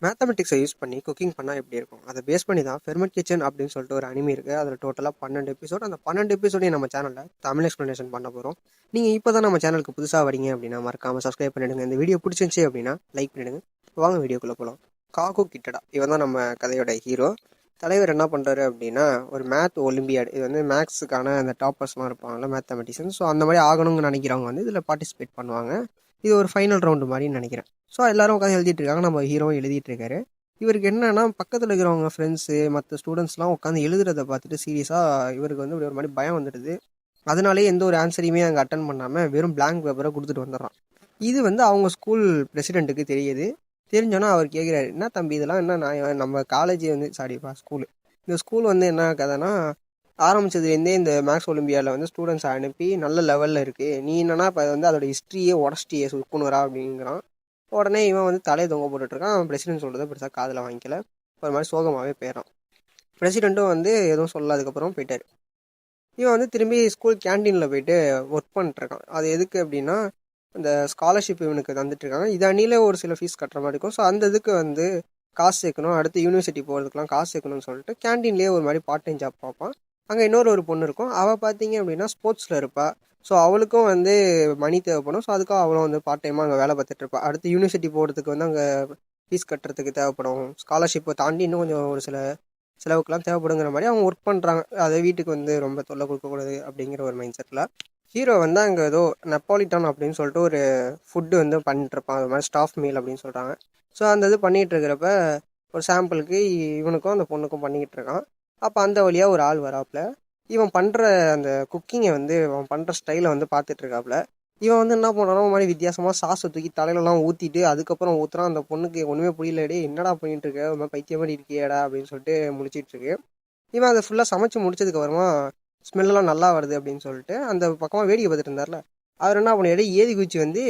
மேத்தமெட்டிக்ஸை use பண்ணி cooking பண்ணால் எப்படி இருக்கும்? அதை பேஸ் பண்ணி தான் ஃபெர்மெட் கிச்சன் அப்படின்னு சொல்லிட்டு ஒரு அனிமி இருக்குது. அதில் டோட்டலாக 12 எபிசோட். அந்த 12 எபிசோடையும் நம்ம சேனலில் தமிழ் எக்ஸ்ப்ளனேஷன் பண்ண போகிறோம். நீங்கள் இப்போ தான் நம்ம சேனலுக்கு புதுசாக வரீங்க அப்படின்னா மறக்காமல் சப்ஸ்கிரைப் பண்ணிவிடுங்க. இந்த வீடியோ பிடிச்சிருந்துச்சி அப்படின்னா லைக் பண்ணிவிடுங்க. வாங்க வீடியோக்குள்ளே போகலாம். காகு கிட்டடா இவன் தான் நம்ம கதையோட ஹீரோ. தலைவர் என்ன பண்ணுறாரு அப்படின்னா, ஒரு மேத் ஒலிம்பியாடு, இது வந்து மேக்ஸுக்கான அந்த டாப்பர்ஸ்லாம் இருப்பாங்கல்ல, மேத்தமெட்டிஷியன். ஸோ அந்த மாதிரி ஆகணும்னு நினைக்கிறவங்க வந்து இதில் பார்ட்டிசிபேட் பண்ணுவாங்க. இது ஒரு ஃபைனல் ரவுண்டு மாதிரின்னு நினைக்கிறேன். ஸோ எல்லாரும் உட்காந்து எழுதிட்டு இருக்காங்க. நம்ம ஹீரோவும் எழுதிட்டு இருக்காரு. இவருக்கு என்னன்னா, பக்கத்தில் இருக்கிறவங்க ஃப்ரெண்ட்ஸு மற்ற ஸ்டூடெண்ட்ஸ்லாம் உட்காந்து எழுதுறதை பார்த்துட்டு சீரியஸாக இவருக்கு வந்து ஒரு மாதிரி பயம் வந்துடுது. அதனாலேயே எந்த ஒரு ஆன்சரையுமே அங்கே அட்டன் பண்ணாமல் வெறும் பிளாங்க் பேப்பரை கொடுத்துட்டு வந்துடுறான். இது வந்து அவங்க ஸ்கூல் பிரசிடெண்ட்டுக்கு தெரியுது. தெரிஞ்சோன்னா அவர் கேட்குறாரு, என்ன தம்பி இதெல்லாம் என்ன நான் நம்ம காலேஜ் வந்து சாரிப்பா ஸ்கூலு, இந்த ஸ்கூல் வந்து என்ன கதைனா, ஆரம்பிச்சதுலேருந்தே இந்த மேக்ஸ் ஒலிம்பியாவில் வந்து ஸ்டூடெண்ட்ஸை அனுப்பி நல்ல லெவலில் இருக்குது. நீ என்னன்னா இப்போ வந்து அதோட ஹிஸ்ட்ரியே உடச்சிட்டியே சுக்குனுரா அப்படிங்கிறான். உடனே இவன் வந்து தலையை தொங்க போட்டுட்ருக்கான். அவன் பிரசிடென்ட் சொல்கிறத பெருசாக காதில் வாங்கிக்கல. ஒரு மாதிரி சோகமாகவே போயிடறான். பிரசிடெண்ட்டும் வந்து எதுவும் சொல்ல, அதுக்கப்புறம் போயிட்டார். இவன் வந்து திரும்பி ஸ்கூல் கேன்டீனில் போயிட்டு ஒர்க் பண்ணிட்டுருக்கான். அது எதுக்கு அப்படின்னா, அந்த ஸ்காலர்ஷிப் இவனுக்கு தந்துட்டுருக்காங்க. இது அணியில் ஒரு சில ஃபீஸ் கட்டுற மாதிரி இருக்கும். ஸோ அந்த இதுக்கு வந்து காசு சேர்க்கணும், அடுத்து யூனிவர்சிட்டி போகிறதுக்குலாம் காசு சேர்க்கணும்னு சொல்லிட்டு கேன்டீன்லேயே ஒரு மாதிரி பார்ட் டைம் ஜாப் பார்ப்பான். அங்கே ஒரு பொண்ணு இருக்கும். அவள் பார்த்தீங்க அப்படின்னா ஸ்போர்ட்ஸில் இருப்பாள். ஸோ அவளுக்கும் வந்து மணி தேவைப்படும். ஸோ அதுக்காக அவளும் வந்து பார்ட் டைமாக அங்கே வேலை பார்த்துட்டு இருப்பாள். அடுத்து யூனிவர்சிட்டி போகிறதுக்கு வந்து அங்கே ஃபீஸ் கட்டுறதுக்கு தேவைப்படும். ஸ்காலர்ஷிப்பை தாண்டி இன்னும் கொஞ்சம் ஒரு சில செலவுக்கெல்லாம் தேவைப்படுங்கிற மாதிரி அவங்க ஒர்க் பண்ணுறாங்க. அதை வீட்டுக்கு வந்து ரொம்ப தொல்லை கொடுக்கக்கூடாது அப்படிங்கிற ஒரு மைண்ட் செட்டில் ஹீரோ வந்து அங்கே ஏதோ நெப்பாலிட்டான் அப்படின்னு சொல்லிட்டு ஒரு ஃபுட்டு வந்து பண்ணிட்டுருப்பான். அது மாதிரி ஸ்டாஃப் மீல் அப்படின்னு சொல்கிறாங்க. ஸோ அந்த இது பண்ணிகிட்டு இருக்கிறப்ப ஒரு சாம்பிளுக்கு இவனுக்கும் அந்த பொண்ணுக்கும் பண்ணிக்கிட்டு இருக்கான். அப்போ அந்த வழியாக ஒரு ஆள் வராப்புல. இவன் பண்ணுற அந்த குக்கிங்கை வந்து அவன் பண்ணுற ஸ்டைலை வந்து பார்த்துட்டு இருக்காப்புல. இவன் வந்து என்ன பண்ணுறான், ஒரு மாதிரி வித்தியாசமாக சாஸை தூக்கி தலையிலலாம் ஊற்றிட்டு அதுக்கப்புறம் ஊற்றுறான். அந்த பொண்ணுக்கு ஒன்றுமே புரியலடே, என்னடா பண்ணிட்டு இருக்க, ஒரு மாதிரி பைத்தியம் மாதிரி இருக்கியேடா அப்படின்னு சொல்லிட்டு முடிச்சிட்டு இருக்கு. இவன் அதை ஃபுல்லாக சமைச்சு முடிச்சதுக்கப்புறமா ஸ்மெல்லாம் நல்லா வருது அப்படின்னு சொல்லிட்டு அந்த பக்கமாக வேடிக்கை பார்த்துட்டு இருந்தார்ல, அவர் என்ன பண்ணியாரு, ஏதி குச்சி வந்து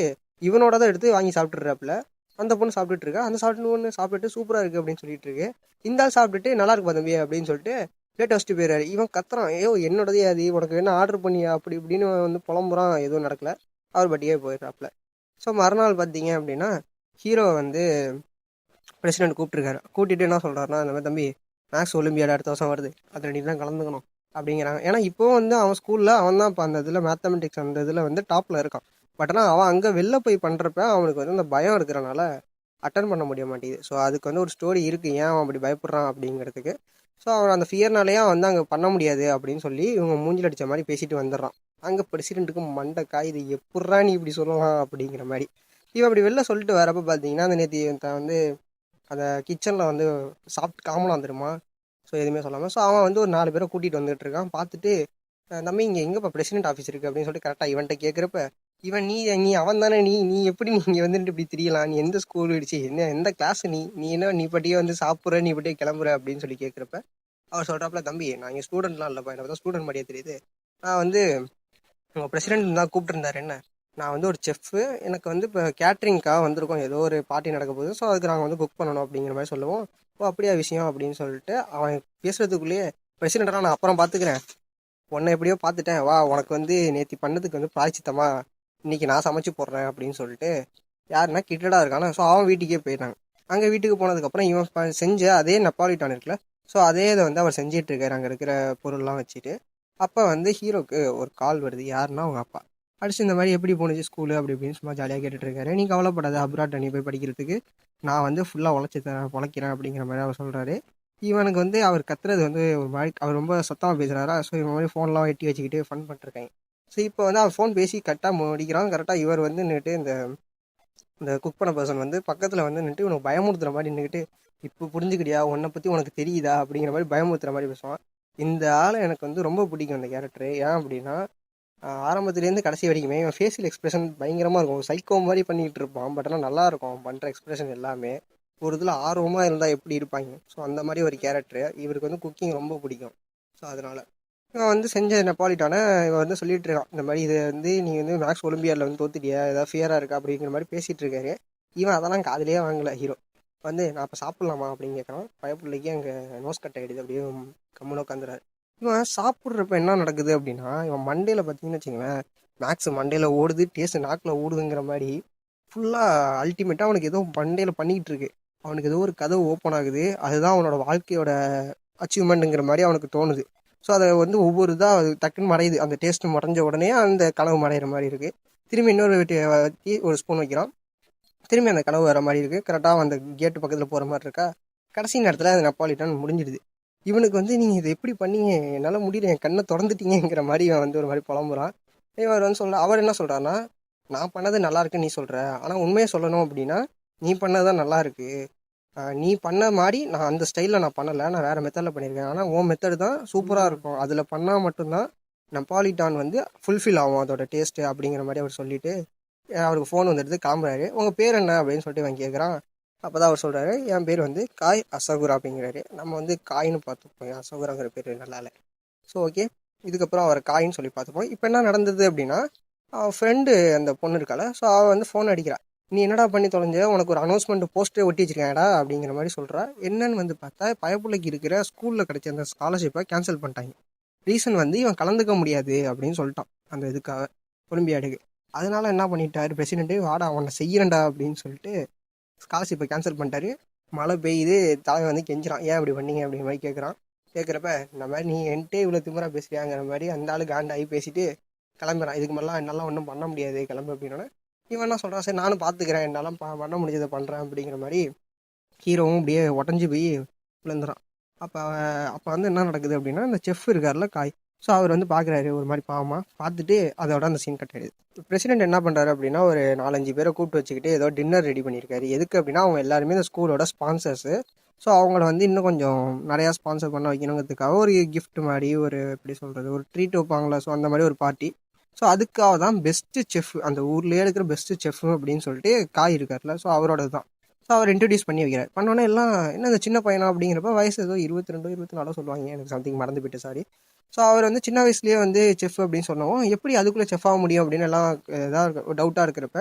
இவனோட தான் எடுத்து வாங்கி சாப்பிட்டுறாப்புல. அந்த பொண்ணு சாப்பிட்டுட்டு இருக்கா. அந்த ஒன்று சாப்பிட்டுட்டு சூப்பராக இருக்குது அப்படின்னு சொல்லிட்டு இருக்கு. இந்த ஆள் சாப்பிட்டுட்டு நல்லா இருக்குப்பா தம்பி அப்படின்னு சொல்லிட்டு பிளேட் வச்சுட்டு போயிடுறாரு. இவன் கத்துறான், ஐயோ என்னோடதே அது, உனக்கு என்ன ஆர்டர் பண்ணியா அப்படி இப்படின்னு வந்து புலம்புறான். எதுவும் நடக்கல. அவர் பட்டியே போயிடுறாப்புல. ஸோ மறுநாள் பார்த்தீங்க அப்படின்னா ஹீரோ வந்து பிரசிடென்ட் கூப்பிட்டுருக்காரு. கூட்டிகிட்டு என்ன சொல்கிறாருன்னா, இந்த மாதிரி தம்பி மேக்ஸ் ஒலிம்பியாட் அடுத்த வருஷம் வருது, அதில் நீ தான் கலந்துக்கணும் அப்படிங்கிறாங்க. ஏன்னா இப்போவும் வந்து அவன் ஸ்கூலில் அவன் தான் இப்போ அந்த இதில் மேத்தமெட்டிக்ஸ் அந்த இதில் வந்து டாப்பில் இருக்கான். பட் ஆனால் அவன் அங்கே வெளில போய் பண்ணுறப்ப அவனுக்கு வந்து அந்த பயம் இருக்கிறனால அட்டன் பண்ண முடிய மாட்டேங்குது. ஸோ அதுக்கு வந்து ஒரு ஸ்டோரி இருக்குது, ஏன் அவன் அப்படி பயப்படுறான் அப்படிங்கிறதுக்கு. ஸோ அவன் அந்த ஃபியர்னாலேயே வந்து அங்கே பண்ண முடியாது அப்படின்னு சொல்லி இவங்க மூஞ்சில் அடித்த மாதிரி பேசிட்டு வந்துடுறான். அங்கே பிரசிடென்ட்டுக்கு மண்டைக்கா, இது எப்புட்றா நீ இப்படி சொல்லலாம் அப்படிங்கிற மாதிரி. இவன் அப்படி வெளில சொல்லிட்டு வரப்போ பார்த்தீங்கன்னா, அந்த நேற்று வந்து அந்த கிச்சனில் வந்து சாப்பிட்டு காமலாம் தெரியுமா. ஸோ எதுவுமே சொல்லாமல் ஸோ அவன் வந்து ஒரு 4 பேரை கூட்டிகிட்டு வந்துட்டு இருக்கான். பார்த்துட்டு தம்பி இங்கே எங்கேப்பா பிரசிடென்ட் ஆஃபீஸ் இருக்குது அப்படின்னு சொல்லிட்டு கரெக்டாக இவன்கிட்ட கேட்குறப்ப, இவன் நீ நீ அவன் தானே, நீ நீ எப்படி நீங்கள் வந்துட்டு இப்படி தெரியலாம், நீ எந்த ஸ்கூல் இடிச்சு என்ன எந்த கிளாஸ், நீ நீ என்ன நீ பட்டியே வந்து சாப்பிட்ற, நீ பட்டியே கிளம்புற அப்படின்னு சொல்லி கேட்குறப்ப அவர் சொல்கிறாப்புல, தம்பி நான் இங்கே ஸ்டூடெண்ட்லாம் இல்லைப்பா, எனக்கு தான் ஸ்டூடெண்ட் மாதிரியே தெரியுது. நான் வந்து உங்கள் பிரசிடென்ட் தான் கூப்பிட்டுருந்தாரு என்ன, நான் வந்து ஒரு செஃப்பு, எனக்கு வந்து இப்போ கேட்ரிங்க்காக வந்திருக்கோம், ஏதோ ஒரு பார்ட்டி நடக்க போகுது, ஸோ அதுக்கு நாங்கள் வந்து குக் பண்ணணும் அப்படிங்கிற மாதிரி சொல்லுவோம். ஓ அப்படியா விஷயம் அப்படின்னு சொல்லிட்டு அவன் பேசுகிறதுக்குள்ளேயே, பிரசிடென்ட்லாம் நான் அப்புறம் பார்த்துக்கிறேன், உன்னை எப்படியோ பார்த்துட்டேன், வா உனக்கு வந்து நேற்று பண்ணதுக்கு வந்து பிராய்ச்சித்தமா இன்றைக்கி நான் சமைச்சு போடுறேன் அப்படின்னு சொல்லிட்டு யாருன்னா கிட்டடா இருக்கானா. ஸோ அவன் வீட்டுக்கே போயிட்டாங்க. அங்கே வீட்டுக்கு போனதுக்கப்புறம் இவன் செஞ்ச அதே நெப்பாலிட்டான் இருக்குல்ல, ஸோ அதே இதை வந்து அவர் செஞ்சிட்டு இருக்காரு அங்கே இருக்கிற பொருள்லாம் வச்சுட்டு. அப்போ வந்து ஹீரோக்கு ஒரு கால் வருது. யாருன்னா அவங்க அப்பா அடிச்சு, இந்த மாதிரி எப்படி போணுச்சு ஸ்கூலு அப்படி இப்படின்னு சும்மா ஜாலியாக கேட்டுட்டு இருக்காரு. நீ கவலைப்படாத, அப்ராட் நீ போய் படிக்கிறதுக்கு நான் வந்து ஃபுல்லாக உழைச்சி தரேன், பொழைக்கிறேன் அப்படிங்கிற மாதிரி அவர் சொல்கிறாரு. இவனுக்கு வந்து அவர் கத்துறது வந்து ஒரு மாதிரி அவர் ரொம்ப சத்தமாக பேசுகிறாரா. ஸோ இவன் மாதிரி ஃபோன்லாம் எட்டி வச்சுக்கிட்டு ஃபன் பண்ணிருக்காங்க. ஸோ இப்போ வந்து அவர் ஃபோன் பேசி கரெக்டாக முடிக்கிறான். கரெக்டாக இவர் வந்து நின்றுட்டு இந்த இந்த குக் பண்ண பர்சன் வந்து பக்கத்தில் வந்து நின்றுட்டு உனக்கு பயமுறுத்துற மாதிரி நின்றுக்கிட்டு, இப்போ புரிஞ்சுக்கிட்டியா, உன்னை பற்றி உனக்கு தெரியுதா அப்படிங்கிற மாதிரி பயமுறுத்துற மாதிரி பேசுவான். இந்த ஆளை எனக்கு வந்து ரொம்ப பிடிக்கும் அந்த கேரக்டரு. ஏன் அப்படின்னா ஆரம்பத்துலேருந்து கடைசி வரைக்குமே இவன் ஃபேஷியல் எக்ஸ்பிரஷன் பயங்கரமாக இருக்கும். சைக்கோ மாதிரி பண்ணிகிட்டு இருப்பான். பட் ஆனால் நல்லாயிருக்கும் அவன் பண்ணுற எக்ஸ்பிரஷன் எல்லாமே. ஒரு இதில் ஆர்வமாக இருந்தால் எப்படி இருப்பாங்க. ஸோ அந்த மாதிரி ஒரு கேரக்டரு. இவருக்கு வந்து குக்கிங் ரொம்ப பிடிக்கும். ஸோ அதனால் இவன் வந்து செஞ்ச நெப்பாலிட்டான இவன் வந்து சொல்லிட்டு இருக்கான், இந்த மாதிரி இதை வந்து நீ வந்து மேக்ஸ் ஒலிம்பியாடில் வந்து தோத்துட்டியா, ஏதாவது ஃபியராக இருக்கா அப்படிங்கிற மாதிரி பேசிகிட்டு இருக்காரு. இவன் அதெல்லாம் காதிலேயே வாங்கலை. ஹீரோ வந்து நான் இப்போ சாப்பிட்லாமா அப்படின்னு கேட்குறான். பயப்பிள்ளைக்கு அங்கே நோஸ் கட் ஆகிடுது. அப்படியே கம்முன்னு உட்காந்துறாரு. இவன் சாப்பிட்றப்ப என்ன நடக்குது அப்படின்னா, இவன் மண்டையில் பார்த்தீங்கன்னு வச்சுங்களேன், மேக்ஸ் மண்டையில் ஓடுது, டேஸ்ட் நாக்கில் ஓடுதுங்கிற மாதிரி ஃபுல்லாக அல்டிமேட்டாக அவனுக்கு ஏதோ மண்டையில் பண்ணிக்கிட்டு இருக்கு. அவனுக்கு ஏதோ ஒரு கதவு ஓப்பன் ஆகுது, அதுதான் அவனோட வாழ்க்கையோட அச்சீவ்மெண்ட்டுங்கிற மாதிரி அவனுக்கு தோணுது. ஸோ அதை வந்து ஒவ்வொரு இதாக டக்குன்னு மறையுது. அந்த டேஸ்ட் மறைஞ்ச உடனே அந்த கனவு மறையிற மாதிரி இருக்குது. திரும்பி இன்னொரு வச்சு ஒரு ஸ்பூன் வைக்கிறான், திரும்பி அந்த கனவு வர மாதிரி இருக்குது. கரெக்டாக அந்த கேட்டு பக்கத்தில் போகிற மாதிரி இருக்கா. கடைசி நேரத்தில் அது நெப்பாலிட்டன் முடிஞ்சிடுது. இவனுக்கு வந்து நீங்கள் இதை எப்படி பண்ணீங்க, என்னால் முடியல, என் கண்ணை திறந்துட்டீங்கிற மாதிரி இவன் வந்து ஒரு மாதிரி புலம்புறான். இவர் வந்து அவர் என்ன சொல்கிறான்னா, நான் பண்ணது நல்லா இருக்குன்னு நீ சொல்கிற, ஆனால் உண்மையை சொல்லணும் அப்படின்னா நீ பண்ணது தான் நல்லா இருக்கு. நீ பண்ண மாதிரி நான் அந்த ஸ்டைலில் நான் பண்ணலை, நான் வேறு மெத்தடில் பண்ணியிருக்கேன். ஆனால் உன் மெத்தடு தான் சூப்பராக இருக்கும், அதில் பண்ணால் மட்டும்தான் நெப்பாலிட்டான் வந்து ஃபுல்ஃபில் ஆகும் அதோட டேஸ்ட்டு அப்படிங்கிற மாதிரி அவர் சொல்லிவிட்டு அவருக்கு ஃபோன் வந்துடுது. கிளம்புறாரு. உங்கள் பேர் என்ன அப்படின்னு சொல்லிட்டு இவன் கேட்குறான். அப்போ தான் அவர் சொல்கிறாரு, என் பேர் வந்து காய் அசகுரா அப்படிங்கிறாரு. நம்ம வந்து காயின்னு பார்த்துப்போம், அசகுராங்கிற பேர் நல்லா இல்லை. ஸோ ஓகே, இதுக்கப்புறம் அவர் காயின்னு சொல்லி பார்த்துப்போம். இப்போ என்ன நடந்தது அப்படின்னா, அவன் ஃப்ரெண்டு அந்த பொண்ணு இருக்கால, ஸோ அவள் வந்து ஃபோன் அடிக்கிறா. நீ என்னடா பண்ணி தொலைஞ்ச, உனக்கு ஒரு அனௌன்ஸ்மெண்ட் போஸ்ட்டே ஒட்டி வச்சிருக்கேன்டா அப்படிங்கிற மாதிரி சொல்கிறா. என்னன்னு வந்து பார்த்தா, பயப்புள்ளைக்கு இருக்கிற ஸ்கூலில் கிடைச்ச அந்த ஸ்காலர்ஷிப்பை கேன்சல் பண்ணிட்டாங்க. ரீசன் வந்து இவன் கலந்துக்க முடியாது அப்படின்னு சொல்லிட்டான் அந்த இதுக்காக, ஒலிம்பியாடுக்கு. அதனால என்ன பண்ணிட்டாரு பிரசிடென்ட்டு, வாடா அவனை செய்யறேன்டா அப்படின்னு சொல்லிட்டு ஸ்காலர்ஷிப்பை கேன்சல் பண்ணிட்டாரு. மழை பெய்யுது, தலைவன் வந்து கெஞ்சிறான், ஏன் அப்படி பண்ணீங்க அப்படிங்கிற மாதிரி கேட்குறான். கேட்குறப்ப இந்த மாதிரி நீ என்கிட்டே இவ்வளோ திமிரா பேசுறியாங்கிற மாதிரி அந்த ஆளு காண்டாகி பேசிட்டு கிளம்புறான். இதுக்கு மேலாம் என்னால் ஒன்றும் பண்ண முடியாது, கிளம்பு அப்படின்னோடனே இவன் என்ன சொல்கிறான், சரி நானும் பார்த்துக்கிறேன், என்னாலும் பண்ண முடிஞ்சதை பண்ணுறேன் அப்படிங்கிற மாதிரி ஹீரோவும் அப்படியே உடஞ்சி போய் விழுந்துறான். அப்போ அப்போ வந்து என்ன நடக்குது அப்படின்னா, இந்த செஃப் இருக்கார்ல காய், ஸோ அவர் வந்து பார்க்குறாரு ஒரு மாதிரி பாவமாக பார்த்துட்டு அதோட அந்த சீன் கட் ஆகிடுது. பிரசிடென்ட் என்ன பண்ணுறாரு அப்படின்னா, ஒரு 4-5 பேரை கூப்பிட்டு வச்சுக்கிட்டு ஏதோ டின்னர் ரெடி பண்ணியிருக்காரு. எதுக்கு அப்படின்னா, அவங்க எல்லாருமே இந்த ஸ்கூலோட ஸ்பான்சர்ஸு. ஸோ அவங்கள வந்து இன்னும் கொஞ்சம் நிறையா ஸ்பான்சர் பண்ண வைக்கணுங்கிறதுக்காக ஒரு கிஃப்ட் மாதிரி, ஒரு எப்படி சொல்கிறது, ஒரு ட்ரீட் வைப்பாங்களா, ஸோ அந்த மாதிரி ஒரு பார்ட்டி. ஸோ அதுக்காக தான் பெஸ்ட்டு செஃப், அந்த ஊர்லேயே இருக்கிற பெஸ்ட்டு செஃப் அப்படின்னு சொல்லிட்டு காய் இருக்கார்ல, ஸோ அவரோட தான். ஸோ அவர் இன்ட்ரடியூஸ் பண்ணி வைக்கிறார். பண்ணோன்னே எல்லாம் என்ன இந்த சின்ன பையனா அப்படிங்கிறப்ப வயசு ஏதோ 22 24 சொல்லுவாங்க, எனக்கு சம்திங் மறந்து போயிட்டு, சாரி. ஸோ அவர் வந்து சின்ன வயசுலேயே வந்து செஃப் அப்படின்னு சொன்னவும் எப்படி அதுக்குள்ளே செஃப் ஆக முடியும் அப்படின்னு எல்லாம் ஏதாவது டவுட்டாக இருக்கிறப்ப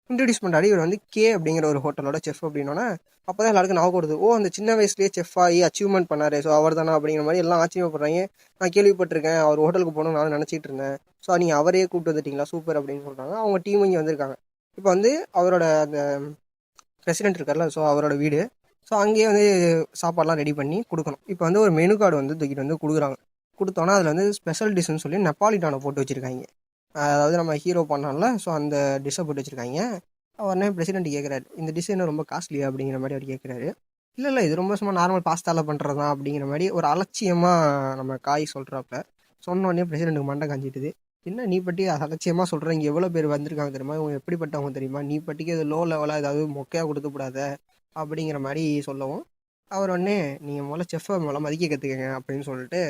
இன்ட்ரடியூஸ் பண்ணுறாரு. இவர் வந்து கே அப்படிங்கிற ஒரு ஹோட்டலோட செஃப் அப்படின்னோடனே அப்போ தான் எல்லாருக்கும் ஞாபகம் வருது, ஓ அந்த சின்ன வயசுலேயே செஃப் ஆகி அச்சீவ்மெண்ட் பண்ணார், ஸோ அவர் தானா அப்படிங்கிற மாதிரி எல்லாம் ஆச்சரியப்படுறாங்க. நான் கேள்விப்பட்டிருக்கேன், அவர் ஹோட்டலுக்கு போகணும்னு நான் நினச்சிட்டு இருந்தேன், ஸோ நீங்கள் அவரையே கூப்பிட்டு வந்துட்டீங்களா, சூப்பர் அப்படின்னு சொல்கிறாங்க. அவங்க டீம் இங்கே வந்திருக்காங்க. இப்போ வந்து அவரோட அந்த பிரசிடென்ட் இருக்கார்ல, ஸோ அவரோட வீடு. ஸோ அங்கேயே வந்து சாப்பாடெலாம் ரெடி பண்ணி கொடுக்கணும். இப்போ வந்து ஒரு மெனு கார்டு வந்து தூக்கிட்டு வந்து கொடுக்குறாங்க. கொடுத்தோன்னா அதில் வந்து ஸ்பெஷல் டிஷ்ஷுன்னு சொல்லி நெப்பாலிட்டானை போட்டு வச்சுருக்காங்க. அதாவது நம்ம ஹீரோ பண்ணால, ஸோ அந்த டிஷ்ஷை போட்டு வச்சுருக்காங்க. உடனே பிரசிடென்ட் கேட்குறாரு, இந்த டிஷ் என்ன ரொம்ப காஸ்ட்லியா அப்படிங்கிற மாதிரி அவர் கேட்குறாரு. இல்லை இல்லை, இது ரொம்ப சும்மா நார்மல் பாஸ்தாவில் பண்ணுறது தான் அப்படிங்கிற மாதிரி ஒரு அலட்சியமாக நம்ம காய் சொல்கிறாப்ப, சொன்னோடனே பிரசிடென்ட்டுக்கு மண்டை காஞ்சிட்டுது. என்ன நீ பட்டி அலட்சியமாக சொல்கிற, இங்கே எவ்வளோ பேர் வந்திருக்காங்க தெரியுமா, இவங்க எப்படிப்பட்டவங்க தெரியுமா, நீ பட்டிக்கு அது லோ லெவலாக ஏதாவது மொக்கையாக கொடுத்துக்கூடாத அப்படிங்கிற மாதிரி சொல்லவும், அவர் உடனே நீங்கள் முதல்ல செஃப்பை முதல்ல மதிக்க கற்றுக்கங்க அப்படின்னு சொல்லிட்டு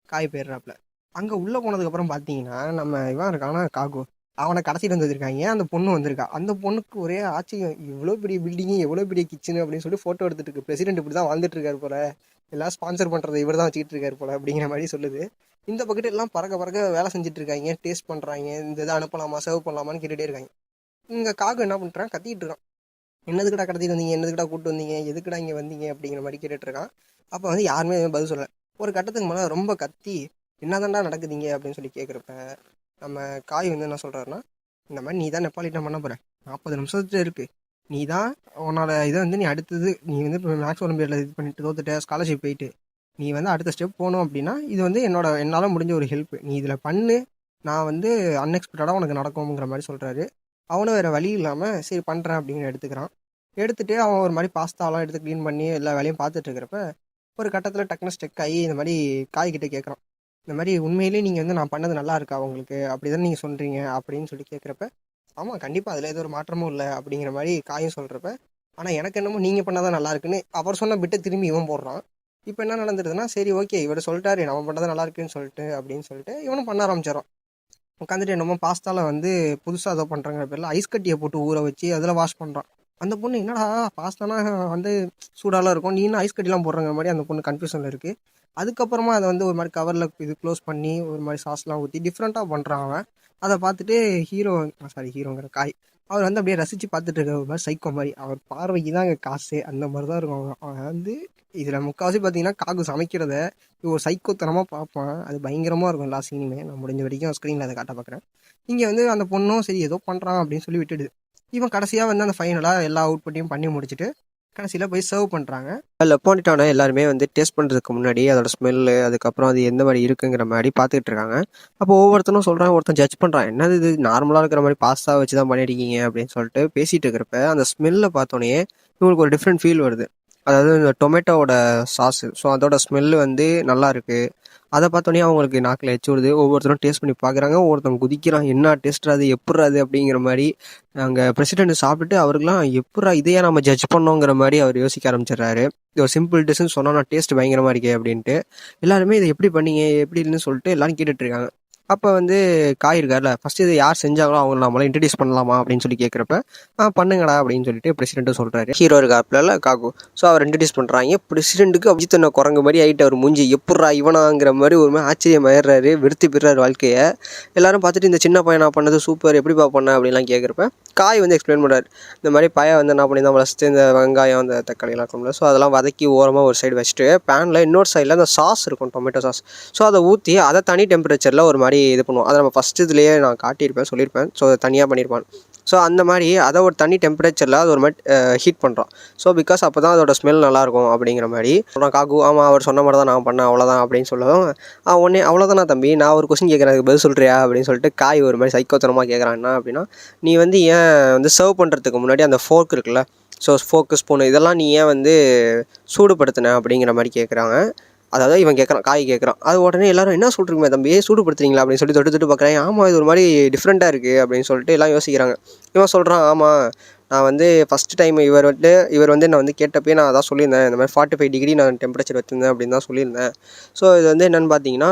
காய் போயிடுறாப்புல. அங்கே உள்ளே போனதுக்கப்புறம் பார்த்தீங்கன்னா, நம்ம இவன் இருக்கானா காகு, அவனை கடத்திட்டு வந்துருக்காங்க. அந்த பொண்ணு வந்திருக்கா. அந்த பொண்ணுக்கு ஒரே ஆச்சரியம், இவ்வளோ பெரிய பில்டிங்கு, எவ்வளோ பெரிய கிச்சனு அப்படின்னு சொல்லி ஃபோட்டோ எடுத்துட்டு இருக்கு. பிரசிடென்ட் இப்படி தான் வாழ்ந்துட்டு இருக்காரு போல, எல்லாம் ஸ்பான்சர் பண்ணுறதை இவர் தான் வச்சுக்கிட்டு இருக்காரு போல அப்படிங்கிற மாதிரி சொல்லுது. இந்த பக்கத்து எல்லாம் பறக்க பறக்க வேலை செஞ்சுட்டு இருக்காங்க, டேஸ்ட் பண்ணுறாங்க, இந்த இதை அனுப்பலாமா சர்வ் பண்ணலாமான்னு கேட்டுகிட்டே இருக்காங்க. இங்கே காகு என்ன பண்ணுறான், கத்திட்டு இருக்கான், என்னதுக்கடா கடத்திட்டு வந்தீங்க, என்னதுக்கடா கூப்பிட்டு வந்தீங்க, எதுக்குடா இங்கே வந்தீங்க அப்படிங்கிற மாதிரி கேட்டுட்டு இருக்கான். அப்போ வந்து யாருமே பதில் சொல்லலை. ஒரு கட்டத்துக்கு மேலே ரொம்ப கத்தி, என்னதான்டா நடக்குதுங்க அப்படின்னு சொல்லி கேட்குறப்ப நம்ம காய் வந்து என்ன சொல்கிறாருன்னா, இந்த மாதிரி நீ தான் நெப்பாலிட்டன் பண்ண போகிற, 40 நிமிஷத்துல இருக்குது, நீ தான் உன்னோட இதை வந்து நீ அடுத்தது, நீ வந்து இப்போ மேக்ஸ் ஒலிம்பியாடில் இது பண்ணிட்டு தோத்துட்ட, ஸ்காலர்ஷிப் போயிட்டு நீ வந்து அடுத்த ஸ்டெப் போகணும் அப்படின்னா இது வந்து என்னால் முடிஞ்ச ஒரு ஹெல்ப், நீ இதில் பண்ணு, நான் வந்து அன்எக்ஸ்பெக்டடாக உனக்கு நடக்கும்ங்கிற மாதிரி சொல்கிறாரு. அவனும் வேறு வழி இல்லாமல் சரி பண்ணுறேன் அப்படின்னு எடுத்துக்கிறான். எடுத்துகிட்டு அவன் ஒரு மாதிரி பாஸ்தாலாம் எடுத்து க்ளீன் பண்ணி எல்லா வேலையும் பார்த்துட்டு இருக்கிறப்ப ஒரு கட்டத்தில் டக்குனு ஸ்டெக் ஆகி இந்த மாதிரி காய்கிட்ட கேட்குறான், இந்த மாதிரி உண்மையிலேயே நீங்கள் வந்து நான் பண்ணது நல்லா இருக்கா உங்களுக்கு, அப்படி தானே நீங்கள் சொல்கிறீங்க அப்படின்னு சொல்லி கேட்குறப்ப, ஆமாம் கண்டிப்பாக அதில் எந்த ஒரு மாற்றமும் இல்லை அப்படிங்கிற மாதிரி காயும் சொல்கிறப்ப, ஆனால் எனக்கு என்னமோ நீங்கள் பண்ணாதான் நல்லா இருக்குன்னு அவர் சொன்ன பிட்டை திரும்பி இவன் போடுறான். இப்போ என்ன நடந்துருதுன்னா, சரி ஓகே இவர் சொல்லிட்டாரு நம்ம பண்ணதான் நல்லா இருக்குன்னு சொல்லிட்டு அப்படின்னு சொல்லிட்டு இவனும் பண்ண ஆரம்பிச்சிடறான். உட்காந்துட்டு என்னமோ பாஸ்தாவில் வந்து புதுசாக ஏதோ பண்ணுறாங்கிற பேரில் ஐஸ் கட்டியை போட்டு ஊற வச்சு அதில் வாஷ் பண்ணுறான். அந்த பொண்ணு என்னடா பாஸ்தானா வந்து சூடாலாம் இருக்கும், நீ இன்னும் ஐஸ் கட்டிலாம் போடுறங்கிற மாதிரி அந்த பொண்ணு கன்ஃபியூஷனில் இருக்குது. அதுக்கப்புறமா அதை வந்து ஒரு மாதிரி கவரில் இது க்ளோஸ் பண்ணி ஒரு மாதிரி சாஸ்லாம் ஊற்றி டிஃப்ரெண்ட்டாக பண்ணுறான் அவன். அதை பார்த்துட்டு ஹீரோங்கிற காய் அவர் வந்து அப்படியே ரசித்து பார்த்துட்டு இருக்க, ஒரு மாதிரி சைக்கோ மாதிரி, அவர் பார்வைக்கு தான் அங்கே காசு அந்த மாதிரி தான் இருக்கும். அவன் வந்து இதில் முக்கால்வாசி பார்த்தீங்கன்னா காகு சமைக்கிறத ஒரு சைக்கோத்தனமாக பார்ப்பான். அது பயங்கரமாக இருக்கும் எல்லா சீனுமே. நான் முடிஞ்ச வரைக்கும் ஸ்க்ரீனில் அதை காட்ட பார்க்குறேன். இங்கே வந்து அந்த பொண்ணும் சரி ஏதோ பண்ணுறான் அப்படின்னு சொல்லி விட்டுடுது. இவன் கடைசியாக வந்து அந்த ஃபைனலாக எல்லா அவுட்புட்டையும் பண்ணி முடிச்சுட்டு கடைசியில் போய் சர்வ் பண்ணுறாங்க. லெப்பானிட்டான எல்லாருமே வந்து டேஸ்ட் பண்ணுறதுக்கு முன்னாடி அதோட ஸ்மெல்லு, அதுக்கப்புறம் அது எந்த மாதிரி இருக்குங்கிற மாதிரி பார்த்துட்டு இருக்காங்க. அப்போ ஒவ்வொருத்தனும் சொல்கிறான், ஒருத்தன் ஜட்ஜ் பண்ணுறான், என்னது இது நார்மலாக இருக்கிற மாதிரி பாஸ்தா வச்சு தான் பண்ணியிருக்கீங்க அப்படின்னு சொல்லிட்டு பேசிகிட்டு இருக்கிறப்ப அந்த ஸ்மெல்லை பார்த்தோன்னே இவங்களுக்கு ஒரு டிஃப்ரெண்ட் ஃபீல் வருது. அதாவது இந்த டொமேட்டோவோட சாஸு, ஸோ அதோட ஸ்மெல்லு வந்து நல்லா இருக்குது. அதை பார்த்தோன்னே அவங்களுக்கு நாக்கில் எச்சி விடுது. ஒவ்வொருத்தரும் டேஸ்ட் பண்ணி பார்க்குறாங்க. ஒவ்வொருத்தன் குதிக்கிறான், என்ன டேஸ்ட்ரா அது, எப்புட்றா அது அப்படிங்கிற மாதிரி. அங்கே பிரசிடென்ட் சாப்பிட்டுட்டு அவருக்குலாம் எப்புட்றா இதையே நம்ம ஜட்ஜ் பண்ணோங்கிற மாதிரி அவர் யோசிக்க ஆரம்பிச்சிடுறாரு. இது ஒரு சிம்பிள் டிஷ்ஷுன்னு சொன்னால் நான் டேஸ்ட் பயங்கரமாக இருக்கே அப்படின்ட்டு. எல்லாருமே இதை எப்படி பண்ணீங்க எப்படி இல்லைன்னு சொல்லிட்டு எல்லாரும் கேட்டுட்டு இருக்காங்க. அப்போ வந்து காய் இருக்கார்ல, ஃபஸ்ட்டு இது யார் செஞ்சாங்களோ அவங்க நம்மளை இன்ட்ரடியூஸ் பண்ணலாமா அப்படின்னு சொல்லி கேட்குறப்ப பண்ணுங்கடா அப்படின்னு சொல்லிட்டு பிரசிடென்ட்டும் சொல்கிறாரு. ஹீரோ இருக்காப்புல காகு, ஸோ அவர் இன்ட்ரடியூஸ் பண்ணுறாங்க. பிரசிடென்ட்டுக்கு அஜித் அண்ணா குரங்கு மாதிரி ஆகிட்டு அவர் மூஞ்சி எப்புட்றா இவனாங்கிற மாதிரி ஒரு மாதிரி ஆச்சரியமாயிடுறாரு, வெறுத்து போயிடுறாரு வாழ்க்கையை. எல்லாரும் பார்த்துட்டு இந்த சின்ன பையன் நான் பண்ணது சூப்பர், எப்படிப்பா பண்ண அப்படின்லாம் கேட்குறப்ப காய் வந்து எக்ஸ்பிளைன் பண்ணுறாரு. இந்த மாதிரி பையன் வந்து என்ன பண்ணியிருந்தான், ஃபஸ்ட்டு இந்த வெங்காயம் அந்த தக்காளிலாம் இருக்கும்ல, ஸோ அதெல்லாம் வதக்கி ஓரமாக ஒரு சைடு வச்சுட்டு பேனில் இன்னொரு சைடில் அந்த சாஸ் இருக்கும், டொமேட்டோ சாஸ், ஸோ அதை ஊற்றி அதை தனி டெம்பரேச்சரில் ஒரு மாதிரி இது பண்ணுவோம். அதை நம்ம ஃபஸ்ட்டு இதுலேயே நான் காட்டியிருப்பேன், சொல்லியிருப்பேன். ஸோ அதை தனியாக பண்ணியிருப்பான். ஸோ அந்த மாதிரி அதை ஒரு தனி டெம்பரேச்சரில் அது ஒரு மாதிரி ஹீட் பண்ணுறோம். ஸோ பிகாஸ் அப்போ தான் அதோட ஸ்மெல் நல்லாயிருக்கும் அப்படிங்கிற மாதிரி சொல்கிறான் காகு. ஆமாம், அவர் சொன்ன மாதிரி தான் நான் பண்ணேன், அவ்வளோதான் அப்படின்னு சொல்லவும் உடனே அவ்வளோதானா தம்பி, நான் ஒரு கொஸ்டின் கேட்குறேன், அதுக்கு பதில் சொல்கிறியா அப்படின்னு சொல்லிட்டு காய் ஒரு மாதிரி சைக்கோத்தனமாக கேட்குறான். என்ன அப்படின்னா, நீ வந்து ஏன் வந்து சர்வ் பண்ணுறதுக்கு முன்னாடி அந்த ஃபோர்க் இருக்குல்ல, ஸோ ஃபோர்க்கு ஸ்பூனு இதெல்லாம் நீ ஏன் வந்து சூடுபடுத்தின அப்படிங்கிற மாதிரி கேட்குறாங்க. அதாவது இவன் கேட்குறான், காய் கேட்குறான். அது உடனே எல்லாரும் என்ன சொல்கிறீங்க தம்பி, சூடுபடுத்துறீங்களா அப்படின்னு சொல்லி தொட்டு தொட்டு பார்க்குறேன். ஆமாம், இது ஒரு மாதிரி டிஃப்ரெண்ட்டாக இருக்குது அப்படின்னு சொல்லிட்டு எல்லாம் யோசிக்கிறாங்க. இவன் சொல்கிறான், ஆமாம் நான் வந்து ஃபஸ்ட்டு டைம் இவர் வந்து நான் வந்து கேட்டப்பே நான் அதான் சொல்லியிருந்தேன், இந்த மாதிரி 45 டிகிரி நான் டெம்பரேச்சர் வச்சுருந்தேன் அப்படின்னு தான் சொல்லியிருந்தேன். ஸோ இது வந்து என்னென்னு பார்த்தீங்கன்னா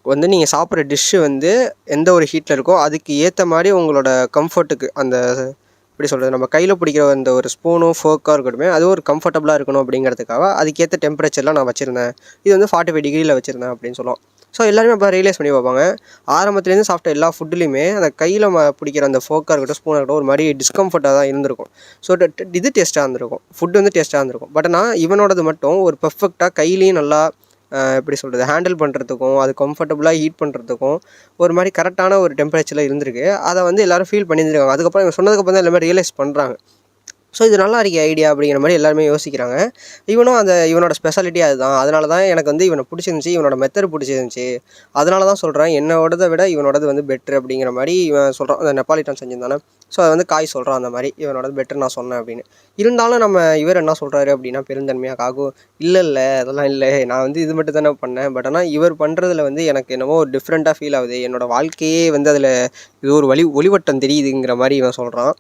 வந்து நீங்கள் சாப்பிட்ற டிஷ்ஷு வந்து எந்த ஒரு ஹீட்டில் இருக்கோ அதுக்கு ஏற்ற மாதிரி உங்களோட கம்ஃபர்ட்டுக்கு அந்த எப்படி சொல்கிறது, நம்ம கையில் பிடிக்கிற அந்த ஒரு ஸ்பூனும் ஃபோர்க்காக இருக்கட்டுமே, அது ஒரு கம்ஃபர்டபுளாக இருக்கணும் அப்படிங்கிறதுக்காக அதுக்கேற்ற டெம்பரேச்சர்லாம் நான் வச்சுருந்தேன். இது வந்து 45 டிகிரியில் வச்சுருந்தேன் அப்படின்னு சொல்லுவோம். ஸோ எல்லாருமே அப்போ ரியலைஸ் பண்ணி பார்ப்பாங்க. ஆரம்பத்துலேருந்து சாப்பிட்ட எல்லா ஃபுட்டுலேயுமே அந்த கையில் பிடிக்கிற அந்த ஃபோர்க்காக இருக்கட்டும், ஸ்பூனாக இருக்கட்டும், ஒரு மாதிரி டிஸ்கம்ஃபர்ட்டாக தான் இருந்திருக்கும். ஸோ இது டேஸ்ட்டாக இருந்திருக்கும், ஃபுட்டு வந்து டேஸ்ட்டாக இருந்திருக்கும். பட் ஆனால் இவனோடது மட்டும் ஒரு பெர்ஃபெக்டாக கையிலையும் நல்லா எப்படி சொல்கிறது, ஹேண்டில் பண்ணுறதுக்கும் அது கம்ஃபர்டபுளாக ஹீட் பண்ணுறதுக்கும் ஒரு மாதிரி கரெக்டான ஒரு டெம்பரேச்சரில் இருந்திருக்கு. அதை வந்து எல்லோரும் ஃபீல் பண்ணியிருந்திருக்காங்க. அதுக்கப்புறம் இவன் சொன்னதுக்கப்புறம் தான் எல்லாமே ரியலைஸ் பண்ணுறாங்க. ஸோ இது நல்லா இருக்கே ஐடியா அப்படிங்கிற மாதிரி எல்லாருமே யோசிக்கிறாங்க. இவனும் இவனோட ஸ்பெஷாலிட்டி அதுதான், அதனால தான் எனக்கு வந்து இவனை பிடிச்சிருந்துச்சி, இவனோட மெத்தட் பிடிச்சிருந்துச்சி, அதனால தான் சொல்கிறேன் என்னோடதை விட இவனோடது வந்து பெட்ரு அப்படிங்கிற மாதிரி இவன் சொல்கிறான். அந்த நெப்பாலிட்டன் செஞ்சிருந்தானே, ஸோ அதை வந்து காய் சொல்கிறான் அந்த மாதிரி இவனோடது பெட்ரு நான் சொன்னேன் அப்படின்னு. இருந்தாலும் நம்ம இவர் என்ன சொல்கிறாரு அப்படின்னா பெருந்தன்மையாக காகும், இல்லை அதெல்லாம் இல்லை, நான் வந்து இது மட்டும் தானே பண்ணேன், பட் ஆனால் இவர் பண்ணுறதுல வந்து எனக்கு என்னமோ ஒரு டிஃப்ரெண்ட்டாக ஃபீல் ஆகுது, என்னோடய வாழ்க்கையே வந்து அதில் இது ஒரு ஒளிவட்டம் தெரியுதுங்கிற மாதிரி இவன் சொல்கிறான்.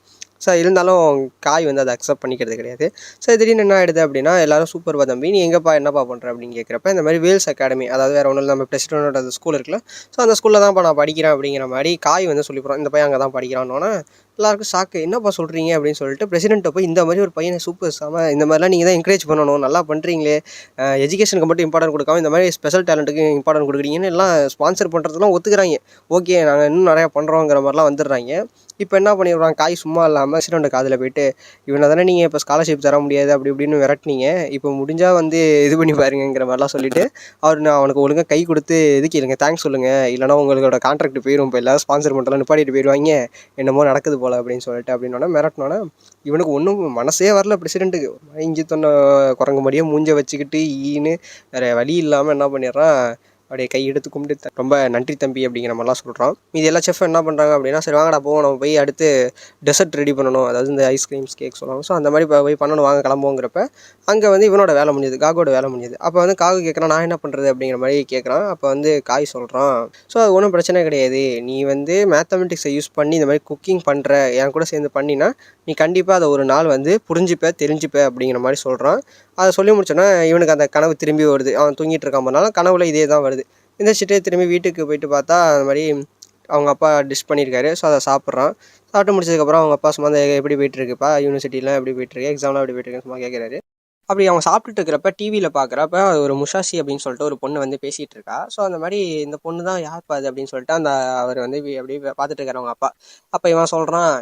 ஸோ இருந்தாலும் காய் வந்து அதை அக்செப்ட் பண்ணிக்கிறது கிடையாது. ஸோ திடீர்னு என்ன ஆகிடுது அப்படின்னா, எல்லாரும் சூப்பர்ப்பா தம்பி, நீ எங்கேப்பா என்னப்பா பண்ணுற அப்படின்னு கேட்குறப்ப இந்த மாதிரி வேல்ஸ் அகாடமி, அதாவது வேறு ஒன்றும் இல்லை, நம்ம பிரசிடென்ட்டோட ஸ்கூல் இருக்குல்ல, ஸோ அந்த ஸ்கூலில் தான்ப்பா நான் படிக்கிறேன் அப்படிங்கிற மாதிரி காய் வந்து சொல்லி போகிறான். இந்த பையன் அங்கே தான் படிக்கிறான்னோன்னே எல்லாருக்கும் ஷாக்கு, என்னப்பா சொல்கிறீங்க அப்படின்னு சொல்லிட்டு பிரசிடென்ட்டை போய் இந்த மாதிரி ஒரு பையனை சூப்பர் இந்த மாதிரிலாம் நீங்கள் தான் என்கரேஜ் பண்ணணும், நல்லா பண்ணுறீங்களே, எஜுகேஷனுக்கு மட்டும் இம்பார்ட்டன்ட் கொடுக்காம இந்த மாதிரி ஸ்பெஷல் டேலண்ட்டுக்கு இம்பார்ட்டன்ட் கொடுக்குறீங்கன்னு எல்லாம் ஸ்பான்சர் பண்ணுறதுலாம் ஒத்துக்கிறாங்க. ஓகே, நாங்கள் இன்னும் நிறையா பண்ணுறோங்கிற மாதிரிலாம் வந்துடுறாங்க. இப்போ என்ன பண்ணிடுறான், காய் சும்மா இல்லாமல் பிரசிடென்ட் காதில் போயிட்டு, இவனை தானே நீங்கள் இப்போ ஸ்காலர்ஷிப் தர முடியாது அப்படி இப்படின்னு விரட்டினீங்க, இப்போ முடிஞ்சால் வந்து இது பண்ணி பாருங்கிற மாதிரிலாம் சொல்லிவிட்டு அவனுக்கு ஒழுங்காக கை கொடுத்து இது கேளுங்க, தேங்க்ஸ் சொல்லுங்கள், இல்லைனா உங்களோட கான்ட்ராக்ட் போயிடும், இப்போ எல்லோரும் ஸ்பான்சர் பண்ணுறலாம் நிப்பாட்டிட்டு போயிடுவாங்க, என்னமோ நடக்குது போல் அப்படின்னு சொல்லிட்டு அப்படின்னோடனே மிரட்டினோன்னே இவனுக்கு ஒன்றும் மனசே வரல. பிரசிடென்ட்டுக்கு இஞ்சி தொன்ன குரங்கு மாதிரியே மூஞ்ச வச்சுக்கிட்டு ஈன்னு வேறு வழி இல்லாமல் என்ன பண்ணிடுறான், அப்படியே கை எடுத்து கும்பிட்டு ரொம்ப நன்றி தம்பி அப்படிங்கிற மாதிரிலாம் சொல்கிறான். இது எல்லா செஃப் என்ன பண்ணுறாங்க அப்படின்னா, சரி வாங்கடா போவோம், நம்ம போய் அடுத்து டெசர்ட் ரெடி பண்ணணும், அதாவது இந்த ஐஸ்கிரீம்ஸ் கேக் சொல்லுவாங்க, ஸோ அந்த மாதிரி போய் பண்ணணும், வாங்க கிளம்புங்கிறப்ப அங்கே வந்து இவனோட வேலை முடிஞ்சது, காகோட வேலை முடிஞ்சது. அப்போ வந்து காகு கேட்குறான், நான் என்ன பண்ணுறது அப்படிங்கிற மாதிரி கேட்குறான். அப்போ வந்து காய் சொல்கிறான், ஸோ அது ஒன்றும் பிரச்சனை கிடையாது, நீ வந்து மேத்தமெட்டிக்ஸை யூஸ் பண்ணி இந்த மாதிரி குக்கிங் பண்ணுற என் கூட சேர்ந்து பண்ணினா நீ கண்டிப்பாக அதை ஒரு நாள் வந்து தெரிஞ்சுப்ப அப்படிங்கிற மாதிரி சொல்கிறான். அதை சொல்லி முடிச்சோன்னா இவனுக்கு அந்த கனவு திரும்பி வருது. அவன் தூங்கிட்டு இருக்கான் போனாலும் கனவுல இதே தான் வருது. எந்திரிச்சிட்டு திரும்பி வீட்டுக்கு போயிட்டு பார்த்தா அந்த மாதிரி அவங்க அப்பா டிஷ் பண்ணியிருக்காரு. ஸோ அதை சாப்பிட்றான். சாப்பிட்டு முடிச்சதுக்கப்புறம் அவங்க அப்பா சும்மா எப்படி போயிட்டுருக்குப்பா, யூனிவர்சிட்டிலாம் எப்படி போயிட்டுருக்கு, எக்ஸாம்லாம் எப்படி போயிட்டுருக்குன்னு சும்மா கேட்குறாரு. அப்படி அவங்க சாப்பிட்டுட்டு இருக்கிறப்ப டிவியில் பார்க்குறப்ப ஒரு முஷாஷி அப்படின்னு சொல்லிட்டு ஒரு பொண்ணு வந்து பேசிகிட்டு இருக்கா. ஸோ அந்த மாதிரி இந்த பொண்ணு தான் யார்ப்பா அது அப்படின்னு சொல்லிட்டு அவர் வந்து அப்படியே பார்த்துட்டு இருக்காரு அவங்க அப்பா. அப்போ இவன் சொல்கிறான்,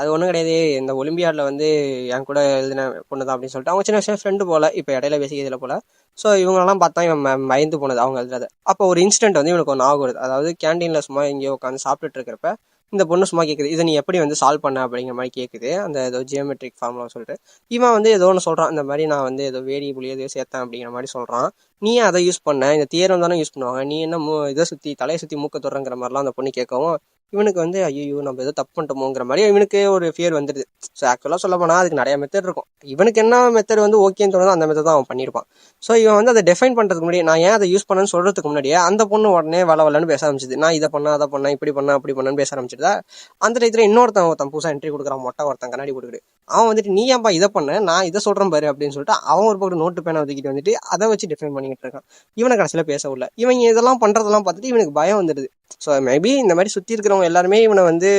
அது ஒன்றும் கிடையாது, இந்த ஒலிம்பியாடில் வந்து என் கூட எழுதின பொண்ணு தான் அப்படின்னு சொல்லிட்டு அவங்க சின்ன விஷயம் ஃப்ரெண்டு போல், இப்போ இடையில பேசிக்கிறதுல போல். ஸோ இவங்களெல்லாம் பார்த்தா இவன் பயந்து போனது அவங்க எழுதுறது. அப்போ ஒரு இன்சிடென்ட் வந்து இவனுக்கு ஒன்று ஆகுது. அதாவது கேண்டீனில் சும்மா எங்கேயோ உட்காந்து சாப்பிட்டுட்டு இருக்கிறப்ப இந்த பொண்ணு சும்மா கேட்குது, இதை நீ எப்படி வந்து சால்வ் பண்ண அப்படிங்கிற மாதிரி கேட்குது. அந்த ஏதோ ஜியோமெட்ரிக் ஃபார்முலா சொல்லிட்டு இவன் வந்து ஏதோ ஒன்று சொல்கிறான், இந்த மாதிரி நான் வந்து ஏதோ வேரியபிள் எதையோ சேர்த்தேன் அப்படிங்கிற மாதிரி சொல்கிறான். நீ அதை யூஸ் பண்ண, இந்த தியரம் தானே யூஸ் பண்ணுவாங்க, நீ என்ன இதை சுற்றி தலையை சுற்றி மூக்க தொடங்கிற மாதிரிலாம் அந்த பொண்ணு கேட்கவும் இவனுக்கு வந்து ஐயோ நம்ம ஏதோ தப்பு பண்ணிட்டோமோங்கிற மாதிரி இவனுக்கு ஒரு ஃபியர் வந்துடுது. ஸோ ஆக்சுவலாக சொல்ல போனால் அதுக்கு நிறைய மெத்தட் இருக்கும். இவனுக்கு என்ன மெத்தட் வந்து ஓகேன்னு தோணுதோ அந்த மெத்தட் தான் அவன் பண்ணியிருப்பான். ஸோ இவன் வந்து அதை டிஃபைன் பண்ணுறதுக்கு முன்னாடி, நான் ஏன் அதை யூஸ் பண்ணேன்னு சொல்கிறதுக்கு முன்னாடியே அந்த பொண்ணு உடனே வளவலன்னு பேச ஆரம்பிச்சிது. நான் இதை பண்ணேன், அதை பண்ணேன், இப்படி பண்ணேன், அப்படி பண்ணேன்னு பேச ஆரம்பிச்சிருதா. அந்த டயத்தில் ஒருத்தன் புதுசாக என்ட்ரி கொடுக்குறான், மொட்டை ஒருத்தன் கண்ணாடி போட்டுக்கிட்டு. அவன் வந்துட்டு நீ ஏன்பா இதை பண்ண, நான் இதை சொல்கிறேன் பாரு அப்படின்னு சொல்லிட்டு அவன் ஒரு பக்கம் நோட்டு பேனை ஒதுக்கிட்டு வந்துட்டு அதை வச்சு டிஃபைன் பண்ணிக்கிட்டு இருக்கான். இவனை கடைசியில் பேச விடல. இவங்க இதெல்லாம் பண்ணுறதெல்லாம் பார்த்துட்டு இவனுக்கு பயம் வந்துடுது. ஸோ மேபி இந்த மாதிரி சுற்றி இருக்கிறவங்க எல்லாருமே இவனை வந்து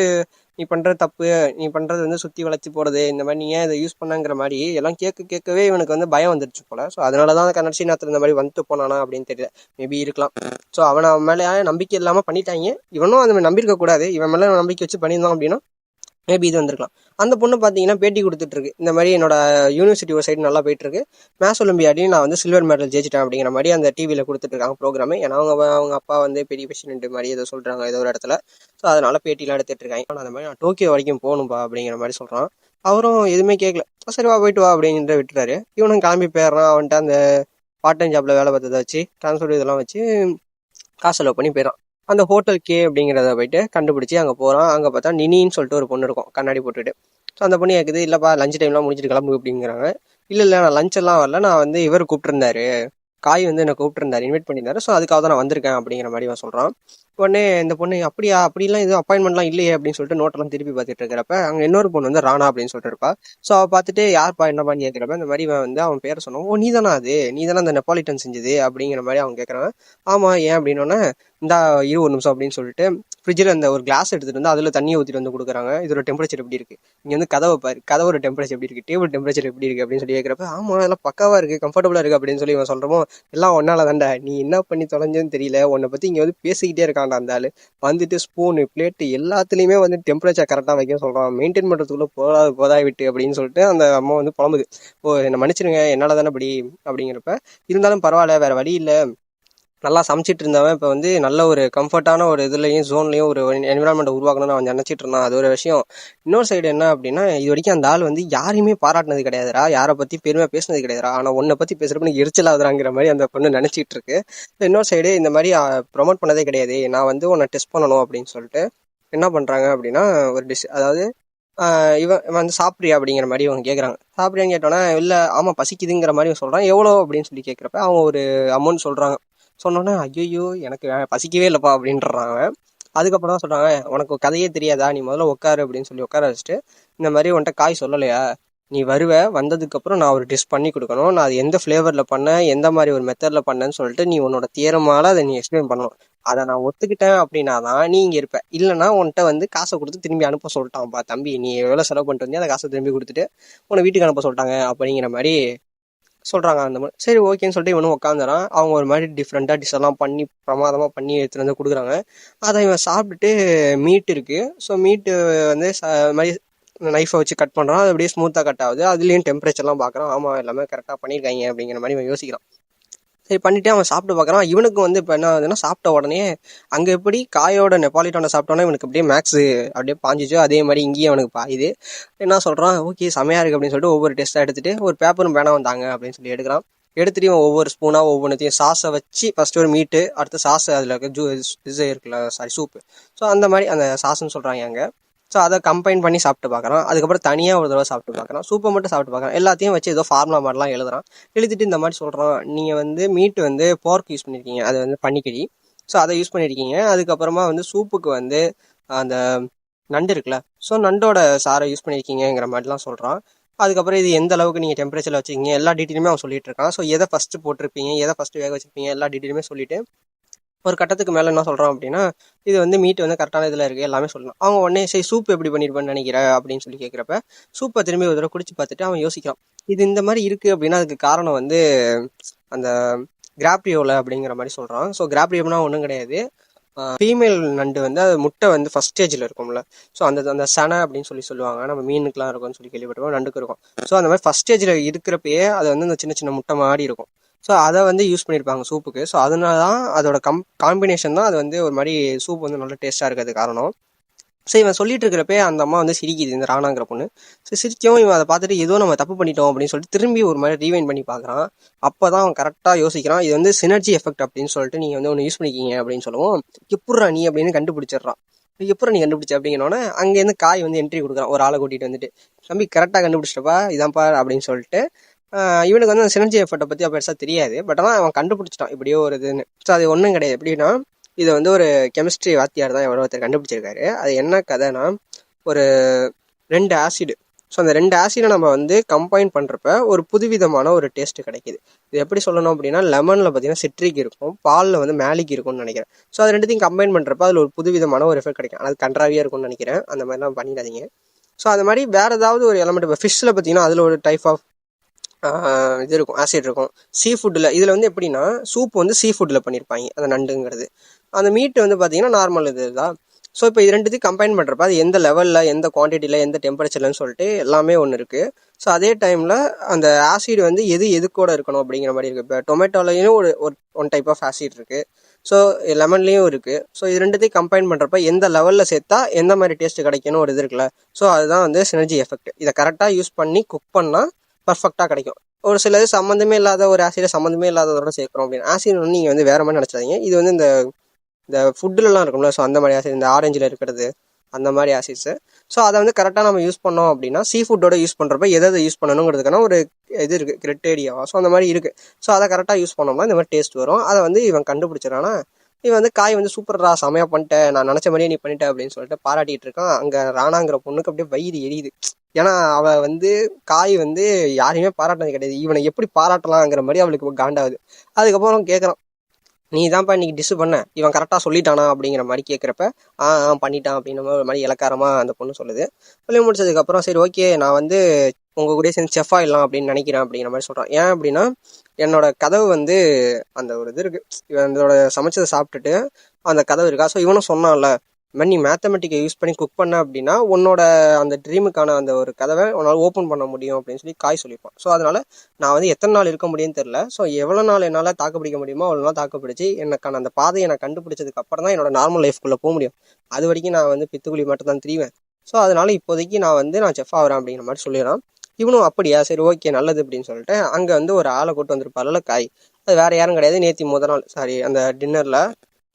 நீ பண்ணுறது தப்பு, நீ பண்ணுறது வந்து சுற்றி வளைச்சி போகிறது, இந்த மாதிரி நீ ஏன் இதை யூஸ் பண்ணங்கிற மாதிரி எல்லாம் கேட்கவே இவனுக்கு வந்து பயம் வந்துடுச்சு போல. ஸோ அதனால தான் கடைசி நேரத்தில் இந்த மாதிரி வந்துட்டு போனானா அப்படின்னு தெரியல. மேபி இருக்கலாம். ஸோ அவன் மேலே நம்பிக்கை இல்லாமல் பண்ணிட்டாங்க. இவனும் அந்த மாதிரி நம்பியிருக்க கூடாது. இவன் மேலே நம்பிக்கை வச்சு பண்ணியிருந்தான் அப்படின்னா மேபி இது வந்திருக்கலாம். அந்த பொண்ணு பார்த்தீங்கன்னா பேட்டி கொடுத்துட்ருக்கு, இந்த மாதிரி என்னோட யூனிவர்சிட்டி ஒரு சைடு நல்லா போயிட்டுருக்கு, மேத்ஸ் ஒலிம்பியாடையும் நான் வந்து சில்வர் மெடல் ஜெயிச்சிட்டேன் அப்படிங்கிற மாதிரி அந்த டிவியில் கொடுத்துட்ருக்காங்க ப்ரோக்ராமு. ஏன்னா அவங்க அப்பா வந்து பெரிய பிரசிடென்ட் மாதிரி ஏதோ சொல்கிறாங்க ஏதோ ஒரு இடத்துல. ஸோ அதனால் பேட்டிலாம் எடுத்துகிட்ருக்காங்க. ஆனால் அந்த மாதிரி நான் டோக்கியோ வரைக்கும் போகணும்பா அப்படிங்கிற மாதிரி சொல்கிறான். அவரும் எதுவுமே கேட்கல, சரி வா போயிட்டு வா அப்படின்ட்டு விட்டுறாரு. இவனும் கிளம்பி போயிடுறான். அவன்கிட்ட அந்த பார்ட் டைம் ஜாப்பில் வேலை பார்த்ததை வச்சு ட்ரான்ஸ்போர்ட் இதெல்லாம் வச்சு காசு செலவு பண்ணி போயிடறான். அந்த ஹோட்டல் கே அப்படிங்கிறத போயிட்டு கண்டுபிடிச்சி அங்கே போகிறான். அங்கே பார்த்தா நினின்னு சொல்லிட்டு ஒரு பொண்ணு இருக்கும் கண்ணாடி போட்டுட்டு. ஸோ அந்த பொண்ணு கேட்குது, இல்லைப்பா லஞ்ச் டைம்லாம் முடிஞ்சிட்டு கிளம்பு அப்படிங்கிறாங்க. இல்லை நான் லஞ்செல்லாம் வரல, நான் வந்து இவர் கூப்பிட்டுருந்தாரு, காய் வந்து என்னை கூப்பிட்டுருந்தாரு, இன்வைட் பண்ணியிருந்தாரு, ஸோ அதுக்காக தான் நான் வந்திருக்கேன் அப்படிங்கிற மாதிரி அவன் சொல்கிறான். உடனே இந்த பொண்ணு அப்படியா, அப்படிலாம் எதுவும் அப்பாயின்மெண்ட்லாம் இல்லையே அப்படின்னு சொல்லிட்டு நோட்டெல்லாம் திருப்பி பார்த்துட்டு இருக்கிறப்ப அங்கே இன்னொரு பொண்ணு வந்து ராணா அப்படின்னு சொல்லிட்டு இருப்பா. ஸோ அவள் பார்த்துட்டு யார்ப்பா என்னப்பான்னு கேட்குறப்ப இந்த மாதிரி வந்து அவன் பேரை சொன்னான். ஓ நீ தானே நீ தானே அந்த நெப்பாலிட்டன் செஞ்சது அப்படிங்கிற மாதிரி அவன் கேட்குறான். ஆமாம் ஏன் அப்படின்னோடனே இந்தா ஒரு நிமிஷம் அப்படின்னு சொல்லிட்டு ஃப்ரிட்ஜில் அந்த ஒரு கிளாஸ் எடுத்துகிட்டு வந்து அதில் தண்ணியை ஊற்றிட்டு வந்து கொடுக்குறாங்க. இதோட டெம்பரேச்சர் எப்படி இருக்குது, இங்கே வந்து கதவை பாரு, கதவோட டெம்பரேச்சர் எப்படி இருக்குது, டேபிள் டெம்பரேச்சர் எப்படி இருக்குது அப்படின்னு சொல்லி கேட்குறப்ப ஆமாம் அதெல்லாம் பக்காவாக இருக்குது, கம்ஃபர்டபுளாக இருக்குது அப்படின்னு சொல்லி இவன் சொல்கிறமோ, எல்லாம் ஒன்னால தாண்டா, நீ என்ன பண்ணி தொலைஞ்சதுன்னு தெரியல, உன்னை பற்றி இங்கே வந்து பேசிக்கிட்டே இருக்கான்டா அந்த ஆள், வந்துட்டு ஸ்பூனு பிளேட்டு எல்லாத்துலேயுமே வந்து டெம்பரேச்சர் கரெக்டாக வைக்க சொல்கிறான், மெயின்டைன் பண்ணுறதுக்குள்ளே போதா விட்டு அப்படின்னு சொல்லிட்டு அந்த அம்மா வந்து புலம்புது. ஓ என்னை மன்னிச்சிருங்க என்னால் தானே அப்படிங்கிறப்ப, இருந்தாலும் பரவாயில்ல வேறு வழி இல்லை, நல்லா சமைச்சிட்டு இருந்தவன் இப்போ வந்து நல்ல ஒரு கம்ஃபர்ட்டான ஒரு இதுலையும் ஜோன்லையும் ஒரு என்விரான்மெண்ட்டை உருவாக்கணும்னு அவன் நினச்சிட்டு இருந்தான். அது ஒரு விஷயம். இன்னொரு சைடு என்ன அப்படின்னா, இது வரைக்கும் அந்த ஆள் வந்து யாரையுமே பாராட்டினது கிடையாதுரா, யாரை பற்றி பெருமையாக பேசினது கிடையாதுரா, ஆனால் உன்னை பற்றி பேசுகிறப்ப எனக்கு எரிச்சலாகுறாங்கிற மாதிரி அந்த பொண்ணு நினச்சிட்டு இருக்கு. இன்னொரு சைடு இந்த மாதிரி ப்ரொமோட் பண்ணதே கிடையாது, நான் வந்து உன்னை டெஸ்ட் பண்ணணும் அப்படின்னு சொல்லிட்டு என்ன பண்ணுறாங்க அப்படின்னா ஒரு அதாவது இவன் வந்து சாப்பிட்றியா அப்படிங்கிற மாதிரி இவங்க கேட்குறாங்க. சாப்பிட்றியான்னு கேட்டோன்னா இல்லை ஆமாம் பசிக்குதுங்கிற மாதிரி சொல்கிறான். எவ்வளோ அப்படின்னு சொல்லி கேட்குறப்ப அவங்க ஒரு அமௌண்ட் சொல்கிறாங்க. சொன்னோன்னே ஐயோ எனக்கு பசிக்கவே இல்லைப்பா அப்படின்றாங்க. அதுக்கப்புறம் தான் சொல்கிறாங்க, உனக்கு கதையே தெரியாதா, நீ முதல்ல உட்காரு அப்படின்னு சொல்லி உட்கார வச்சுட்டு, இந்த மாதிரி உன்கிட்ட காய் சொல்லலையா, நீ வந்ததுக்கப்புறம் நான் ஒரு டிஷ் பண்ணி கொடுக்கணும், நான் அது எந்த ஃப்ளேவரில் பண்ணேன், எந்த மாதிரி ஒரு மெத்தடில் பண்ணேன்னு சொல்லிட்டு நீ உன்னோட தியரமால அதை நீ எக்ஸ்பிளைன் பண்ணணும். அதை நான் ஒத்துக்கிட்டேன் அப்படின்னா தான் நீ இங்கே இருப்ப, இல்லைனா உன்கிட்ட வந்து காசை கொடுத்து திரும்பி அனுப்ப சொல்லிட்டான்ப்பா தம்பி, நீ எவ்வளோ செலவு பண்ணிட்டு வந்தியா அந்த காசை திரும்பி கொடுத்துட்டு உன்னை வீட்டுக்கு அனுப்ப சொல்லிட்டாங்க அப்படிங்கிற மாதிரி சொல்கிறாங்க. அந்த மாதிரி சரி ஓகேன்னு சொல்லிட்டு இவனும் உட்காந்துறான். அவங்க ஒரு மாதிரி டிஃப்ரெண்ட்டாக டிஷ் எல்லாம் பண்ணி பிரமாதமாக பண்ணி எடுத்துகிட்டு வந்து கொடுக்குறாங்க. அதை இவன் சாப்பிட்டுட்டு மீட் இருக்குது, ஸோ மீட்டு வந்து மாதிரி நைஃபை வச்சு கட் பண்ணுறான். அது அப்படியே ஸ்மூத்தாக கட் ஆகுது. அதுலேயும் டெம்பரேச்சர்லாம் பார்க்குறான். ஆமாம் எல்லாமே கரெக்டாக பண்ணியிருக்காங்க அப்படிங்கிற மாதிரி இவன் யோசிக்கிறான். சரி பண்ணிவிட்டு அவன் சாப்பிட்டு பார்க்குறான். இவனுக்கு வந்து இப்போ என்ன ஆகுதுன்னா, சாப்பிட்ட உடனே அங்கே எப்படி காயோட நெப்பாலிட்டானை சாப்பிட்டோன்னா இவனுக்கு அப்படியே மேக்ஸு அப்படியே பாஞ்சிச்சோ அதே மாதிரி இங்கேயும் அவனுக்கு பாயுது. என்ன சொல்கிறான், ஓகே செமையாக இருக்குது அப்படின்னு சொல்லிட்டு ஒவ்வொரு டெஸ்ட்டாக எடுத்துகிட்டு ஒரு பேப்பரும் பேனாவும் வந்தாங்க அப்படின்னு சொல்லி எடுக்கிறான். எடுத்துகிட்டு ஒவ்வொரு ஸ்பூனாக ஒவ்வொன்றத்தையும் சாஸை வச்சு ஃபஸ்ட்டு ஒரு மீட்டு, அடுத்த சாஸை அதில் இருக்க இது இருக்குல்ல சூப்பு, ஸோ அந்த மாதிரி அந்த சாஸ்ன்னு சொல்கிறாங்க அங்கே. ஸோ அதை கம்பைன் பண்ணி சாப்பிட்டு பார்க்குறான். அதுக்கப்புறம் தனியாக ஒரு தடவை சாப்பிட்டு பார்க்குறான். சூப்பை மட்டும் சாப்பிட்டு பார்க்குறான். எல்லாத்தையும் வச்சு ஏதோ ஃபார்முலா மாதிரிலாம் எழுதுறான். எழுதிட்டு இந்த மாதிரி சொல்கிறான், நீங்கள் வந்து மீட்டு வந்து போர்க் யூஸ் பண்ணியிருக்கீங்க, அது வந்து பன்னிக்கறி, ஸோ அதை யூஸ் பண்ணியிருக்கீங்க. அதுக்கப்புறமா வந்து சூப்புக்கு வந்து அந்த நண்டு இருக்குல்ல, ஸோ நண்டோட சாரை யூஸ் பண்ணியிருக்கீங்கிற மாதிரிலாம் சொல்கிறான். அதுக்கப்புறம் இது எந்த அளவுக்கு நீங்கள் டெம்பரேச்சரில் வச்சுக்கிங்க எல்லா டீட்டெயிலுமே அவன் சொல்லிட்டு இருக்கான். ஸோ எதை ஃபஸ்ட்டு போட்டிருப்பீங்க, எதை ஃபஸ்ட்டு வேக வச்சுருப்பீங்க, எல்லா டீட்டெயிலுமே சொல்லிவிட்டு ஒரு கட்டத்துக்கு மேலே என்ன சொல்கிறான் அப்படின்னா, இது வந்து மீட் வந்து கரெக்டான இதில் இருக்குது எல்லாமே சொல்லலாம். அவங்க உடனே சரி சூப் எப்படி பண்ணியிருப்பேன்னு நினைக்கிற அப்படின்னு சொல்லி கேட்குறப்ப சூப்பை திரும்பி ஒரு தடவை குடிச்சு பார்த்துட்டு அவன் யோசிக்கிறான், இது இந்த மாதிரி இருக்குது அப்படின்னா அதுக்கு காரணம் வந்து அந்த கிராப்ரியோவில் அப்படிங்கிற மாதிரி சொல்கிறான். ஸோ கிராப்ரியோம்னா ஒன்றும் கிடையாது, ஃபீமேல் நண்டு வந்து அது முட்டை வந்து ஃபஸ்ட் ஸ்டேஜில் இருக்கும்ல, ஸோ அந்த சனை அப்படின்னு சொல்லுவாங்க, நம்ம மீனுக்குலாம் இருக்கும்னு சொல்லி கேள்விப்பட்டிருக்கோம், நண்டுக்கு இருக்கும். ஸோ அந்த மாதிரி ஃபஸ்ட் ஸ்டேஜில் இருக்கிறப்பயே அது வந்து அந்த சின்ன சின்ன முட்டை மாடி இருக்கும். ஸோ அதை வந்து யூஸ் பண்ணியிருப்பாங்க சூப்புக்கு. ஸோ அதனால தான் அதோட காம்பினேஷன் தான் அது வந்து ஒரு மாதிரி சூப் வந்து நல்ல டேஸ்ட்டாக இருக்கிறது காரணம். ஸோ இவன் சொல்லிட்டு இருக்கிறப்ப அந்த அம்மா வந்து சிரிக்குது, இந்த ராணாங்கிற பொண்ணு. ஸோ சிரிக்கவும் இவன் அதை பார்த்துட்டு ஏதோ நம்ம தப்பு பண்ணிட்டோம் அப்படின்னு சொல்லிட்டு திரும்பி ஒரு மாதிரி ரீவைண்ட் பண்ணி பார்க்குறான். அப்போ தான் அவன் கரெக்டாக யோசிக்கிறான், இது வந்து சினர்ஜி எஃபெக்ட் அப்படின்னு சொல்லிட்டு நீங்கள் வந்து ஒன்று யூஸ் பண்ணிக்கிங்க அப்படின்னு சொல்லவும், எப்புட்றா நீ அப்படின்னு கண்டுபிடிச்சிடுறான். எப்பறம் நீ கண்டுபிடிச்ச அப்படிங்கிறோன்னே அங்கேருந்து காய் வந்து என்ட்ரி கொடுக்குறான், ஒரு ஆளை கூட்டிகிட்டு வந்துட்டு, தம்பி கரெக்டாக கண்டுபிடிச்சிட்டப்பா இதான்ப்பா அப்படின்னு சொல்லிட்டு. இவனுக்கு வந்து அந்த சினர்ஜி எஃபெக்ட்டை பற்றி பெருசாக தெரியாது, பட் ஆனால் அவன் கண்டுபிடிச்சிட்டான் இப்படியோ ஒரு இதுன்னு. ஸோ அது ஒன்றும் கிடையாது. எப்படின்னா இது வந்து ஒரு கெமிஸ்ட்ரி வாத்தியார் தான் எவ்வளோ ஒருத்தர் கண்டுபிடிச்சிருக்காரு. அது என்ன கதைனா, ஒரு 2 ஆசிடு. ஸோ அந்த 2 ஆசிடை நம்ம வந்து கம்பைன் பண்ணுறப்ப ஒரு புதுவிதமான ஒரு டேஸ்ட் கிடைக்கிது. இது எப்படி சொல்லணும் அப்படின்னா, லெமனில் பார்த்தீங்கன்னா சிட்ரிக் இருக்கும், பாலில் வந்து மேலிக் இருக்கும்னு நினைக்கிறேன். ஸோ அது ரெண்டுத்தையும் கம்பைன் பண்ணுறப்ப அதில் ஒரு புதுவிதமான ஒரு எஃபெக்ட் கிடைக்கும். அது கன்றாவியாக இருக்கும்னு நினைக்கிறேன். அந்த மாதிரிலாம் பண்ணிடாதீங்க. ஸோ அது மாதிரி வேறு ஏதாவது ஒரு எலமெண்ட், இப்போ ஃபிஷ்ஷில் பார்த்தீங்கன்னா அதில் ஒரு டைப் ஆஃப் இது இருக்கும், ஆசிட் இருக்கும். சீ ஃபுட்டில் இதில் வந்து எப்படின்னா, சூப் வந்து சீ ஃபுட்டில் பண்ணியிருப்பாங்க அந்த நண்டுங்கிறது. அந்த மீட்டு வந்து பார்த்தீங்கன்னா நார்மல் இது தான். ஸோ இப்போ இது ரெண்டுத்தையும் கம்பைன் பண்ணுறப்ப அது எந்த லெவலில், எந்த குவான்டிட்டியில், எந்த டெம்பரேச்சர்லன்னு சொல்லிட்டு எல்லாமே ஒன்று இருக்குது. ஸோ அதே டைமில் அந்த ஆசிட் வந்து எதுக்கூட இருக்கணும் அப்படிங்கிற மாதிரி இருக்குது. இப்போ டொமேட்டோலையும் ஒரு ஒன் டைப் ஆஃப் ஆசிட் இருக்குது. ஸோ லெமன்லேயும் இருக்குது. ஸோ இது ரெண்டுத்தையும் கம்பைன் பண்ணுறப்ப எந்த லெவலில் சேர்த்தா எந்த மாதிரி டேஸ்ட் கிடைக்கணும் ஒரு இது இருக்குல்ல. ஸோ அதுதான் வந்து சினர்ஜி எஃபெக்ட். இதை கரெக்டாக யூஸ் பண்ணி குக் பண்ணால் பர்ஃபெக்டாக கிடைக்கும். ஒரு சிலது சம்மந்தமே இல்லாத ஒரு ஆசிடை சம்மந்தமே இல்லாததோட சேர்க்குறோம் அப்படின்னு. ஆசிட் வந்து நீங்கள் வந்து வேறு மாதிரி நினச்சாதீங்க. இது வந்து இந்த ஃபுட்டுலலாம் இருக்கும்ல, ஸோ அந்த மாதிரி ஆசிட், இந்த ஆரஞ்சில் இருக்கிறது அந்த மாதிரி ஆசிட்ஸு. ஸோ அதை வந்து கரெக்டாக நம்ம யூஸ் பண்ணோம் அப்படின்னா, சீ ஃபுட்டோட யூஸ் பண்ணுறப்ப எதை யூஸ் பண்ணணுங்கிறதுக்கான ஒரு இது இருக்குது, கிரிட்டேரியாவா. ஸோ அந்த மாதிரி இருக்குது. ஸோ அதை கரெக்டாக யூஸ் பண்ணோம்னா இந்த மாதிரி டேஸ்ட் வரும். அதை வந்து இவன் கண்டுபிடிச்சிடறானா, இவன் வந்து காய் வந்து சூப்பர்ரா செமையாக பண்ணிட்டேன், நான் நினச்ச மாதிரியே நீ பண்ணிட்டேன் அப்படின்னு சொல்லிட்டு பாராட்டிகிட்டு இருக்கான். அங்கே ராணாங்கிற பொண்ணுக்கு அப்படியே வயிறு எரியுது. ஏன்னா அவள் வந்து காய் வந்து யாரையுமே பாராட்டினது கிடையாது, இவனை எப்படி பாராட்டலாங்கிற மாதிரி அவளுக்கு காண்டாகுது. அதுக்கப்புறம் கேட்குறான், நீ தான்ப்பா இன்னைக்கு டிஷ் பண்ண, இவன் கரெக்டாக சொல்லிட்டானா அப்படிங்கிற மாதிரி கேட்குறப்ப, பண்ணிட்டான் அப்படின்ற மாதிரி ஒரு மாதிரி இலக்காரமாக அந்த பொண்ணு சொல்லுது. சொல்லி முடிச்சதுக்கப்புறம் சரி ஓகே, நான் வந்து உங்கள் கூட சேர்ந்து செஃப் ஆகிடலாம் அப்படின்னு நினைக்கிறேன் அப்படிங்கிற மாதிரி சொல்கிறான். ஏன் அப்படின்னா, என்னோட கதவு வந்து அந்த ஒரு இது இருக்குது, இவன் இதோட சமைச்சதை சாப்பிட்டுட்டு அந்த கதவு இருக்கா. ஸோ இவனும் சொன்னான்ல, மாதிரி நீ மேத்தமெட்டிக்கை யூஸ் பண்ணி குக் பண்ண அப்படின்னா உன்னோட அந்த ட்ரீமுக்கான அந்த ஒரு கதவை உன்னால் ஓப்பன் பண்ண முடியும் அப்படின்னு சொல்லி காய் சொல்லியிருப்பான். ஸோ அதனால் நான் வந்து எத்தனை நாள் இருக்க முடியும்னு தெரில. ஸோ எவ்வளோ நாள் என்னால் தாக்குப்பிடிக்க முடியுமோ அவ்வளோ நாள் தாக்குப்பிடிச்சி எனக்கான அந்த பாதையை நான் கண்டுபிடிச்சதுக்கு அப்புறம் தான் என்னோட நார்மல் லைஃப்குள்ளே போக முடியும். அது வரைக்கும் நான் வந்து பித்துக்குழி மட்டும் தான் திரிவேன். ஸோ அதனால் இப்போதைக்கு நான் செஃப் ஆகிறேன் அப்படிங்கிற மாதிரி சொல்லிடுறான். இவனும் அப்படியா சரி ஓகே நல்லது அப்படின்னு சொல்லிட்டு அங்கே வந்து ஒரு ஆளை கூட்டு வந்திருப்பார்ல காய். அது வேறு யாரும் கிடையாது, நேற்று முதல் நாள் அந்த டின்னரில்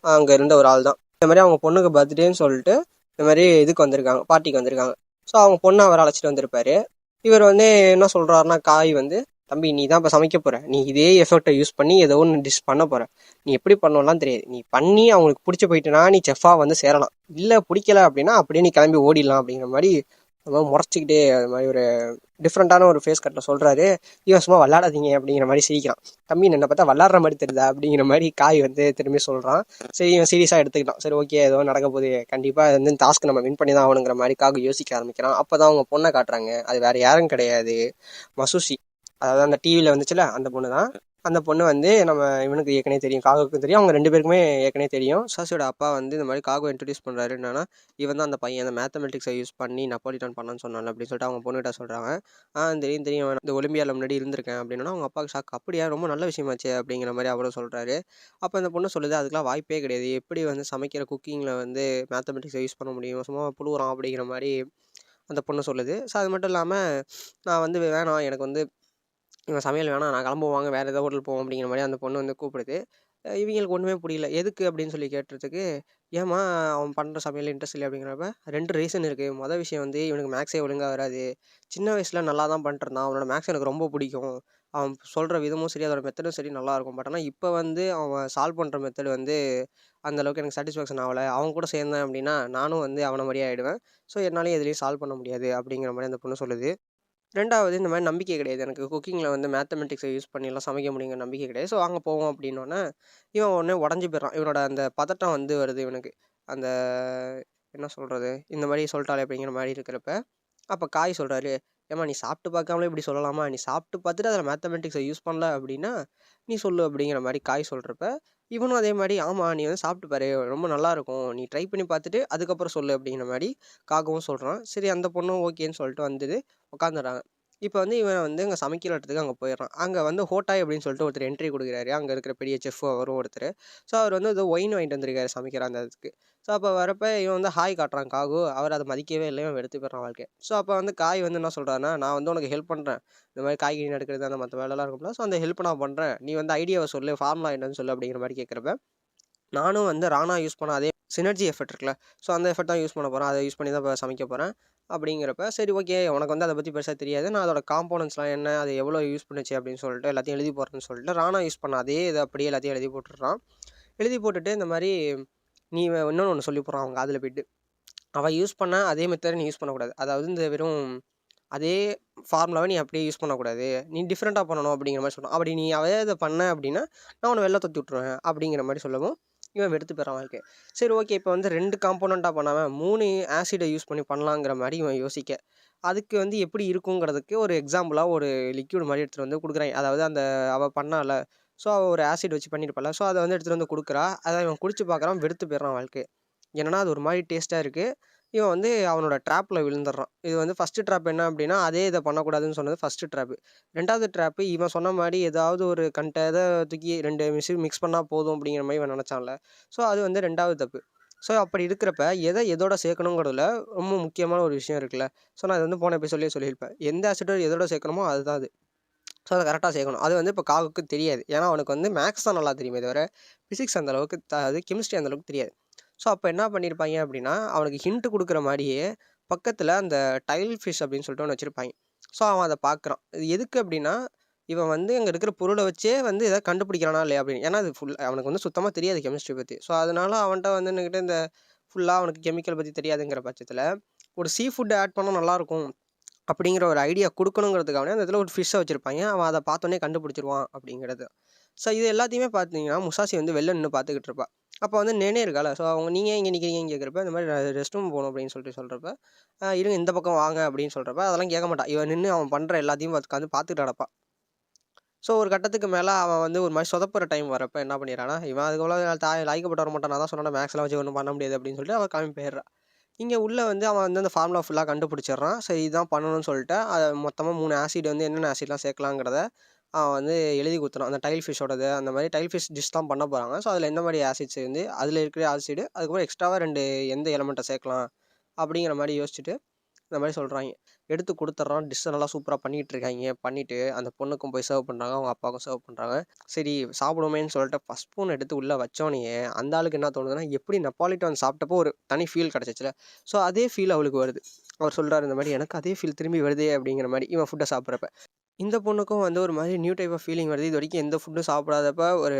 அங்கே இருந்த ஒரு ஆள் தான். இந்த மாதிரி அவங்க பொண்ணுக்கு பர்த்டேன்னு சொல்லிட்டு இந்த மாதிரி இதுக்கு வந்திருக்காங்க, பார்ட்டிக்கு வந்திருக்காங்க. ஸோ அவங்க பொண்ணை அவர் அழைச்சிட்டு வந்திருப்பாரு. இவர் வந்து என்ன சொல்கிறாருன்னா, காய் வந்து தம்பி நீ தான் இப்போ சமைக்க போகிற, நீ இதே எஃபர்ட்டை யூஸ் பண்ணி ஏதோ ஒன்று டிஷ் பண்ண போகிற, நீ எப்படி பண்ணலாம் தெரியாது, நீ பண்ணி அவங்களுக்கு பிடிச்சி போயிட்டுனா நீ செஃபாக வந்து சேரலாம், இல்லை பிடிக்கல அப்படின்னா அப்படியே நீ கிளம்பி ஓடிடலாம் அப்படிங்கிற மாதிரி அது மாதிரி முறைச்சிக்கிட்டே அது மாதிரி ஒரு டிஃப்ரெண்ட்டான ஒரு ஃபேஸ் கட்டில் சொல்கிறாரு. இவன் சும்மா விளாடாதீங்க அப்படிங்கிற மாதிரி சிரிக்கிறான். தம்பி என்னை பார்த்தா விளாட்ற மாதிரி தெரியுதா அப்படிங்கிற மாதிரி காய் வந்து திரும்பி சொல்கிறான். சரி இவன் சீரியஸாக எடுத்துக்கிட்டான். சரி ஓகே ஏதோ நடக்க போகுது, கண்டிப்பாக வந்து டாஸ்க் நம்ம வின் பண்ணி தான் ஆகணுங்கிற மாதிரி காகு யோசிக்க ஆரம்பிக்கிறான். அப்போ தான் அவங்க பொண்ணை காட்டுறாங்க. அது வேறு யாரும் கிடையாது, மசூசி. அதாவது அந்த டிவியில் வந்துச்சுல அந்த பொண்ணு தான். அந்த பொண்ணு வந்து நம்ம இவனுக்கு ஏற்கனவே தெரியும், காகுக்கும் தெரியும், அவங்க 2 பேருக்குமே ஏற்கனவே தெரியும். சசியோட அப்பா வந்து இந்த மாதிரி காகோ இன்ட்ரடியூஸ் பண்ணுறாரு. என்னன்னா, இவன் தான் அந்த பையன் அந்த மேத்தமெட்டிக்ஸை யூஸ் பண்ணி நெப்போலியன் பண்ணான்னு சொன்னாங்க அப்படின்னு சொல்லிட்டு அவங்க பொண்ணுகிட்ட சொல்கிறாங்க. தெரியும் தெரியும், இந்த ஒலிம்பியாவில் முன்னாடி இருந்திருக்கேன் அப்படின்னா அவங்க அப்பாவுக்கு ஷாக். அப்படியா, ரொம்ப நல்ல விஷயமாச்சு அப்படிங்கிற மாதிரி அவரும் சொல்கிறாரு. அப்போ அந்த பொண்ணு சொல்லுது, அதுக்கெலாம் வாய்ப்பே கிடையாது, எப்படி வந்து சமைக்கிற குக்கிங்கில் வந்து மேத்தமெட்டிக்ஸை யூஸ் பண்ண முடியும், சும்மா புழுவுறான் அப்படிங்கிற மாதிரி அந்த பொண்ணு சொல்லுது. ஸோ அது மட்டும் இல்லாமல் நான் வந்து வேணாம், எனக்கு வந்து இவன் சமையல் வேணாம், நான் கிளம்புவாங்க வேறு ஏதாவது ஹோட்டல் போவோம் அப்படிங்கிற மாதிரி அந்த பொண்ணு வந்து கூப்பிடுது. இவங்களுக்கு ஒன்றுமே புரியல. எதுக்கு அப்படின்னு சொல்லி கேட்டதுக்கு, ஏம்மா அவன் பண்ணுற சமையல் இன்ட்ரெஸ்ட் இல்லை அப்படிங்கிறப்ப 2 ரீசன் இருக்குது. மொதல் விஷயம் வந்து இவனுக்கு மேக்ஸே ஒழுங்காக வராது. சின்ன வயசில் நல்லா தான் பண்ணிட்டுருந்தான், அவனோட மேக்ஸ் எனக்கு ரொம்ப பிடிக்கும், அவன் சொல்கிற விதமும் சரி அதோட மெத்தடும் சரி நல்லாயிருக்கும். பட் ஆனால் இப்போ வந்து அவன் சால்வ் பண்ணுற மெத்தட் வந்து அந்தளவுக்கு எனக்கு சாட்டிஸ்ஃபேக்ஷன் ஆகலை. அவன் கூட சேர்ந்தேன் அப்படின்னா நானும் வந்து அவனை மாதிரியே ஆகிடுவேன். ஸோ என்னாலேயும் எதுலேயும் சால்வ் பண்ண முடியாது அப்படிங்கிற மாதிரி அந்த பொண்ணு சொல்லுது. 2வது இந்த மாதிரி நம்பிக்கை கிடையாது எனக்கு, குக்கிங்கில் வந்து மேத்தமெட்டிக்ஸை யூஸ் பண்ணிலாம் சமைக்க முடியுங்கிற நம்பிக்கை கிடையாது. ஸோ அங்கே போவோம் அப்படின்னோடனே இவன் உடனே உடஞ்சி போயிடுறான். இவனோட அந்த பதட்டம் வந்து வருது இவனுக்கு. அந்த என்ன சொல்கிறது, இந்த மாதிரி சொல்லிட்டாலே அப்படிங்கிற மாதிரி இருக்கிறப்ப அப்போ காய் சொல்கிறாரு, ஏம்மா நீ சாப்பிட்டு பார்க்காமலே இப்படி சொல்லலாமா, நீ சாப்பிட்டு பார்த்துட்டு அதில் மேத்தமெட்டிக்ஸை யூஸ் பண்ணல அப்படின்னா நீ சொல்லு அப்படிங்கிற மாதிரி காய் சொல்கிறப்ப இவனும் அதே மாதிரி ஆமாம் நீ வந்து சாப்பிட்டு பாரு ரொம்ப நல்லாயிருக்கும், நீ ட்ரை பண்ணி பார்த்துட்டு அதுக்கப்புறம் சொல்லு அப்படிங்கிற மாதிரி காகவும் சொல்கிறான். சரி அந்த பொண்ணும் ஓகேன்னு சொல்லிட்டு வந்தது உட்காந்துடுறாங்க. இப்போ வந்து இவன் வந்து அங்கே சமைக்கிற இடத்துக்கு அங்கே போயிடுறான். அங்கே வந்து ஹோட்டாய் அப்படின்னு சொல்லிட்டு ஒருத்தர் என்ட்ரி கொடுக்குறாரு. அங்கே இருக்கிற பெரிய செஃப் அவரும் ஒருத்தர். ஸோ அவர் வந்து ஏதோ ஒயின் வாங்கிட்டு வந்திருக்காரு சமைக்கிற அந்த இதுக்கு. ஸோ அப்போ வரப்ப இவன் வந்து ஹாய் காட்டுறான் காகு. அவர் அதை மதிக்கவே இல்லை. இவன் எடுத்து போயிடுறான் வாழ்க்கை. ஸோ அப்போ வந்து காய் வந்து என்ன சொல்கிறாருன்னா, நான் வந்து உனக்கு ஹெல்ப் பண்ணுறேன். இந்த மாதிரி காய்கறி நடுக்கிறது அந்த மற்ற வேலைலாம் இருக்கும்ல. ஸோ அந்த ஹெல்ப் நான் பண்ணுறேன். நீ வந்து ஐடியாவை சொல்லு, ஃபார்முலா என்னன்னு சொல்லு அப்படிங்கிற மாதிரி கேட்குறப்ப, நானும் வந்து ராணா யூஸ் பண்ண அதே சினர்ஜி எஃபெக்ட் இருக்குல்ல. ஸோ அந்த எஃபெக்ட் தான் யூஸ் பண்ண போகிறேன். அதை யூஸ் பண்ணி தான் இப்போ சமைக்க போகிறேன். அப்படிங்கிறப்ப சரி ஓகே, உனக்கு வந்து அதை பற்றி பெருசாக தெரியாது. நான் அதோட காம்போனன்ட்ஸ்லாம் என்ன, அது எவ்வளோ யூஸ் பண்ணுச்சு அப்படின்னு சொல்லிட்டு எல்லாத்தையும் எழுதி போடுறேன்னு சொல்லிட்டு ராணா யூஸ் பண்ண அதே இதை அப்படியே எல்லாத்தையும் எழுதி போட்டுடுறான். எழுதி போட்டுட்டு இந்த மாதிரி நீ இன்னொன்று ஒன்று சொல்லி போடுறான் அவங்க அதில் போய்ட்டு. அவள் யூஸ் பண்ண அதே மெத்தட் நீ யூஸ் பண்ணக்கூடாது. அதாவது இந்த வெறும் அதே ஃபார்முலாவை நீ அப்படியே யூஸ் பண்ணக்கூடாது. நீ டிஃப்ரெண்ட்டாக பண்ணணும் அப்படிங்கிற மாதிரி சொன்னான். அப்படி நீ அதே இதை பண்ண அப்படின்னா நான் உன்னை வெளில தொத்தி விட்ருவேன் அப்படிங்கிற மாதிரி சொல்லவும் இவன் வெறுத்து போயிறான் வாழ்க்கை. சரி ஓகே, இப்போ வந்து 2 காம்போனண்ட்டாக பண்ணாமல் 3 ஆசிடை யூஸ் பண்ணி பண்ணலாங்கிற மாதிரி இவன் யோசிக்க, அதுக்கு வந்து எப்படி இருக்குங்கிறதுக்கு ஒரு எக்ஸாம்பிளாக ஒரு லிக்யூட் மாதிரி எடுத்துகிட்டு வந்து கொடுக்குறாங்க. அதாவது அந்த அவள் பண்ணால, ஸோ அவள் ஒரு ஆசிட் வச்சு பண்ணியிருப்பாள். ஸோ அதை வந்து எடுத்துகிட்டு வந்து கொடுக்குறா. அதை இவன் குடிச்சு பார்க்குறான், வெறுத்து போயிடுறான் வாழ்க்கை. என்னன்னா அது ஒரு மாதிரி டேஸ்ட்டாக இருக்குது. இவன் வந்து அவனோட ட்ராப்பில் விழுந்துடுறான். இது வந்து ஃபஸ்ட்டு ட்ராப் என்ன அப்படின்னா, அதே இதை பண்ணக்கூடாதுன்னு சொன்னது ஃபஸ்ட்டு ட்ராப்பு. 2வது ட்ராப்பு இவன் சொன்ன மாதிரி ஏதாவது ஒரு இதை தூக்கி 2 மிக்ஸ் பண்ணால் போதும் அப்படிங்கிற மாதிரி இவன் நினச்சான்ல. ஸோ அது வந்து 2வது தப்பு. ஸோ அப்படி இருக்கிறப்ப எதோட சேர்க்கணுங்கிறதுல ரொம்ப முக்கியமான ஒரு விஷயம் இருக்குல்ல. ஸோ நான் இது வந்து போன எபிசோட்லேயே சொல்லியிருப்பேன். எந்த ஆசிட்டோ எதோட சேர்க்கணுமோ அதுதான் அது. ஸோ அதை கரெக்டாக சேர்க்கணும். அது வந்து இப்போ காகுக்கு தெரியாது. ஏன்னா அவனுக்கு வந்து மேக்ஸ் தான் நல்லா தெரியுமே தவிர ஃபிசிக்ஸ் அந்தளவுக்கு அது கெமிஸ்ட்ரி அந்தளவுக்கு தெரியாது. ஸோ அப்போ என்ன பண்ணியிருப்பாங்க அப்படின்னா, அவனுக்கு ஹிண்ட்டு கொடுக்குற மாதிரியே பக்கத்தில் அந்த டைல் ஃபிஷ் அப்படின்னு சொல்லிட்டு ஒன்று வச்சுருப்பாங்க. ஸோ அவன் அதை பார்க்குறான். இது எதுக்கு அப்படின்னா, இவன் வந்து அங்கே இருக்கிற பொருளை வச்சே வந்து எதாவது கண்டுபிடிக்கிறானா இல்லையா அப்படின்னு. ஏன்னா அது அவனுக்கு வந்து சுத்தமாக தெரியாது கெமிஸ்ட்ரி பற்றி. ஸோ அதனால அவன்கிட்ட வந்து என்கிட்ட இந்த ஃபுல்லாக அவனுக்கு கெமிக்கல் பற்றி தெரியாதுங்கிற பட்சத்தில் ஒரு சீ ஃபுட் ஆட் பண்ணால் நல்லாயிருக்கும் அப்படிங்கிற ஒரு ஐடியா கொடுக்கணுங்கிறதுக்காக அந்த இதில் ஒரு ஃபிஷ்ஷை வச்சுருப்பாங்க. அவன் அதை பார்த்தோன்னே கண்டுபிடிச்சிருவான் அப்படிங்கிறது. ஸோ இது எல்லாத்தையுமே பார்த்தீங்கன்னா முசாசி வந்து வெளில நின்று பார்த்துக்கிட்டு இருப்பா. அப்போ வந்து நேனே இருக்கால. ஸோ அவங்க நீங்கள் இங்கே நிற்கிறீங்கன்னு கேட்குறப்ப இந்த மாதிரி நான் ரெஸ்ட் ரூம் போகணும் அப்படின்னு சொல்கிறப்ப இருங்க இந்த பக்கம் வாங்க அப்படின்னு சொல்கிறப்ப அதெல்லாம் கேட்க மாட்டான். இவன் நின்று அவன் பண்ணுற எல்லாத்தையும் உட்காந்து பார்த்துட்டு கிடப்பான். ஸோ ஒரு கட்டத்துக்கு மேலே அவன் வந்து ஒரு மாதிரி சொதப்புற டைம் வரப்போ என்ன பண்ணிடுறான்னா, இவன் அதுக்குள்ள லாய்க்கப்பட்டு வர மாட்டான். நான் தான் சொன்னேன் மேக்ஸ்லாம் வச்சு ஒன்றும் பண்ண முடியாது அப்படின்னு சொல்லிட்டு அவன் கிளம்பி போயிடுறான். இங்கே உள்ளே வந்து அவன் வந்து அந்த ஃபார்முலா ஃபுல்லாக கண்டுபிடிச்சிடுறான். சரி இதுதான் பண்ணணும்னு சொல்லிட்டு அதை மொத்தமாக 3 ஆசிட் வந்து என்னென்ன ஆசிட்லாம் சேர்க்கலாங்கிறத அவன் வந்து எழுதி கொடுத்துறான். அந்த டைல் ஃபிஷ்ஷோடது அந்த மாதிரி டைல் ஃபிஷ் டிஷ் தான் பண்ண போகிறாங்க. ஸோ அதில் எந்த மாதிரி ஆசிட்ஸ் வந்து அதில் இருக்கிற ஆசிடு அதுக்கப்புறம் எக்ஸ்ட்ராவாக 2 எந்த எலமெண்ட்டை சேர்க்கலாம் அப்படிங்கிற மாதிரி யோசிச்சுட்டு இந்த மாதிரி சொல்கிறாங்க. எடுத்து கொடுத்துட்றான். டிஷ்ஷை நல்லா சூப்பராக பண்ணிகிட்டு இருக்காங்க. பண்ணிவிட்டு அந்த பொண்ணுக்கும் போய் சர்வ் பண்ணுறாங்க. அவங்க அப்பாவுக்கும் சர்வ் பண்ணுறாங்க. சரி சாப்பிடுவோமேன்னு சொல்லிட்டு ஃபஸ்ட் ஸ்பூன் எடுத்து உள்ளே வச்சோன்னே அந்த ஆளுக்கு என்ன தோணுதுன்னா, எப்படி நெப்பாலிட்டான் சாப்பிட்டப்போ ஒரு தனி ஃபீல் கிடச்சிச்சுல. ஸோ அதே ஃபீல் அவளுக்கு வருது. அவர் சொல்கிறார் இந்த மாதிரி எனக்கு அதே ஃபீல் திரும்பி வருதே அப்படிங்கிற மாதிரி இவன் ஃபுட்டை சாப்பிட்றப்ப. இந்த பொண்ணுக்கும் வந்து ஒரு மாதிரி நியூ டைப் ஆஃப் ஃபீலிங் வருது. இது வரைக்கும் எந்த ஃபுட்டும் சாப்பிடாதப்ப ஒரு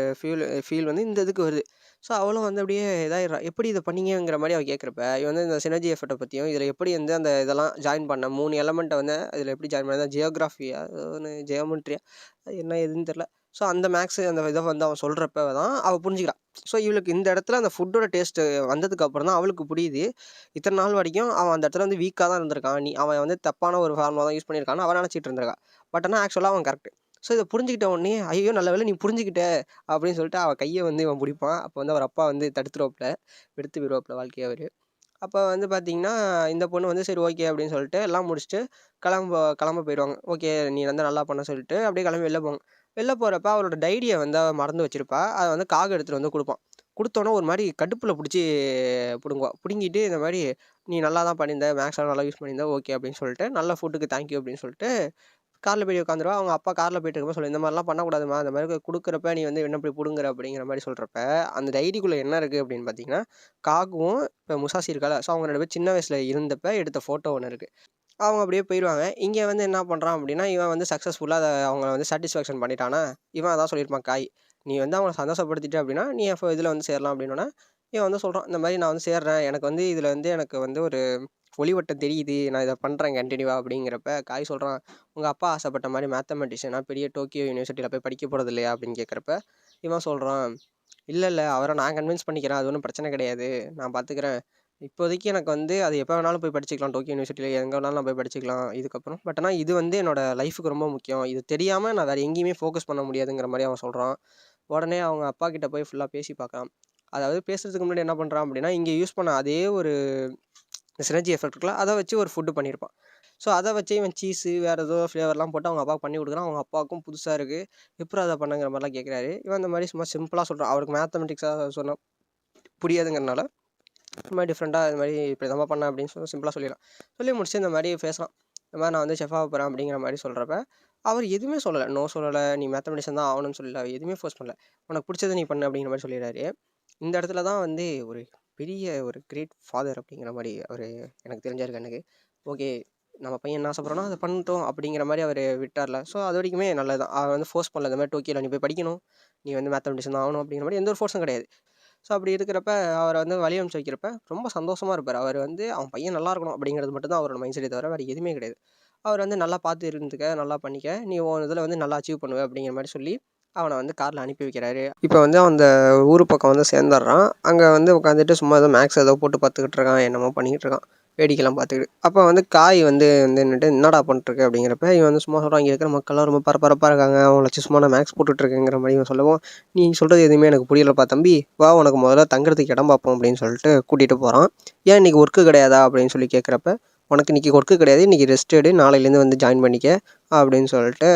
ஃபீல் வந்து இந்த இதுக்கு வருது. ஸோ அவளும் வந்து அப்படியே இதாயிடுறா. எப்படி இதை பண்ணீங்கங்கிற மாதிரி அவள் கேட்குறப்ப, இவன் வந்து இந்த சினர்ஜி எஃபெக்ட்டை பற்றியும் இதில் எப்படி வந்து அந்த இதெல்லாம் ஜாயின் பண்ண 3 எலமெண்ட்டை வந்து இதில் எப்படி ஜாயின் பண்ண ஜியோகிராஃபியா ஒன்று ஜியோமெட்ரியா அது என்ன எதுன்னு தெரில. ஸோ அந்த மேக்ஸு அந்த இதை வந்து அவன் சொல்கிறப்ப தான் அவள் புரிஞ்சுக்கிறான். ஸோ இவளுக்கு இந்த இடத்துல அந்த ஃபுட்டோட டேஸ்ட்டு வந்ததுக்கப்புறம் தான் அவளுக்கு புரியுது. இத்தனை நாள் வரைக்கும் அவன் அந்த இடத்துல வந்து வீக்காக தான் இருந்திருக்கான். அவன் வந்து தப்பான ஒரு ஃபார்முலா தான் யூஸ் பண்ணியிருக்கான்னு அவன் நினச்சிட்டு இருந்திருக்கான். பட் ஆனால் ஆக்சுவலாக அவன் கரெக்ட். ஸோ இதை புரிஞ்சுக்கிட்ட உடனே ஐயோ நல்ல வேளை நீ புரிஞ்சுக்கிட்ட அப்படின்னு சொல்லிட்டு அவள் கையை வந்து இவன் பிடிப்பான். அப்போ வந்து அவர் அப்பா வந்து தடுத்துருவாப்புல, எடுத்து விடுவாப்புல வாழ்க்கையை அவர். அப்போ வந்து பார்த்தீங்கன்னா இந்த பொண்ணு வந்து சரி ஓகே அப்படின்னு சொல்லிட்டு எல்லாம் முடிச்சுட்டு கிளம்ப போயிடுவாங்க. ஓகே நீ வந்து நல்லா பண்ண சொல்லிட்டு அப்படியே கிளம்பி வெளில போவாங்க. வெளில போகிறப்ப அவளோட டைரியை வந்து அவள் மறந்து வச்சுருப்பா. அதை வந்து காக எடுத்துகிட்டு வந்து கொடுப்பான். கொடுத்தோன்னே ஒரு மாதிரி கடுப்பில் பிடிச்சி பிடுங்குவான். பிடுங்கிட்டு இந்த மாதிரி நீ நல்லா தான் பண்ணியிருந்த, மேக்ஸ்லாம் நல்லா யூஸ் பண்ணியிருந்த ஓகே அப்படின்னு சொல்லிட்டு நல்ல ஃபுட்டுக்கு தேங்க்யூ அப்படின்னு சொல்லிட்டு காரில் போய் உட்காந்துருவா. அவங்க அப்பா காரில் போயிட்டு இருக்கப்போ சொல்லி இந்த மாதிரிலாம் பண்ணக்கூடாதுமா, இந்த மாதிரி கொடுக்குறப்ப நீ வந்து என்ன இப்படி பிடுங்குற அப்படிங்கிற மாதிரி சொல்கிறப்ப அந்த டைரிக்குள்ளே என்ன இருக்குது அப்படின்னு பார்த்தீங்கன்னா, காகுவும் இப்போ முசாசி இருக்கால. ஸோ அவங்க 2 பேர் சின்ன வயசில் இருந்தப்போ எடுத்த ஃபோட்டோ ஒன்று இருக்குது. அவங்க அப்படியே போயிடுவாங்க. இங்கே வந்து என்ன பண்ணுறான் அப்படின்னா, இவன் வந்து சக்ஸஸ்ஃபுல்லாக அதை அவங்கள வந்து சாட்டிஸ்ஃபேக்ஷன் பண்ணிட்டானா, இவன் அதான் சொல்லியிருப்பான் காய். நீ வந்து அவங்கள சந்தோஷப்படுத்திட்ட அப்படின்னா நீ இதில் வந்து சேரலாம் அப்படின்னோன்னா, இவன் வந்து சொல்கிறான் இந்த மாதிரி நான் வந்து சேர்றேன். எனக்கு வந்து இதில் வந்து எனக்கு வந்து ஒரு ஒளிவட்டம் தெரியுது. நான் இதை பண்ணுறேன் கண்டினியூவாக அப்படிங்கிறப்ப காய் சொல்கிறான், உங்கள் அப்பா ஆசைப்பட்ட மாதிரி மேத்தமெட்டிஷியனாக பெரிய டோக்கியோ யூனிவர்சிட்டியில் போய் படிக்க போகிறது இல்லையா அப்படின்னு கேட்குறப்ப இவன் சொல்கிறான், இல்லை அவரை நான் கன்வின்ஸ் பண்ணிக்கிறேன். அது ஒன்றும் பிரச்சனை கிடையாது. நான் பார்த்துக்கிறேன். இப்போதைக்கு எனக்கு வந்து அது எப்போ வேணாலும் போய் படிச்சுக்கலாம். டோக்கியோ யூனிவர்சிட்டியில் எங்கே வேணாலும் நான் போய் படிச்சுக்கலாம் இதுக்கப்புறம். பட் ஆனால் இது வந்து என்னோடய லைஃபுக்கு ரொம்ப முக்கியம். இது தெரியாமல் நான் வேறு எங்கேயுமே ஃபோக்கஸ் பண்ண முடியாதுங்கிற மாதிரி அவன் சொல்கிறான். உடனே அவங்க அப்பா கிட்ட போய் ஃபுல்லாக பேசி பார்க்கலாம். அதாவது பேசுகிறதுக்கு முன்னாடி என்ன பண்ணுறான் அப்படின்னா, இங்கே யூஸ் பண்ண அதே ஒரு சினர்ஜி எஃபெக்ட் இருக்குல்ல, அதை வச்சு ஒரு ஃபுட்டு பண்ணியிருப்பான். ஸோ அதை வச்சு இவன் சீஸு வேறு ஏதோ ஃப்ளேவர்லாம் போட்டு அவங்க அப்பாவுக்கு பண்ணி கொடுக்குறான். அவங்க அப்பாவுக்கும் புதுசாக இருக்குது, எப்படி அதை பண்ணுங்கிற மாதிரிலாம் கேட்குறாரு. இவன் இந்த மாதிரி சும்மா சிம்பிளாக சொல்கிறான். அவருக்கு மேத்தமெட்டிக்ஸாக சொன்னால் புரியாதுங்கிறனால இந்த மாதிரி டிஃப்ரெண்ட்டாக இது மாதிரி இப்படி தான் பண்ணேன் அப்படின்னு சொல்லி சிம்பிளாக சொல்லிடலாம். சொல்லி முடிச்சு இந்த மாதிரி பேசலாம். இந்த மாதிரி நான் வந்து செஃபாக போகிறேன் அப்படிங்கிற மாதிரி சொல்கிறப்ப அவர் எதுவுமே சொல்லலை, நோ சொல்லலை, நீ மேத்தமெட்டிஷன் தான் ஆகணும்னு சொல்லலை, எதுவுமே ஃபோர்ஸ் பண்ணல, உனக்கு பிடிச்சதை நீ பண்ணு அப்படிங்கிற மாதிரி சொல்லிடுறாரு. இந்த இடத்துல தான் வந்து ஒரு பெரிய ஒரு கிரேட் ஃபாதர் அப்படிங்கிற மாதிரி அவர் எனக்கு தெரிஞ்சாரு கண்ணுக்கு. ஓகே, நம்ம பையன் என்ன ஆசைப்படுறோன்னா அதை பண்ணிட்டோம் அப்படிங்கிற மாதிரி அவர் விட்டார்ல. ஸோ அது வரைக்குமே நல்லது தான். அவர் வந்து ஃபோர்ஸ் பண்ணல, இந்த மாதிரி டோக்கியோவில் நீ போய் படிக்கணும், நீ வந்து மேத்தமெட்டிஷன் தான் ஆகணும் அப்படிங்கிற மாதிரி எந்த ஒரு ஃபோர்ஸும் கிடையாது. ஸோ அப்படி இருக்கிறப்ப அவரை வந்து வழி அனுப்பிச்சு வைக்கிறப்ப ரொம்ப சந்தோஷமாக இருப்பார். அவர் வந்து அவன் பையன் நல்லா இருக்கணும் அப்படிங்கிறது மட்டும் தான் அவரோட மைண்ட் செட்டே தவிர வேறு எதுவுமே கிடையாது. அவர் வந்து நல்லா பார்த்து இருந்துக்க, நல்லா பண்ணிக்க, நீ உன் இதில் வந்து நல்லா அச்சீவ் பண்ணுவ அப்படிங்கிற மாதிரி சொல்லி அவனை வந்து காரில் அனுப்பி வைக்கிறாரு. இப்போ வந்து அந்த ஊர் பக்கம் வந்து சேர்ந்துடுறான். அங்கே வந்து உட்காந்துட்டு சும்மா ஏதோ மேக்ஸ் ஏதோ போட்டு பார்த்துக்கிட்டு இருக்கான், என்னமோ பண்ணிக்கிட்டு இருக்கான், வேடிக்கைலாம் பார்த்துக்கிட்டு. அப்போ வந்து காய் வந்து நின்றுட்டு என்னடா பண்ணிட்டுருக்கு அப்படிங்கிறப்ப இவன் வந்து சும்மா சொல்கிறான், இங்கே இருக்கிற மக்கள்லாம் ரொம்ப பரபரப்பாக இருக்காங்க, அவங்கள வச்சு சும்மா நான் மேக்ஸ் போட்டுட்ருக்கேங்கிற மாதிரி இவன் சொல்லவும், நீ சொல்கிறது எதுவுமே எனக்கு புரியலப்பா தம்பி, வா உனக்கு முதல்ல தங்குறதுக்கு இடம் பார்ப்போம் அப்படின்னு சொல்லிட்டு கூட்டிகிட்டு போகிறான். ஏன் இன்றைக்கி ஒர்க்கு கிடையாதா அப்படின்னு சொல்லி கேட்குறப்ப, உனக்கு இன்றைக்கி ஒர்க்கு கிடையாது, இன்றைக்கி ரெஸ்ட் எடு, நாளையிலேருந்து வந்து ஜாயின் பண்ணிக்க அப்படின்னு சொல்லிட்டு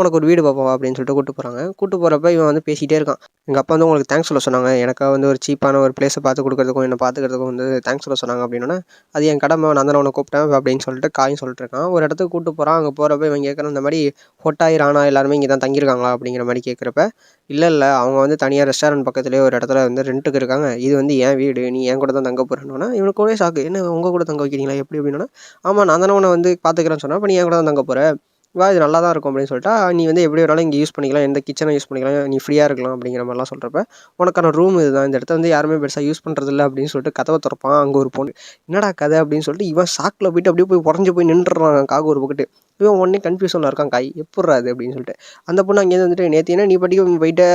உனக்கு ஒரு வீடு பார்ப்போம் அப்படின்னு சொல்லிட்டு கூப்பிட்டு போகிறாங்க. கூப்பிட்டு போகிறப்ப இவன் வந்து பேசிகிட்டே இருக்கான். எங்கள் அப்பா வந்து உங்களுக்கு தேங்க்ஸ் சொல்ல சொன்னாங்க, எனக்காக வந்து ஒரு சீப்பான ஒரு பிளேஸை பார்த்து கொடுக்குறதுக்கும் என்னை பார்த்துக்கிறதுக்கும் வந்து தேங்க்ஸ் சொல்ல சொன்னாங்க அப்படின்னா, அது என் கடமை, நான் தானே உன்னை கூப்பிட்டேன் அப்படின்னு சொல்லிட்டு காயும் சொல்லிட்டு இருக்கான். ஒரு இடத்துக்கு கூப்பிட்டு போகிறான். அங்கே போகிறப்ப இவன் கேட்குறான், இந்த மாதிரி ஹொட்டாய் ராணா எல்லாருமே இங்கே தான் தங்கியிருக்காங்களா அப்படிங்கிற மாதிரி கேட்குறப்ப, இல்லை அவங்க வந்து தனியாக ரெஸ்டாரண்ட் பக்கத்துலேயே ஒரு இடத்துல வந்து ரெண்ட்டுக்கு இருக்காங்க, இது வந்து என் வீடு, நீ என் கூட தான் தங்க போகிறேன்னா. இவனுக்கு ஒரே ஷாக்கு, என்ன உங்கள் கூட தங்க வைக்கிறீங்களா எப்படி அப்படின்னா, ஆமாம் நான் தானே உன்னை வந்து பார்த்துக்கிறேன்னு சொன்னால், இப்போ நீ என் கூட தான் தங்க போகிற, வா இது நல்லா தான் இருக்கும் அப்படின்னு சொல்லிட்டா, நீ வந்து எப்படி வேணாலும் இங்கே யூஸ் பண்ணிக்கலாம், எந்த கிச்சனை யூஸ் பண்ணிக்கலாம், நீ ஃப்ரீயாக இருக்கலாம் அப்படிங்கிற மாதிரிலாம் சொல்கிறப்ப, உனக்கான ரூம் இதுதான், இந்த இடத்த வந்து யாருமே பெருசாக யூஸ் பண்ணுறதில்ல அப்படின்னு சொல்லிட்டு கதவை திறப்பான். அங்கே ஒரு பொண்ணு, என்னடா கதை அப்படின்னு சொல்லிட்டு இவன் ஷாக்கில் போயிட்டு அப்படியே போய் உடஞ்சி போய் நின்றுறான் காக ஒரு பக்கத்து. இவன் உடனே கன்ஃபியூஷனில் இருக்கான், காய் எப்பட்றா அது அப்படின்னு சொல்லிட்டு. அந்த பொண்ணு அங்கேருந்து வந்துட்டு, நேற்று என்ன நீ படிக்க போயிட்டு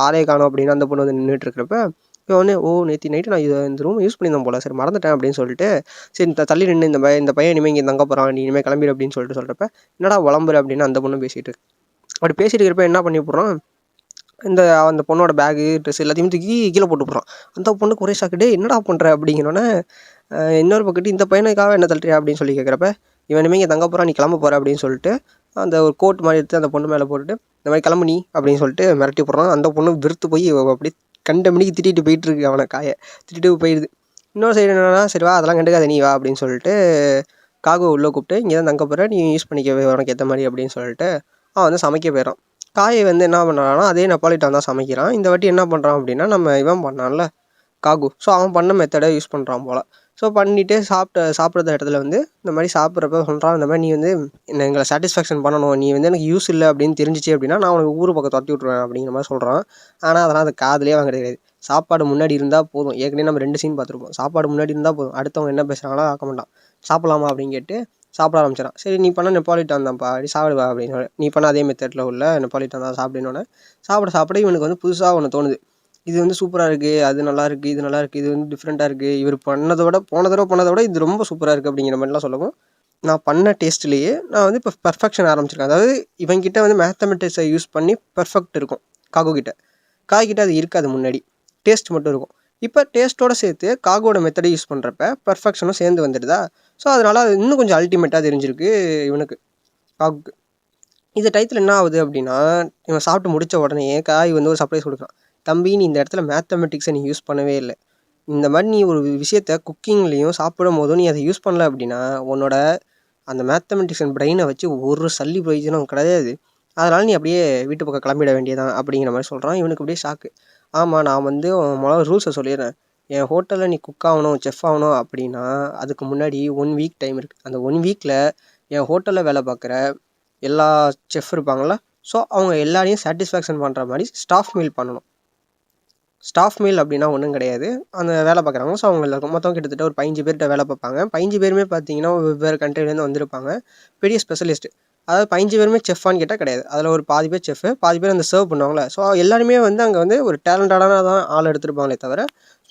ஆளே காணும் அப்படின்னு அந்த பொண்ணு வந்து நின்றுட்டு இருக்கிறப்ப, இப்போ உடனே ஓ நேற்று நைட்டு நான் இந்த ரூம் யூஸ் பண்ணியிருந்தேன் போல, சரி மறந்துட்டேன் அப்படின்னு சொல்லிட்டு, சரி தள்ளி நின்று இந்த பையன் இனிமேல் இங்கே தங்க போகிறான், நீ இனிமேல் கிளம்பிடு அப்படின்னு சொல்கிறப்ப, என்னடா உளம்புற அப்படின்னு அந்த பொண்ணு பேசிகிட்டு இருக்கு. அப்படி பேசிட்டு இருக்கிறப்ப என்ன பண்ணி போடுறான், அந்த பொண்ணோட பேகு ட்ரெஸ் எல்லாத்தையும் தூக்கி கீழே போட்டு போடுறான். அந்த பொண்ணுக்கு ஒரே ஷாக்கிட்டு, என்னடா பண்ணுற அப்படிங்கிறோன்னே, இன்னொரு பக்கத்து இந்த பையனுக்காக என்ன தள்ளுறியா அப்படின்னு சொல்லி கேட்குறப்ப, இவன் இனிமேல் இங்கே தங்க போகிறான், நீ கிளம்ப போகிற அப்படின்னு சொல்லிட்டு அந்த ஒரு கோட் மாதிரி எடுத்து அந்த பொண்ணு மேலே போட்டுட்டு, இந்த மாதிரி கிளம்பு நீ அப்படின்னு சொல்லிட்டு மிரட்டி போடுறான். அந்த பொண்ணு வெறுத்து போய் அப்படி கண்ட மணிக்கு திட்டிட்டு போயிட்டுருக்கு, அவனை காயை திட்டிட்டு போயிடுது. இன்னொரு சைடு என்னன்னா, சரி வா அதெல்லாம் கண்டுக்காத நீ வா அப்படின்னு சொல்லிட்டு காகோ உள்ளே கூப்பிட்டு, இங்கே தான் தங்க போகிற, நீ யூஸ் பண்ணிக்கவே உனக்கு ஏற்ற மாதிரி அப்படின்னு சொல்லிட்டு அவன் வந்து சமைக்க போயிடறான். காயை வந்து என்ன பண்ணுறான்னா, அதே நெப்பாலிட்டான் தான் சமைக்கிறான். இந்த வாட்டி என்ன பண்ணுறான் அப்படின்னா, நம்ம இவன் பண்ணான்ல காகு, ஸோ அவன் பண்ண மெத்தடை யூஸ் பண்ணுறான் போல். ஸோ பண்ணிவிட்டு சாப்பிட்ற இடத்துல வந்து இந்த மாதிரி சாப்பிட்றப்ப சொல்கிறான், இந்த மாதிரி நீ வந்து எங்களை சாட்டிஸ்ஃபேக்ஷன் பண்ணணும், நீ வந்து எனக்கு யூஸ் இல்லை அப்படின்னு தெரிஞ்சிச்சு அப்படின்னா நான் உனக்கு ஊர் பக்கம் துரத்தி விட்ருவேன் அப்படிங்கிற மாதிரி சொல்கிறான். ஆனால் அதெல்லாம் அது காதுலேயே வாங்க கிடையாது. சாப்பாடு முன்னாடி இருந்தால் போதும், ஏற்கனவே நம்ம 2 சீன் பார்த்துருப்போம், சாப்பாடு முன்னாடி இருந்தால் போதும், அடுத்தவங்க என்ன பேசுகிறாங்களோ ஆக்க மாட்டான். சாப்பிட்லாமா அப்படின்னு கேட்டு சாப்பிட ஆரம்பிச்சிடான். சரி நீ பண்ண நெப்பாலிட்டான் தான்ப்பா, அப்படி சாப்பிடுவா அப்படின்னு, நீ பண்ண அதே மெத்தடில் உள்ள நெப்பாலிட்டான் தான் சாப்பிடணுன்னு சாப்பிட இவனுக்கு வந்து புதுசாக ஒன்று தோணுது, இது வந்து சூப்பராக இருக்குது, அது நல்லா இருக்குது, இது நல்லா இருக்குது, இது வந்து டிஃப்ரெண்ட்டாக இருக்குது, இவர் போன தடவை பண்ணதை விட இது ரொம்ப சூப்பராக இருக்குது அப்படிங்கிற மாதிரிலாம் சொல்லவும், நான் பண்ண டேஸ்ட்லேயே நான் வந்து இப்போ பர்ஃபெக்ஷன் ஆரம்பிச்சிருக்கேன். அதாவது இவங்கிட்ட வந்து மேத்தமெட்டிக்ஸை யூஸ் பண்ணி பர்ஃபெக்ட் இருக்கும் காய்கிட்ட அது இருக்காது, முன்னாடி டேஸ்ட் மட்டும் இருக்கும். இப்போ டேஸ்ட்டோடு சேர்த்து காகோட மெத்தடை யூஸ் பண்ணுறப்ப பர்ஃபெக்ஷனும் சேர்ந்து வந்துடுதா. ஸோ அதனால் அது இன்னும் கொஞ்சம் அல்டிமேட்டாக தெரிஞ்சிருக்கு இவனுக்கு, காகுக்கு. இந்த டயத்தில் என்ன ஆகுது அப்படின்னா, இவன் சாப்பிட்டு முடித்த உடனே காய் வந்து ஒரு சர்ப்ரைஸ் கொடுக்குறான். தம்பி நீ இந்த இடத்துல மேத்தமெட்டிக்ஸை நீ யூஸ் பண்ணவே இல்லை, இந்த மாதிரி நீ ஒரு விஷயத்த குக்கிங்லேயும் சாப்பிடும் போதும் நீ அதை யூஸ் பண்ணல அப்படின்னா உன்னோட அந்த மேத்தமெட்டிக்ஸன் பிரெயினை வச்சு ஒரு சல்லி பிரயோஜனம் கிடையாது, அதனால் நீ அப்படியே வீட்டு பக்கம் கிளம்பிட வேண்டியதான் அப்படிங்கிற மாதிரி சொல்கிறான். இவனுக்கு அப்படியே ஷாக்கு. ஆமாம் நான் வந்து முதல்ல ரூல்ஸை சொல்லிடுறேன், என் ஹோட்டலில் நீ குக் ஆகணும், செஃப் ஆகணும் அப்படின்னா அதுக்கு முன்னாடி 1 வீக் டைம் இருக்குது. அந்த 1 வீக்கில் என் ஹோட்டலில் வேலை பார்க்குற எல்லா செஃப் இருப்பாங்கள, ஸோ அவங்க எல்லாரையும் சாட்டிஸ்ஃபேக்ஷன் பண்ணுற மாதிரி ஸ்டாஃப் மீல் பண்ணணும். ஸ்டாஃப் மீல் அப்படின்னா ஒன்றும் கிடையாது, அந்த வேலை பார்க்குறாங்க. ஸோ அவங்க எல்லாருக்கும் மொத்தம் கிட்டத்தட்ட ஒரு 15 பேர்கிட்ட வேலை பார்ப்பாங்க. 15 பேருமே பார்த்தீங்கன்னா வெவ்வேறு கண்ட்ரிலேருந்து வந்திருப்பாங்க, பெரிய ஸ்பெஷலிஸ்ட்டு. அதாவது 15 பேருமே செஃப்பான்னு கேட்டால் கிடையாது, அதில் ஒரு பாதி பேர் செஃப்பு, பாதி பேர் அந்த சர்வ் பண்ணுவாங்களே. ஸோ எல்லாருமே வந்து அங்கே வந்து ஒரு டேலண்டடான தான் ஆள் எடுத்துருப்பாங்களே தவிர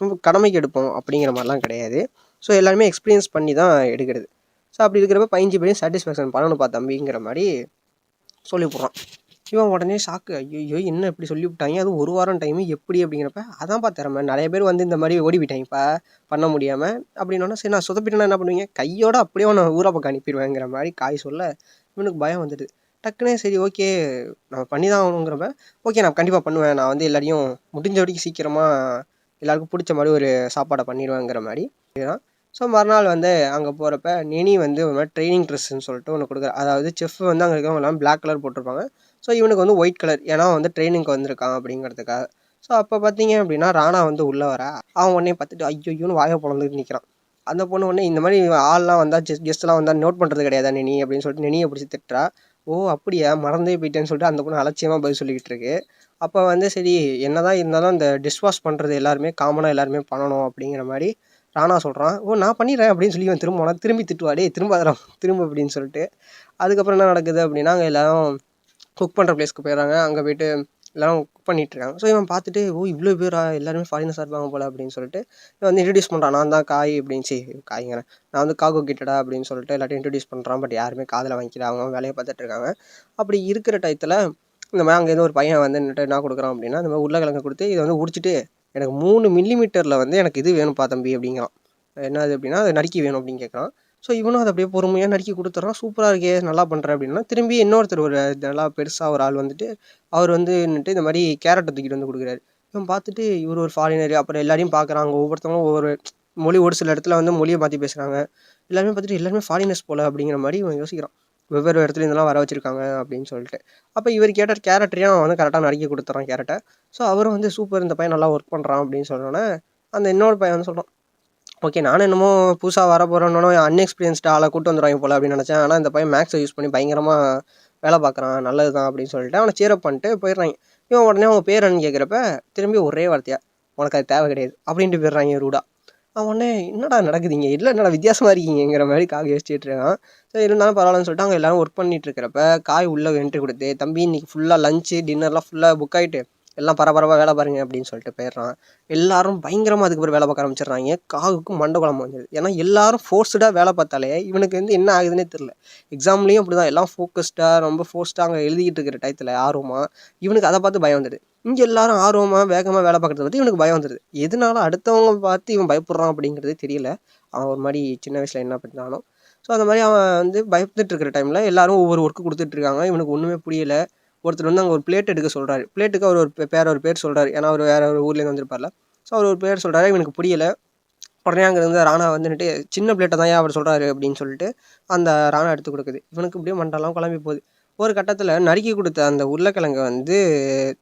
ரொம்ப கடமைக்கு எடுப்போம் அப்படிங்கிற மாதிரிலாம் கிடையாது. ஸோ எல்லாருமே எக்ஸ்பீரியன்ஸ் பண்ணி தான் எடுக்கிறது. ஸோ அப்படி இருக்கிறப்ப 15 பேரையும் சாட்டிஸ்ஃபேக்ஷன் பண்ணணும்ப்பா தம்பிங்கிற மாதிரி சொல்லி போடுறான். இவன் உடனே ஷாக்கு. ஐய்யய்யோ! என்ன இப்படி சொல்லிவுட்டாய்ங்க. அதுவும் 1 வாரம் டைமு எப்படி அப்படிங்கிறப்ப, அதான்ப்பா திறமை. நெறைய பேர் வந்து இந்த மாரி ஓடி போயிட்டாய்ங்கப்பா, பண்ண முடியாம. அப்படின்னோனே, சரி நான் சொதப்பிட்டேன்னா என்ன பண்ணுவீங்க? கையோட அப்படியே உன்ன ஊரா பக்கம் அனுப்பிருவேங்கிற மாரி காய் சொல்ல, இவனுக்கு பயம் வந்துடுது. டக்குனு சரி ஓகே, நம்ம பண்ணி தான் ஆகணுங்கிறப்ப, ஓகே நான் கண்டிப்பா பண்ணுவேன். நான் வந்து எல்லாரையும் முடிஞ்ச வரைக்கும் சீக்கிரமா எல்லாருக்கும் புடிச்ச மாரி ஒரு சாப்பாட பண்ணிருவேங்கிற மாரி இதுதான். ஸோ மறுநாள் வந்து அங்க போறப்ப, நெனி வந்து ஒரு மாரி ட்ரெய்னிங் ட்ரெஸ்ஸுன்னு சொல்லிட்டு ஒண்ணு குடுக்குறா. அதாவது செஃப் வந்து அங்க இருக்கிறவங்க எல்லாம் பிளாக் கலர் போட்டிருப்பாங்க. ஸோ இவனுக்கு வந்து ஒயிட் கலர். ஏன்னா வந்து ட்ரெயினிங்க்கு வந்திருக்கான் அப்படிங்கிறதுக்காக. ஸோ அப்போ பார்த்தீங்க அப்படின்னா, ராணா வந்து உள்ள வரா. அவன் உடனே பார்த்துட்டு ஐய்யய்யோன்னு வாய பொளந்துட்டு நிற்கிறான். அந்த பொண்ணு உடனே இந்த மாதிரி ஆள்லாம் வந்தா கெஸ்ட்லாம் வந்தா நோட் பண்ணுறது கிடையாதா நெனி அப்படின்னு சொல்லிட்டு நெனியை பிடிச்சி திட்டுறா. ஓ அப்படியா, மறந்தே போயிட்டேன்னு சொல்லிட்டு அந்த பொண்ணு அலட்சியமாக பதில் சொல்லிக்கிட்டு இருக்கு. அப்போ வந்து சரி என்னதான் இருந்தாலும் இந்த டிஷ் வாஷ் பண்ணுறது எல்லாருமே காமனாக எல்லாருமே பண்ணணும் அப்படிங்கிற மாதிரி ராணா சொல்கிறான். ஓ நான் பண்ணிடுறேன் அப்படின்னு சொல்லி இவன் திரும்பி திட்டுவா. டேய் திரும்ப அதெல்லாம் திரும்ப அப்படின்னு சொல்லிட்டு. அதுக்கப்புறம் என்ன நடக்குது அப்படின்னா, அங்கே எல்லாரும் குக் பண்ணுற பிளேஸ்க்கு போயிடுறாங்க. அங்கே போயிட்டு எல்லாரும் குக் பண்ணிகிட்ருக்காங்க. ஸோ இவன் பார்த்துட்டு ஓ இவ்வளோ பேரா எல்லாருமே ஃபாரினர்ஸாக இருப்பாங்க போல் அப்படின்னு சொல்லிட்டு இவன் வந்து இன்ட்ரடியூஸ் பண்ணுறான். நான் தான் காய் அப்படின்னு காய்ங்கிறேன், நான் வந்து காகோ கிட்டடா அப்படின்னு சொல்லிட்டு எல்லாத்தையும் இன்ட்ரடியூஸ் பண்ணுறான். பட் யாருமே காதில் வாங்கிக்கல, அவங்க வேலையை பார்த்துட்டு இருக்காங்க. அப்படி இருக்கிற டயத்தில் இந்த மாதிரி அங்கேருந்து ஒரு பையன் வந்து நின்னுட்டு என்ன கொடுக்குறான் அப்படின்னா, இந்த மாதிரி உருளைக்கிழங்கு கொடுத்து இதை வந்து உரிச்சிட்டு எனக்கு 3 மில்லிமீட்டரில் வந்து எனக்கு இது வேணும்ப்பா தம்பி அப்படிங்கிறான். என்னது அப்படின்னா அது நறுக்கி வேணும் அப்படின்னு கேட்குறான். ஸோ இவனும் அதை அப்படியே பொறுமையாக நறுக்கி கொடுத்துட்றான். சூப்பராக இருக்கே நல்லா பண்ணுறேன் அப்படின்னா, திரும்பி இன்னொருத்தர் ஒரு நல்லா பெருசாக ஒரு ஆள் வந்துட்டு அவர் வந்து நின்னுட்டு இந்த மாதிரி கேரட்டை தூக்கிட்டு வந்து கொடுக்குறாரு. இவன் பார்த்துட்டு இவர் ஒரு ஃபாரினர். அப்புறம் எல்லாரையும் பார்க்குறாங்க. ஒவ்வொருத்தவங்களும் ஒவ்வொரு மொழி, ஒரு சில இடத்துல வந்து மொழியை மாற்றி பேசுகிறாங்க. எல்லாருமே பார்த்துட்டு எல்லாருமே ஃபாரினர்ஸ் போல் அப்படிங்கிற மாதிரி இவன் யோசிக்கிறான். வெவ்வேறு இடத்துல இதெல்லாம் வர வச்சிருக்காங்க அப்படின்னு சொல்லிட்டு. அப்போ இவர் கேட்ட கேரக்டரையும் அவன் வந்து கரெக்டாக நறுக்கி கொடுத்துட்றான் கேரட்டை. ஸோ அவரும் வந்து சூப்பர், இந்த பையன் நல்லா ஒர்க் பண்ணுறான் அப்படின்னு சொன்னோன்னே அந்த இன்னொரு பையன் வந்து சொல்கிறான், ஓகே நானும் என்னமோ புதுசாக வர போகிறோன்னோ அன்எக்ஸ்பீரியன்ஸ்டு ஆளை கூட்டு வந்துடுவாங்க போல் அப்படின்னு நினச்சேன். ஆனால் இந்த பையன் மேக்ஸை யூஸ் பண்ணி பயங்கரமாக வேலை பார்க்குறான், நல்லது தான் அப்படின்னு சொல்லிட்டு அவனை சேரப் பண்ணிட்டு போயிடுறாங்க. இவன் உடனே அவங்க பேர் என்னன்னு கேட்குறப்ப திரும்பி ஒரே வார்த்தையா, உனக்கு அது தேவை கிடையாது அப்படின்ட்டு போயிடுறாங்க ரூடா. அவன் உடனே என்னடா நடக்குதுங்க, இல்லை என்னடா வித்தியாசமாக இருக்கீங்கிற மாதிரி காய் யோசிச்சுட்டு இருக்கான். சரி இருந்தாலும் பரவாயில்லன்னு சொல்லிட்டு அவங்க எல்லாரும் ஒர்க் பண்ணிட்டு இருக்கிறப்ப காய் உள்ளே என்ட்ரி கொடுத்து, தம்பி இன்னைக்கு ஃபுல்லாக லஞ்சு டின்னர்லாம் ஃபுல்லாக புக் ஆகிட்டு எல்லாம் பரபரப்பாக வேலை பாருங்க அப்படின்னு சொல்லிட்டு போயிடுறான். எல்லாரும் பயங்கரமாக அதுக்கு பிறகு வேலை பார்க்க ஆரம்பிச்சிடுறாங்க. காகுக்கு மண்டை குழம்பு வந்துடுது. ஏன்னா எல்லாரும் ஃபோர்ஸ்டாக வேலை பார்த்தாலே இவனுக்கு வந்து என்ன ஆகுதுன்னே தெரில. எக்ஸாம்லேயும் அப்படி தான் எல்லாம் ஃபோக்கஸ்டாக ரொம்ப ஃபோர்ஸ்டாக அங்கே எழுதிக்கிட்டு இருக்கிற டயத்தில் ஆர்வமாக இவனுக்கு அதை பார்த்து பயம் வந்துடுது. இங்கே எல்லாரும் ஆர்வமாக வேகமாக வேலை பார்க்குறத பற்றி இவனுக்கு பயம் வந்துடுது. எதனால அடுத்தவங்க பார்த்து இவன் பயப்படுறான் அப்படிங்கிறது தெரியல. அவன் ஒரு மாதிரி சின்ன வயசில் என்ன பண்ணானோ. ஸோ அந்த மாதிரி அவன் வந்து பயந்துட்டு இருக்கிற டைமில் எல்லாரும் ஒவ்வொரு ஒர்க்கு கொடுத்துட்ருக்காங்க. இவனுக்கு ஒன்றுமே புரியல. ஒருத்தர் வந்து அங்கே ஒரு பிளேட் எடுக்க சொல்கிறாரு. பிளேட்டுக்கு அவர் ஒரு பேர் சொல்கிறாரு. ஏன்னா அவர் வேறு ஒரு ஊர்லேருந்து வந்திருப்பார்ல. ஸோ அவர் ஒரு பேர் சொல்கிறாரு. இவனுக்கு புரியல. உடனே அங்கேருந்து ராணா வந்துட்டு சின்ன பிளேட்டை தான் அவர் சொல்கிறாரு அப்படின்னு சொல்லிட்டு அந்த ராணா எடுத்து கொடுக்குது. இவனுக்கு இப்படியே மண்டெல்லாம் குழம்பி போகுது. ஒரு கட்டத்தில் நறுக்கி கொடுத்த அந்த உருளைக்கிழங்கை வந்து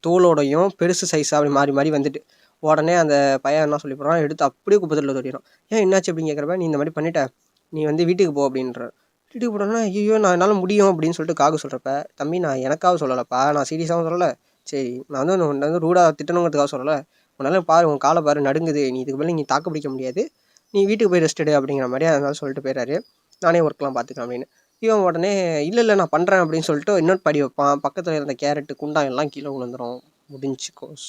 தோலோடையும் பெருசு சைஸாக அப்படி மாறி மாறி வந்துட்டு உடனே அந்த பையன் என்ன சொல்லி போகிறான், எடுத்து அப்படியே குப்பத்தில் தொட்டிடும். ஏன் என்னாச்சு அப்படின்னு கேட்குறப்ப, நீ இந்த மாதிரி பண்ணிட்ட, நீ வந்து வீட்டுக்கு போ அப்படின்ற. வீட்டுக்கு போனோன்னா ஐயோ நான் என்னால் முடியும் அப்படின்னு சொல்லிட்டு காகு சொல்கிறப்ப, தம்பி நான் எனக்காக சொல்லலைப்பா, நான் சீரியஸாகவும் சொல்லலை. சரி நான் வந்து உன்னை வந்து ரூடாக திட்டணுங்கிறதுக்காக சொல்லலை. உன்னால் பாரு, உன் காலை பாரு நடுங்குது, நீ இதுக்கு மேலே நீ தாக்கு பிடிக்க முடியாது, நீ வீட்டுக்கு போய் ரெஸ்ட் எடு அப்படிங்கிற மாதிரி அதனால சொல்லிட்டு போயிடாரு. நானே ஒர்க்லாம் பார்த்துக்கலாம் அப்படின்னு. இவன் உடனே இல்லை நான் பண்ணுறேன் அப்படின்னு சொல்லிட்டு இன்னொரு படி வைப்பான். பக்கத்தில் இருந்த கேரட்டு குண்டான் எல்லாம் கீழே விழுந்துடும். முடிஞ்சு கோஸ்.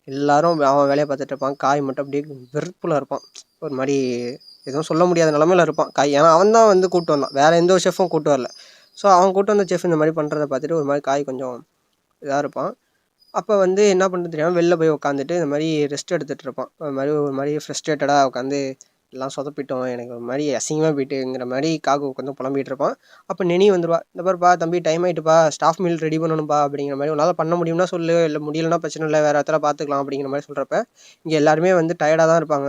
எல்லாரும் அவன் வேலையை பார்த்துட்டு இருப்பான். காய் மட்டும் அப்படியே வெறுப்பில் இருப்பான். ஒரு மாதிரி எதுவும் சொல்ல முடியாத நிலமையில இருப்பான் காய். ஏன்னா அவன் தான் வந்து கூப்பிட்டு வந்தான், வேறு எந்த ஒரு ஷெஃப்பும் கூப்பிட்டு வரல. ஸோ அவன் கூப்பிட்டு வந்த செஃப் இந்த மாதிரி பண்ணுறத பார்த்துட்டு ஒரு மாதிரி காய் கொஞ்சம் இதாக இருப்பான். அப்போ வந்து என்ன பண்ணுறது தெரியாமல் வெளில போய் உட்காந்துட்டு இந்த மாதிரி ரெஸ்ட் எடுத்துகிட்டு இருப்பான். ஒரு மாதிரி ஃப்ரஸ்ட்ரேட்டடாக உட்காந்து எல்லாம் சொதப்பிட்டோம், எனக்கு ஒரு மாதிரி அசிங்கமாக போயிட்டுங்கிற மாதிரி காகு உட்காந்து புலம்பிகிட்டு இருப்பான். அப்போ நெனி வந்துடுவா. இந்த பாருப்பா தம்பி டைம் ஆகிட்டுப்பா, ஸ்டாஃப் மீல் ரெடி பண்ணணும்ப்பா அப்படிங்கிற மாதிரி. உன்னால் பண்ண முடியும்னா சொல்லு, இல்லை முடியலன்னா பிரச்சனை இல்லை, வேறு இடத்துல பார்த்துக்கலாம் அப்படிங்கிற மாதிரி சொல்கிறப்ப இங்கே எல்லாருமே வந்து டயர்டாக தான் இருப்பாங்க.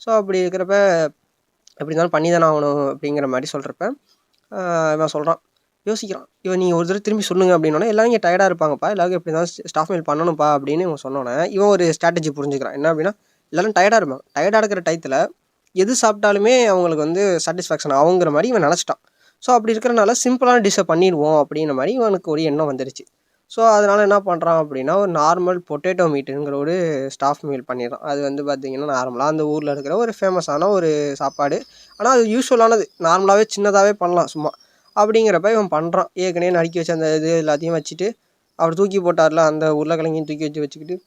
ஸோ அப்படி இருக்கிறப்ப எப்படி இருந்தாலும் பண்ணி தானே ஆகணும் அப்படிங்கிற மாதிரி சொல்கிறப்ப இவன் சொல்கிறான், யோசிக்கிறான். இவன் நீங்கள் ஒரு தடவை திரும்பி சொல்லுங்கள் அப்படின்னோடனே எல்லாரும் இங்கே டயர்டாக இருப்பாங்கப்பா, எல்லாருக்கும் எப்படி இருந்தாலும் ஸ்டாஃப் மீல் பண்ணணும்ப்பா அப்படின்னு இவன் சொன்னோன்னே இவன் ஒரு ஸ்ட்ராட்டஜி புரிஞ்சுக்கிறான். என்ன அப்படின்னா, எல்லோரும் டயர்டாக இருப்பாங்க, டயர்டாக இருக்கிற டயத்தில் எது சாப்பிட்டாலுமே அவங்களுக்கு வந்து சாட்டிஸ்ஃபேக்ஷன் ஆகுங்கிற மாதிரி இவன் நினச்சிட்டான். ஸோ அப்படி இருக்கிறனால சிம்பிளான டிஷ்ஷை பண்ணிடுவோம் அப்படிங்கிற மாதிரி இவனுக்கு ஒரு எண்ணம் வந்துடுச்சு. ஸோ அதனால் என்ன பண்ணுறான் அப்படின்னா, ஒரு நார்மல் பொட்டேட்டோ மீட்டுங்கிற ஒரு ஸ்டாஃப் மீல் பண்ணிடுறான். அது வந்து பார்த்திங்கன்னா நார்மலாக அந்த ஊரில் இருக்கிற ஒரு ஃபேமஸான ஒரு சாப்பாடு. ஆனால் அது யூஸ்வலானது, நார்மலாகவே சின்னதாகவே பண்ணலாம் சும்மா. அப்படிங்கிறப்ப இவன் பண்ணுறான். ஏற்கனவே நறுக்கி வச்ச அந்த இது எல்லாத்தையும் வச்சுட்டு அவர் தூக்கி போட்டார்ல, அந்த உருளைக்கிழங்கையும் தூக்கி வச்சுக்கிட்டு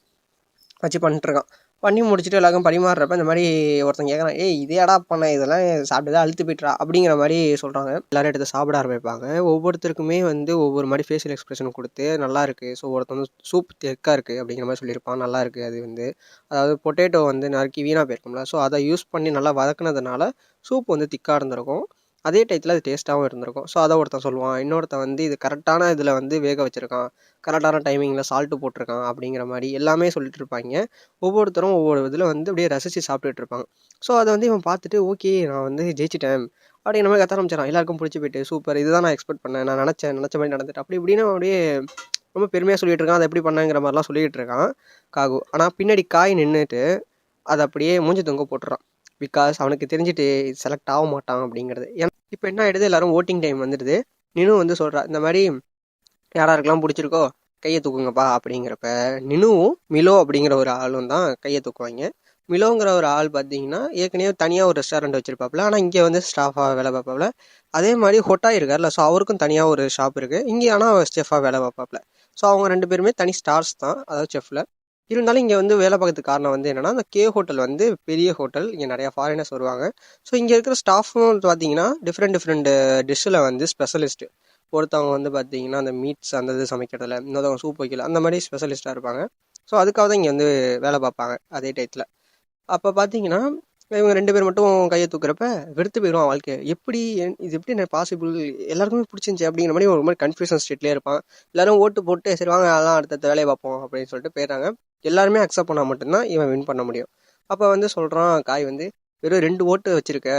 வச்சு பண்ணிட்டுருக்கான். பண்ணி முடிச்சுட்டு எல்லாருக்கும் பரிமாறுறப்ப இந்த மாதிரி ஒருத்தன் கேட்குறான், ஏய் இதேடா பண்ண இதெல்லாம் சாப்பிட்டு தான் அழுத்து போய்ட்றா அப்படிங்கிற மாதிரி சொல்கிறாங்க. எல்லாரும் எடுத்து சாப்பிட ஆரம்பிப்பாங்க. ஒவ்வொருத்தருக்குமே வந்து ஒவ்வொரு மாதிரி ஃபேஷியல் எக்ஸ்பிரஷன் கொடுத்து நல்லா இருக்குது. ஸோ ஒருத்தன் வந்து சூப் திக்காக இருக்குது அப்படிங்கிற மாதிரி சொல்லியிருப்பான். நல்லா இருக்குது அது வந்து அதாவது பொட்டேட்டோ வந்து நறுக்கி வீணாக போயிருக்கும்ல, ஸோ அதை யூஸ் பண்ணி நல்லா வதக்குனதுனால சூப் வந்து திக்காக இருந்திருக்கும். அதே டயத்தில் அது டேஸ்ட்டாகவும் இருந்திருக்கும். ஸோ அதை ஒருத்தன் சொல்லுவான். இன்னொருத்தன் வந்து இது கரெக்டான இதில் வந்து வேக வச்சுருக்கான், கரெக்டான டைமிங்கில் சால்ட்டு போட்டிருக்கான் அப்படிங்கிற மாதிரி எல்லாமே சொல்லிட்டு இருப்பாங்க. ஒவ்வொருத்தரும் ஒவ்வொரு இதில் வந்து அப்படியே ரசித்து சாப்பிட்டுட்டு இருப்பாங்க. ஸோ அதை வந்து இவன் பார்த்துட்டு ஓகே நான் வந்து ஜெயிச்சிட்டேன் அப்படிங்கிற மாதிரி கத்த ஆரம்பிச்சிடறான். எல்லாருக்கும் பிடிச்சி போயிட்டு சூப்பர் இதுதான் நான் எக்ஸ்பெக்ட் பண்ணேன், நான் நினச்ச மாதிரி நடந்துட்டு அப்படி இப்படின்னு அப்படியே ரொம்ப பெருமையாக சொல்லிட்டு இருக்கான். அதை எப்படி பண்ணேங்கிற மாதிரிலாம் சொல்லிகிட்டு இருக்கான் காகு. ஆனால் பின்னாடி காய் நின்றுட்டு அதை அப்படியே மூஞ்சி தொங்க போட்டுறான். பிகாஸ் அவனுக்கு தெரிஞ்சுட்டு செலக்ட் ஆக மாட்டான் அப்படிங்கிறது. ஏன்னா இப்போ என்ன ஆகிடுது, எல்லாரும் ஓட்டிங் டைம் வந்துடுது. நினு வந்து சொல்கிறா இந்த மாதிரி யாராருக்கெல்லாம் பிடிச்சிருக்கோ கையை தூக்குங்கப்பா அப்படிங்கிறப்ப நினுவும் மிலோ அப்படிங்கிற ஒரு ஆளும் தான் கையை தூக்குவாங்க. மிலோங்கிற ஒரு ஆள் பார்த்தீங்கன்னா ஏற்கனவே தனியாக ஒரு ரெஸ்டாரண்ட் வச்சுருப்பாப்புல, ஆனால் இங்கே வந்து ஸ்டாஃபாக வேலை பார்ப்பாப்புல. அதே மாதிரி ஹொட்டாய் இருக்கார்ல, ஸோ அவருக்கும் தனியாக ஒரு ஷாப் இருக்குது இங்கே, ஆனால் செஃபாக வேலை பார்ப்பாப்புல. ஸோ அவங்க 2 பேருமே தனி ஸ்டார்ஸ் தான், அதாவது செஃப்பில். இருந்தாலும் இங்கே வந்து வேலை பார்க்கறதுக்கு காரணம் வந்து என்னென்னா, அந்த கே ஹோட்டல் வந்து பெரிய ஹோட்டல், இங்கே நிறையா ஃபாரினர்ஸ் வருவாங்க. ஸோ இங்கே இருக்கிற ஸ்டாஃபும் பார்த்தீங்கன்னா டிஃப்ரெண்ட் டிஷ்ஷில் வந்து ஸ்பெஷலிஸ்ட்டு. ஒருத்தவங்க வந்து பார்த்தீங்கன்னா அந்த மீட்ஸ் அந்த இது சமைக்கிறதுல, இன்னொருத்தவங்க சூப் வைக்கல, அந்த மாதிரி ஸ்பெஷலிஸ்ட்டாக இருப்பாங்க. ஸோ அதுக்காக தான் இங்கே வந்து வேலை பார்ப்பாங்க அதே டயத்தில். அப்போ பார்த்தீங்கன்னா இவங்க 2 பேர் மட்டும் கையை தூக்குறப்ப வெறுத்து போயிடுவான் வாழ்க்கை. எப்படி இது எப்படி எனக்கு பாசிபிள், எல்லாருக்குமே பிடிச்சிருந்துச்சி அப்படிங்கிற மாதிரி ஒரு மாதிரி கன்ஃபியூஷன் ஸ்டேட்லேயே இருப்பான். எல்லாரும் ஓட்டு போட்டு சரி வாங்க அதெல்லாம் அடுத்த வேலையை பார்ப்போம் அப்படின்னு சொல்லிட்டு போயிடுறாங்க. எல்லாருமே அக்செப்ட் பண்ணால் மட்டும்தான் இவன் வின் பண்ண முடியும். அப்போ வந்து சொல்கிறான் காய் வந்து வெறும் 2 ஓட்டு வச்சுருக்க,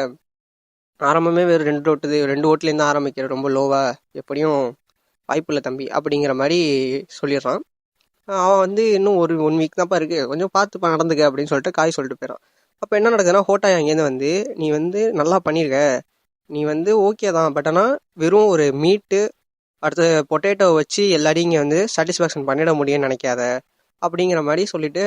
ஆரம்பமே வெறும் 2 ஓட்டுது, 2 ஓட்டுலேருந்து ஆரம்பிக்கிற ரொம்ப லோவாக, எப்படியும் வாய்ப்பில்லை தம்பி அப்படிங்கிற மாதிரி சொல்லிடுறான். அவன் வந்து இன்னும் ஒரு 1 வீக் தான்ப்பா இருக்குது, கொஞ்சம் பார்த்து நடந்துக்க அப்படின்னு சொல்லிட்டு காய் சொல்லிட்டு போயிடான். அப்போ என்ன நடக்குதுன்னா ஹோட்டாய் அங்கேருந்து வந்து நீ வந்து நல்லா பண்ணியிருக்க, நீ வந்து ஓகே தான், பட் ஆனால் வெறும் ஒரு மீட்டு அடுத்து பொட்டேட்டோ வச்சு எல்லாரையும் இங்கே வந்து சாட்டிஸ்ஃபேக்ஷன் பண்ணிட முடியும்னு நினைக்காத அப்படிங்கிற மாதிரி சொல்லிட்டு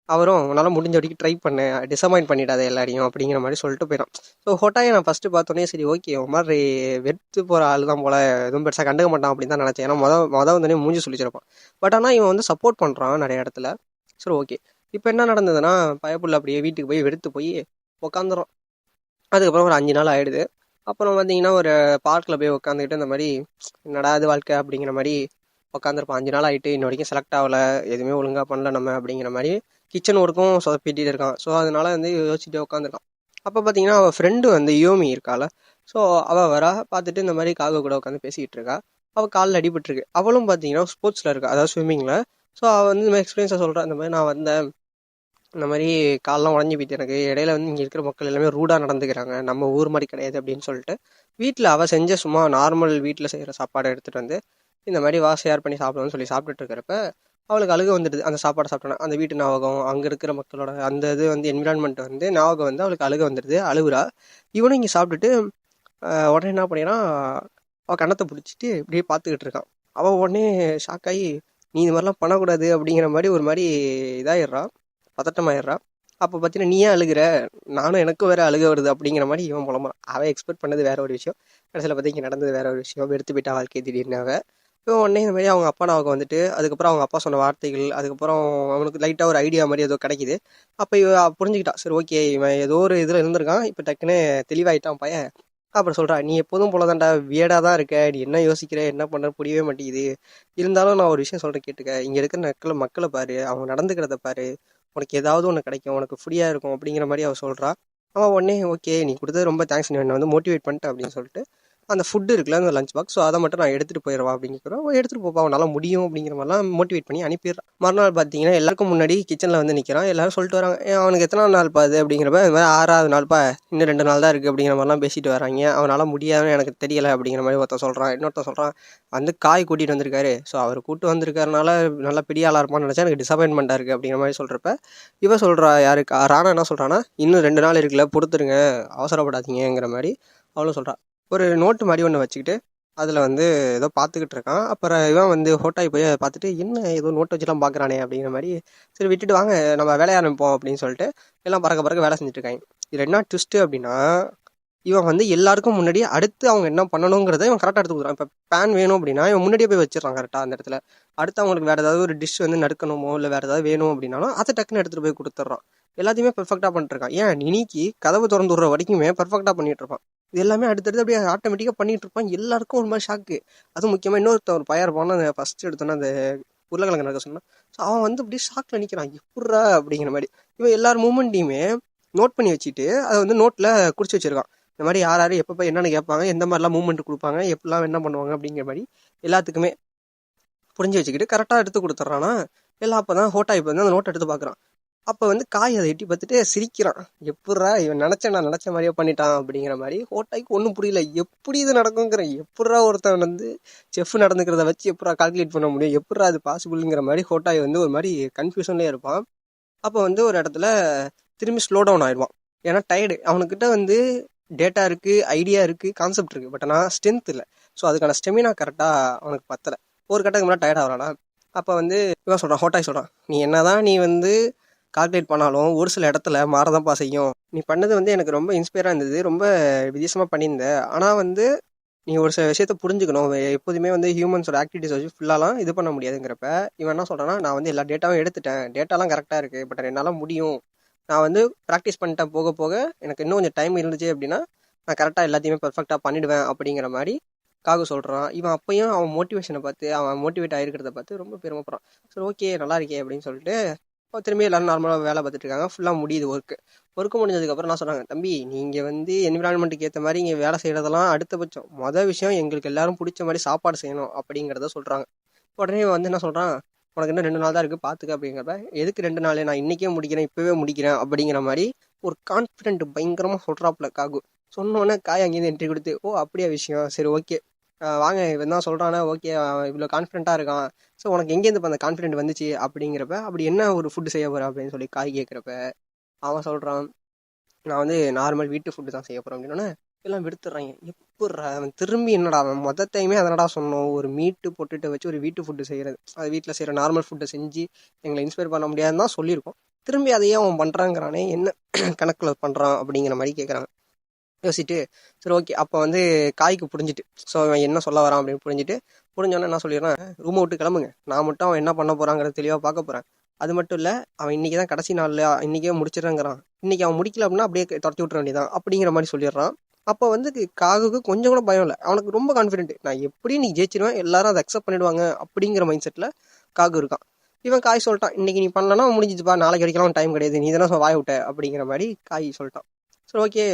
அவரும் உன்னால் முடிஞ்ச வரைக்கும் ட்ரை பண்ணு, டிசப்பாயிண்ட் பண்ணிடாத எல்லாரையும் அப்படிங்கிற மாதிரி சொல்லிட்டு போயிடான். ஸோ ஹோட்டாயை நான் ஃபஸ்ட்டு பார்த்தோன்னே சரி ஓகே ஒரு மாதிரி வெறுத்து போகிற ஆள் தான் போல், எதுவும் பெருசாக கண்டுக்க மாட்டான் அப்படின்னு தான் நினச்சேன். ஏன்னா மொதல் வந்தோடனே மூஞ்சி சொல்லிச்சிருப்பான். பட் ஆனால் இவன் வந்து சப்போர்ட் பண்ணுறான் நிறைய இடத்துல. சரி ஓகே. இப்போ என்ன நடந்ததுன்னா பயப்புள்ள அப்படியே வீட்டுக்கு போய் வெறுத்து போய் உட்காந்துரும். அதுக்கப்புறம் ஒரு 5 நாள் ஆகிடுது. அப்புறம் பார்த்தீங்கன்னா ஒரு பார்க்கில் போய் உட்காந்துக்கிட்டு இந்த மாதிரி என்னடா இது வாழ்க்கை அப்படிங்கிற மாதிரி உட்காந்துருப்பான். 5 நாள் ஆகிட்டு இன்ன வரைக்கும் செலக்ட் ஆகலை, எதுவுமே ஒழுங்காக பண்ணல நம்ம அப்படிங்கிற மாதிரி கிச்சன் ஒர்க்கும் சொதப்பிட்டு இருக்கான். ஸோ அதனால வந்து யோசிச்சுட்டு உட்காந்துருக்கான். அப்போ பார்த்தீங்கன்னா அவள் ஃப்ரெண்டு வந்து யோமி இருக்காள். ஸோ அவள் வரா பார்த்துட்டு இந்த மாதிரி காக கூட உட்காந்து பேசிக்கிட்டு இருக்கா. அவள் காலில் அடிபட்டுருக்கு. அவளும் பார்த்தீங்கன்னா ஸ்போர்ட்ஸில் இருக்கா, அதாவது ஸ்விம்மிங்கில். ஸோ அவள் வந்து இந்த மாதிரி எக்ஸ்பீரியன்ஸாக சொல்கிறான், இந்த மாதிரி நான் வந்தேன், இந்த மாதிரி காலெலாம் உடஞ்சி போயிட்டு எனக்கு, இடையில வந்து இங்கே இருக்கிற மக்கள் எல்லாமே ரூடாக நடந்துக்கிறாங்க, நம்ம ஊர் மாதிரி கிடையாது அப்படின்னு சொல்லிட்டு வீட்டில் அவள் செஞ்ச சும்மா நார்மல் வீட்டில் செய்கிற சாப்பாடை எடுத்துகிட்டு வந்து இந்த மாதிரி ஷேர் பண்ணி சாப்பிடுவோம்னு சொல்லி சாப்பிட்டுட்டு இருக்கிறப்ப அவளுக்கு அழுக வந்துடுது. அந்த சாப்பாடை சாப்பிட்டோன்னா அந்த வீட்டு ஞாபகம், அங்கே இருக்கிற மக்களோட அந்த இது வந்து என்விரான்மெண்ட் வந்து ஞாபகம் வந்து அவளுக்கு அழுக வந்துடுது, அழுகுறா. இவனும் இங்கே சாப்பிட்டுட்டு உடனே என்ன பண்ணிடான், அவள் கன்னத்தை பிடிச்சிட்டு இப்படியே பார்த்துக்கிட்டு இருக்கான். அவள் உடனே ஷாக்காகி நீ இது மாதிரிலாம் பண்ணக்கூடாது அப்படிங்கிற மாதிரி ஒரு மாதிரி இதாகிடுறா, பதட்டமாயிடுறா. அப்போ பார்த்தீங்கன்னா நீ ஏன் அழுகிற, நானும் எனக்கும் வேறு அழுக வருது அப்படிங்கிற மாதிரி இவன் புலம்புறான். அவன் எக்ஸ்பெக்ட் பண்ணது வேற ஒரு விஷயம், கடைசியில் பார்த்து இங்கே நடந்தது வேற ஒரு விஷயம். வெறுத்து போயிட்டா வாழ்க்கை திடீர்னு. அவன் இப்போ உடனே இந்த மாதிரி அவங்க அப்பா ஞாபகம் வந்துட்டு அதுக்கப்புறம் அவங்க அப்பா சொன்ன வார்த்தைகள், அதுக்கப்புறம் அவனுக்கு லைட்டாக ஒரு ஐடியா மாதிரி ஏதோ கிடைக்குது. அப்போ புரிஞ்சுக்கிட்டான், சரி ஓகே இவன் ஏதோ ஒரு இதில் இருந்திருக்கான், இப்போ டக்குன்னு தெளிவாயிட்டான் பையன். அப்புறம் சொல்கிறா, நீ எப்போதும் போல தான்டா வியடாக தான் இருக்க, நீ என்ன யோசிக்கிற என்ன பண்ணுற புரியவே மாட்டேங்குது, இருந்தாலும் நான் ஒரு விஷயம் சொல்கிறேன் கேட்டுக்க, இங்கே இருக்கிற மக்களை பாரு, அவங்க நடந்துக்கிறத பாரு, உனக்கு ஏதாவது ஒன்று கிடைக்கும், உனக்கு ஃப்ரீயாக இருக்கும் அப்படிங்கிற மாதிரி அவள் சொல்கிறா. அவன் உடனே ஓகே நீ கொடுத்தது ரொம்ப தேங்க்ஸ், நீ என்னை வந்து மோட்டிவேட் பண்ணிட்டேன் அப்படின்னு சொல்லிட்டு அந்த ஃபுட்டு இருக்குல்ல அந்த லஞ்ச் பாக்ஸ், ஸோ அதை மட்டும் நான் எடுத்துகிட்டு போயிடுவா அப்படிங்கிறோம். எடுத்துகிட்டு போப்பா அவனால் முடியும் அப்படிங்கிற மாதிரிலாம் மோட்டிவேட் பண்ணி அனுப்பிடுறான். மறுநாள் பார்த்தீங்கன்னா எல்லாருக்கும் முன்னாடி கிச்சனில் வந்து நிற்கிறான். எல்லாரும் சொல்லிட்டு வராங்க, அவனுக்கு எத்தனை நாள் பாது அப்படிங்கிறப்ப இந்த மாதிரி 6வது நாள்ப்பா, இன்னும் 2 நாள் தான் இருக்குது அப்படிங்கிற மாதிரிலாம் பேசிட்டு வராங்க. அவனால் முடியாதுன்னு எனக்கு தெரியலை அப்படிங்கிற மாதிரி ஒருத்தன் சொல்கிறான். இன்னொருத்தன் சொல்கிறான், வந்து காய் கூட்டிகிட்டு வந்திருக்காரு, ஸோ அவர் கூட்டு வந்திருக்காருனால நல்லா பெரிய ஆளாக இருப்பான்னு நினச்சா எனக்கு டிசப்பாயின்மெண்ட்டாக இருக்குது அப்படிங்கிற மாதிரி சொல்கிறப்ப இவ சொல்கிறா, யாருக்கு ராணா என்ன சொல்கிறான்னா, இன்னும் 2 நாள் இருக்குல்ல பொறுத்துருங்க, அவசரப்படாதீங்கிற மாதிரி அவளும் சொல்கிறான். ஒரு நோட்டு மாதிரி ஒன்று வச்சுக்கிட்டு அதில் வந்து ஏதோ பார்த்துக்கிட்டு இருக்கான். அப்புறம் இவன் வந்து ஹோட்டாய் போய் அதை பார்த்துட்டு என்ன ஏதோ நோட்டை வச்சுலாம் பார்க்குறானே அப்படிங்கிற மாதிரி சரி விட்டுட்டு வாங்க நம்ம வேலையை ஆரம்பிப்போம் அப்படின்னு சொல்லிட்டு எல்லாம் பறக்க வேலை செஞ்சுட்டு இருக்காங்க. இதில் என்ன ட்விஸ்ட்டு அப்படின்னா, இவன் வந்து எல்லாருக்கும் முன்னாடி அடுத்து அவங்க என்ன பண்ணணுங்கிறத இவன் கரெக்டாக எடுத்து கொடுக்குறான். இப்போ பேன் வேணும் அப்படின்னா இவன் முன்னாடியே போய் வச்சிடறான் கரெக்டாக அந்த இடத்துல. அடுத்து அவங்களுக்கு வேறு ஏதாவது ஒரு டிஷ் வந்து நறுக்கணுமோ இல்லை வேறு ஏதாவது வேணும் அப்படின்னாலும் அதை டக்குன்னு எடுத்துகிட்டு போய் கொடுத்துட்றான். எல்லாத்தையுமே பெர்ஃபெக்டாக பண்ணிட்டுருக்கான். ஏன் நினிக்கு கதவு திறந்து விடுற வரைக்குமே பெர்ஃபெக்டாக பண்ணிட்டு இருப்பான். இது எல்லாமே அடுத்தடுத்து அப்படியே ஆட்டோமேட்டிக்காக பண்ணிட்டு இருப்பான். எல்லாருக்கும் ஒரு மாதிரி ஷாக்கு. அதுவும் முக்கியமாக இன்னொருத்த ஒரு பையன் இருப்பான். அந்த ஃபர்ஸ்ட் எடுத்தோன்னா அந்த உருளைக்கிழங்கு நடக்க சொன்னான். ஸோ அவன் வந்து அப்படியே ஷாக்கில் நிற்கிறான், எப்புட்றா அப்படிங்கிற மாதிரி. இவன் எல்லார் மூமெண்ட்டையுமே நோட் பண்ணி வச்சுட்டு அதை வந்து நோட்டில் குறிச்சு வச்சிருக்கான். இந்த மாதிரி யார் யார் எப்போ என்னென்னு கேட்பாங்க, எந்த மாதிரிலாம் மூவ்மெண்ட் கொடுப்பாங்க, எப்படிலாம் என்ன பண்ணுவாங்க அப்படிங்கிற மாதிரி எல்லாத்துக்குமே புரிஞ்சு வச்சுக்கிட்டு கரெக்டாக எடுத்து கொடுத்துட்றானா. எல்லாம் அப்போ தான் ஹோட்டா இப்போ வந்து அந்த நோட்டை எடுத்து பார்க்குறான். அப்போ வந்து காய் அதை எட்டி பார்த்துட்டு சிரிக்கிறான். எப்புட்றா இவன் நான் நினச்ச மாதிரியே பண்ணிட்டான் அப்படிங்கிற மாதிரி. ஹோட்டாய்க்கு ஒன்றும் புரியல, எப்படி இது நடக்குங்கிற. எப்புட்றா ஒருத்தன் வந்து செஃப் நடந்துக்கிறத வச்சு எப்படா கால்குலேட் பண்ண முடியும், எப்பட்றா அது பாசிபிள்ங்கிற மாதிரி ஹோட்டாய் வந்து ஒரு மாதிரி கன்ஃபியூஷன்லேயே இருப்பான். அப்போ வந்து ஒரு இடத்துல திரும்பி ஸ்லோ டவுன் ஆயிடுவான். ஏன்னா டயர்டு. அவனுக்கிட்ட வந்து டேட்டா இருக்குது, ஐடியா இருக்குது, கான்செப்ட் இருக்குது. பட் ஆனால் ஸ்ட்ரென்த் இல்லை. ஸோ அதுக்கான ஸ்டெமினா கரெக்டாக அவனுக்கு பத்தலை. ஒரு கட்டத்துக்கு முன்னாடி டயர்ட் ஆகிறானா. அப்போ வந்து இவன் சொல்கிறான், ஹோட்டாய் சொல்கிறான், நீ என்னதான் நீ வந்து கால்குலேட் பண்ணாலும் ஒரு சில இடத்துல மாறதான்ப்பா செய்யும். நீ பண்ணது வந்து எனக்கு ரொம்ப இன்ஸ்பயராக இருந்தது, ரொம்ப வித்தியாசமாக பண்ணியிருந்த. ஆனால் வந்து நீ ஒரு சில விஷயத்த புரிஞ்சுக்கணும். எப்போதுமே வந்து ஹியூமன்ஸோட ஆக்டிவிட்டிஸ் வச்சு ஃபுல்லாலாம் இது பண்ண முடியாதுங்கிறப்ப இவன் என்ன சொல்கிறான்னா, நான் வந்து எல்லா டேட்டாவும் எடுத்துட்டேன், டேட்டாலாம் கரெக்டாக இருக்குது, பட் என்னால் முடியும், நான் வந்து ப்ராக்டிஸ் பண்ணிட்டேன், போக போக எனக்கு இன்னும் கொஞ்சம் டைம் இருந்துச்சு அப்படின்னா நான் கரெக்டாக எல்லாத்தையுமே பர்ஃபெக்டாக பண்ணிவிடுவேன் அப்படிங்கிற மாதிரி காகு சொல்கிறான். இவன் அப்பையும் அவன் மோட்டிவேஷனை பார்த்து, அவன் மோட்டிவேட் ஆகிருக்கிறத பார்த்து ரொம்ப பெருமைப்படுறான். சரி ஓகே நல்லா இருக்கே அப்படின்னு சொல்லிட்டு திரும்பி எல்லாரும் நார்மலாக வேலை பார்த்துட்டு இருக்காங்க. ஃபுல்லாக முடியுது ஒர்க்கு முடிஞ்சதுக்கப்புறம் நான் சொல்கிறாங்க, தம்பி நீங்கள் வந்து என்விரான்மெண்ட்டுக்கு ஏற்ற மாதிரி இங்கே வேலை செய்கிறதெல்லாம் அடுத்தபட்சம். மொதல் விஷயம் எங்களுக்கு எல்லாரும் பிடிச்ச மாதிரி சாப்பாடு செய்யணும் அப்படிங்கிறத சொல்கிறாங்க. உடனே வந்து என்ன சொல்கிறான், உனக்கு இன்னும் 2 நாள் தான் இருக்குது பார்த்துக்க அப்படிங்கிறப்ப, எதுக்கு 2 நாள், நான் இன்றைக்கே முடிக்கிறேன், இப்போவே முடிக்கிறேன் அப்படிங்கிற மாதிரி ஒரு கான்ஃபிடென்ட் பயங்கரமாக சொல்கிறாப்புல காகு. சொன்னோன்னே காய் அங்கேருந்து என்ட்ரி கொடுத்து, ஓ அப்படியா விஷயம், சரி ஓகே வாங்க இவன் தான் சொல்கிறானே, ஓகே இவ்வளோ கான்ஃபிடென்ட்டாக இருக்கான், ஸோ உனக்கு எங்கேருந்து இப்போ அந்த கான்ஃபிடென்ட் வந்துச்சு அப்படிங்கிறப்ப, அப்படி என்ன ஒரு ஃபுட்டு செய்ய போகிற அப்படின்னு சொல்லி காய் கேட்குறப்ப அவன் சொல்கிறான், நான் வந்து நார்மல் வீட்டு ஃபுட்டு தான் செய்ய போகிறேன் அப்படின்னோடனே எல்லாம் விடுத்துடுறாங்க. எப்பட்றா அவன் திரும்பி என்னடா, அவன் மொதல் டைமே அதனடா சொன்னோம், ஒரு மீட்டு பொட்டுட்டை வச்சு ஒரு வீட்டு ஃபுட்டு செய்கிறது, அது வீட்டில் செய்கிற நார்மல் ஃபுட்டை செஞ்சு எங்களை இன்ஸ்பயர் பண்ண முடியாதுன்னு தான் சொல்லியிருக்கோம். திரும்பி அதையே அவன் பண்ணுறாங்கிறானே, என்ன கணக்கில் பண்ணுறான் அப்படிங்கிற மாதிரி கேட்குறாங்க. யோசிச்சுட்டு சரி ஓகே அப்போ வந்து காய்க்கு புரிஞ்சுட்டு, ஸோ அவன் என்ன சொல்ல வரான் அப்படின்னு புரிஞ்சோன்னே என்ன சொல்லிடுறான், ரூமை விட்டு கிளம்புங்க, நான் மட்டும் அவன் என்ன பண்ண போகிறாங்கிறத தெளிவாக பார்க்க போகிறேன். அது மட்டும் இல்லை, அவன் இன்றைக்கி தான் கடைசி நாளில், இன்றைக்கே முடிச்சிடறேங்கிறான், இன்றைக்கி அவன் முடிக்கல அப்படின்னா அப்படியே துரத்தி விட்டுற வேண்டியதான் அப்படிங்கிற மாதிரி சொல்லிடுறான். அப்போ வந்து காகுக்கு கொஞ்சம் கூட பயம் இல்லை, அவனுக்கு ரொம்ப கான்ஃபிடென்ட், நான் எப்படி நீ ஜெயிச்சிருவேன், எல்லாரும் அதை அக்செப்ட் பண்ணிடுவாங்க அப்படிங்கிற மைண்ட் செட்டில் காகு இருக்கான். இவன் காய் சொல்லிட்டான், இன்றைக்கி நீ பண்ணலன்னா முடிஞ்சிச்சுப்பா, நாளைக்கு வரைக்கும் டைம் கிடையாது, நீ தானே வாய விட்ட அப்படிங்கிற மாதிரி காய் சொல்லிட்டான். சரி ஓகே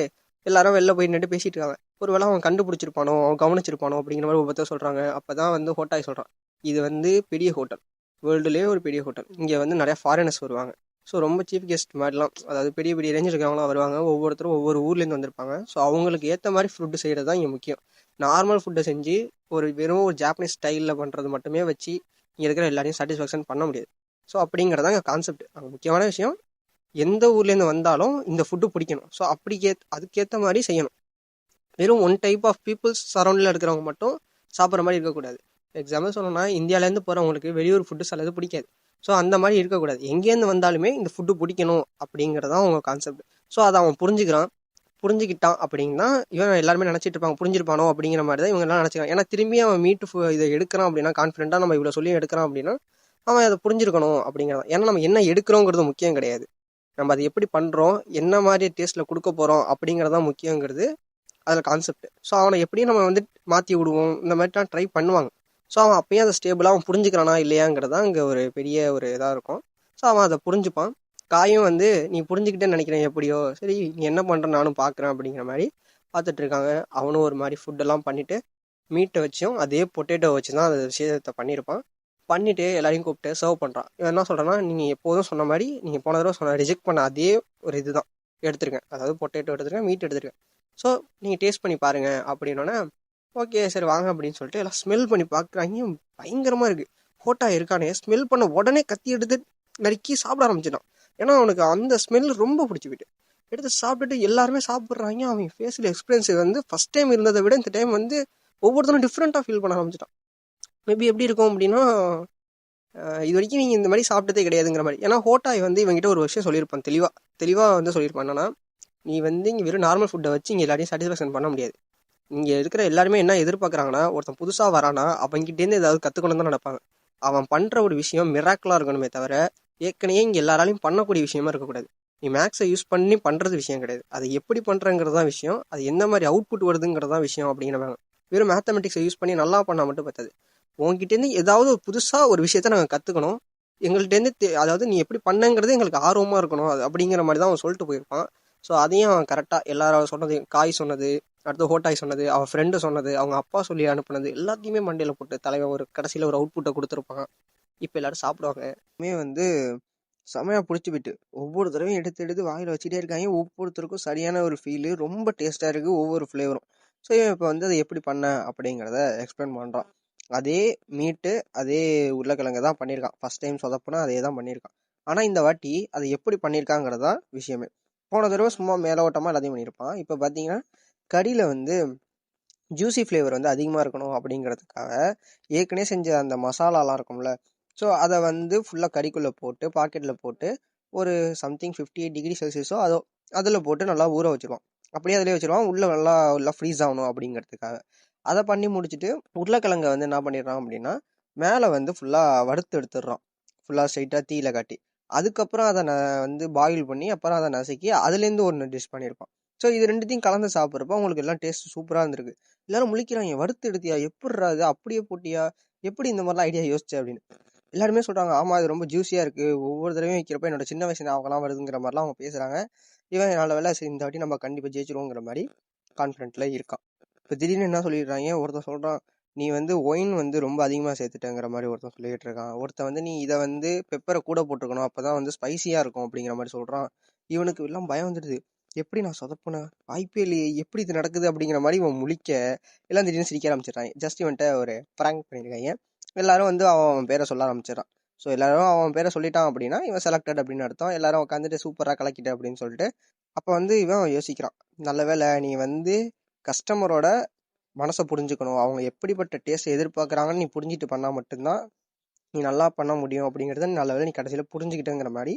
எல்லாரும் வெளில போய் நின்று பேசிட்டு இருக்காங்க. ஒரு வேளை அவன் கண்டுபிடிச்சிருப்பானோ, அவன் கவனிச்சிருப்பானோ அப்படிங்கிற மாதிரி ஒவ்வொருத்தர் சொல்கிறாங்க. அப்போ தான் வந்து ஹோட்டாய் சொல்கிறான், இது வந்து பெரிய ஹோட்டல், வேர்ல்டுலேயே ஒரு பெரிய ஹோட்டல், இங்கே வந்து நிறையா ஃபாரினர்ஸ் வருவாங்க. ஸோ ரொம்ப சீஃப் கெஸ்ட் மாதிரிலாம், அதாவது பெரிய பெரிய ரேஞ்சில் இருக்கவங்களாம் வருவாங்க. ஒவ்வொருத்தரும் ஒவ்வொரு ஊர்லேருந்து வந்திருப்பாங்க. ஸோ அவங்களுக்கு ஏற்ற மாதிரி ஃபுட்டு செய்கிறது தான் இங்கே முக்கியம். நார்மல் ஃபுட்டை செஞ்சு வெறும் ஒரு ஜாப்பனீஸ் ஸ்டைலில் பண்ணுறது மட்டுமே வச்சு இங்கே இருக்கிற எல்லாரையும் சாட்டிஸ்ஃபேக்ஷன் பண்ண முடியாது. ஸோ அப்படிங்கிறதாங்க கான்செப்ட். அங்கே முக்கியமான விஷயம், எந்த ஊர்லேருந்து வந்தாலும் இந்த ஃபுட்டு பிடிக்கணும். ஸோ அதுக்கேற்ற மாதிரி செய்யணும். வெறும் ஒன் டைப் ஆஃப் பீப்புள்ஸ் சரௌண்டில் இருக்கிறவங்க மட்டும் சாப்பிட்ற மாதிரி இருக்கக்கூடாது. எக்ஸாம்பிள் சொல்லணும்னா, இந்தியாவிலேருந்து போகிறவங்களுக்கு வெளியூர் ஃபுட்டு சிலது பிடிக்காது. ஸோ அந்த மாதிரி இருக்கக்கூடாது. எங்கேருந்து வந்தாலுமே இந்த ஃபுட்டு பிடிக்கணும் அப்படிங்கிறதான் அவங்க கான்செப்ட். ஸோ அதை அவன் புரிஞ்சுக்கிட்டான் அப்படின்னா இவன் எல்லாருமே நினச்சிட்டு இருப்பாங்க, புரிஞ்சிருப்பானோ அப்படிங்கிற மாதிரி தான் இவங்க எல்லாம் நினச்சிக்கிறான். ஏன்னா திரும்பி அவன் இதை எடுக்கிறான் அப்படின்னா, கான்ஃபிடென்ட்டாக நம்ம இவ்வளோ சொல்லி எடுக்கிறான் அப்படின்னா அவன் அதை புரிஞ்சிருக்கணும் அப்படிங்கிறதான். ஏன்னா நம்ம என்ன எடுக்கிறோங்கிறது முக்கியம் கிடையாது, நம்ம அதை எப்படி பண்ணுறோம், என்ன மாதிரி டேஸ்ட்டில் கொடுக்க போகிறோம் அப்படிங்கிறதான் முக்கியங்கிறது அதில் கான்செப்ட். ஸோ அவனை எப்படியும் நம்ம வந்து மாற்றி விடுவோம், இந்த மாதிரிலாம் ட்ரை பண்ணுவாங்க. ஸோ அவன் அப்பயும் அதை ஸ்டேபிளாக அவன் புரிஞ்சுக்கிறானா இல்லையாங்கிறது தான் இங்கே ஒரு பெரிய ஒரு இதாக இருக்கும். ஸோ அவன் அதை புரிஞ்சுப்பான். காயும் வந்து நீ புரிஞ்சுக்கிட்டேன்னு நினைக்கிறேன், எப்படியோ சரி நீ என்ன பண்ணுற நானும் பார்க்குறேன் அப்படிங்கிற மாதிரி பார்த்துட்ருக்காங்க. அவனும் ஒரு மாதிரி ஃபுட்டெல்லாம் பண்ணிவிட்டு மீட்டை வச்சும் அதே பொட்டேட்டோ வச்சு தான் அந்த விஷயத்தை பண்ணியிருப்பான். பண்ணிவிட்டு எல்லாரையும் கூப்பிட்டு சர்வ் பண்ணுறான். இவன் என்ன சொல்கிறான்னா, நீங்கள் எப்போதும் சொன்ன மாதிரி நீங்கள் போன தடவை ரிஜெக்ட் பண்ண அதே ஒரு இது தான் எடுத்துருக்கேன், அதாவது பொட்டேட்டோ எடுத்துருக்கேன், மீட் எடுத்துருக்கேன், ஸோ நீங்கள் டேஸ்ட் பண்ணி பாருங்கள் அப்படின்னோடனே ஓகே சரி வாங்க அப்படின்னு சொல்லிட்டு எல்லாம் ஸ்மெல் பண்ணி பார்க்குறாங்க. பயங்கரமாக இருக்குது. ஹோட்டா இருக்கானே ஸ்மெல் பண்ண உடனே கத்தி எடுத்து நறுக்கி சாப்பிட ஆரம்பிச்சிட்டான். ஏன்னா அவனுக்கு அந்த ஸ்மெல் ரொம்ப பிடிச்சி போயிட்டு எடுத்து சாப்பிட்டுட்டு எல்லாருமே சாப்பிட்றாங்க. அவன் ஃபேஸில் எக்ஸ்பீரியன்ஸ் வந்து ஃபஸ்ட் டைம் இருந்ததை விட இந்த டைம் வந்து ஒவ்வொருத்தரும் டிஃப்ரெண்ட்டாக ஃபீல் பண்ண ஆரம்பிச்சிட்டான். மேபி எப்படி இருக்கும் அப்படின்னா, இது வரைக்கும் நீங்கள் இந்த மாதிரி சாப்பிட்டதே கிடையாதுங்கிற மாதிரி. ஏன்னா ஹோட்டாய் வந்து இவங்ககிட்ட ஒரு விஷயம் சொல்லியிருப்பான், தெளிவாக வந்து சொல்லியிருப்பான். என்னன்னா, நீ வந்து இங்கே வெறும் நார்மல் ஃபுட்டை வச்சு இங்கே எல்லாரையும் சாட்டிஸ்ஃபேக்ஷன் பண்ண முடியாது. இங்கே இருக்கிற எல்லாருமே என்ன எதிர்பார்க்குறாங்கன்னா, ஒருத்தன் புதுசாக வரானா அவங்ககிட்டேருந்து ஏதாவது கற்றுக்கணும் தான் நடப்பாங்க. அவன் பண்ணுற ஒரு விஷயம் மிராக்கிளாக இருக்கணுமே தவிர ஏற்கனவே இங்கே எல்லாராலையும் பண்ணக்கூடிய விஷயமா இருக்கக்கூடாது. நீ மேக்ஸை யூஸ் பண்ணி பண்ணுறது விஷயம் கிடையாது, அது எப்படி பண்ணுறங்கிறது தான் விஷயம், அது எந்த மாதிரி அவுட்புட் வருதுங்கிறது தான் விஷயம் அப்படிங்கிறவங்க. வெறும் மேத்தமெட்டிக்ஸை யூஸ் பண்ணி நல்லா பண்ணால் மட்டும் பத்தாது. உங்ககிட்டேருந்து ஏதாவது ஒரு புதுசாக ஒரு விஷயத்த நாங்கள் கற்றுக்கணும், எங்கள்கிட்டேருந்து அதாவது நீ எப்படி பண்ணங்கிறது எங்களுக்கு ஆர்வமாக இருக்கணும், அது அப்படிங்கிற மாதிரி தான் அவன் சொல்லிட்டு போயிருப்பான். ஸோ அதையும் அவன் கரெக்டாக எல்லாரும் சொன்னது, காய் சொன்னது, அடுத்து ஹோட்டாய் சொன்னது, அவன் ஃப்ரெண்டு சொன்னது, அவங்க அப்பா சொல்லி அனுப்புனது எல்லாத்தையுமே மண்டையில் போட்டு தலைவன் ஒரு கடைசியில் ஒரு அவுட்புட்டை கொடுத்துருப்பான். இப்போ எல்லாரும் சாப்பிடுவாங்க. வந்து செமையாக பிடிச்சி போயிட்டு ஒவ்வொரு தடவையும் எடுத்து எடுத்து வாயில் வச்சுட்டே இருக்காங்க. ஒவ்வொருத்தருக்கும் சரியான ஒரு ஃபீலு, ரொம்ப டேஸ்ட்டாக இருக்குது ஒவ்வொரு ஃப்ளேவரும். ஸோ இவன் இப்போ வந்து அதை எப்படி பண்ண அப்படிங்கிறத எக்ஸ்பிளைன் பண்ணுறான். அதே மீட்டு அதே உருளைக்கிழங்கு தான் பண்ணியிருக்கான். ஃபஸ்ட் டைம் சொதப்புனா அதே தான் பண்ணியிருக்கான். ஆனால் இந்த வாட்டி அதை எப்படி பண்ணியிருக்காங்கிறது தான் விஷயமே. போன தடவை சும்மா மேலோட்டமாக எல்லாத்தையும் பண்ணியிருப்பான். இப்போ பார்த்தீங்கன்னா கறியில் வந்து ஜூசி ஃப்ளேவர் வந்து அதிகமாக இருக்கணும் அப்படிங்கிறதுக்காக ஏற்கனவே செஞ்ச அந்த மசாலாலாம் இருக்கும்ல, ஸோ அதை வந்து ஃபுல்லாக கறிக்குள்ளே போட்டு பாக்கெட்டில் போட்டு ஒரு சம்திங் 58 டிகிரி செல்சியஸோ அதோ அதில் போட்டு நல்லா ஊற வச்சுருவான். அப்படியே அதிலே வச்சுருவான், உள்ளே நல்லா ஃப்ரீஸ் ஆகணும் அப்படிங்கிறதுக்காக. அதை பண்ணி முடிச்சுட்டு உருளைக்கிழங்கை வந்து என்ன பண்ணிடுறான் அப்படின்னா மேலே வந்து ஃபுல்லாக வறுத்து எடுத்துடுறான், ஃபுல்லாக ஸ்ட்ரைட்டாக தீயில காட்டி. அதுக்கப்புறம் அதை வந்து பாயில் பண்ணி அப்புறம் அதை நசுக்கி அதுலேருந்து ஒன்று டிஷ் பண்ணியிருப்பான். ஸோ இது ரெண்டுத்தையும் கலந்து சாப்பிட்றப்ப உங்களுக்கு எல்லாம் டேஸ்ட் சூப்பராக இருந்திருக்கு. எல்லாரும் முழிக்கிறாங்க, வறுத்து எடுத்தியா, எப்படிறா அது அப்படியே போட்டியா, எப்படி இந்த மாதிரிலாம் ஐடியா யோசிச்ச அப்படின்னு. எல்லாருமே சொல்கிறாங்க, ஆமாம் இது ரொம்ப ஜூஸியாக இருக்குது, ஒவ்வொரு தடவையும் வைக்கிறப்ப என்னோட சின்ன வயசு ஞாபகம்லாம் வருதுங்கிற மாதிரிலாம் அவங்க பேசுகிறாங்க. இவன் நல்ல வேலை சரி இந்த வாட்டி நம்ம கண்டிப்பாக ஜெயிச்சிருவோங்கிற மாதிரி கான்ஃபிடென்ட்டில் இருக்கான். இப்போ திடீர்னு என்ன சொல்லிடுறாங்க, ஒருத்தன் சொல்கிறான் நீ வந்து ஒயின் வந்து ரொம்ப அதிகமாக சேர்த்துட்டேங்கிற மாதிரி ஒருத்தன் சொல்லிகிட்டு இருக்கான். ஒருத்தன் வந்து நீ இதை வந்து பெப்பரை கூட போட்டிருக்கணும், அப்போ தான் வந்து ஸ்பைசியாக இருக்கும் அப்படிங்கிற மாதிரி சொல்கிறான். இவனுக்கு எல்லாம் பயம் வந்துடுது, எப்படி நான் சொதப்புனேன், வாய்ப்பே இல்லையே, எப்படி இது நடக்குது அப்படிங்கிற மாதிரி இவன் முழிக்க எல்லாம் திடீர்னு சிரிக்க ஆரம்பிச்சிடுறாங்க. ஜஸ்ட் இவன்ட்ட ஒரு ப்ராங்க் பண்ணியிருக்காங்க. எல்லாரும் வந்து அவன் பேரை சொல்ல ஆரம்பிச்சிடறான். ஸோ எல்லாரும் அவன் பேரை சொல்லிட்டான் அப்படின்னா இவன் செலக்டட் அப்படின்னு அர்த்தம். எல்லாரும் உட்காந்துட்டு சூப்பராக கலக்கிட்ட அப்படின்னு சொல்லிட்டு அப்போ வந்து இவன் யோசிக்கிறான், நல்ல வேலை நீ வந்து கஸ்டமரோட மனசை புரிஞ்சுக்கணும், அவங்க எப்படிப்பட்ட டேஸ்ட்டை எதிர்பார்க்குறாங்கன்னு நீ புரிஞ்சுட்டு பண்ணால் மட்டும்தான் நீ நல்லா பண்ண முடியும் அப்படிங்கிறத நல்ல வேலை நீ கடைசியில் புரிஞ்சுக்கிட்டேங்கிற மாதிரி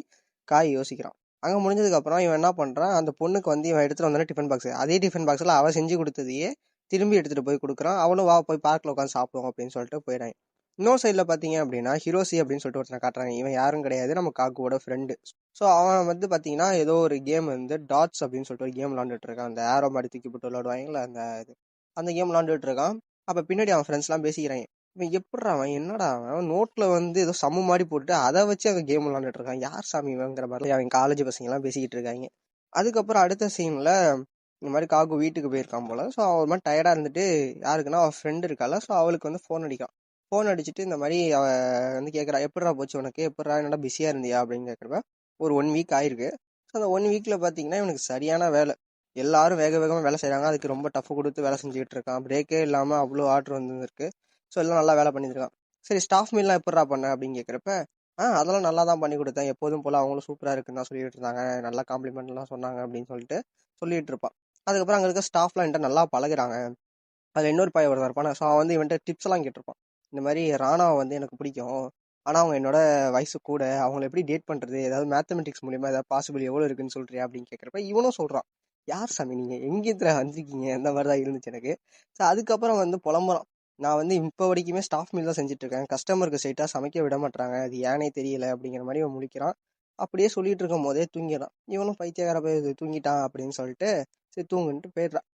காய் யோசிக்கிறான். அங்கே முடிஞ்சதுக்கப்புறம் இவன் என்ன பண்ணுறான், அந்த பொண்ணுக்கு வந்து இவன் எடுத்துகிட்டு வந்தானே டிஃபன் பாக்ஸ், அதே டிஃபன் பாக்ஸில் அவள் செஞ்சு கொடுத்ததையே திரும்பி எடுத்துகிட்டு போய் கொடுக்குறான். அவளும் வா போய் பார்க்கில் உட்காந்து சாப்பிடுவோம் அப்படின்னு சொல்லிட்டு போயிடாங்க. இன்னொரு சைடில் பார்த்தீங்க அப்படின்னா ஹிரோசி அப்படின்னு சொல்லிட்டு ஒருத்தனை காட்டுறாங்க. இவன் யாரும் கிடையாது, நம்ம காக்குவோட ஃப்ரெண்டு. ஸோ அவன் வந்து பார்த்தீங்கன்னா ஏதோ ஒரு கேம் வந்து டாட்ஸ் அப்படின்னு சொல்லிட்டு ஒரு கேம் விளாண்டுட்டு இருக்கான். அந்த ஏரோ மாதிரி தூக்கி போட்டு விளாடுவாங்களே அந்த கேம் விளாண்டுட்டு இருக்கான். அப்போ பின்னாடி அவன் ஃப்ரெண்ட்ஸ்லாம் பேசிக்கிறாங்க, இவன் எப்படிறா அவன், என்னடா அவன் நோட்டில் வந்து ஏதோ சம்மு மாதிரி போட்டு அதை வச்சு அவன் கேம் விளாண்டுட்டு இருக்கான், யார் சாமி இவங்கிற மாதிரி அவன் காலேஜ் பசங்கெல்லாம் பேசிக்கிட்டு இருக்காங்க. அதுக்கப்புறம் அடுத்த சீனில் இந்த மாதிரி காகு வீட்டுக்கு போயிருக்கான் போல். ஸோ அவன் ஒரு மாதிரி டயர்டாக இருந்துட்டு யாருக்குன்னா அவள் ஃப்ரெண்டு இருக்காள், ஸோ அவளுக்கு வந்து ஃபோன் அடிக்கான். ஃபோன் அடிச்சுட்டு இந்த மாதிரி அவள் வந்து கேட்குறா, எப்படிறா போச்சு உனக்கு, எப்படிறா என்னடா பிஸியாக இருந்தியா அப்படின்னு கேட்குறப்ப ஒரு 1 வீக் ஆயிருக்கு. ஸோ அந்த 1 வீக்கில் பார்த்தீங்கன்னா இவனுக்கு சரியான வேலை, எல்லாரும் வேக வேகமாக வேலை செய்கிறாங்க, அதுக்கு ரொம்ப டஃப் கொடுத்து வேலை செஞ்சுக்கிட்டு இருக்கான். பிரேக்கே இல்லாமல் அவ்வளோ ஆர்டர் வந்துருக்கு. ஸோ எல்லாம் நல்லா வேலை பண்ணியிருக்கான். சரி ஸ்டாஃப் மீல்லாம் எப்படிறா பண்ண அப்படின்னு கேட்குறப்ப அதெல்லாம் நல்லா தான் பண்ணி கொடுத்தேன், எப்போதும் போல் அவங்களும் சூப்பராக இருக்குன்னு தான் சொல்லிட்டு இருந்தாங்க, நல்லா காம்ப்ளிமெண்ட்லாம் சொன்னாங்க அப்படின்னு சொல்லிட்டு இருப்பான். அதுக்கப்புறம் அங்கே இருக்க ஸ்டாஃப்லாம் என்கிட்ட நல்லா பழகுறாங்க. அதில் இன்னொரு பையன் ஒருத்தர் இருப்பான். ஸோ அவன் வந்து இவன்ட்ட டிப்ஸ் எல்லாம் கேட்டிருப்பான். இந்த மாதிரி ராணாவை வந்து எனக்கு பிடிக்கும், ஆனால் அவங்க என்னோட வயசு கூட, அவங்கள எப்படி டேட் பண்ணுறது, ஏதாவது மேத்தமெட்டிக்ஸ் மூலியமா ஏதாவது பாசிபிள் எவ்வளோ இருக்குன்னு சொல்றியா அப்படின்னு கேட்குறப்ப இவனும் சொல்கிறான், யார் சாமி நீங்கள் எங்கேத்துல வந்திருக்கீங்க, அந்த மாதிரி தான் இருந்துச்சு எனக்கு. ஸோ அதுக்கப்புறம் வந்து புலம்புறான், நான் வந்து இப்போ வரைக்குமே ஸ்டாஃப் மீல் தான் செஞ்சுட்டு இருக்கேன், கஸ்டமருக்கு ஸ்ட்ரைட்டாக சமைக்க விட மாட்டாங்க, அது ஏனே தெரியல அப்படிங்கிற மாதிரி அவன் முழிக்கிறான். அப்படியே சொல்லிட்டு இருக்கும் போதே தூங்கிடுறான். இவனும் பைத்தியக்கார போய் தூங்கிட்டான் அப்படின்னு சொல்லிட்டு சரி தூங்குன்ட்டு போயிடுறான்.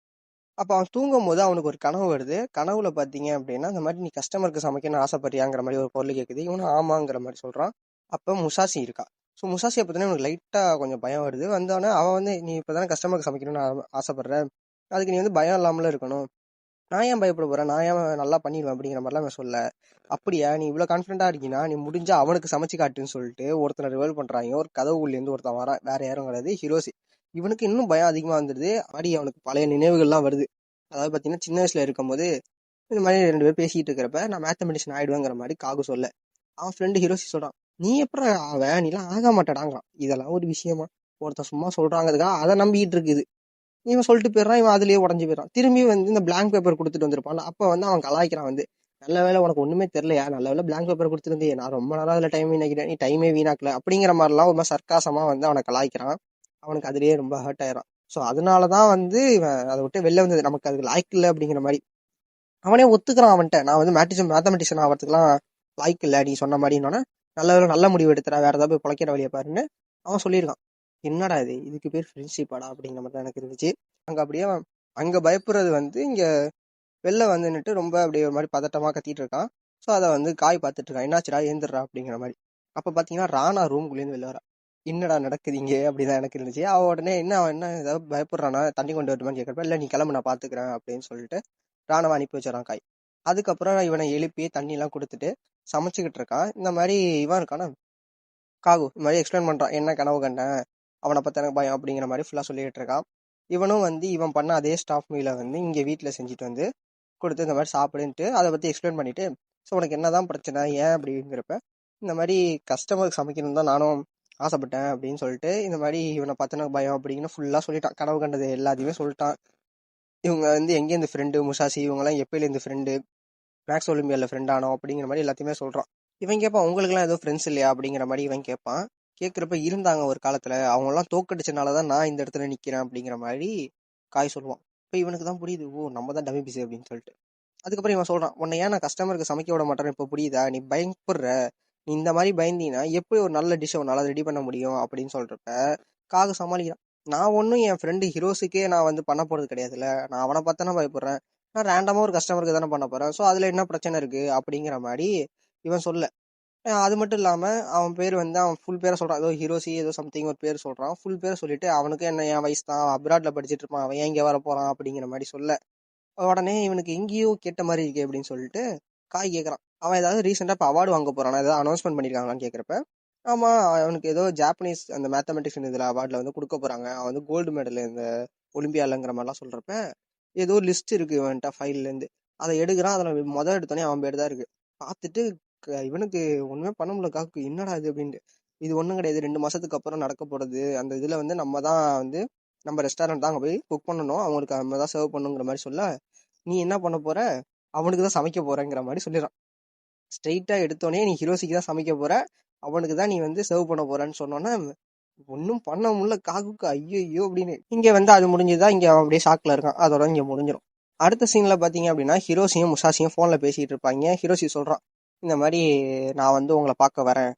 அப்போ அவன் தூங்கும் போது அவனுக்கு ஒரு கனவு வருது. கனவுல பார்த்தீங்க அப்படின்னா இந்த மாதிரி நீ கஸ்டமருக்கு சமைக்கணும்னு ஆசைப்படுறியாங்கிற மாதிரி ஒரு பொருள் கேட்குது. இவனும் ஆமாங்கிற மாதிரி சொல்கிறான். அப்போ முசாசி இருக்கா. ஸோ முசாசியை பார்த்தோன்னே அவனுக்கு லைட்டாக கொஞ்சம் பயம் வருது. வந்தோடனே அவன் வந்து நீ இப்போ தானே கஸ்டமருக்கு சமைக்கணும்னு ஆசைப்படுற, அதுக்கு நீ வந்து பயம் இல்லாமலும் இருக்கணும், நான் ஏன் பயப்பட போகிறேன், நான் ஏன் நல்லா பண்ணிடுவேன் அப்படிங்கிற மாதிரிலாம் அவன் சொல்ல. அப்படியா நீ இவ்வளோ கான்ஃபிடென்ட்டாக இருக்கீங்கன்னா நீ முடிஞ்சால் அவனுக்கு சமைச்சு காட்டுன்னு சொல்லிட்டு ஒருத்தனை ரிவல் பண்ணுறாங்க. ஒரு கதவுலேருந்து ஒருத்தன் வரான், வேறு யாரும் கிடையாது, ஹிரோசி. இவனுக்கு இன்னும் பயம் அதிகமாக வந்துடுது. அடி அவனுக்கு பழைய நினைவுகள்லாம் வருது. அதாவது பார்த்தீங்கன்னா சின்ன வயசில் இருக்கும்போது இந்த மாதிரி 2 பேர் பேசிக்கிட்டு இருக்கிறப்ப நான் மேத்தமெட்டிஷன் ஆகிடுவேங்கிற மாதிரி காகு சொல்ல, அவன் ஃப்ரெண்டு ஹிரோசி சொல்கிறான், நீ எப்படி அவன் நீலாம் ஆக மாட்டடாங்கிறான். இதெல்லாம் ஒரு விஷயமா, ஒருத்தன் சும்மா சொல்கிறாங்கிறதுக்காக அதை நம்பிக்கிட்டு இருக்குது. இவன் சொல்லிட்டு போயிடுறான், இவன் அதுலேயே உடஞ்சி போயிடறான். திரும்பி வந்து இந்த பிளாங்க் பேப்பர் கொடுத்துட்டு வந்திருப்பான். அப்போ வந்து அவன் கலாய்க்கிறான் வந்து, நல்ல வேலை உனக்கு ஒன்றுமே தெரியலையா, நல்ல வேலை பிளாங்க் பேப்பர் கொடுத்துருந்தே, நான் ரொம்ப நேரம் அதில் டைம் வீணாக்கிறேன், நீ டைமே வீணாக்கல அப்படிங்கிற மாதிரிலாம் ஒரு மாதிரி சர்க்காசமாக வந்து அவனை கலாய்க்கிறான். அவனுக்கு அதுலேயே ரொம்ப ஹர்ட் ஆயிடும். ஸோ அதனால தான் வந்து இவன் அதை விட்டு வெளில வந்தது, நமக்கு அதுக்கு லாய்க்கு இல்லை அப்படிங்கிற மாதிரி அவனே ஒத்துக்கிறான். அவன்கிட்ட நான் வந்து மேத்தமெட்டிஷன் ஆகிறதுக்குலாம் லாய்க்கு இல்லை நீ சொன்ன மாதிரினோன்னா, நல்ல வேலை நல்ல முடிவு எடுத்துறா, வேறு ஏதாவது போய் பிழைக்கிற வழியை பாருன்னு அவன் சொல்லியிருக்கான். என்னடா இது இதுக்கு பேர் ஃப்ரெண்ட்ஷிப்பாடா அப்படிங்கிற மாதிரி தான் எனக்கு இருந்துச்சு. அங்கே அப்படியே அங்கே பயப்படுறது வந்து இங்கே வெளில வந்து நின்னுட்டு ரொம்ப அப்படியே ஒரு மாதிரி பதட்டமாக கத்திட்டு இருக்கான். ஸோ அதை வந்து காய் பார்த்துட்டு இருக்கான். என்னாச்சுடா ஏந்திரா அப்படிங்கிற மாதிரி. அப்போ பார்த்தீங்கன்னா ராணா ரூம்குள்ளேருந்து வெளில வரா. என்னடா நடக்குது இங்கே அப்படிதான் எனக்கு இருந்துச்சு. அவன் உடனே அவன் என்ன ஏதாவது பயப்படுறானா தண்ணி கொண்டு வரட்டுமான்னு கேட்கறப்ப இல்லை நீ கிளம்பு நான் பார்த்துக்கிறேன் அப்படின்னு சொல்லிட்டு ராணாவை அனுப்பி வச்சிடறான் காய். அதுக்கப்புறம் இவனை எழுப்பி தண்ணிலாம் கொடுத்துட்டு சமைச்சுக்கிட்டு இருக்கான். இந்த மாதிரி இவன் இருக்கானா காகு இந்த மாதிரி எக்ஸ்பிளைன் பண்ணுறான், என்ன கனவு கண்டேன், அவனை பற்றி எனக்கு பயம் அப்படிங்கிற மாதிரி ஃபுல்லாக சொல்லிட்டு இருக்கான். இவனும் வந்து இவன் பண்ண அதே ஸ்டாஃப் மீலை வந்து இங்கே வீட்டில் செஞ்சுட்டு வந்து கொடுத்து இந்த மாதிரி சாப்பிடுன்ட்டு அதை பற்றி எக்ஸ்பிளைன் பண்ணிட்டு, ஸோ உனக்கு என்னதான் பிரச்சனை ஏன் அப்படிங்கிறப்ப இந்த மாதிரி கஸ்டமருக்கு சமைக்கணும் தான் நானும் ஆசைப்பட்டேன் அப்படின்னு சொல்லிட்டு இந்த மாதிரி இவனை பார்த்து எனக்கு பயம் அப்படின்னு ஃபுல்லாக சொல்லிட்டான். கனவு கண்டது எல்லாத்தையுமே சொல்லிட்டான். இவங்க வந்து எங்கேருந்து ஃப்ரெண்டு முசாசி இவங்கெல்லாம் எப்பயிலேருந்து ஃப்ரெண்டு, மேக்ஸ் ஒலிம்பியாவில் ஃப்ரெண்ட் ஆனோம் அப்படிங்கிற மாதிரி எல்லாத்தையுமே சொல்கிறான். இவன் கேட்பான் உங்களுக்குலாம் எதுவும் ஃப்ரெண்ட்ஸ் இல்லையா அப்படிங்கிற மாதிரி இவன் கேட்பான். கேட்குறப்ப இருந்தாங்க ஒரு காலத்தில், அவங்களாம் தோக்கடிச்சனால தான் நான் இந்த இடத்துல நிற்கிறேன் அப்படிங்கிற மாதிரி காய் சொல்லுவான். இப்போ இவனுக்கு தான் புரியுது, ஓ நம்ம தான் டம்மி பீஸ் அப்படின்னு சொல்லிட்டு. அதுக்கப்புறம் இவன் சொல்கிறான், உன்னை ஏன் நான் கஸ்டமருக்கு சமைக்க விட மாட்டேன்னு இப்போ புரியுதா, நீ பயப்படுற, நீ இந்த மாதிரி பயந்தீங்கன்னா எப்படி ஒரு நல்ல டிஷ்ஷை உன்னால் ரெடி பண்ண முடியும் அப்படின்னு சொல்கிறப்ப காகு சமாளிக்கிறான். நான் ஒன்றும் என் ஃப்ரெண்டு ஹீரோஸுக்கே நான் வந்து பண்ண போகிறது கிடையாதுல்ல, நான் அவனை பார்த்தானே பயப்படுறேன், நான் ரேண்டமாக ஒரு கஸ்டமருக்கு தானே பண்ண போகிறேன், ஸோ அதில் என்ன பிரச்சனை இருக்குது அப்படிங்கிற மாதிரி இவன் சொல்ல. அது மட்டும் இல்லாமல் அவன் பேர் வந்து அவன் ஃபுல் பேரை சொல்கிறான், ஏதோ ஹீரோசி ஏதோ சம்திங் ஒரு பேர் சொல்கிறான். ஃபுல் பேரை சொல்லிட்டு அவனுக்கு என்ன என் வயசு தான், அவன் அப்ராடில் படிச்சுட்டு இருப்பான், அவன் ஏன் இங்கே வர போகிறான் அப்படிங்கிற மாதிரி சொல்ல. உடனே இவனுக்கு எங்கேயோ கேட்ட மாதிரி இருக்கே அப்படின்னு சொல்லிட்டு காய் கேட்குறான். அவன் ஏதாவது ரீசெண்டாக இப்போ அவார்டு வாங்க போகிறான், ஏதாவது அனௌன்ஸ்மெண்ட் பண்ணியிருக்காங்களான்னு கேட்குறப்ப ஆமாம் அவனுக்கு ஏதோ ஜாப்பனீஸ் அந்த மேத்தமெட்டிக்ஸ் இதில் அவார்டில் வந்து கொடுக்க போகிறாங்க, அவன் வந்து கோல்டு மெடல் இந்த ஒலிம்பியாலங்கிற மாதிரிலாம் சொல்கிறப்ப ஏதோ லிஸ்ட் இருக்குது இவன்ட்ட ஃபைல்லேருந்து, அதை எடுக்கிறான். அதில் மொதல் எடுத்தோடனே அவன் பேர் தான் இருக்குது. பார்த்துட்டு இவனுக்கு ஒன்றுமே பண்ண முடியல, காக்கு என்னடா இது அப்படின்ட்டு. இது ஒன்றும் கிடையாது, 2 மாதத்துக்கு அப்புறம் நடக்க போகிறது, அந்த இதில் வந்து நம்ம தான் வந்து நம்ம ரெஸ்டாரண்ட் தான் அங்கே போய் குக் பண்ணணும், அவங்களுக்கு நம்ம தான் சர்வ் பண்ணுங்கிற மாதிரி சொல்ல, நீ என்ன பண்ண போகிற, அவனுக்கு தான் சமைக்க போகிறேங்கிற மாதிரி சொல்லிடுறான். ஸ்ட்ரெயிட்டாக எடுத்தோடனே நீ ஹீரோசிக்கு தான் சமைக்க போகிற, அவனுக்கு தான் நீ வந்து சர்வ் பண்ண போகிறேன்னு சொன்னோன்னே ஒன்றும் பண்ண முடியல காக்குக்கு. ஐயோ அப்படின்னு இங்கே வந்து அது முடிஞ்சுதான், இங்கே அவன் அப்படியே ஷாக்கில் இருக்கான். அதோட இங்கே முடிஞ்சிடும். அடுத்த சீனில் பார்த்தீங்க அப்படின்னா ஹீரோசியும் முசாசியும் ஃபோனில் பேசிகிட்டு இருப்பாங்க. ஹீரோசி சொல்கிறான், இந்த மாதிரி நான் வந்து உங்களை பார்க்க வரேன்,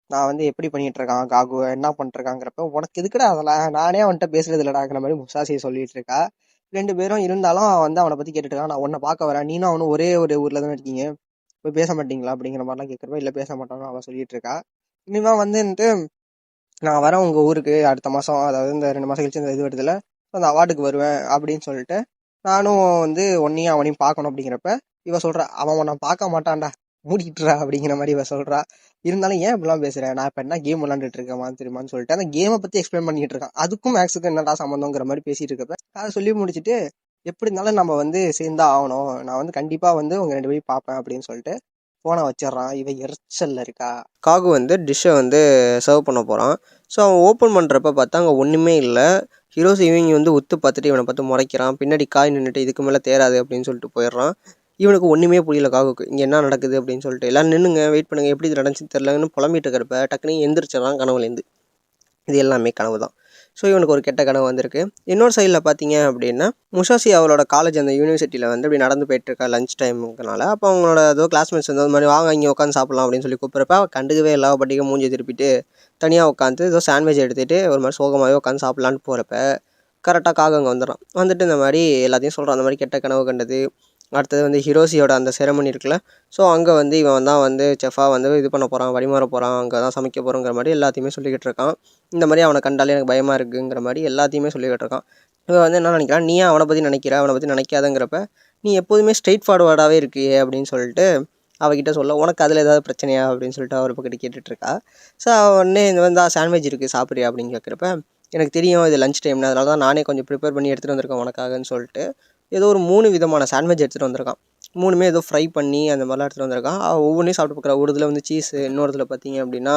நான் வந்து எப்படி பண்ணிட்டு இருக்கான் காகு என்ன பண்ணிருக்காங்கிறப்ப உனக்கு எதுக்குடா அதெல்லாம், நானே அவன்கிட்ட பேசுறது இல்லடாங்கிற மாதிரி முசாசியை சொல்லிட்டு இருக்கா. 2 பேரும் இருந்தாலும் அவன் வந்து அவனை பற்றி கேட்டுட்டு இருக்கான். நான் உன்னை பார்க்க வரேன், நீனும் அவனும் ஒரே ஒரு ஊரில் தானே இருக்கீங்க, போய் பேச மாட்டீங்களா அப்படிங்கிற மாதிரிலாம் கேட்குறப்ப இல்லை பேச மாட்டான்னு அவன் சொல்லிட்டு இருக்கா. இனிமே வந்துட்டு நான் வரேன் உங்கள் ஊருக்கு அடுத்த மாதம், அதாவது இந்த 2 மாதம் கழிச்சு இந்த இது வருதுல அந்த அவார்டுக்கு வருவேன் அப்படின்னு சொல்லிட்டு நானும் வந்து உன்னையும் அவனையும் பார்க்கணும் அப்படிங்கிறப்ப இவ சொல்கிறா, அவன் உன்னை பார்க்க மாட்டான்டா மூடிட்டுறா அப்படிங்கிற மாதிரி இவ சொல்கிறா. இருந்தாலும் ஏன் இப்படிலாம் பேசுகிறேன், நான் இப்போ என்ன கேம் விளாண்டுட்டு இருக்கேன் தெரியுமான்னு சொல்லிட்டு அந்த கேமை பற்றி எக்ஸ்பிளைன் பண்ணிட்டு இருக்கான். அதுக்கும் மேக்ஸுக்கு என்னடா சம்மந்தங்கிற மாதிரி பேசிகிட்டு இருக்கப்ப அதை சொல்லி முடிச்சுட்டு எப்படி இருந்தாலும் நம்ம வந்து சேர்ந்தா ஆகணும், நான் வந்து கண்டிப்பாக வந்து உங்கள் 2 பேரும் பார்ப்பேன் அப்படின்னு சொல்லிட்டு ஃபோனை வச்சிடறான். இவன் எரிச்சலில் இருக்கா. காகு வந்து டிஷ்ஷை வந்து சர்வ் பண்ண போகிறான். ஸோ அவன் ஓப்பன் பண்ணுறப்ப பார்த்தா அங்கே ஒன்றுமே இல்லை. ஹீரோஸ் இவங்க வந்து ஒத்து பார்த்துட்டு இவனை பார்த்து முறைக்கிறான். பின்னாடி காய் நின்றுட்டு இதுக்கு மேலே தேராது அப்படின்னு சொல்லிட்டு போயிடுறான். இவனுக்கு ஒன்றுமே புரியல காகுக்கு, இங்கே என்ன நடக்குது அப்படின்னு சொல்லிட்டு. எல்லோரும் நின்றுங்க வெயிட் பண்ணுங்கள், எப்படி இது நடந்துச்சுன்னு தெரிலன்னு புலம்பிட்டு இருக்கிறப்ப டக்குனு எந்திரிச்சிடறான் கனவுலேருந்து. இது எல்லாமே கனவு தான். ஸோ இவனுக்கு ஒரு கெட்ட கனவு வந்திருக்கு. இன்னொரு சைடில் பார்த்தீங்க அப்படின்னா முசாசி அவளோட காலேஜ் அந்த யூனிவர்சிட்டியில் வந்து இப்படி நடந்து போயிட்டுருக்கா லஞ்ச் டைமுக்குனால. அப்போ அவங்களோட ஏதோ கிளாஸ்மேட்ஸ் வந்து அது மாதிரி வாங்க இங்கே உட்காந்து சாப்பிட்லாம் அப்படின்னு சொல்லி கூப்பிட்றப்ப அவள் கண்டுக்கவே இல்லை. பட்டிக்க மூஞ்சி திருப்பிட்டு தனியாக உட்காந்து ஏதோ சாண்ட்விச் எடுத்துகிட்டு ஒரு மாதிரி சோகமாகவே உட்காந்து சாப்பிட்லான்னு போகிறப்ப கரெக்டாக காக அங்கே வந்துடுறான். வந்துட்டு இந்த மாதிரி எல்லாத்தையும் சொல்கிறான், அந்த மாதிரி கெட்ட கனவு கண்டது. அடுத்தது வந்து ஹிரோசியோட அந்த செரமனி இருக்குல்ல, ஸோ அங்கே வந்து இவன் தான் வந்து செஃபாக வந்து இது பண்ண போகிறான், வழிமாற போகிறான், அங்கே தான் சமைக்க போகிறோங்கிற மாதிரி எல்லாத்தையுமே சொல்லிக்கிட்டு இருக்கான். இந்த மாதிரி அவனை கண்டாலே எனக்கு பயமாக இருக்குங்கிற மாதிரி எல்லாத்தையுமே சொல்லிக்கிட்டு இருக்கான். இவன் வந்து என்ன நினைக்கிறான், நீ அவனை பற்றி நினைக்கிற, அவனை பற்றி நினைக்காதங்கிறப்ப நீ எப்போதுமே ஸ்ட்ரெயிட் ஃபார்வர்டாகவே இருக்கியே அப்படின்னு சொல்லிட்டு அவகிட்ட சொல்ல, உனக்கு அதில் ஏதாவது பிரச்சனையா அப்படின்னு சொல்லிட்டு அவர் பக்கத்து கேட்டுட்ருக்கா. ஸோ உடனே இந்த வந்து சாண்ட்விச் இருக்குது சாப்பிட்றியா அப்படின்னு கேட்குறப்ப எனக்கு தெரியும் இது லஞ்ச் டைம்னு, அதனால தான் நானே கொஞ்சம் ப்ரிப்பேர் பண்ணி எடுத்துகிட்டு வந்திருக்கேன் உனக்காகன்னு சொல்லிட்டு ஏதோ ஒரு 3 விதமான சாண்ட்விச் எடுத்துகிட்டு வந்திருக்கான். 3மே ஏதோ ஃப்ரை பண்ணி அந்த மாதிரிலாம் எடுத்துகிட்டு வந்திருக்கான். ஒவ்வொன்றையும் சாப்பிட்டு பார்க்குறா. ஒரு இதில் வந்து சீஸு, இன்னொரு இதில் பார்த்தீங்க அப்படின்னா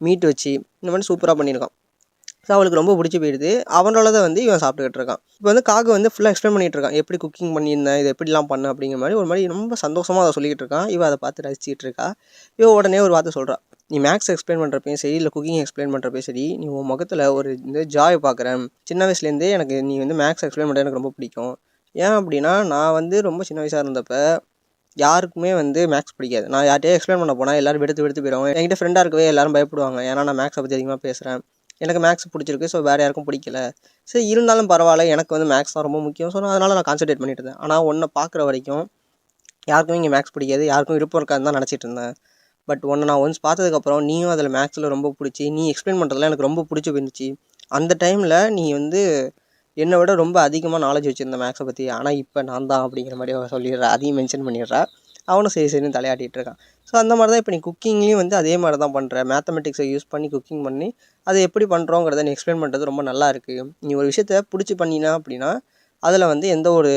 மீட் வச்சு இந்த மாதிரி சூப்பராக பண்ணியிருக்கான். ஸோ அவளுக்கு ரொம்ப பிடிச்சி போயிடுது. அவனோட வந்து இவன் சாப்பிட்டுக்கிட்டு இருக்கான். இப்போ வந்து காகு வந்து ஃபுல்லாக எக்ஸ்பிளைன் பண்ணிகிட்டு இருக்கான், எப்படி குக்கிங் பண்ணியிருந்தேன், இது எப்படிலாம் பண்ண அப்படிங்கிற மாதிரி ஒரு மாதிரி ரொம்ப சந்தோஷமாக அதை சொல்லிக்கிட்டு இருக்கான். இவன் அதை பார்த்து ரசிச்சிட்டு இருக்கா. இவன் உடனே ஒரு வார்த்தை சொல்கிறான், நீ மேக்ஸ் எக்ஸ்பிளைன் பண்ணுறப்பையும் சரி இல்லை குக்கிங் எக்ஸ்பிளைன் பண்ணுறப்பையும் சரி நீ உன் முகத்தில் ஒரு இந்த ஜாய் பார்க்குறேன். சின்ன வயசுலேருந்தே எனக்கு நீ வந்து மேக்ஸ் எக்ஸ்பிளைன் பண்ணுறது எனக்கு ரொம்ப பிடிக்கும். ஏன் அப்படின்னா நான் வந்து ரொம்ப சின்ன வயசாக இருந்தப்போ யாருக்குமே வந்து மேக்ஸ் பிடிக்காது. நான் யார்கிட்டயே எக்ஸ்பிளைன் பண்ண போனால் எல்லோரும் வெடுத்து போயிடுவாங்க. என்கிட்ட ஃப்ரெண்டாக இருக்கவே எல்லோரும் பயப்படுவாங்க, ஏன்னா நான் மேக்ஸை பற்றி அதிகமாக பேசுகிறேன். எனக்கு மேக்ஸ் பிடிச்சிருக்கு. ஸோ வேறு யாருக்கும் பிடிக்கல. சரி இருந்தாலும் பரவாயில்ல, எனக்கு வந்து மேக்ஸ் தான் ரொம்ப முக்கியம். ஸோ நான் அதனால் நான் கான்சன்ட்ரேட் பண்ணிட்டு இருந்தேன். ஆனால் உன்னை பார்க்குற வரைக்கும் யாருக்குமே இங்கே மேக்ஸ் பிடிக்காது, யாருக்கும் விருப்பம் இருக்காதுன்னு தான் நினச்சிட்டு இருந்தேன். பட் ஒன்று நான் ஒன்ஸ் பார்த்ததுக்கப்புறம் நீயும் அதில் மேக்ஸில் ரொம்ப பிடிச்சி, நீ எக்ஸ்பிளைன் பண்ணுறதுலாம் எனக்கு ரொம்ப பிடிச்சி போயிருந்துச்சு. அந்த டைமில் நீ வந்து என்னை விட ரொம்ப அதிகமாக நாலேஜ் வச்சுருந்த மேக்ஸை பற்றி. ஆனால் இப்போ நான் தான் அப்படிங்கிற மாதிரி அவன் சொல்லிடுறா, அதையும் மென்ஷன் பண்ணிடுறா. அவனும் சரி சரின்னு தலையாட்டிகிட்டு இருக்கான். ஸோ அந்த மாதிரி தான் இப்போ நீ குக்கிங்லேயும் வந்து அதே மாதிரி தான் பண்ணுற. மேத்தமெட்டிக்ஸை யூஸ் பண்ணி குக்கிங் பண்ணி அதை எப்படி பண்ணுறோங்கிறத நீ எக்ஸ்பிளைன் பண்ணுறது ரொம்ப நல்லா இருக்குது. நீ ஒரு விஷயத்த பிடிச்சி பண்ணினா அப்படின்னா அதில் வந்து எந்த ஒரு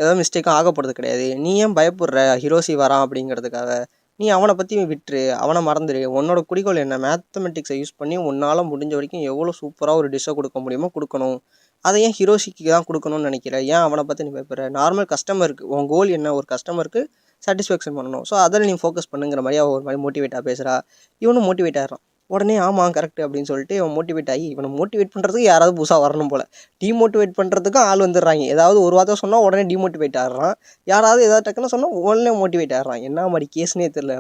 ஏதாவது மிஸ்டேக்கும் ஆகப்படுறது கிடையாது. நீ ஏன் பயப்படுற ஹிரோஷி வரான் அப்படிங்கிறதுக்காக? நீ அவனை பற்றி விட்டுரு, அவனை மறந்துடு. உன்னோட குறிக்கோள் என்ன? மேத்தமெட்டிக்ஸை யூஸ் பண்ணி உன்னால் முடிஞ்ச வரைக்கும் எவ்வளோ சூப்பராக ஒரு டிஷ்ஷை கொடுக்க முடியுமோ கொடுக்கணும். அதை ஏன் ஹிரோஷிக்கு தான் கொடுக்கணும்னு நினைக்கிற? ஏன் அவனை பற்றி நீ பயப்படுற? நார்மல் கஸ்டமருக்கு உன் கோல் என்ன? ஒரு கஸ்டமருக்கு சாட்டிஸ்ஃபேக்ஷன் பண்ணணும். ஸோ அதில் நீ ஃபோக்கஸ் பண்ணுங்கிற மாதிரி அவள் ஒரு மாதிரி மோட்டிவேட்டாக பேசுகிறா. இவனும் மோட்டிவேட் ஆகிறான். உடனே ஆமாம் கரெக்ட் அப்படின்னு சொல்லிட்டு இவன் மோட்டிவேட் ஆகி, இவனை மோட்டிவேட் பண்ணுறதுக்கு யாராவது புதுசாக வரணும் போல். டிமோட்டிவேட் பண்ணுறதுக்கும் ஆள் வந்துடுறாங்க. ஏதாவது ஒரு வார்த்தை சொன்னால் உடனே டிமோட்டிவேட் ஆகிறான். யாராவது ஏதாவது டக்குன்னு சொன்னால் உடனே மோட்டிவேட் ஆகிறான். என்ன மாதிரி கேஸ்னே தெரியல.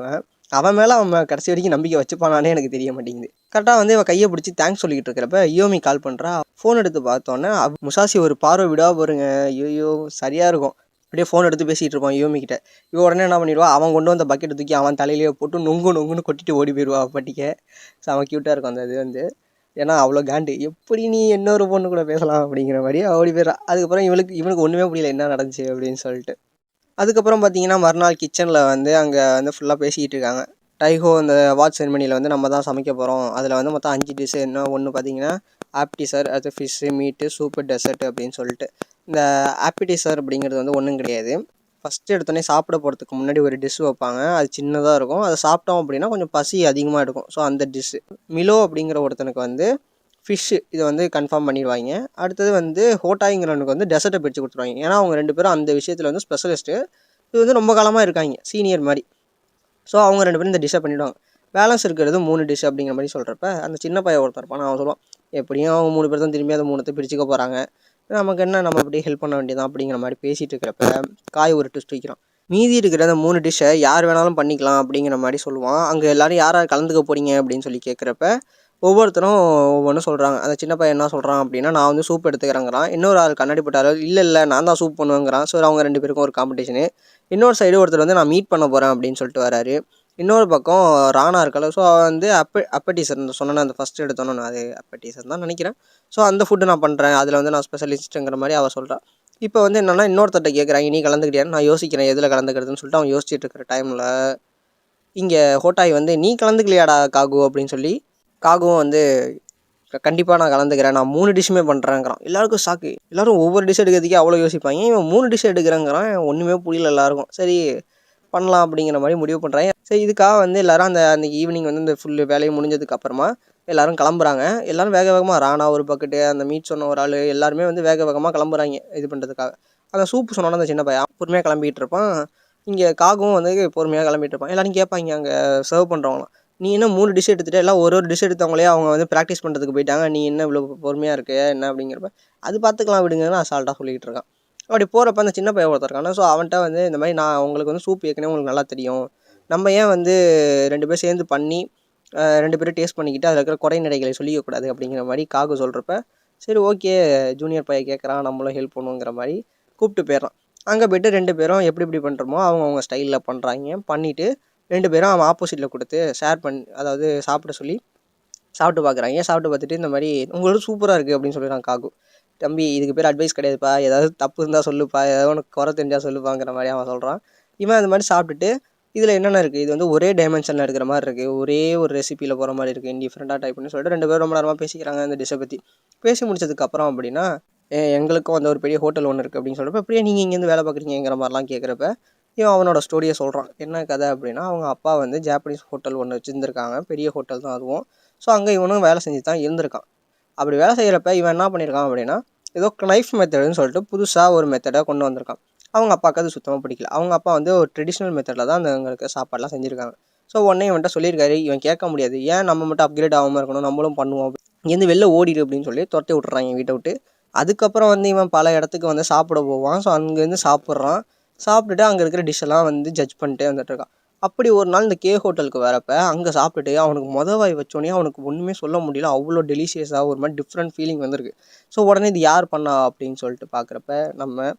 அவன் மேலே அவன் கடைசி வரைக்கும் நம்பிக்கை வச்சுப்பானானே எனக்கு தெரிய மாட்டேங்குது. கரெக்டாக வந்து இவன் கையை பிடிச்சி தேங்க்ஸ் சொல்லிக்கிட்டு இருக்கிறப்ப யோமி கால் பண்ணுறா. ஃபோன் எடுத்து பார்த்தோன்னே முசாசி ஒரு பார்வை விடா பாருங்க. ஐயோ சரியாக இருக்கும். அப்படியே ஃபோன் எடுத்து பேசிகிட்டு இருப்பான் யோமி கிட்ட. இவன் உடனே என்ன பண்ணிடுவா, அவன் கொண்டு வந்த பக்கெட்டை தூக்கி அவன் தலையிலேயே போட்டு நொங்குன்னு கொட்டிட்டு ஓடி போயிடுவா பட்டிக்க. ஸோ அவன் க்யூட்டாக இருக்கும் அந்த இது வந்து. ஏன்னா அவ்வளோ காண்டு, எப்படி நீ இன்னொரு பொண்ணு கூட பேசலாம் அப்படிங்கிற மாதிரி ஓடி போயிடறான். அதுக்கப்புறம் இவனுக்கு ஒன்றுமே புரியல என்ன நடந்துச்சு அப்படின்னு சொல்லிட்டு. அதுக்கப்புறம் பார்த்தீங்கன்னா மறுநாள் கிச்சனில் வந்து அங்கே வந்து ஃபுல்லாக பேசிக்கிட்டு இருக்காங்க. டைஹோ அந்த அவார்ட் செரிமனியில் வந்து நம்ம தான் சமைக்க போகிறோம். அதில் வந்து மொத்தம் 5 டிஷ்ஷு. என்ன ஒன்று பார்த்தீங்கன்னா ஆப்டிசர், அது ஃபிஷ்ஷு, மீட்டு, சூப்பு, டெசர்ட் அப்படின்னு சொல்லிட்டு. இந்த ஆப்பிடைசர் அப்படிங்கிறது வந்து ஒன்றும் கிடையாது. ஃபஸ்ட்டு எடுத்தோடனே சாப்பிட போகிறதுக்கு முன்னாடி ஒரு டிஷ் வைப்பாங்க. அது சின்னதாக இருக்கும். அதை சாப்பிட்டோம் அப்படின்னா கொஞ்சம் பசி அதிகமாக எடுக்கும். ஸோ அந்த டிஷ்ஷு. மிலோ அப்படிங்கிற ஒருத்தனுக்கு வந்து ஃபிஷ்ஷு இதை வந்து கன்ஃபார்ம் பண்ணிடுவாங்க. அடுத்தது வந்து ஹோட்டாய்ங்கிறவனுக்கு வந்து டெசர்ட்டை பிரித்து கொடுத்துருவாங்க. ஏன்னா அவங்க 2 பேரும் அந்த விஷயத்தில் வந்து ஸ்பெஷலிஸ்ட்டு. இது வந்து ரொம்ப காலமாக இருக்காங்க, சீனியர் மாதிரி. ஸோ அவங்க 2 பேரும் இந்த டிஷ்ஷை பண்ணிவிடுவாங்க. பேலன்ஸ் இருக்கிறது 3 டிஷ் அப்படிங்கிற மாதிரி சொல்கிறப்ப அந்த சின்ன பையன் ஒருத்தர் இருப்பான். அவன் சொல்லுவான், எப்படியும் அவங்க 3 பேர் தான் திரும்பி அதை 3 பிரிச்சுக்க போகிறாங்க, நமக்கு என்ன, நம்ம அப்படியே ஹெல்ப் பண்ண வேண்டியதான் அப்படிங்கிற மாதிரி பேசிகிட்டு இருக்கிறப்ப காய் ஒரு ட்விஸ்ட் வைக்கிறான். மீதி இருக்கிற அந்த 3 டிஷ்ஷை யார் வேணாலும் பண்ணிக்கலாம் அப்படிங்கிற மாதிரி சொல்லுவான். அங்கே எல்லோரும் யார் யார் கலந்துக்க போகிறீங்க அப்படின்னு சொல்லி கேட்குறப்ப ஒவ்வொருத்தரும் ஒவ்வொன்றும் சொல்கிறாங்க. அந்த சின்ன பையன் என்ன சொல்கிறான் அப்படின்னா, நான் வந்து சூப் எடுத்துக்கிறேங்கிறான். இன்னொரு ஆள் கண்ணாடி போட்டார், இல்லை நான் தான் சூப் பண்ணுவேங்கிறான். ஸோ அவங்க 2 பேருக்கும் ஒரு காம்படிஷனு. இன்னொரு சைடு ஒருத்தர் வந்து நான் மீட் பண்ண போகிறேன் அப்படின்னு சொல்லிட்டு வராரு. இன்னொரு பக்கம் ராணா இருக்கல. ஸோ அவன் வந்து அப்பட்டிசர் சொன்னேன் அந்த ஃபஸ்ட்டு எடுத்தோன்னு, நான் அது அப்பட்டிசர் தான் நினைக்கிறேன். ஸோ அந்த ஃபுட்டு நான் பண்ணுறேன், அதில் வந்து நான் ஸ்பெஷலிஸ்ட்டுங்கிற மாதிரி அவள் சொல்கிறான். இப்போ வந்து என்னென்னா இன்னொருத்தட்ட கேட்குறாங்க, நீ கலந்துக்கிட்டியான்னு. நான் யோசிக்கிறேன் எதில் கலந்துக்கிறதுன்னு சொல்லிட்டு அவன் யோசிச்சுட்டு இருக்கிற டைமில் இங்கே ஹோட்டாய் வந்து, நீ கலந்துக்கலையாடா காகு அப்படின்னு சொல்லி, காகுவும் வந்து கண்டிப்பாக நான் கலந்துக்கிறேன், நான் 3 டிஷ்ஷுமே பண்ணுறேங்கிறான். எல்லாருக்கும் ஷாக்கு. எல்லோரும் ஒவ்வொரு டிஷ் எடுக்கிறதுக்கே அவ்வளோ யோசிப்பாங்க. இவன் 3 டிஷ் எடுக்கிறேங்கிறான். ஒன்றுமே புரியல எல்லாருக்கும். சரி பண்ணலாம் அப்படிங்கிற மாதிரி முடிவு பண்ணுறாங்க. சரி இதுக்காக வந்து எல்லோரும் அந்த ஈவினிங் வந்து இந்த ஃபுல்லு வேலையை முடிஞ்சதுக்கு அப்புறமா எல்லோரும் கிளம்புறாங்க. எல்லோரும் வேக வேகமாக, ராணா ஒரு பக்கெட்டு, அந்த மீட் சொன்ன ஒரு ஆள், எல்லாருமே வந்து வேக வேகமாக கிளம்புறாங்க இது பண்ணுறதுக்காக. அந்த சூப்பு சொன்னோன்னா அந்த சின்ன பையன் பொறுமையாக கிளம்பிகிட்டு இருப்பான். இங்கே காகவும் வந்து பொறுமையாக கிளம்பிட்டு இருப்பான். எல்லோரும் கேட்பாங்க அங்கே சர்வ் பண்ணுறவங்களாம், நீ என்ன 3 டிஷ் எடுத்துகிட்டு, எல்லாம் ஒரு டிஷ் எடுத்தவங்களே அவங்க வந்து ப்ராக்டிஸ் பண்ணுறதுக்கு போயிட்டாங்க, நீ என்ன இவ்வளோ பொறுமையாக இருக்கு என்ன அப்படிங்கிறப்ப, அது பார்த்துக்கலாம் விடுங்கன்னு அசால்ட்டாக சொல்லிகிட்டு இருக்கான். அப்படி போகிறப்ப அந்த சின்ன பையன் ஒருத்தர் இருக்கான. ஸோ அவன்கிட்ட வந்து இந்த மாதிரி, நான் உங்களுக்கு வந்து சூப் ஏற்கனவே உங்களுக்கு நல்லா தெரியும், நம்ம ஏன் வந்து 2 பேர் சேர்ந்து பண்ணி 2 பேரும் டேஸ்ட் பண்ணிக்கிட்டு அதில் இருக்கிற குறைநிறைகளை சொல்லிக்கக்கூடாது அப்படிங்கிற மாதிரி காகு சொல்கிறப்ப, சரி ஓகே ஜூனியர் பையன் கேட்குறான், நம்மளும் ஹெல்ப் பண்ணுவோங்கிற மாதிரி கூப்பிட்டு போயிடறான். அங்கே போய்ட்டு 2 பேரும் எப்படி பண்ணுறோமோ அவங்க ஸ்டைலில் பண்ணுறாங்க. பண்ணிவிட்டு 2 பேரும் அவன் ஆப்போசிட்டில் கொடுத்து ஷேர் அதாவது சாப்பிட சொல்லி சாப்பிட்டு பார்க்குறாங்க. சாப்பிட்டு பார்த்துட்டு இந்த மாதிரி உங்களோட சூப்பராக இருக்குது அப்படின்னு சொல்லிடுறான் காகு. தம்பி இதுக்கு பேர் அட்வைஸ் கிடையாதுப்பா, ஏதாவது தப்பு இருந்தால் சொல்லுப்பா, ஏதாவது உனக்கு குறை தெரிஞ்சால் சொல்லுப்பாங்கிற மாதிரி அவன் சொல்கிறான். இவன் அந்த மாதிரி சாப்பிட்டுட்டு, இதில் என்னென்ன இருக்குது, இது வந்து ஒரே டைமென்ஷனில் இருக்கிற மாதிரி இருக்குது, ஒரே ஒரு ரெசிப்பியில் போகிற மாதிரி இருக்குது, டிஃப்ரெண்ட்டாக டைப் பண்ணி சொல்லிட்டு 2 பேரும் ரொம்ப நேரமாக பேசிக்கிறாங்க இந்த டிஷ்ஷை பற்றி. பேசி முடிச்சதுக்கப்புறம் அப்படின்னா, எங்களுக்கும் அந்த ஒரு பெரிய ஹோட்டல் ஒன்று இருக்குது அப்படின்னு சொல்கிறப்ப, அப்படியே நீங்கள் இங்கேருந்து வேலை பார்க்குறீங்கிற மாதிரிலாம் கேட்குறப்ப இவன் அவனோட ஸ்டோரியை சொல்கிறான். என்ன கதை அப்படின்னா, அவங்க அப்பா வந்து ஜாப்பனீஸ் ஹோட்டல் ஒன்று வச்சுருந்துருக்காங்க, பெரிய ஹோட்டல் தான் அதுவும். ஸோ அங்கே இவனும் வேலை செஞ்சு தான் இருந்திருக்கான். அப்படி வேலை செய்கிறப்ப இவன் என்ன பண்ணியிருக்கான் அப்படின்னா, ஏதோ நைஃப் மெத்தடுன்னு சொல்லிட்டு புதுசாக ஒரு மெத்தடை கொண்டு வந்திருக்கான். அவங்க அப்பாவுக்கு அது சுத்தமாக பிடிக்கல. அவங்க அப்பா வந்து ஒரு ட்ரெடிஷ்னல் மெத்தடில் தான் அங்கே சாப்பாடெலாம் செஞ்சுருக்காங்க. ஸோ உடனே இவன்கிட்ட சொல்லியிருக்காரு, இவன் கேட்க முடியாது, ஏன் நம்ம மட்டும் அப்கிரேட் ஆகாமல் இருக்கணும், நம்மளும் பண்ணுவோம், இங்கேருந்து வெளில ஓடிடு அப்படின்னு சொல்லி துரத்தி விட்டுறாங்க வீட்டை விட்டு. அதுக்கப்புறம் வந்து இவன் பல இடத்துக்கு வந்து சாப்பிட போவான். ஸோ அங்கேருந்து சாப்பிட்றான். சாப்பிட்டுட்டு அங்கே இருக்கிற டிஷ்ஷெல்லாம் வந்து ஜட்ஜ் பண்ணிட்டே வந்துட்டுருக்கான். அப்படி ஒரு நாள் இந்த கே ஹோட்டலுக்கு வரப்போ அங்கே சாப்பிட்டுட்டு அவனுக்கு வாய் வச்சோடனே அவனுக்கு ஒன்றுமே சொல்ல முடியல. அவ்வளோ டெலிஷியஸாக ஒரு மாதிரி டிஃப்ரெண்ட் ஃபீலிங் வந்திருக்கு. ஸோ உடனே இது யார் பண்ணா அப்படின்னு சொல்லிட்டு பார்க்குறப்ப நம்ம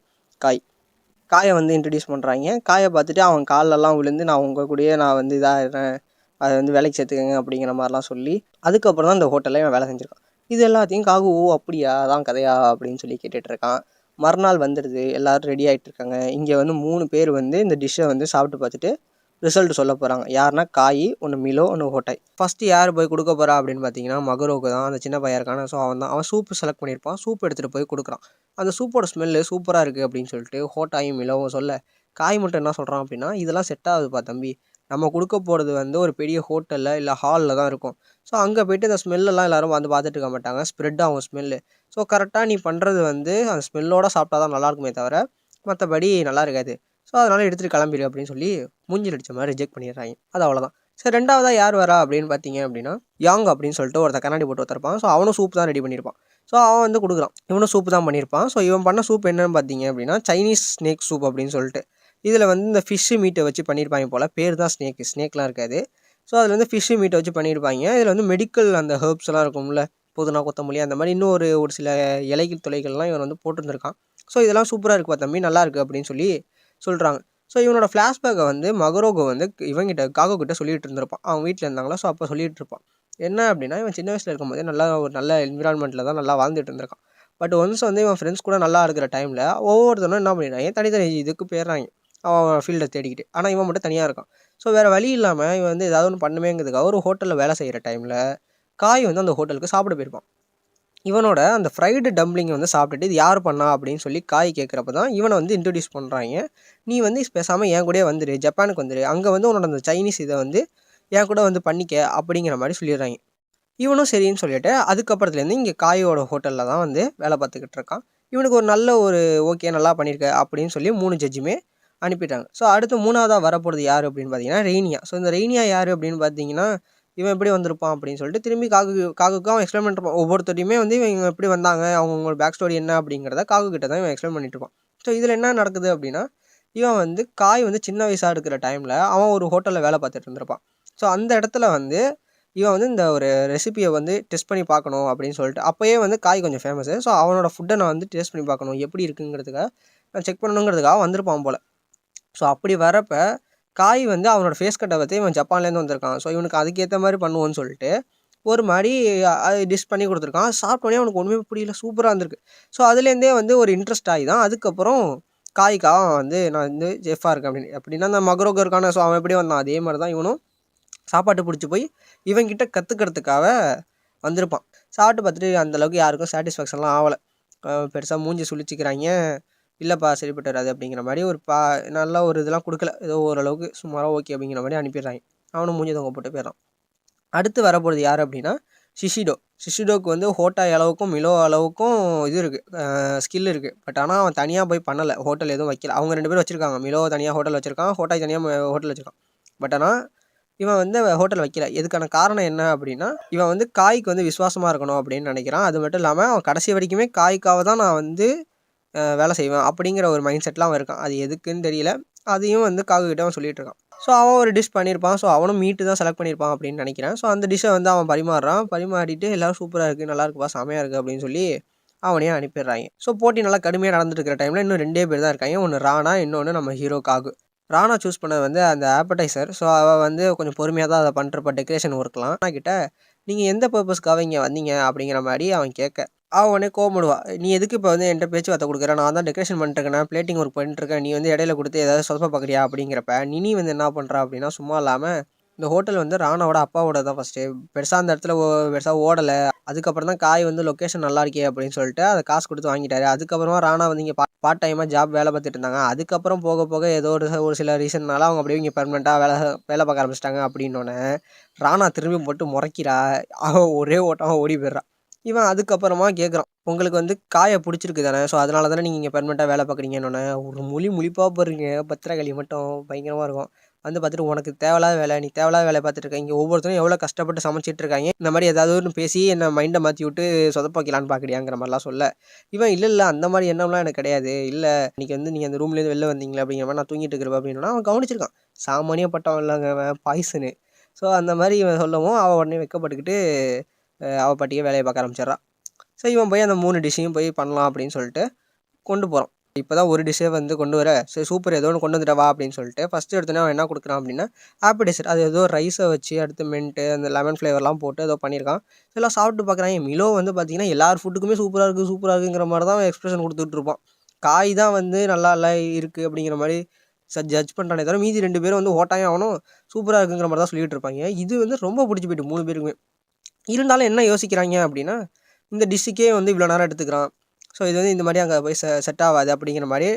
காயை வந்து இன்ட்ரடியூஸ் பண்ணுறாங்க. காயை பார்த்துட்டு அவன் காலெல்லாம் விழுந்து நான் உங்கள் கூடயே நான் வந்து இதாகிறேன், அதை வந்து வேலைக்கு சேர்த்துக்கங்க அப்படிங்கிற மாதிரிலாம் சொல்லி அதுக்கப்புறம் தான் இந்த ஹோட்டலில் இவன் வேலை செஞ்சுருக்கான். இது எல்லாத்தையும் காகு ஓ அப்படியா அதான் கதையா அப்படின்னு சொல்லி கேட்டுட்ருக்கான். மறுநாள் வந்துடுது, எல்லோரும் ரெடி ஆகிட்டு இருக்காங்க. இங்கே வந்து 3 பேர் வந்து இந்த டிஷ்ஷை வந்து சாப்பிட்டு பார்த்துட்டு ரிசல்ட் சொல்ல போகிறாங்க. யாருன்னா காய், ஒன்று மிலோ, ஒன்று ஹோட்டாய். ஃபஸ்ட்டு யார் போய் கொடுக்க போகிறா அப்படின்னு பார்த்தீங்கன்னா மகரோக்கு தான், அந்த சின்ன பையன் இருக்கான. ஸோ அவன் சூப்பு செலக்ட் பண்ணியிருப்பான். சூப் எடுத்துகிட்டு போய் கொடுக்குறான். அந்த சூப்போட ஸ்மெல்லு சூப்பராக இருக்குது அப்படின்னு சொல்லிட்டு ஹோட்டாயும் மிலோவும் சொல்ல, காய் மட்டும் என்ன சொல்கிறான் அப்படின்னா இதெல்லாம் செட் ஆகுதுப்பா தம்பி, நம்ம கொடுக்க போகிறது வந்து ஒரு பெரிய ஹோட்டலில் இல்லை ஹாலில் தான் இருக்கும். ஸோ அங்கே போய்ட்டு இந்த ஸ்மெல்லெல்லாம் எல்லோரும் வந்து பார்த்துட்டு இருக்க மாட்டாங்க, ஸ்ப்ரெட் ஆகும் ஸ்மெல்லு. ஸோ கரெக்டாக நீ பண்ணுறது வந்து அந்த ஸ்மெல்லோடு சாப்பிட்டா தான் நல்லாயிருக்குமே தவிர மற்றபடி நல்லா இருக்காது. ஸோ அதனால் எடுத்துகிட்டு கிளம்பிடு அப்படின்னு சொல்லி மூஞ்சில் அடித்த மாதிரி ரிஜெக்ட் பண்ணிடுறாங்க. அது அவ்வளோதான். சரி, ரெண்டாவதாக யார் வரா அப்படின்னு பார்த்தீங்க அப்படின்னா யாங் அப்படின்னு சொல்லிட்டு ஒருத்தர் கண்ணாடி போட்டு ஒருத்தருப்பான். ஸோ அவனும் சூப் தான் ரெடி பண்ணியிருப்பான். ஸோ அவன் வந்து கொடுக்குறான். இவனும் சூப்பு தான் பண்ணியிருப்பான். ஸோ இவன் பண்ண சூப் என்னன்னு பார்த்தீங்க அப்படின்னா சைனீஸ் ஸ்னேக் சூப் அப்படின்னு சொல்லிட்டு, இதில் வந்து இந்த ஃபிஷ்ஷு மீட்டை வச்சு பண்ணியிருப்பாங்க போல். பேர் தான் ஸ்னேக்லாம் இருக்காது. ஸோ அதில் வந்து ஃபிஷ்ஷு மீட்டை வச்சு பண்ணியிருப்பாங்க. இதில் வந்து மெடிக்கல் அந்த ஹெர்ப்ஸ் எல்லாம் இருக்கும்ல, புதினா, கொத்தமல்லி, அந்த மாதிரி இன்னும் ஒரு சில இலைகள் துளைகள்லாம் இவன் வந்து போட்டுருந்துருக்கான். ஸோ இதெல்லாம் சூப்பராக இருக்குப்பா தம்பி, நல்லா இருக்குது அப்படின்னு சொல்லி சொல்கிறாங்க. ஸோ இவனோட ஃப்ளாஷ்பேக்கை வந்து மகரோகோ வந்து இவங்கிட்ட காகோ கிட்ட சொல்லிகிட்டு இருந்திருப்பான். அவங்க வீட்டில் இருந்தாங்களா, ஸோ அப்போ சொல்லிகிட்டு இருப்பான். என்ன அப்படின்னா இவன் சின்ன வயசில் இருக்கும்போதே ஒரு நல்ல என்விரான்மெண்ட்டில் தான் நல்லா வாழ்ந்துட்டு இருந்திருக்கான். பட் ஒன்ஸ் வந்து இவன் ஃப்ரெண்ட்ஸ் கூட நல்லா இருக்கிற டைமில் ஒவ்வொருத்தனும் என்ன பண்ணிடுறாங்க, தனித்தனி இதுக்கு போயிடுறாங்க அவன் ஃபீல்டை தேடிக்கிட்டு. ஆனால் இவன் மட்டும் தனியாக இருக்கான். ஸோ வேறு வழி இல்லாமல் இவன் வந்து ஏதாவது ஒன்று பண்ணுமேங்கிறதுக்காக ஒரு ஹோட்டலில் வேலை செய்கிற டைமில் காய் வந்து அந்த ஹோட்டலுக்கு சாப்பிட போயிருப்பான். இவனோட அந்த ஃப்ரைடு டம்ப்ளிங்கை வந்து சாப்பிட்டுட்டு இது யார் பண்ணா அப்படின்னு சொல்லி காய் கேட்குறப்ப தான் இவனை வந்து இன்ட்ரடியூஸ் பண்ணுறாங்க. நீ வந்து பேசாமல் என் கூடயே வந்துடு, ஜப்பானுக்கு வந்துடு, அங்கே வந்து உன்னோட அந்த சைனீஸ் இதை வந்து என் கூட வந்து பண்ணிக்க அப்படிங்கிற மாதிரி சொல்லிடுறாங்க. இவனும் சரின்னு சொல்லிவிட்டு அதுக்கப்புறத்துலேருந்து இங்கே காயோட ஹோட்டலில் தான் வந்து வேலை பார்த்துக்கிட்டு இருக்கான். இவனுக்கு ஒரு நல்ல ஒரு ஓகே நல்லா பண்ணியிருக்க அப்படின்னு சொல்லி 3 ஜட்ஜுமே அனுப்பிட்டாங்க. ஸோ அடுத்து 3ஆவதாக வரப்போகிறது யார் அப்படின்னு பார்த்தீங்கன்னா ரெய்னியா. ஸோ இந்த ரெய்னியா யார் அப்படின்னு பார்த்தீங்கன்னா இவன் எப்படி வந்திருப்பான் அப்படின்னு சொல்லிட்டு திரும்பி காகுக்கும் அவன் எக்ஸ்பிளைன் பண்ணிருப்பான். ஒவ்வொருத்தரையுமே வந்து இவங்க எப்படி வந்தாங்க, அவங்களோட பேக் ஸ்டோரி என்ன அப்படிங்கிறத காகு கிட்ட தான் இவன் எக்ஸ்பிளைன் பண்ணிட்டு இருப்பான். ஸோ இதில் என்ன நடக்குது அப்படின்னா இவன் வந்து காய் வந்து சின்ன வயசாக இருக்கிற டைமில் அவன் ஒரு ஹோட்டலில் வேலை பார்த்துட்டு இருந்திருப்பான். ஸோ அந்த இடத்துல வந்து இவன் வந்து இந்த ஒரு ரெசிபியை வந்து டெஸ்ட் பண்ணி பார்க்கணும் அப்படின்னு சொல்லிட்டு, அப்போயே வந்து காய் கொஞ்சம் ஃபேமஸு. ஸோ அவனோட ஃபுட்டை நான் வந்து டேஸ்ட் பண்ணி பார்க்கணும் எப்படி இருக்குங்கிறதுக்காக நான் செக் பண்ணணுங்கிறதுக்காக வந்திருப்பான் போல். ஸோ அப்படி வரப்போ காய் வந்து அவனோட ஃபேஸ் கட்டை பற்றி இவன் ஜப்பான்லேருந்து வந்திருக்கான். ஸோ இவனுக்கு அதுக்கேற்ற மாதிரி பண்ணுவோன்னு சொல்லிட்டு ஒரு மாதிரி அது டிஷ் பண்ணி கொடுத்துருக்கான். சாப்பிட்டோன்னே அவனுக்கு ஒன்றுமே புரியல, சூப்பராக இருந்திருக்கு. ஸோ அதுலேருந்தே வந்து ஒரு இன்ட்ரெஸ்ட் ஆகி தான் அதுக்கப்புறம் காய்க்காக வந்து நான் வந்து ஜெஃபாக இருக்கேன் அப்படின்னு. அப்படின்னா அந்த மகரோக இருக்கான, ஸோ அவன் எப்படி வந்தான் அதே மாதிரி தான் இவனும் சாப்பாட்டு பிடிச்சி போய் இவன்கிட்ட கற்றுக்கிறதுக்காக வந்திருப்பான். சாப்பிட்டு பார்த்துட்டு அந்தளவுக்கு யாருக்கும் சாட்டிஸ்ஃபேக்ஷன்லாம் ஆகலை. பெருசாக மூஞ்சி சுழிச்சிக்கிறாங்க, இல்லைப்பா சரிப்பட்டு வராது அப்படிங்கிற மாதிரி ஒரு நல்ல ஒரு இதெல்லாம் கொடுக்கல, ஏதோ ஓரளவுக்கு சுமாராக ஓகே அப்படிங்கிற மாதிரி அனுப்பிடுறாங்க. அவனும் மூஞ்சி தொங்க போட்டு போயிடறான். அடுத்து வரப்போகிறது யார் அப்படின்னா ஷிஷிடோக்கு வந்து ஹோட்டாய் அளவுக்கும் மிலோ அளவுக்கும் இது இருக்குது, ஸ்கில் இருக்குது. பட் ஆனால் அவன் தனியாக போய் பண்ணலை, ஹோட்டல் எதுவும் வைக்கல. அவங்க 2 பேரும் வச்சுருக்காங்க. மிலோ தனியாக ஹோட்டல் வச்சுருக்கான், ஹோட்டாய் தனியாக ஹோட்டல் வச்சுருக்கான். பட் ஆனால் இவன் வந்து ஹோட்டல் வைக்கல. எதுக்கான காரணம் என்ன அப்படின்னா இவன் வந்து காய்க்கு வந்து விசுவாசமாக இருக்கணும் அப்படின்னு நினைக்கிறான். அது மட்டும் இல்லாமல் அவன் கடைசி வரைக்குமே காய்க்காக தான் நான் வந்து வேலை செய்வேன் அப்படிங்கிற ஒரு மைண்ட் செட்லாம் அவன் இருக்கான். அது எதுக்குன்னு தெரியல. அதையும் வந்து காகுக்கிட்ட அவன் சொல்லிகிட்டு இருக்கான். ஸோ அவன் ஒரு டிஷ் பண்ணியிருப்பான். ஸோ அவனும் மீட்டு தான் செலக்ட் பண்ணியிருப்பான் அப்படின்னு நினைக்கிறேன். ஸோ அந்த டிஷ்ஷை வந்து அவன் பரிமாறிட்டு எல்லோரும் சூப்பராக இருக்குது, நல்லா இருக்குப்பா, செமையாக இருக்குது அப்படின்னு சொல்லி அவனையே அனுப்பிடுறாங்க. ஸோ போட்டி நல்லா கடுமையாக நடந்துட்டு இருக்கிற டைமில் இன்னும் 2 பேர் தான் இருக்காங்க. ஒன்று ராணா, இன்னொன்று நம்ம ஹீரோ காகு. ராணா சூஸ் பண்ணது வந்து அந்த ஆப்படைசர். ஸோ அவள் வந்து கொஞ்சம் பொறுமையாக தான் அதை பண்ணுறப்ப டெக்கரேஷன் ஒர்க்லாம். ஆனால் கிட்ட நீங்கள் எந்த பர்பஸ்க்காக இங்கே வந்தீங்க அப்படிங்கிற மாதிரி அவன் கேட்க அவன் உடனே கோவப்படுவா. நீ எதுக்கு இப்போ வந்து என்கிட்ட பேச்சுவார்த்தை கொடுக்குற, நான் தான் டெக்கரேஷன் பண்ணிட்டுருக்கேன், பிளேட்டிங் ஒர்க் பண்ணிட்டுருக்கேன், நீ வந்து இடையில கொடுத்து ஏதாவது சொதப்ப பார்க்குறியா அப்படிங்கிறப்ப நினி வந்து என்ன பண்ணுறா அப்படின்னா சும்மா இல்லாமல் இந்த ஹோட்டல் வந்து ராணாவோட அப்பாவோட தான் ஃபஸ்ட்டு. பெருசாக அந்த இடத்துல பெருசாக ஓடலை. அதுக்கப்புறம் தான் காய் வந்து லொக்கேஷன் நல்லா இருக்கே அப்படின்னு சொல்லிட்டு அதை காசு கொடுத்து வாங்கிட்டாரு. அதுக்கப்புறமா ராணா வந்து இங்கே பார்ட் டைமாக ஜாப் வேலை பார்த்துட்டு இருந்தாங்க. அதுக்கப்புறம் போக போக ஏதோ ஒரு சில ரீசன்னால அவங்க அப்படியே இங்கே பெர்மனெண்ட்டாக வேலை பார்க்க ஆரம்பிச்சிட்டாங்க. அப்படின்னோடனே ராணா திரும்பி போட்டு முறைக்கிறா. அவன் ஒரே ஓட்டமாக ஓடி போயிடுறான். இவன் அதுக்கப்புறமா கேட்குறான், உங்களுக்கு வந்து காயை பிடிச்சிருக்கு தானே, ஸோ அதனால தானே நீங்கள் இங்கே பெர்மனெண்ட்டாக வேலை பார்க்குறீங்கன்னொன்னே ஒரு முழிப்பாக பாருங்க, பத்திரக்காளி மட்டும் பயங்கரமாக இருக்கும். வந்து பார்த்துட்டு உனக்கு தேவையில்லாத வேலை, நீ தேவையில்லாத வேலைய பார்த்துட்டு இருக்க. இங்கே ஒவ்வொருத்தரும் எவ்வளோ கஷ்டப்பட்டு சமைச்சிட்டு இருக்காங்க. இந்த மாரி ஏதாவது ஒண்ணு பேசி என்ன மைண்ட மாத்தி விட்டு சொதப்ப வைக்கலான்னு பார்க்குறியாங்கிற மாரிலாம் சொல்ல, இவன் இல்ல, இல்ல அந்த மாரி எண்ணம்லாம் எனக்கு கிடையாது. இல்ல இன்னைக்கு வந்து நீங்க அந்த ரூம்லேருந்து வெளில வந்தீங்களா அப்படிங்கிற மாரி நான் தூங்கிட்டு இருக்கிறப்ப அப்படின்னோன, அவன் கவனிச்சிருக்கான். சாமானியப்பட்டவன் இல்லங்க அவன் பாய்சனு. ஸோ அந்த மாரி இவன் சொல்லவும், அவ உடனே வெட்கப்பட்டுக்கிட்டு அவ பாட்டுக்கு வேலைய பார்க்க ஆரம்பிச்சிடுறா. ஸோ இவன் போய் அந்த 3 டிஷ்ஷையும் போய் பண்ணலாம் அப்படின்னு சொல்லிட்டு கொண்டு போகிறான். இப்போ தான் ஒரு டிஷ்ஷே வந்து கொண்டு வர, சரி சூப்பர் ஏதோ ஒன்று கொண்டு வந்துட்ட வா அப்படின்னு சொல்லிட்டு ஃபஸ்ட்டு எடுத்தோன்னே அவன் என்ன கொடுக்குறான் அப்படின்னா, ஆப்படைசர். அது ஏதோ ரைஸை வச்சு அடுத்து மின்ட்டு அந்த லெமன் ஃப்ளேவர்லாம் போட்டு ஏதோ பண்ணியிருக்கான். எல்லாம் சாப்பிட்டு பார்க்குறாங்க. மிலோ வந்து பார்த்தீங்கன்னா எல்லார் ஃபுட்டுக்குமே சூப்பராக இருக்குது சூப்பராக இருக்குங்கிற மாதிரி தான் அவன் எக்ஸ்பிரஷன் கொடுத்துட்டு இருப்பான். காய் தான் வந்து நல்லா இல்லை இருக்குது அப்படிங்கிற மாதிரி ஜட்ஜ் பண்ணுறானே தவிர மீதி 2 பேரும் வந்து ஓட்டாயும் அவனும் சூப்பராக இருக்குங்கிற மாதிரி தான் சொல்லிட்டு இருப்பாங்க. இது வந்து ரொம்ப பிடிச்சி போயிட்டு 3 பேருக்குமே. இருந்தாலும் என்ன யோசிக்கிறாங்க அப்படின்னா, இந்த டிஷ்ஷுக்கே வந்து இவ்வளோ நேரம் எடுத்துக்கிறான். ஸோ இது வந்து இந்த மாதிரி அங்கே போய் செட் ஆகாது அப்படிங்கிற மாதிரி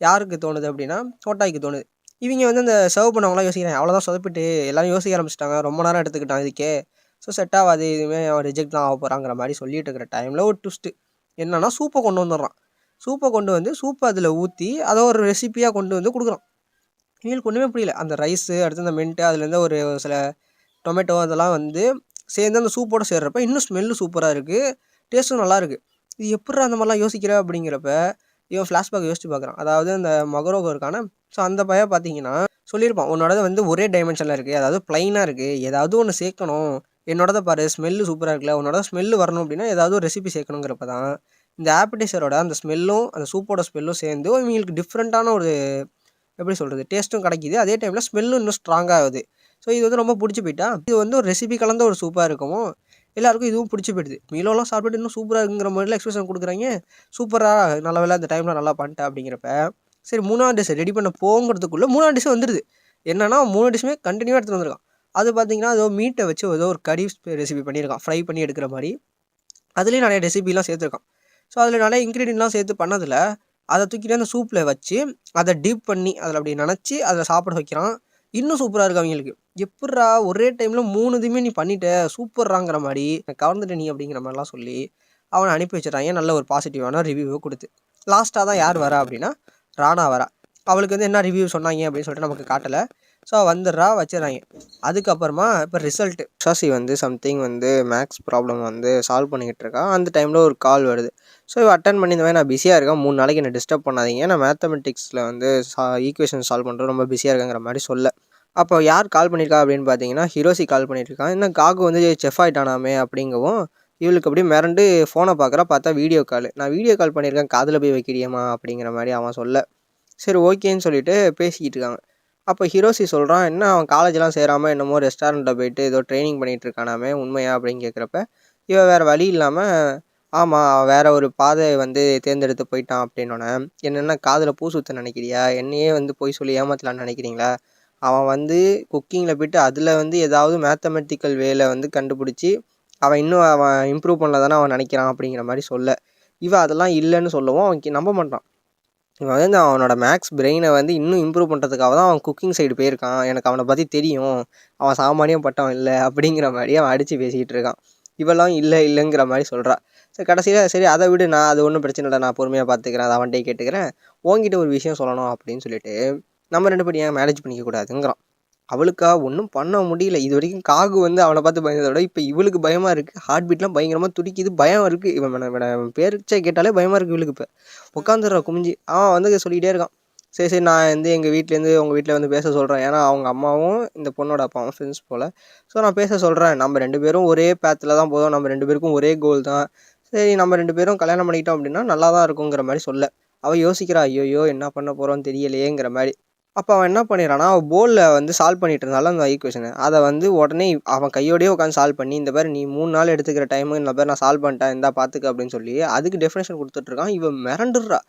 யாருக்கு தோணுது அப்படின்னா, ஹோட்டாய்க்கு தோணுது. இவங்க வந்து அந்த சர்வ் பண்ணவங்களாம் யோசிக்கிறாங்க, அவ்வளோதான் சொதப்பிட்டு எல்லாரும் யோசிக்க ஆரம்பிச்சிட்டாங்க, ரொம்ப நேரம் எடுத்துக்கிட்டான் இதுக்கே, ஸோ செட் ஆகாது, இதுவுமே அவன் ரிஜெக்ட் தான் ஆக போகிறாங்கிற மாதிரி சொல்லிட்டு இருக்கிற டைமில் ஒரு ட்விஸ்ட்டு என்னன்னா, சூப்பை கொண்டு வந்துடுறான். சூப்பை கொண்டு வந்து சூப்பை அதில் ஊற்றி அதை ஒரு ரெசிப்பியாக கொண்டு வந்து கொடுக்குறான். இவங்களுக்கு ஒன்றுமே புரியல. அந்த ரைஸு அடுத்து அந்த மின்ட்டு அதுலேருந்து ஒரு சில டொமேட்டோ அதெல்லாம் வந்து சேர்ந்து அந்த சூப்போட சேர்றப்ப இன்னும் ஸ்மெல்லு சூப்பராக இருக்குது, டேஸ்ட்டும் நல்லாயிருக்கு. இது எப்புட்றா அந்த மாதிரிலாம் யோசிக்கிற அப்படிங்கிறப்ப இவன் ஃப்ளாஷ்பேக் யோசிச்சு பார்க்குறான். அதாவது அந்த மகரோக இருக்கான, ஸோ அந்த பையன் பார்த்தீங்கன்னா சொல்லியிருப்பான், உன்னோடது வந்து ஒரே டைமென்ஷனில் இருக்குது, அதாவது ப்ளைனாக இருக்குது, ஏதாவது ஒன்று சேர்க்கணும், என்னோடதை பாரு ஸ்மெல்லு சூப்பராக இருக்குல்ல, உன்னோட ஸ்மெல்லு வரணும் அப்படின்னா ஏதாவது ஒரு ரெசிபி சேர்க்கணுங்கிறப்ப தான் இந்த ஆப்படைசரோட அந்த ஸ்மெல்லும் அந்த சூப்போட ஸ்மெல்லும் சேர்ந்து இவங்களுக்கு டிஃப்ரெண்ட்டான ஒரு எப்படி சொல்கிறது டேஸ்ட்டும் கிடைக்கிது. அதே டைமில் ஸ்மெல்லும் இன்னும் ஸ்ட்ராங்காக ஆகுது. ஸோ இது வந்து ரொம்ப பிடிச்சி போயிட்டா, இது வந்து ஒரு ரெசிபி கலந்த ஒரு சூப்பாக இருக்கவும் எல்லாருக்கும் இதுவும் பிடிச்சி போயிடுது. மீலோலாம் சாப்பிட்டு இன்னும் சூப்பராக இருக்குங்கிற மாதிரிலாம் எக்ஸ்பிரஷன் கொடுக்குறாங்க. சூப்பராக நல்ல வேலை இந்த டைமில் நல்லா பண்ணிட்டேன் அப்படிங்கிறப்ப சரி 3ஆவது டிஷ் ரெடி பண்ண போங்கிறதுக்குள்ளே 3ஆவது டிஷ் வந்துடுது. என்னன்னா 3 டிஷ்ஷுமே கண்டினியூவாக எடுத்துகிட்டு வந்திருக்கான். அது பார்த்தீங்கன்னா ஏதோ மீட்டை வச்சு ஏதோ ஒரு கறி ரெசிபி பண்ணியிருக்கான், ஃப்ரை பண்ணி எடுக்கிற மாதிரி. அதுலேயும் நிறைய ரெசிபிலாம் சேர்த்துருக்கான். ஸோ அதில் நிறைய இன்க்ரீடியன்ட்லாம் சேர்த்து பண்ணதில் அதை தூக்கிட்டு அந்த சூப்பில் வச்சு அதை டீப் பண்ணி அதில் அப்படி நினச்சி அதில் சாப்பிட வைக்கிறான். இன்னும் சூப்பராக இருக்குது அவங்களுக்கு. எப்புட்றா ஒரே டைமில் 3 இதுவுமே நீ பண்ணிட்ட சூப்பர்றாங்கிற மாதிரி கவர்ந்துட்ட நீ அப்படிங்கிற மாதிரிலாம் சொல்லி அவனை அனுப்பி வச்சிடறாங்க, நல்ல ஒரு பாசிட்டிவான ரிவ்யூவை கொடுத்து. லாஸ்ட்டாக தான் யார் வரா அப்படின்னா ராணா வரா. அவளுக்கு வந்து என்ன ரிவ்யூ சொன்னாங்க அப்படின்னு சொல்லிட்டு நமக்கு காட்டலை. ஸோ வந்துடுறா வச்சிடறாங்க. அதுக்கப்புறமா இப்போ ரிசல்ட்டு ஷாசி வந்து சம்திங் வந்து மேக்ஸ் ப்ராப்ளம் வந்து சால்வ் பண்ணிக்கிட்டு இருக்கா. அந்த டைமில் ஒரு கால் வருது. ஸோ அட்டன் பண்ணி இந்த மாதிரி நான் பிஸியாக இருக்கேன், 3 நாளைக்கு என்னை டிஸ்டர்ப் பண்ணாதீங்க, நான் மேத்தமெட்டிக்ஸில் வந்து ஈக்குவேஷன் சால்வ் பண்ணுறது ரொம்ப பிஸியாக இருக்கேங்கிற மாதிரி சொல்ல. அப்போ யார் கால் பண்ணியிருக்கா அப்படின்னு பார்த்தீங்கன்னா ஹிரோஷி கால் பண்ணியிருக்கான். இன்னும் காகு வந்து செஃப் ஆகிட்டானாமே அப்படிங்கவும் இவளுக்கு அப்படியே மிரண்டு ஃபோனை பார்த்தா வீடியோ கால். நான் வீடியோ கால் பண்ணியிருக்கேன், காதில் போய் வைக்கிறியம்மா அப்படிங்கிற மாதிரி அவன் சொல்ல, சரி ஓகேன்னு சொல்லிட்டு பேசிக்கிட்டு இருக்காங்க. அப்போ ஹிரோஷி சொல்கிறான், என்ன அவன் காலேஜெலாம் சேராமல் என்னமோ ரெஸ்டாரண்ட்டில் போயிட்டு ஏதோ ட்ரைனிங் பண்ணிகிட்டு இருக்கானாமே உண்மையா அப்படின்னு கேட்குறப்ப இவன் வேறு வழி இல்லாமல் ஆமாம் வேறு ஒரு பாதையை வந்து தேர்ந்தெடுத்து போயிட்டான் அப்படின்னோடனே, என்னென்ன காதில் பூ சுற்ற நினைக்கிறியா, என்னையே வந்து போய் சொல்லி ஏமாற்றலான்னு நினைக்கிறீங்களா, அவன் வந்து குக்கிங்கில் போய்ட்டு அதில் வந்து ஏதாவது மேத்தமெட்டிக்கல் வேலை வந்து கண்டுபிடிச்சி அவன் இம்ப்ரூவ் பண்ணல தானே அவன் நினைக்கிறான் அப்படிங்கிற மாதிரி சொல்ல, இவன் அதெல்லாம் இல்லைன்னு சொல்லவும் அவன் நம்ப மாட்டான். இவன் வந்து அவனோட மேக்ஸ் பிரெயினை வந்து இன்னும் இம்ப்ரூவ் பண்ணுறதுக்காக தான் அவன் குக்கிங் சைடு போயிருக்கான், எனக்கு அவனை பற்றி தெரியும், அவன் சாமானியம் பட்டவன் இல்லை அப்படிங்கிற மாதிரி அவன் அடித்து பேசிக்கிட்டு இருக்கான். இவெல்லாம் இல்லைங்கிற மாதிரி சொல்கிறா. சரி கடைசியில் சரி அதை விடு, நான் அது ஒன்றும் பிரச்சனை இல்லை, நான் பொறுமையாக பார்த்துக்கிறேன், அதை அவன்கிட்டே கேட்டுக்கிறேன், உங்ககிட்ட ஒரு விஷயம் சொல்லணும் அப்படின்னு சொல்லிட்டு நம்ம 2 பேரும் ஏன் மேனேஜ் பண்ணிக்கக்கூடாதுங்கிறான். அவளுக்கா ஒன்றும் பண்ண முடியல. இது வரைக்கும் காகு வந்து அவனை பார்த்து பயந்ததை விட இப்போ இவளுக்கு பயமாக இருக்குது, ஹார்ட் பீட்லாம் பயங்கரமாக துடிக்குது, பயம் இருக்குது. இவன் பேர்ச்சை கேட்டாலே பயமாக இருக்குது இவளுக்கு. இப்போ உட்காந்துடுறா குமிஞ்சி. அவன் வந்து சொல்லிகிட்டே இருக்கான், சரி நான் வந்து எங்கள் வீட்டிலேருந்து உங்கள் வீட்டில் வந்து பேச சொல்கிறேன், ஏன்னா அவங்க அம்மாவும் இந்த பொண்ணோட அப்பாவும் ஃப்ரெண்ட்ஸ் போல். ஸோ நான் பேச சொல்கிறேன், நம்ம 2 பேரும் ஒரே பேத்தில் தான் போதும், நம்ம 2 பேருக்கும் ஒரே கோல் தான், சரி நம்ம 2 பேரும் கல்யாணம் பண்ணிக்கிட்டோம் அப்படின்னா நல்லா தான் இருக்குங்கிற மாதிரி சொல்ல. அவள் யோசிக்கிறா, ஐயோயோ என்ன பண்ண போகிறோன்னு தெரியலையேங்கிற மாதிரி. அப்போ அவன் என்ன பண்ணிடுறான்னா, அவன் போர்டில் வந்து சால்வ் பண்ணிட்டு இருந்தாலும் அந்த ஈக்குவேஷனை அதை வந்து உடனே அவன் கையோடையே உட்காந்து சால்வ் பண்ணி, இந்த பேர் நீ 3 நாள் எடுத்துக்கிற டைமு இந்த பேர் நான் சால்வ் பண்ணிட்டேன் இந்தா பார்த்துக்க அப்படின்னு சொல்லி அதுக்கு டெஃபினேஷன் கொடுத்துட்ருக்கான். இவன் மிரண்டுடுறா,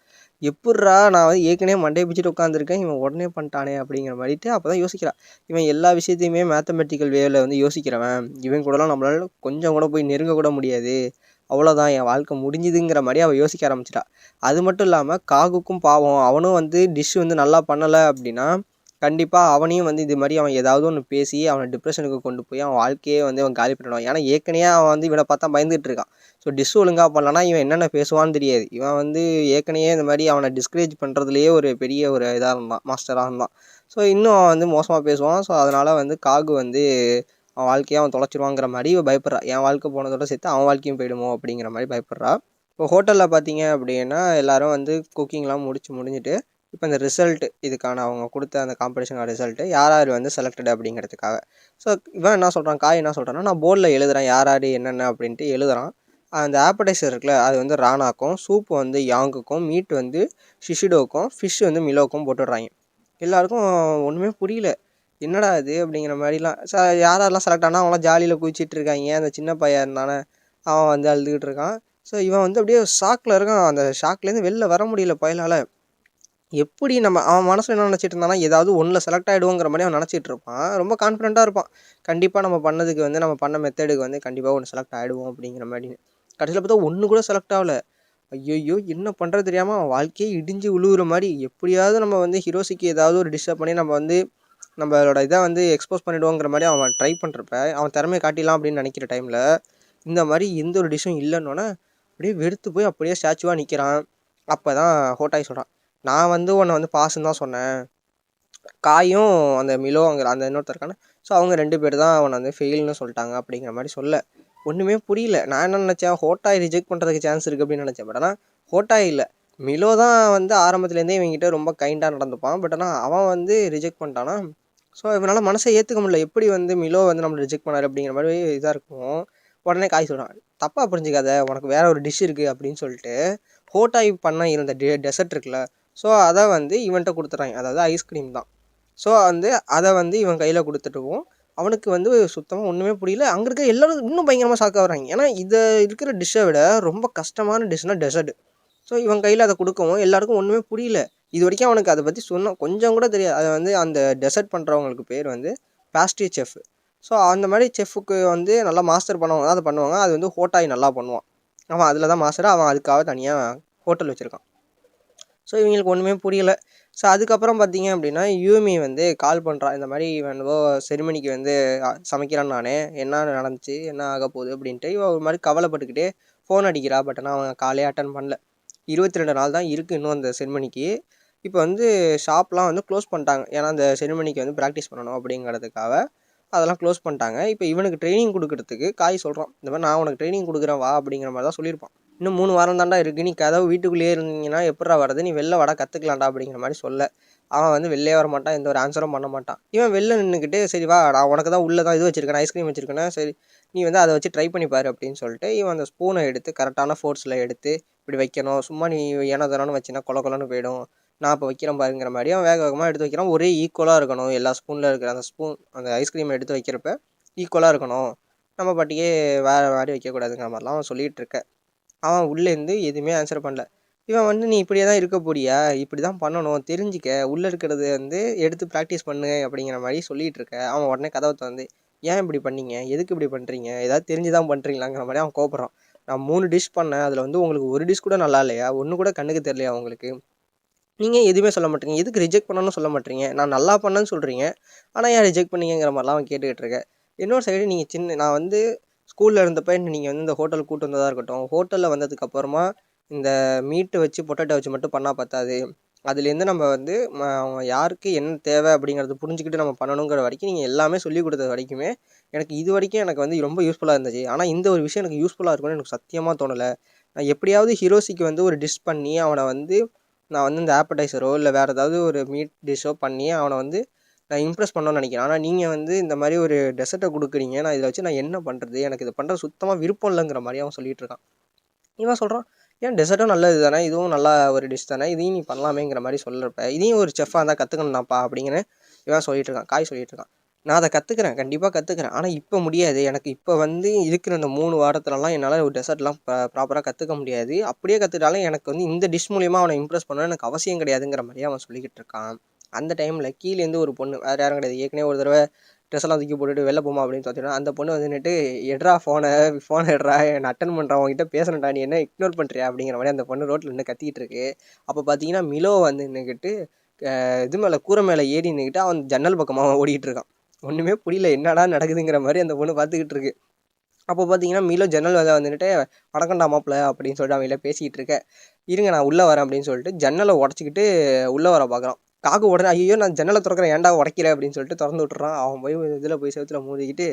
எப்புட்றா நான் வந்து ஏற்கனவே மண்டையை பிடிச்சிட்டு உட்காந்துருக்கேன், இவன் உடனே பண்ணிட்டானே அப்படிங்கிற மாதிரிட்டு. அப்போ தான் யோசிக்கிறான், இவன் எல்லா விஷயத்தையுமே மேத்தமெட்டிக்கல் வேவில் வந்து யோசிக்கிறவன், இவன் கூடலாம் நம்மளால கொஞ்சம் கூட போய் நெருங்க கூட முடியாது, அவ்வளோதான் என் வாழ்க்கை முடிஞ்சுதுங்கிற மாதிரி அவள் யோசிக்க ஆரம்பிச்சிட்டா. அது மட்டும் இல்லாமல் காகுக்கும் பாவம், அவனும் வந்து டிஷ் வந்து நல்லா பண்ணலை அப்படின்னா கண்டிப்பாக அவனையும் வந்து இது மாதிரி அவன் ஏதாவது ஒன்று பேசி அவனை டிப்ரெஷனுக்கு கொண்டு போய் அவன் வாழ்க்கையே வந்து அவன் காலி பண்ணிடுவான். ஏன்னா ஏற்கனவே அவன் வந்து இவனை பார்த்தா பயந்துகிட்டு இருக்கான். ஸோ டிஷ் ஒழுங்காக பண்ணலன்னா இவன் என்னென்ன பேசுவான்னு தெரியாது. இவன் வந்து ஏற்கனவே இந்த மாதிரி அவனை டிஸ்கரேஜ் பண்ணுறதுலேயே ஒரு பெரிய ஒரு இதாக இருந்தான், மாஸ்டராக இருந்தான். ஸோ இன்னும் அவன் வந்து மோசமாக பேசுவான். ஸோ அதனால் வந்து காகு வந்து அவன் வாழ்க்கையை அவன் தொலைச்சிருவாங்கிற மாதிரி இவ பயப்படுறா. என் வாழ்க்கை போனதோட சேர்த்து அவன் வாழ்க்கையும் போயிடுமோ அப்படிங்கிற மாதிரி பயப்படுறா. இப்போ ஹோட்டலில் பார்த்தீங்க அப்படின்னா எல்லோரும் வந்து குக்கிங்லாம் முடிஞ்சுட்டு இப்போ இந்த ரிசல்ட்டு இதுக்கான அவங்க கொடுத்த அந்த காம்படிஷனோட ரிசல்ட்டு யார் யார் வந்து செலக்டட் அப்படிங்கிறதுக்காக. ஸோ இவன் என்ன சொல்கிறான், காய் என்ன சொல்கிறான்னா, நான் போர்டில் எழுதுறேன் யார் யார் என்னென்ன அப்படின்ட்டு எழுதுறான். அந்த ஆப்படைசர் இருக்குல்ல, அது வந்து ராணாக்கும், சூப் வந்து யாங்குக்கும், மீட் வந்து ஷிஷிடோக்கும், ஃபிஷ் வந்து மிலோக்கும் போட்டுடுறாங்க. எல்லாருக்கும் ஒன்றுமே புரியல, என்னடா இது அப்படிங்கிற மாதிரிலாம். யாரெல்லாம் செலக்ட் ஆனால் அவங்களாம் ஜாலியில் குதிச்சிட்டு இருக்காங்க. அந்த சின்ன பையன் இருந்தானே அவன் வந்து அழுதுகிட்டு இருக்கான். ஸோ இவன் வந்து அப்படியே ஷாக்கில் இருக்கான். அந்த ஷாக்லேருந்து வெளில வர முடியல பயலால். எப்படி அவன் மனசில் என்ன நினச்சிட்டு இருந்தானா, ஏதாவது ஒன்றில் செலக்ட் ஆகிடுவோங்கிற மாதிரி அவன் நினச்சிட்டு இருப்பான். ரொம்ப கான்ஃபிடென்ட்டாக இருப்பான், கண்டிப்பாக நம்ம பண்ணதுக்கு வந்து நம்ம பண்ண மெத்தடுக்கு வந்து கண்டிப்பாக ஒன்று செலக்ட் ஆகிடுவோம் அப்படிங்கிற மாதிரி. கடைசியில் பார்த்தா ஒன்று கூட செலக்ட் ஆகலை. ஐயோ என்ன பண்ணுறது தெரியாமல் அவன் வாழ்க்கையே இடிஞ்சு விழுவுற மாதிரி. எப்படியாவது நம்ம வந்து ஹிரோஷிக்கு ஏதாவது ஒரு டிஸ்டர்ப் பண்ணி நம்ம வந்து நம்மளோட இதை வந்து எக்ஸ்போஸ் பண்ணிவிடுவோங்கிற மாதிரி அவன் ட்ரை பண்ணுறப்ப, அவன் திறமையை காட்டிடலாம் அப்படின்னு நினைக்கிற டைமில் இந்த மாதிரி எந்த ஒரு டிஷ்ஷும் இல்லைன்னொன்னே அப்படியே வெறுத்து போய் அப்படியே ஸ்டாச்சுவாக நிற்கிறான். அப்போ தான் ஹோட்டாய் சொல்கிறான், நான் வந்து உன்னை வந்து பாசுன்னு தான் சொன்னேன், காயும் அந்த மிலோங்கிற அந்த இன்னொருத்தர் இருக்கானே, ஸோ அவங்க 2 பேர் தான் அவனை வந்து ஃபெயில்னு சொல்லிட்டாங்க அப்படிங்கிற மாதிரி சொல்ல. ஒன்றுமே புரியல. நான் என்ன நினச்சேன், ஹோட்டாய் ரிஜெக்ட் பண்ணுறதுக்கு சான்ஸ் இருக்குது அப்படின்னு நினச்சேன். பட் ஆனால் ஹோட்டாய் இல்லை, மிலோ தான் வந்து ஆரம்பத்துலேருந்தே இவங்ககிட்ட ரொம்ப கைண்டாக நடந்துப்பான். பட் ஆனால் அவன் வந்து ரிஜெக்ட் பண்ணிட்டானா. ஸோ இவனால் மனசை ஏற்றுக்க முடியல, எப்படி வந்து மிலோ வந்து நம்மளை ரிஜெக்ட் பண்ணார் அப்படிங்கிற மாதிரி இதாக இருக்கும். உடனே காய் சொல்கிறான், தப்பாக புரிஞ்சிக்காத, உனக்கு வேறு ஒரு டிஷ் இருக்குது அப்படின்னு சொல்லிட்டு ஹோட்டாய் பண்ண இருந்த டெசர்ட் இருக்குல்ல, ஸோ அதை வந்து இவன்கிட்ட கொடுத்துட்றாங்க. அதாவது ஐஸ்கிரீம் தான். ஸோ வந்து அதை வந்து இவன் கையில் கொடுத்துட்டுவும் அவனுக்கு வந்து சுத்தமாக ஒன்றுமே புரியல. அங்கே இருக்க எல்லோரும் இன்னும் பயங்கரமாக ஷாக் ஆகுறாங்க. ஏன்னா இதை இருக்கிற டிஷ்ஷை விட ரொம்ப கஷ்டமான டிஷ்னால் டெசர்ட். ஸோ இவன் கையில் அதை கொடுக்கவும் எல்லாருக்கும் ஒன்றுமே புரியல. இது வரைக்கும் அவனுக்கு அதை பற்றி சொன்னால் கொஞ்சம் கூட தெரியாது. அதை வந்து அந்த டெசர்ட் பண்ணுறவங்களுக்கு பேர் வந்து பேஸ்ட்ரி செஃப். ஸோ அந்த மாதிரி செஃப்புக்கு வந்து நல்லா மாஸ்டர் பண்ணவங்க தான் அதை பண்ணுவாங்க. அது வந்து ஹோட்டாய் நல்லா பண்ணுவான். அவன் அதில் தான் மாஸ்டர். அவன் அதுக்காக தனியாக ஹோட்டல் வச்சுருக்கான். ஸோ இவங்களுக்கு ஒன்றுமே புரியலை. ஸோ அதுக்கப்புறம் பார்த்தீங்க அப்படின்னா யூமி வந்து கால் பண்ணுறான், இந்த மாதிரி இவன் செரிமனிக்கு வந்து சமைக்கிறான், நானே என்ன நடந்துச்சு என்ன ஆக போகுது அப்படின்ட்டு. இவன் ஒரு மாதிரி கவலைப்பட்டுக்கிட்டே ஃபோன் அடிக்கிறா. பட் ஆனால் அவன் காலே அட்டன் பண்ணல. 22 நாள் தான் இருக்குது இன்னும் அந்த செரிமனிக்கு. இப்போ வந்து ஷாப்லாம் வந்து க்ளோஸ் பண்ணிட்டாங்க. ஏன்னா அந்த செரிமனிக்கு வந்து ப்ராக்டிஸ் பண்ணணும் அப்படிங்கிறதுக்காக அதெல்லாம் க்ளோஸ் பண்ணிட்டாங்க. இப்போ இவனுக்கு ட்ரைனிங் கொடுக்கறதுக்கு காய் சொல்கிறான், இந்த மாதிரி நான் உனக்கு ட்ரைனிங் கொடுக்குறேன் வா அப்படிங்கிற மாதிரி தான் சொல்லியிருப்பான். இன்னும் 3 வாரம் தாண்டா இருக்குது, நீ கதவு வீட்டுக்குள்ளேயே இருந்தீங்கன்னா எப்படா வரது, நீ வெளில வாடா கற்றுக்கலாம்டா அப்படிங்கிற மாதிரி சொல்ல. அவன் வந்து வெளிலே வர மாட்டான், எந்த ஒரு ஆன்சரும் பண்ண மாட்டான். இவன் வெளில நின்றுக்கிட்டு, சரி வா நான் உனக்கு தான் உள்ளே தான் இது வச்சுருக்கேன், ஐஸ்கிரீம் வச்சுருக்கேன்னா, சரி நீ வந்து அதை வச்சு ட்ரை பண்ணி பாரு அப்படின்னு சொல்லிட்டு இவன் அந்த ஸ்பூனை எடுத்து கரெக்டான ஃபோர்ஸில் எடுத்து இப்படி வைக்கணும், சும்மா நீ ஏனோ தானோன்னு வச்சின்னா கொலன்னு போயிடும், நான் இப்போ வைக்கிறேன் பாருங்கிற மாதிரி அவன் வேக வேகமாக எடுத்து வைக்கிறான். ஒரே ஈக்குவலாக இருக்கணும், எல்லா ஸ்பூனில் இருக்கிற அந்த ஸ்பூன் அந்த ஐஸ்கிரீமை எடுத்து வைக்கிறப்ப ஈக்குவலாக இருக்கணும், நம்ம பாட்டியே வேறு மாதிரி வைக்கக்கூடாதுங்கிற மாதிரிலாம் அவன் சொல்லிகிட்டு இருக்க. அவன் உள்ளேருந்து எதுவுமே ஆன்சர் பண்ணல. இவன் வந்து நீ இப்படியே தான் இருக்க போறியா, இப்படி தான் பண்ணணும் தெரிஞ்சுக்க, உள்ளே இருக்கிறது வந்து எடுத்து ப்ராக்டிஸ் பண்ணு அப்படிங்கிற மாதிரி சொல்லிகிட்டு இருக்க. அவன் உடனே கதவை வந்து ஏன் இப்படி பண்ணீங்க, எதுக்கு இப்படி பண்ணுறீங்க, ஏதாவது தெரிஞ்சு தான் பண்ணுறீங்களாங்கிற மாதிரி அவன் கோபப்படுறான். நான் 3 டிஷ் பண்ணேன், அதில் வந்து உங்களுக்கு ஒரு டிஷ் கூட நல்லா இல்லையா, ஒன்று கூட கண்ணுக்கு தெரியலையா உங்களுக்கு, நீங்கள் எதுவுமே சொல்ல மாட்டீங்க, எதுக்கு ரிஜெக்ட் பண்ணணும்னு சொல்ல மாட்டீங்க, நான் நல்லா பண்ணேன்னு சொல்கிறீங்க, ஆனால் ஏன் ரிஜெக்ட் பண்ணீங்கிற மாதிரிலாம் அவன் கேட்டுக்கிட்டு இருக்கேன். இன்னொரு சைடு நீங்கள் நான் வந்து ஸ்கூலில் இருந்தப்போ நீங்கள் வந்து இந்த ஹோட்டல் கூட்டு வந்ததாக இருக்கட்டும், ஹோட்டலில் வந்ததுக்கப்புறமா இந்த மீட்டை வச்சு பொட்டேட்டோ வச்சு மட்டும் பண்ணால் பத்தாது, அதுலேருந்து நம்ம வந்து அவங்க யாருக்கு என்ன தேவை அப்படிங்கிறது புரிஞ்சுக்கிட்டு நம்ம பண்ணணுங்கிற வரைக்கும் நீங்கள் எல்லாமே சொல்லிக் கொடுத்தது வரைக்குமே எனக்கு இது வரைக்கும் எனக்கு வந்து ரொம்ப யூஸ்ஃபுல்லாக இருந்துச்சு. ஆனால் இந்த ஒரு விஷயம் எனக்கு யூஸ்ஃபுல்லாக இருக்கும்னு எனக்கு சத்தியமாக தோணலை. நான் எப்படியாவது ஹீரோஸிக்கு வந்து ஒரு டிஷ் பண்ணி அவனை வந்து நான் வந்து இந்த ஆப்படைசரோ இல்லை வேறு ஏதாவது ஒரு மீட் டிஷ்ஷோ பண்ணி அவனை வந்து நான் இம்ப்ரெஸ் பண்ணணும்னு நினைக்கிறேன். ஆனால் நீங்கள் வந்து இந்த மாதிரி ஒரு டெசர்ட்டை கொடுக்குறீங்க, நான் இதை வச்சு நான் என்ன பண்ணுறது, எனக்கு இதை பண்ணுறது சுத்தமாக விருப்பம் இல்லைங்கிற மாதிரி அவன் சொல்லிகிட்டு இருக்கான். இவன் சொல்கிறான், ஏன் டெசர்ட்டும் நல்லது தானே, இதுவும் நல்லா ஒரு டிஷ் தானே, இதையும் நீ பண்ணலாமேங்கிற மாதிரி சொல்கிறப்ப, இதையும் ஒரு செஃப்பாக இருந்தால் கற்றுக்கணும்னாப்பா அப்படிங்கிற இவன் சொல்லிகிட்டு இருக்கான். காய் சொல்லிகிட்டு இருக்கான், நான் அதை கற்றுக்கிறேன், கண்டிப்பாக கற்றுக்கிறேன், ஆனால் இப்போ முடியாது, எனக்கு இப்போ வந்து இருக்கிற இந்த 3 வாரத்துலலாம் என்னால் ஒரு டெசர்ட்லாம் ப்ராப்பராக கற்றுக்க முடியாது, அப்படியே கற்றுக்கிட்டாலும் எனக்கு வந்து இந்த டிஷ் மூலிமா அவனை இம்ப்ரெஸ் பண்ணணும் எனக்கு அவசியம் கிடையாதுங்கிற மாதிரி அவன் சொல்லிக்கிட்டு இருக்கான். அந்த டைமில் கீழேருந்து ஒரு பொண்ணு, வேறு யாரும் கிடையாது, ஏற்கனவே ஒரு தடவை ட்ரெஸ்ஸெல்லாம் தூக்கி போட்டுட்டு வெளில போமா அப்படின்னு பார்த்தீங்கன்னா அந்த பொண்ணு வந்துட்டு எட்ரா ஃபோனை எட்ரா நான் அட்டன் பண்ணுறேன், அவங்ககிட்ட பேசணும்டா, நீ என்ன இக்னோர் பண்ணுறியா அப்படிங்கிற மாதிரி அந்த பொண்ணு ரோட்டில் நின்று கத்திக்கிட்டு இருக்கு. அப்போ பார்த்தீங்கன்னா மிலோ வந்து நின்றுக்கிட்டு இது மேலே கூரை மேலே ஏறி நின்றுக்கிட்டு அவன் ஜன்னல் பக்கமாக ஓடிக்கிட்டு இருக்கான். ஒன்றுமே புரியல, என்னடா நடக்குதுங்கிற மாதிரி அந்த பொண்ணு பார்த்துக்கிட்டு இருக்கு. அப்போ பார்த்தீங்கன்னா மிலோ ஜன்னல் வேலை வந்துட்டு வணக்கண்டா மாப்பிள்ள அப்படின்னு சொல்லிட்டு அவங்கள பேசிக்கிட்டு இருக்க. இருங்க நான் உள்ளே வரேன் அப்படின்னு சொல்லிட்டு ஜன்னலை உடச்சிக்கிட்டு உள்ளே வர பார்க்குறான். காகு உடனே ஐயோ நான் ஜன்னலை திறக்கிறேன் ஏன்டா உடைக்கிற அப்படின்னு சொல்லிட்டு திறந்து விட்டுறான். அவன் போய் இதில் போய் செவுத்துல மோதிக்கிட்டு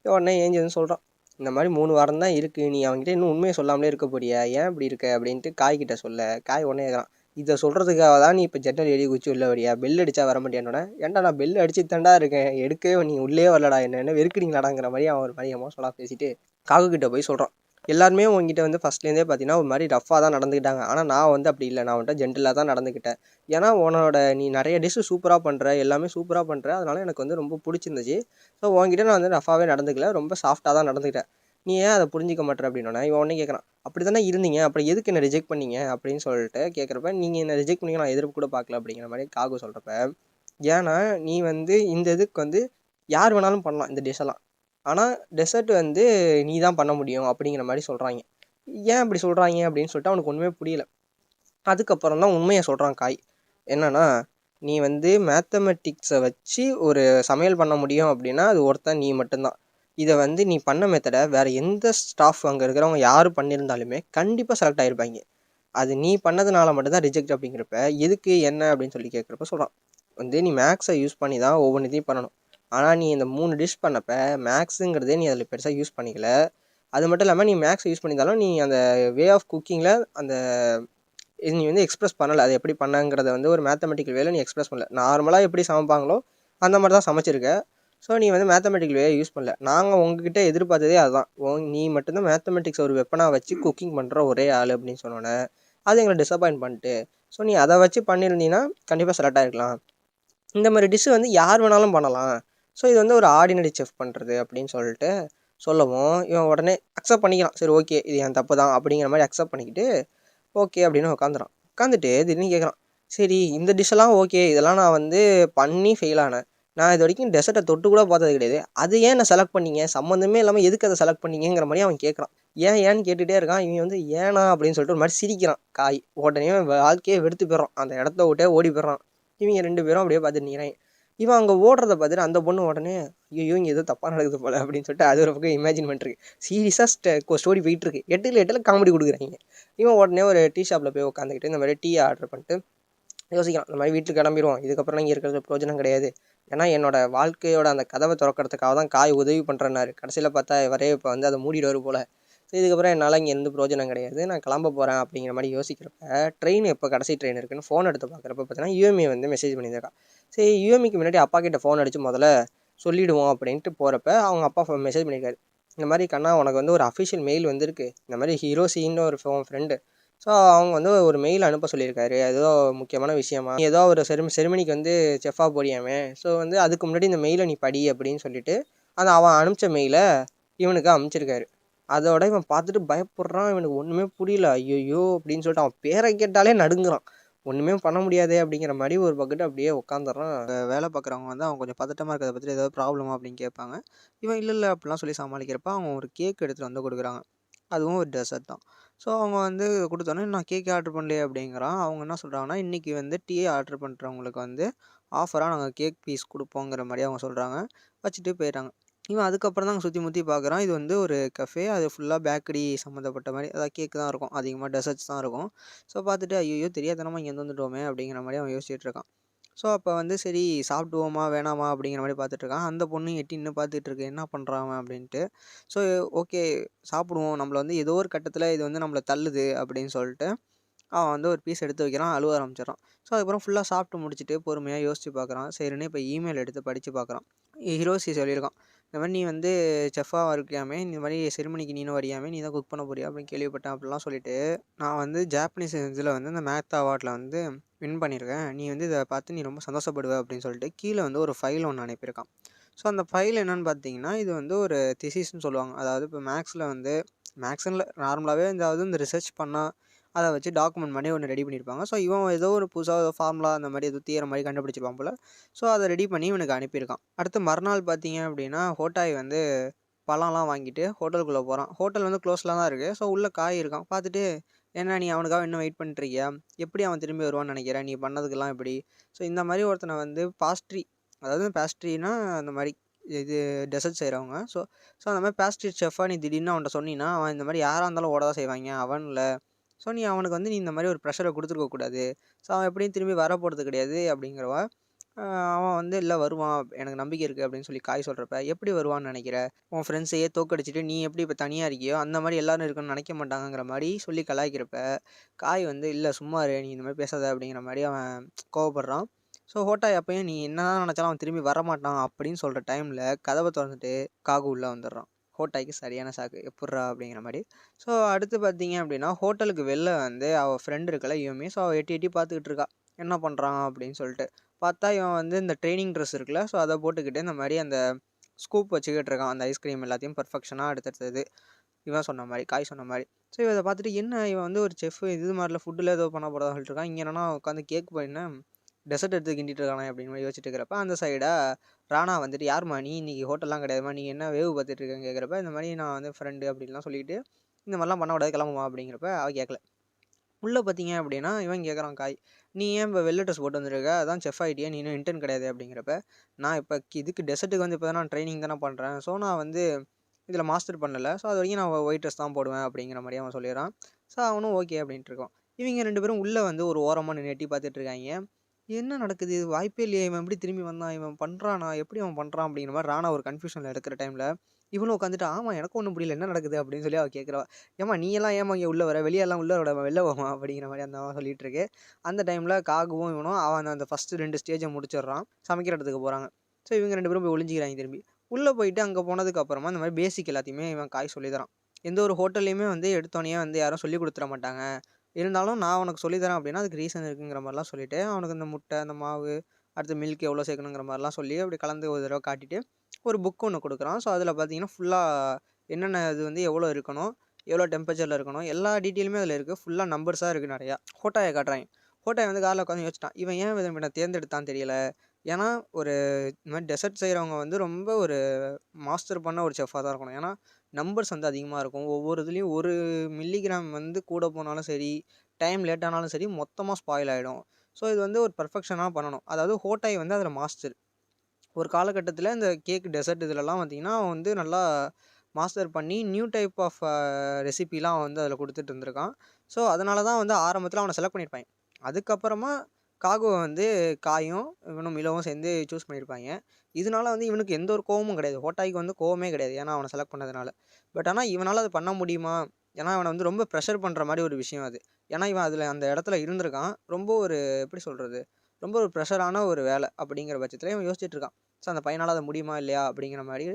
உடனே ஏஞ்சி வந்து சொல்கிறான், இந்த மாதிரி 3 வாரம் தான் இருக்குது, நீ அவன்கிட்ட இன்னும் உண்மையை சொல்லாமலே இருக்க போறியா, ஏன் இப்படி இருக்க அப்படின்ட்டு காய்கிட்ட சொல்ல. காய் உடனே கேட்குறான், இதை சொல்கிறதுக்காக தான் நீ இப்போ ஜன்னல் ஏறி குச்சி உள்ள வரியா, பெல் அடித்தா வர மாட்டியானோட, ஏன்டா நான் பெல் அடிச்சுட்டு தாண்டா இருக்கேன், எடுக்கவே நீ உள்ளே வரலடா, என்ன வெறுக்கிறீங்களாடாங்கிற மாதிரி அவன் ஒரு மாதிரி எமோஷனலாக பேசிட்டு காகு கிட்ட போய் சொல்கிறான், எல்லாருமே உங்ககிட்ட வந்து ஃபஸ்ட்லேருந்தே பார்த்தீங்கன்னா ஒரு மாதிரி ரஃப்பாக தான் நடந்துக்கிட்டாங்க, ஆனால் நான் வந்து அப்படி இல்லை, நான் வந்துட்டு ஜென்டிலாக தான் நடந்துக்கிட்டேன். ஏன்னா உன்னோட நீ நிறைய டிஷ்ஷு சூப்பராக பண்ணுற, எல்லாமே சூப்பராக பண்ணுற, அதனால எனக்கு வந்து ரொம்ப பிடிச்சிருந்துச்சு. ஸோ உங்ககிட்ட நான் வந்து ரஃபாகவே நடந்துக்கல, ரொம்ப சாஃப்டாக தான் நடந்துக்கிட்டேன். நீ ஏன் அதை புரிஞ்சிக்க மாட்டேற அப்படின்னோடனே இவன் உடனே கேட்குறான், அப்படி தானே இருந்தீங்க, அப்புறம் எதுக்கு என்ன ரிஜெக்ட் பண்ணீங்க அப்படின்னு சொல்லிட்டு கேட்குறப்ப, நீங்கள் என்ன ரிஜெக்ட் பண்ணீங்க நான் எதிர்ப்பு கூட பார்க்கல அப்படிங்கிற மாதிரி காகு சொல்கிறப்ப, ஏன்னா நீ வந்து இந்த இதுக்கு வந்து யார் வேணாலும் பண்ணலாம் இந்த டிஷ்ஷெல்லாம், ஆனால் டெசர்ட் வந்து நீ தான் பண்ண முடியும் அப்படிங்கிற மாதிரி சொல்கிறாங்க. ஏன் அப்படி சொல்கிறாங்க அப்படின்னு சொல்லிட்டு அவனுக்கு ஒன்றுமே புரியல. அதுக்கப்புறம் தான் உண்மையை சொல்கிறான் காய். என்னன்னா, நீ வந்து மேத்தமெட்டிக்ஸை வச்சு ஒரு சமையல் பண்ண முடியும் அப்படின்னா அது ஒருத்தன் நீ மட்டும்தான். இதை வந்து நீ பண்ண மெத்தடை வேறு எந்த ஸ்டாஃப் அங்கே இருக்கிறவங்க யார் பண்ணியிருந்தாலுமே கண்டிப்பாக செலக்ட் ஆகிருப்பாங்க. அது நீ பண்ணதுனால மட்டும்தான் ரிஜெக்ட் அப்படிங்கிறப்ப எதுக்கு என்ன அப்படின்னு சொல்லி கேட்குறப்ப சொல்கிறான், வந்து நீ மேக்ஸை யூஸ் பண்ணி தான் ஒவ்வொன்றுத்தையும் பண்ணணும். ஆனால் நீ இந்த 3 டிஷ் பண்ணப்போ மேக்ஸுங்கிறதே நீ அதில் பெருசாக யூஸ் பண்ணிக்கல. அது மட்டும் இல்லாமல் நீ மேக்ஸ் யூஸ் பண்ணியிருந்தாலும் நீ அந்த வே ஆஃப் குக்கிங்கில் அந்த இது நீ வந்து எக்ஸ்பிரஸ் பண்ணலை. அது எப்படி பண்ணங்கிறத வந்து ஒரு மேத்தமெட்டிக்கல் வேலை நீ எக்ஸ்பிரஸ் பண்ணல. நார்மலாக எப்படி சமைப்பாங்களோ அந்த மாதிரி தான் சமைச்சிருக்க. ஸோ நீ வந்து மேத்தமெட்டிக்கல் வேலை யூஸ் பண்ணல. நாங்கள் உங்ககிட்ட எதிர்பார்த்ததே அதுதான். நீ மட்டும்தான் மேத்தமெட்டிக்ஸ் ஒரு வெப்பனாக வச்சு குக்கிங் பண்ணுற ஒரே ஆள் அப்படின்னு சொன்னோன்னே அது எங்களை டிசப்பாயின்ட் பண்ணிட்டு, ஸோ நீ அதை வச்சு பண்ணியிருந்தீங்கன்னா கண்டிப்பாக செலக்ட் ஆகிருக்கலாம். இந்த மாதிரி டிஷ்ஷு வந்து யார் வேணாலும் பண்ணலாம். ஸோ இது வந்து ஒரு ஆர்டினரி செஃப் பண்ணுறது அப்படின்னு சொல்லிட்டு சொல்லவும் இவன் உடனே அக்செப்ட் பண்ணிக்கிறான். சரி ஓகே இது என் தப்பு தான் அப்படிங்கிற மாதிரி அக்செப்ட் பண்ணிக்கிட்டு ஓகே அப்படின்னு உட்காந்துறான். உட்காந்துட்டு திடீர்னு கேட்குறான், சரி இந்த டிஷ்ஷெல்லாம் ஓகே, இதெல்லாம் நான் வந்து பண்ணி ஃபெயில் ஆனேன், நான் இது வரைக்கும் டெசர்ட்டை தொட்டு கூட பார்த்தது கிடையாது, அது ஏன் நான் செலக்ட் பண்ணீங்க, சம்மந்தமே இல்லாமல் எதுக்கு அதை செலக்ட் பண்ணீங்கிற மாதிரி அவன் கேட்குறான். ஏன்னு கேட்டுகிட்டே இருக்கான். இவன் வந்து ஏனா அப்படின்னு சொல்லிட்டு ஒரு மாதிரி சிரிக்கிறான் காய். உடனே வாழ்க்கையே வெறுத்து போயிடுறான், அந்த இடத்த விட்டே ஓடி போயிடுறான். இவங்க 2 பேரும் அப்படியே பார்த்துட்டு நிற்கிறாங்க. இவன் அங்கே ஓடுறத பார்த்துட்டு அந்த பொண்ணு உடனே ஐயோ இங்கே ஏதோ தப்பாக நடக்குது போல அப்படின்னு சொல்லிட்டு அது ஒரு பக்கம் இமேஜின் பண்ணிருக்கு. சீரியஸாக ஸ்டோரி போயிட்டுருக்கு. 8ல் காமெடி கொடுக்குறாங்க. இவன் உடனே ஒரு டீ ஷாப்பில் போய் உட்காந்துக்கிட்டு இந்த மாதிரி டீ ஆர்டர் பண்ணிட்டு யோசிக்கிறான், இந்த மாதிரி வீட்டுக்கு கிளம்பிடுவோம், இதுக்கப்புறம் இங்கே இருக்கிறது பிரயோஜனம் கிடையாது, ஏன்னா என்னோட வாழ்க்கையோட அந்த கதவை திறக்கிறதுக்காக தான் காய் உதவி பண்ணுறேன்னாரு, கடைசியில் பார்த்தா இவரே இப்போ வந்து அதை மூடிடுவார் போல், ஸோ இதுக்கப்புறம் என்னால் இங்கே எந்த பிரயோஜனம் கிடையாது, நான் கிளம்ப போகிறேன் அப்படிங்கிற மாதிரி யோசிக்கிறப்ப ட்ரெயின் எப்போ கடைசி ட்ரெயின் இருக்குன்னு ஃபோன் எடுத்து பார்க்குறப்ப பார்த்தீங்கன்னா யூஎம்ஏ வந்து மெசேஜ் பண்ணியிருக்கா. சரி யூஎம்ஏக்கு முன்னாடி அப்பா கிட்ட ஃபோன் அடித்து முதல்ல சொல்லிவிடுவோம் அப்படின்ட்டு போகிறப்ப அவங்க அப்பா மெசேஜ் பண்ணியிருக்காரு, இந்த மாதிரி கண்ணா உனக்கு வந்து ஒரு அஃபிஷியல் மெயில் வந்திருக்கு, இந்த மாதிரி ஹீரோசின்னு ஒரு ஃப்ரெண்டு, ஸோ அவங்க வந்து ஒரு மெயில் அனுப்ப சொல்லியிருக்காரு, ஏதோ முக்கியமான விஷயமா, ஏதோ ஒரு செரிமனிக்கு வந்து செஃப்பாக போறியாமே, ஸோ வந்து அதுக்கு முன்னாடி இந்த மெயிலை நீ படி அப்படின்னு சொல்லிட்டு அவன் அனுப்பிச்ச மெயிலை இவனுக்கு அனுப்பிச்சிருக்காரு. அதோட இவன் பார்த்துட்டு பயப்படுறான், இவனுக்கு ஒன்றுமே புரியல, ஐயோ அப்படின்னு சொல்லிட்டு அவன் பேரை கேட்டாலே நடுங்குறான், ஒன்றுமே பண்ண முடியாதே அப்படிங்கிற மாதிரி ஒரு பக்கெட்டு அப்படியே உட்காந்துடுறான். வேலை பார்க்குறவங்க வந்து அவங்க கொஞ்சம் பதட்டமாக இருக்கிறத பற்றி ஏதாவது ப்ராப்ளமா அப்படின்னு கேட்பாங்க. இவன் இல்லை அப்படிலாம் சொல்லி சமாளிக்கிறப்ப அவங்க ஒரு கேக் எடுத்துகிட்டு வந்து கொடுக்குறாங்க, அதுவும் ஒரு டெசர்ட் தான். ஸோ அவங்க வந்து கொடுத்தோன்னே நான் கேக்கே ஆர்டர் பண்ணலையே அப்படிங்கிறான். அவங்க என்ன சொல்கிறாங்கன்னா, இன்றைக்கி வந்து டீ ஆர்டர் பண்ணுறவங்களுக்கு வந்து ஆஃபராக நாங்கள் கேக் பீஸ் கொடுப்போங்கிற மாதிரி அவங்க சொல்கிறாங்க. வச்சுட்டு போயிட்டாங்க. இவன் அதுக்கப்புறம் தான் சுற்றி முற்றி பார்க்குறான். இது வந்து ஒரு கஃபே, அது ஃபுல்லாக பேக்கரி சம்மந்தப்பட்ட மாதிரி, அதாவது கேக்கு தான் இருக்கும், அதிகமாக டெசர்ட்ஸ் தான் இருக்கும். ஸோ பார்த்துட்டு ஐயோ தெரியாதனமா இங்கே வந்துட்டோமே அப்படிங்கிற மாதிரி அவன் யோசிச்சுட்டு இருக்கான். ஸோ அப்போ வந்து சரி சாப்பிடுவோமா வேணாமா அப்படிங்கிற மாதிரி பார்த்துட்ருக்கான். அந்த பொண்ணு எட்டி நின்று பார்த்துட்ருக்கு, என்ன பண்ணுறான் அவன் அப்படின்ட்டு. ஸோ ஓகே சாப்பிடுவோம், நம்மளை வந்து ஏதோ ஒரு கட்டத்தில் இது வந்து நம்மளை தள்ளுது அப்படின்னு சொல்லிட்டு அவன் வந்து ஒரு பீஸ் எடுத்து வைக்கிறான், அழுவ ஆரம்பிச்சிடறான். ஸோ அதுக்கப்புறம் ஃபுல்லாக சாப்பிட்டு முடிச்சுட்டு பொறுமையாக யோசித்து பார்க்குறான். சரின்னு இப்போ இமெயில் எடுத்து படித்து பார்க்குறான். ஹிரோஷி சொல்லியிருக்கான், இந்த மாதிரி நீ வந்து செஃப்பாக இருக்கியாமே, இந்த மாதிரி செரிமனிக்கு நீனும் வரியாமே, நீ தான் குக் பண்ண போறியா அப்படின்னு கேள்விப்பட்டேன் அப்படிலாம் சொல்லிட்டு, நான் வந்து ஜாப்பனீஸ் இதில் வந்து இந்த மேத் அவார்டில் வந்து வின் பண்ணியிருக்கேன், நீ வந்து இதை பார்த்து நீ ரொம்ப சந்தோஷப்படுவ அப்படின்னு சொல்லிட்டு கீழே வந்து ஒரு ஃபைல் ஒன்று அனுப்பியிருக்கான். ஸோ அந்த ஃபைல் என்னென்னு பார்த்தீங்கன்னா, இது வந்து ஒரு திசிஸ்ன்னு சொல்லுவாங்க. அதாவது இப்போ மேக்ஸில் நார்மலாகவே இந்த ரிசர்ச் பண்ணால் அதை வச்சு டாக்குமெண்ட் பண்ணி ஒன்று ரெடி பண்ணியிருப்பாங்க. ஸோ இவன் ஏதோ ஒரு புதுசாக ஃபார்முலா அந்த மாதிரி ஏதோ தியரம் மாதிரி கண்டுபிடிச்சிருப்பான் போல். ஸோ அதை ரெடி பண்ணி இவனுக்கு அனுப்பியிருக்கான். அடுத்து மறுநாள் பார்த்தீங்க அப்படின்னா ஹோட்டாய் வந்து பழம்லாம் வாங்கிட்டு ஹோட்டலுக்குள்ளே போகிறான். ஹோட்டல் வந்து க்ளோஸில் தான் இருக்குது. ஸோ உள்ளே காய் இருக்கான். பார்த்துட்டு ஏன்னா நீ அவனுக்காக இன்னும் வெயிட் பண்ணிட்டுருக்கியா, எப்படி அவன் திரும்பி வருவான்னு நினைக்கிறேன், நீ பண்ணதுக்கெல்லாம் எப்படி, ஸோ இந்த மாதிரி ஒருத்தனை வந்து அதாவது பேஸ்ட்ரினா அந்த மாதிரி இது டெசர்ட் செய்கிறவங்க. ஸோ அந்த மாதிரி பேஸ்ட்ரி செஃப்பாக நீ திடீர்னு அவன்கிட்ட சொன்னீங்கன்னா அவன் இந்த மாதிரி யாராக இருந்தாலும் ஓட தான் செய்வாங்க, அவன் இல்லை ஸோ நீ அவனுக்கு வந்து நீ இந்த மாதிரி ஒரு ப்ரெஷரை கொடுத்துருக்கக்கூடாது. ஸோ அவன் எப்படியும் திரும்பி வரப்போகிறது கிடையாது அப்படிங்கிறவ அவன் வந்து இல்லை வருவான் எனக்கு நம்பிக்கை இருக்குது அப்படின்னு சொல்லி காய் சொல்கிறப்ப எப்படி வருவான்னு நினைக்கிற? உன் ஃப்ரெண்ட்ஸையே தோக்கடிச்சிட்டு நீ எப்படி இப்போ தனியாக இருக்கியோ அந்த மாதிரி எல்லாரும் இருக்குன்னு நினைக்க மாட்டாங்கங்கிற மாதிரி சொல்லி கலாய்க்கிறப்ப காய் வந்து இல்லை சும்மா இரு, நீ இந்த மாதிரி பேசாத அப்படிங்கிற மாதிரி அவன் கோவப்படுறான். ஸோ ஹோட்டா எப்பயும் நீ என்ன நினச்சாலும் அவன் திரும்பி வரமாட்டான் அப்படின்னு சொல்கிற டைமில் கதவை திறந்துட்டு காகு உள்ளே வந்துடுறான். ஹோட்டாய்க்கு சரியான சாக்கு எப்புட்றா அப்படிங்கிற மாதிரி. ஸோ அடுத்து பார்த்தீங்க அப்படின்னா ஹோட்டலுக்கு வெளில வந்து அவள் ஃப்ரெண்டு இருக்கல யுமி. ஸோ அவள் எட்டி எட்டி பார்த்துக்கிட்டு இருக்கா என்ன பண்ணுறான் அப்படின்னு சொல்லிட்டு. பார்த்தா இவன் வந்து இந்த ட்ரைனிங் ட்ரெஸ் இருக்குல்ல, ஸோ அதை போட்டுக்கிட்டு இந்த மாதிரி அந்த ஸ்கூப் வச்சுக்கிட்டு இருக்கான். அந்த ஐஸ்கிரீம் எல்லாத்தையும் பர்ஃபெக்ஷனாக எடுத்துடுறது இவன் சொன்ன மாதிரி காய் சொன்ன மாதிரி. ஸோ இதை பார்த்துட்டு என்ன இவன் வந்து ஒரு செஃப் இது மாதிரில ஃபுட்டில் ஏதோ பண்ண போகிறதா சொல்லிட்டு இருக்கான். இங்கே என்னன்னா உட்காந்து கேக் பண்ண டெசர்ட் எடுத்து கிண்டிட்டு இருக்கானே அப்படின்னு மாதிரி யோசிச்சுட்டு இருக்கிறப்ப அந்த சைடாக ராணா வந்துட்டு யாருமா நீ இன்றைக்கி ஹோட்டல்லாம் கிடையாதுமா, நீ என்ன வேவு பார்த்துட்டு இருக்கேன்னு கேட்குறப்ப இந்த மாதிரி நான் வந்து ஃப்ரெண்டு அப்படின்லாம் சொல்லிட்டு இந்த மாதிரிலாம் பண்ணக்கூடாது கிளம்புமா அப்படிங்கிறப்ப அவள் கேட்கல. உள்ளே பார்த்தீங்க அப்படின்னா இவன் கேட்குறான் காய், நீ ஏன் இப்போ வெள்ளை ட்ரெஸ் போட்டு வந்துருக்க, அதான் செஃப் ஆகிட்டியா, நீ இன்னும் இன்டர்ன் கிடையாது அப்படிங்கிறப்ப நான் இப்போ இதுக்கு டெசர்ட்டுக்கு வந்து இப்போ தான் நான் ட்ரைனிங் தானே பண்ணுறேன். ஸோ நான் வந்து இதில் மாஸ்டர் பண்ணலை. ஸோ அது வரைக்கும் நான் ஒயிட் ட்ரெஸ் தான் போடுவேன் அப்படிங்கிற மாதிரி அவன் சொல்லிடுறான். ஸோ அவனும் ஓகே அப்படின்ட்டு இருக்கான். இவங்க 2 பேரும் உள்ளே வந்து ஒரு ஓரமாக நின்று எட்டி பார்த்துட்டு இருக்காங்க. என்ன நடக்குது, இது வாய்ப்பே இல்லையே, இவன் எப்படி திரும்பி வந்தான், இவன் பண்ணுறானா, எப்படி அவன் பண்ணுறான் அப்படிங்கிற மாதிரி ராணா ஒரு கன்ஃபியூஷனில் இருக்கிற டைமில் இவனும் உட்காந்துட்டு ஆமாம் எனக்கும் ஒன்றும் புரியல என்ன நடக்குது அப்படின்னு சொல்லி அவள் கேட்குறா. ஏமா நீ எல்லாம் ஏமா இங்கே உள்ளே வர, வெளியெல்லாம் உள்ளே விட வெளில போமா அப்படிங்கிற மாதிரி அந்த அவன் சொல்லிட்டு இருக்கு. அந்த டைமில் காகுவும் இவனும் அவன் அந்த ஃபஸ்ட்டு 2 ஸ்டேஜை முடிச்சிடுறான். சமைக்கிற இடத்துக்கு போகிறாங்க. ஸோ இவங்க 2 பேரும் போய் ஒளிஞ்சிக்கிறாங்க. திரும்பி உள்ளே போயிட்டு அங்கே போனதுக்கு அப்புறமா இந்த மாதிரி பேசிக் எல்லாத்தையுமே இவன் காய் சொல்லி தரான். எந்த ஒரு ஹோட்டல்லையுமே வந்து எடுத்தோடனே வந்து யாரும் சொல்லி கொடுத்துட மாட்டாங்க. இருந்தாலும் நான் உனக்கு சொல்லித்தரேன் அப்படின்னா அதுக்கு ரீசன் இருக்குங்கிற மாதிரிலாம் சொல்லிவிட்டு அவனுக்கு இந்த முட்டை அந்த மாவு அடுத்து மில்க் எவ்வளோ சேர்க்கணுங்கிற மாதிரிலாம் சொல்லி அப்படி கலந்து ஒரு தடவை காட்டிட்டு ஒரு புக் ஒன்று கொடுக்குறான். ஸோ அதில் பார்த்தீங்கன்னா ஃபுல்லாக என்னென்ன இது வந்து எவ்வளோ இருக்கணும், எவ்வளோ டெம்பரேச்சரில் இருக்கணும், எல்லா டீட்டெயிலுமே அதில் இருக்குது. ஃபுல்லாக நம்பர்ஸாக இருக்குது நிறையா. ஹோட்டாயை காட்டுறாங்க. ஹோட்டாய் வந்து காரில் உட்காந்து யோசிச்சிட்டான், இவன் ஏன் இதை தேர்ந்தெடுத்தான்னு தெரியல. ஏன்னா ஒரு இந்த மாதிரி டெசர்ட் செய்கிறவங்க வந்து ரொம்ப ஒரு மாஸ்டர் பண்ண ஒரு செஃப்பாக தான் இருக்கணும். ஏன்னா நம்பர்ஸ் வந்து அதிகமாக இருக்கும். ஒவ்வொரு இதுலேயும் ஒரு மில்லிகிராம் வந்து கூட போனாலும் சரி, டைம் லேட் ஆனாலும் சரி மொத்தமாக ஸ்பாயில் ஆகிடும். ஸோ இது வந்து ஒரு பர்ஃபெக்ஷனாக பண்ணணும். அதாவது ஹோட்டாய் வந்து அதில் மாஸ்டர். ஒரு காலகட்டத்தில் இந்த கேக் டெசர்ட் இதிலலாம் பார்த்திங்கன்னா அவன் வந்து நல்லா மாஸ்டர் பண்ணி நியூ டைப் ஆஃப் ரெசிபிலாம் அவன் வந்து அதில் கொடுத்துட்டு இருந்திருக்கான். ஸோ அதனால தான் வந்து ஆரம்பத்தில் அவனை செலக்ட் பண்ணியிருப்பாங்க. அதுக்கப்புறமா காகுவை வந்து காயும் இவனும் மிலோவும் சேர்ந்து சூஸ் பண்ணியிருப்பாங்க. இதனால வந்து இவனுக்கு எந்த ஒரு கோவமும் கிடையாது. ஹோட்டாய்க்கு வந்து கோவமே கிடையாது. ஏன்னா அவனை செலக்ட் பண்ணதுனால. பட் ஆனால் இவனால் அது பண்ண முடியுமா? ஏன்னா அவனை வந்து ரொம்ப ப்ரெஷர் பண்ணுற மாதிரி ஒரு விஷயம் அது. ஏன்னா இவன் அதில் அந்த இடத்துல இருந்திருக்கான். ரொம்ப ஒரு எப்படி சொல்கிறது, ரொம்ப ஒரு ப்ரெஷரான ஒரு வேலை அப்படிங்கிற பட்சத்தில் இவன் யோசிச்சுட்டு இருக்கான். ஸோ அந்த பையனால் அது முடியுமா இல்லையா அப்படிங்கிற மாதிரி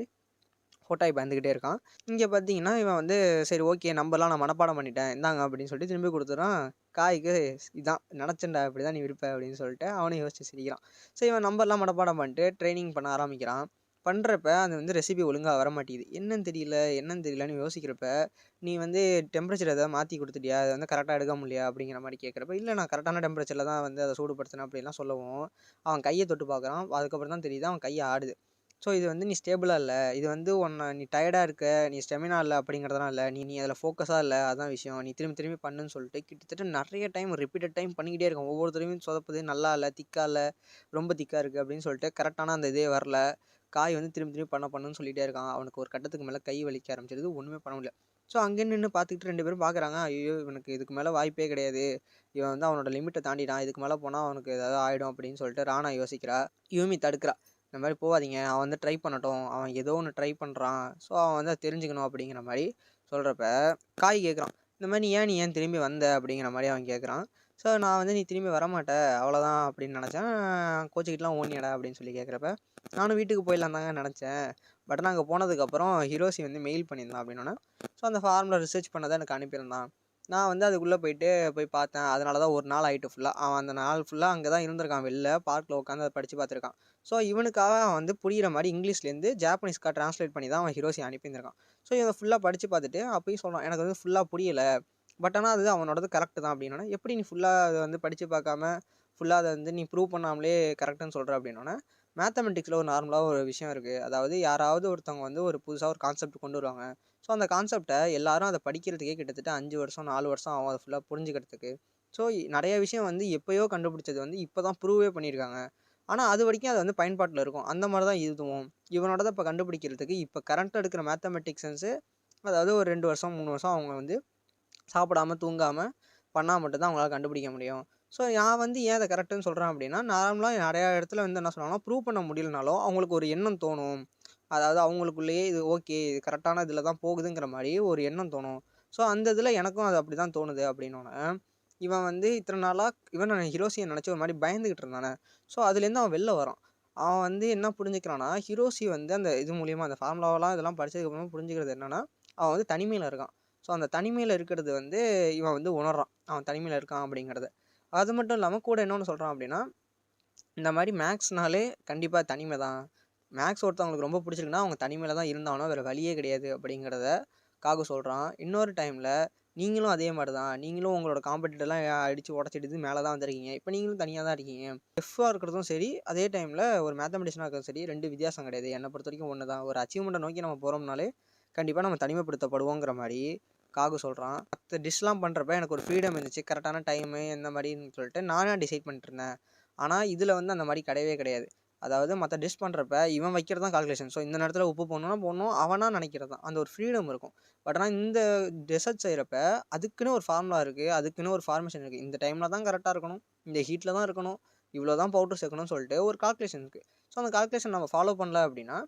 ஹோட்டாய் பயந்துக்கிட்டே இருக்கான். இங்கே பார்த்தீங்கன்னா இவன் வந்து சரி ஓகே நம்பர்லாம் நான் மனப்பாடம் பண்ணிட்டேன் இந்தாங்க அப்படின்னு சொல்லிட்டு திரும்பி கொடுத்துட்றான். காய்க்கு இதான் நினச்சேன்டா இப்படி தான் நீ விருப்ப அப்படின்னு சொல்லிட்டு அவனும் யோசிச்சு சிரிக்கிறான். ஸோ இவன் நம்பர்லாம் மனப்பாடம் பண்ணிட்டு ட்ரைனிங் பண்ண ஆரம்பிக்கிறான். பண்ணுறப்ப அது வந்து ரெசிபி ஒழுங்காக வர மாட்டேங்குது. என்னன்னு தெரியலன்னு யோசிக்கிறப்ப நீ வந்து டெம்பரேச்சர் எதாவது மாற்றி கொடுத்துட்டியா, அதை வந்து கரெக்டாக எடுக்க முடியா அப்படிங்கிற மாதிரி கேட்குறப்ப இல்லை நான் கரெக்டான டெம்பரேச்சரில் தான் வந்து அதை சூடுபடுத்தினேன் அப்படின்லாம் சொல்லவும் அவன் கையை தொட்டு பார்க்குறான். அதுக்கப்புறம் தான் தெரியுது அவன் கையை ஆடுது. ஸோ இது வந்து நீ ஸ்டேபிளாக இல்லை, இது வந்து நீ டயர்டாக இருக்க, நீ ஸ்டெமினா இல்லை அப்படிங்கிறதுலாம் இல்லை, நீ அதில் ஃபோக்கஸாக இல்லை, அதான் விஷயம், நீ திரும்பி திரும்பி பண்ணுன்னு சொல்லிட்டு கிட்டத்தட்ட நிறைய டைம் ரிப்பீட்டட் டைம் பண்ணிக்கிட்டே இருக்கும். ஒவ்வொருத்தரையும் சொதப்புது, நல்லா இல்லை, திக்காக இல்லை, ரொம்ப திக்காக இருக்குது அப்படின்னு சொல்லிட்டு கரெக்டான அந்த இதே வரல. காய் வந்து திரும்பி திரும்பி பண்ணுன்னு சொல்லிகிட்டே இருக்கான். அவனுக்கு ஒரு கட்டத்துக்கு மேலே கை வலிக்க ஆரம்பிச்சிருது, ஒன்றுமே பண்ண முடியல. ஸோ அங்கே நின்று பார்த்துக்கிட்டு 2 பேரும் பார்க்குறாங்க. ஐயோ இவனுக்கு இதுக்கு மேலே வாய்ப்பே கிடையாது, இவன் வந்து அவனோட லிமிட்டை தாண்டிட்டான், இதுக்கு மேலே போனால் அவனுக்கு ஏதாவது ஆகிடும் அப்படின்னு சொல்லிட்டு ராணா யோசிக்கிறா. யூமி தடுக்கிறா, இந்த மாதிரி போகாதீங்க, அவன் வந்து ட்ரை பண்ணட்டும், அவன் ஏதோ ஒன்று ட்ரை பண்ணுறான், ஸோ அவன் வந்து அதை தெரிஞ்சுக்கணும் அப்படிங்கிற மாதிரி சொல்கிறப்ப காய் கேட்குறான், இந்த மாதிரி நீ ஏன் திரும்பி வந்த அப்படிங்கிற மாதிரி அவன் கேட்குறான். ஸோ நான் வந்து நீ திரும்பி வரமாட்டேன் அவ்வளோதான் அப்படின்னு நினச்சேன், கோச்சிக்கிட்டலாம் ஓனியடா அப்படின்னு சொல்லி கேட்குறப்ப நானும் வீட்டுக்கு போயிடலாம் தாங்க நினச்சேன், பட் நான் அங்கே போனதுக்கப்புறம் ஹிரோஷி வந்து மெயில் பண்ணியிருந்தான் அப்படின்னோன்னே, ஸோ அந்த ஃபார்மில் ரிசர்ச் பண்ணதை எனக்கு அனுப்பியிருந்தான். நான் வந்து அதுக்குள்ளே போய் பார்த்தேன், அதனால தான் ஒரு நாள் ஆகிட்டு ஃபுல்லாக. அவன் அந்த நாள் ஃபுல்லாக அங்கே தான் இருந்திருக்கான், வெளில பார்க்கில் உட்காந்து அதை படித்து பார்த்துருக்கான். ஸோ இவனுக்காக அவன் வந்து புரிகிற மாதிரி இங்கிலீஷ்லேருந்து ஜாப்பனீஸ்க்காக ட்ரான்ஸ்லேட் பண்ணி தான் அவன் ஹிரோஷி அனுப்பியிருந்திருக்கான். ஸோ இவன் ஃபுல்லாக படித்து பார்த்துட்டு அப்போயும் சொல்கிறான், எனக்கு வந்து ஃபுல்லாக புரியலை, பட் ஆனால் அது அவனோடது கரெக்டு தான் அப்படின்னோன்னே, எப்படி நீ ஃபுல்லாக அதை வந்து படித்து பார்க்காம ஃபுல்லாக அதை வந்து நீ ப்ரூவ் பண்ணாமலே கரெக்டுன்னு சொல்கிற அப்படின்னோன்னே, மேத்தமெட்டிக்ஸில் ஒரு நார்மலாக ஒரு விஷயம் இருக்குது. அதாவது யாராவது ஒருத்தவங்க வந்து ஒரு புதுசாக ஒரு கான்செப்ட் கொண்டு வருவாங்க. ஸோ அந்த கான்செப்டை எல்லாரும் அதை படிக்கிறதுக்கே கிட்டத்தட்ட 5 வருஷம் 4 வருஷம் ஆகும் அதை ஃபுல்லாக புரிஞ்சுக்கிறதுக்கு. ஸோ நிறைய விஷயம் வந்து எப்போயோ கண்டுபிடிச்சது வந்து இப்போ தான் ப்ரூவே பண்ணியிருக்காங்க. ஆனால் அது வரைக்கும் அது வந்து பயன்பாட்டில் இருக்கும். அந்த மாதிரி தான் இதுவும் இவனோடதை இப்போ கண்டுபிடிக்கிறதுக்கு இப்போ கரண்ட்டாக எடுக்கிற மேத்தமெட்டிக்ஸன்ஸு, அதாவது ஒரு 2 வருஷம் 3 வருஷம் அவங்க வந்து சாப்பிடாமல் தூங்காமல் பண்ணால் மட்டும்தான் அவங்களால கண்டுபிடிக்க முடியும். ஸோ நான் வந்து ஏன் அதை கரெக்டுன்னு சொல்கிறேன் அப்படின்னா, நார்மலாக நிறையா இடத்துல வந்து என்ன சொல்லுவாங்கன்னா, ப்ரூவ் பண்ண முடியலனாலும் அவங்களுக்கு ஒரு எண்ணம் தோணும். அதாவது அவங்களுக்குள்ளேயே இது ஓகே, இது கரெக்டான இதில் தான் போகுதுங்கிற மாதிரி ஒரு எண்ணம் தோணும். ஸோ அந்த இதில் எனக்கும் அது அப்படி தான் தோணுது அப்படின்னோடனே, இவன் வந்து இத்தனை நாளாக ஹிரோஷியை நினச்சி ஒரு மாதிரி பயந்துக்கிட்டு இருந்தானே. ஸோ அதுலேருந்து அவன் வெளில வரான். அவன் வந்து என்ன புரிஞ்சுக்கிறான்னா, ஹிரோஷி வந்து அந்த இது மூலியமாக அந்த ஃபார்முலாவெலாம் இதெல்லாம் படித்ததுக்கப்புறமா புரிஞ்சுக்கிறது என்னென்னா, அவன் வந்து தனிமையில் இருக்கான். ஸோ அந்த தனிமையில் இருக்கிறது வந்து இவன் வந்து உணர்றான், அவன் தனிமையில் இருக்கான் அப்படிங்கிறத. அது மட்டும் இல்லாமல் கூட இன்னொன்று சொல்கிறான் அப்படின்னா, இந்த மாதிரி மேக்ஸ்னாலே கண்டிப்பாக தனிமை தான். மேக்ஸ் ஒருத்தவங்களுக்கு ரொம்ப பிடிச்சிருக்குன்னா அவங்க தனிமையில் தான் இருந்தானோ, வேறு வழியே கிடையாது அப்படிங்கிறத காகு சொல்கிறான். இன்னொரு டைமில் நீங்களும் அதே மாதிரி தான், நீங்களும் உங்களோட காம்படிட்டர்லாம் அடித்து உடச்சிட்டு மேலே தான் வந்திருக்கீங்க. இப்போ நீங்களும் தனியாக தான் இருக்கீங்க. எஃப்பாக இருக்கிறதும் சரி, அதே டைமில் ஒரு மேத்தமெட்டிஷனாக இருக்கிறதும் சரி, 2 வித்தியாசம் கிடையாது. என்னை பொறுத்த வரைக்கும் ஒன்று தான். ஒரு அச்சீவ்மெண்ட்டை நோக்கி நம்ம போகிறோம்னாலே கண்டிப்பாக நம்ம தனிமைப்படுத்தப்படுவோங்கிற மாதிரி காகு சொல்கிறான். மற்ற டிஷ்லாம் பண்ணுறப்ப எனக்கு ஒரு ஃப்ரீடம் இருந்துச்சு, கரெக்டான டைமு எந்த மாதிரின்னு சொல்லிட்டு நானாக டிசைட் பண்ணிட்டு இருந்தேன். ஆனால் இதில் வந்து அந்த மாதிரி கிடையவே கிடையாது. அதாவது மற்ற டிஷ் பண்ணுறப்ப இவன் வைக்கிறது தான் கால்குலேஷன். ஸோ இந்த நேரத்தில் உப்பு போடணும்னா போடணும், அவனாக நினைக்கிறது தான். அந்த ஒரு ஃப்ரீடம் இருக்கும். பட் ஆனால் இந்த டெசர்ட் செய்கிறப்ப அதுக்குன்னு ஒரு ஃபார்முலா இருக்குது, அதுக்குன்னு ஒரு ஃபார்மேஷன் இருக்குது. இந்த டைமில் தான் கரெக்டாக இருக்கணும், இந்த ஹீட்டில் தான் இருக்கணும், இவ்வளோ தான் பவுடர் சேர்க்கணும்னு சொல்லிட்டு ஒரு கால்குலேஷன் இருக்குது. ஸோ அந்த கால்குலேஷன் நம்ம ஃபாலோ பண்ணல அப்படின்னா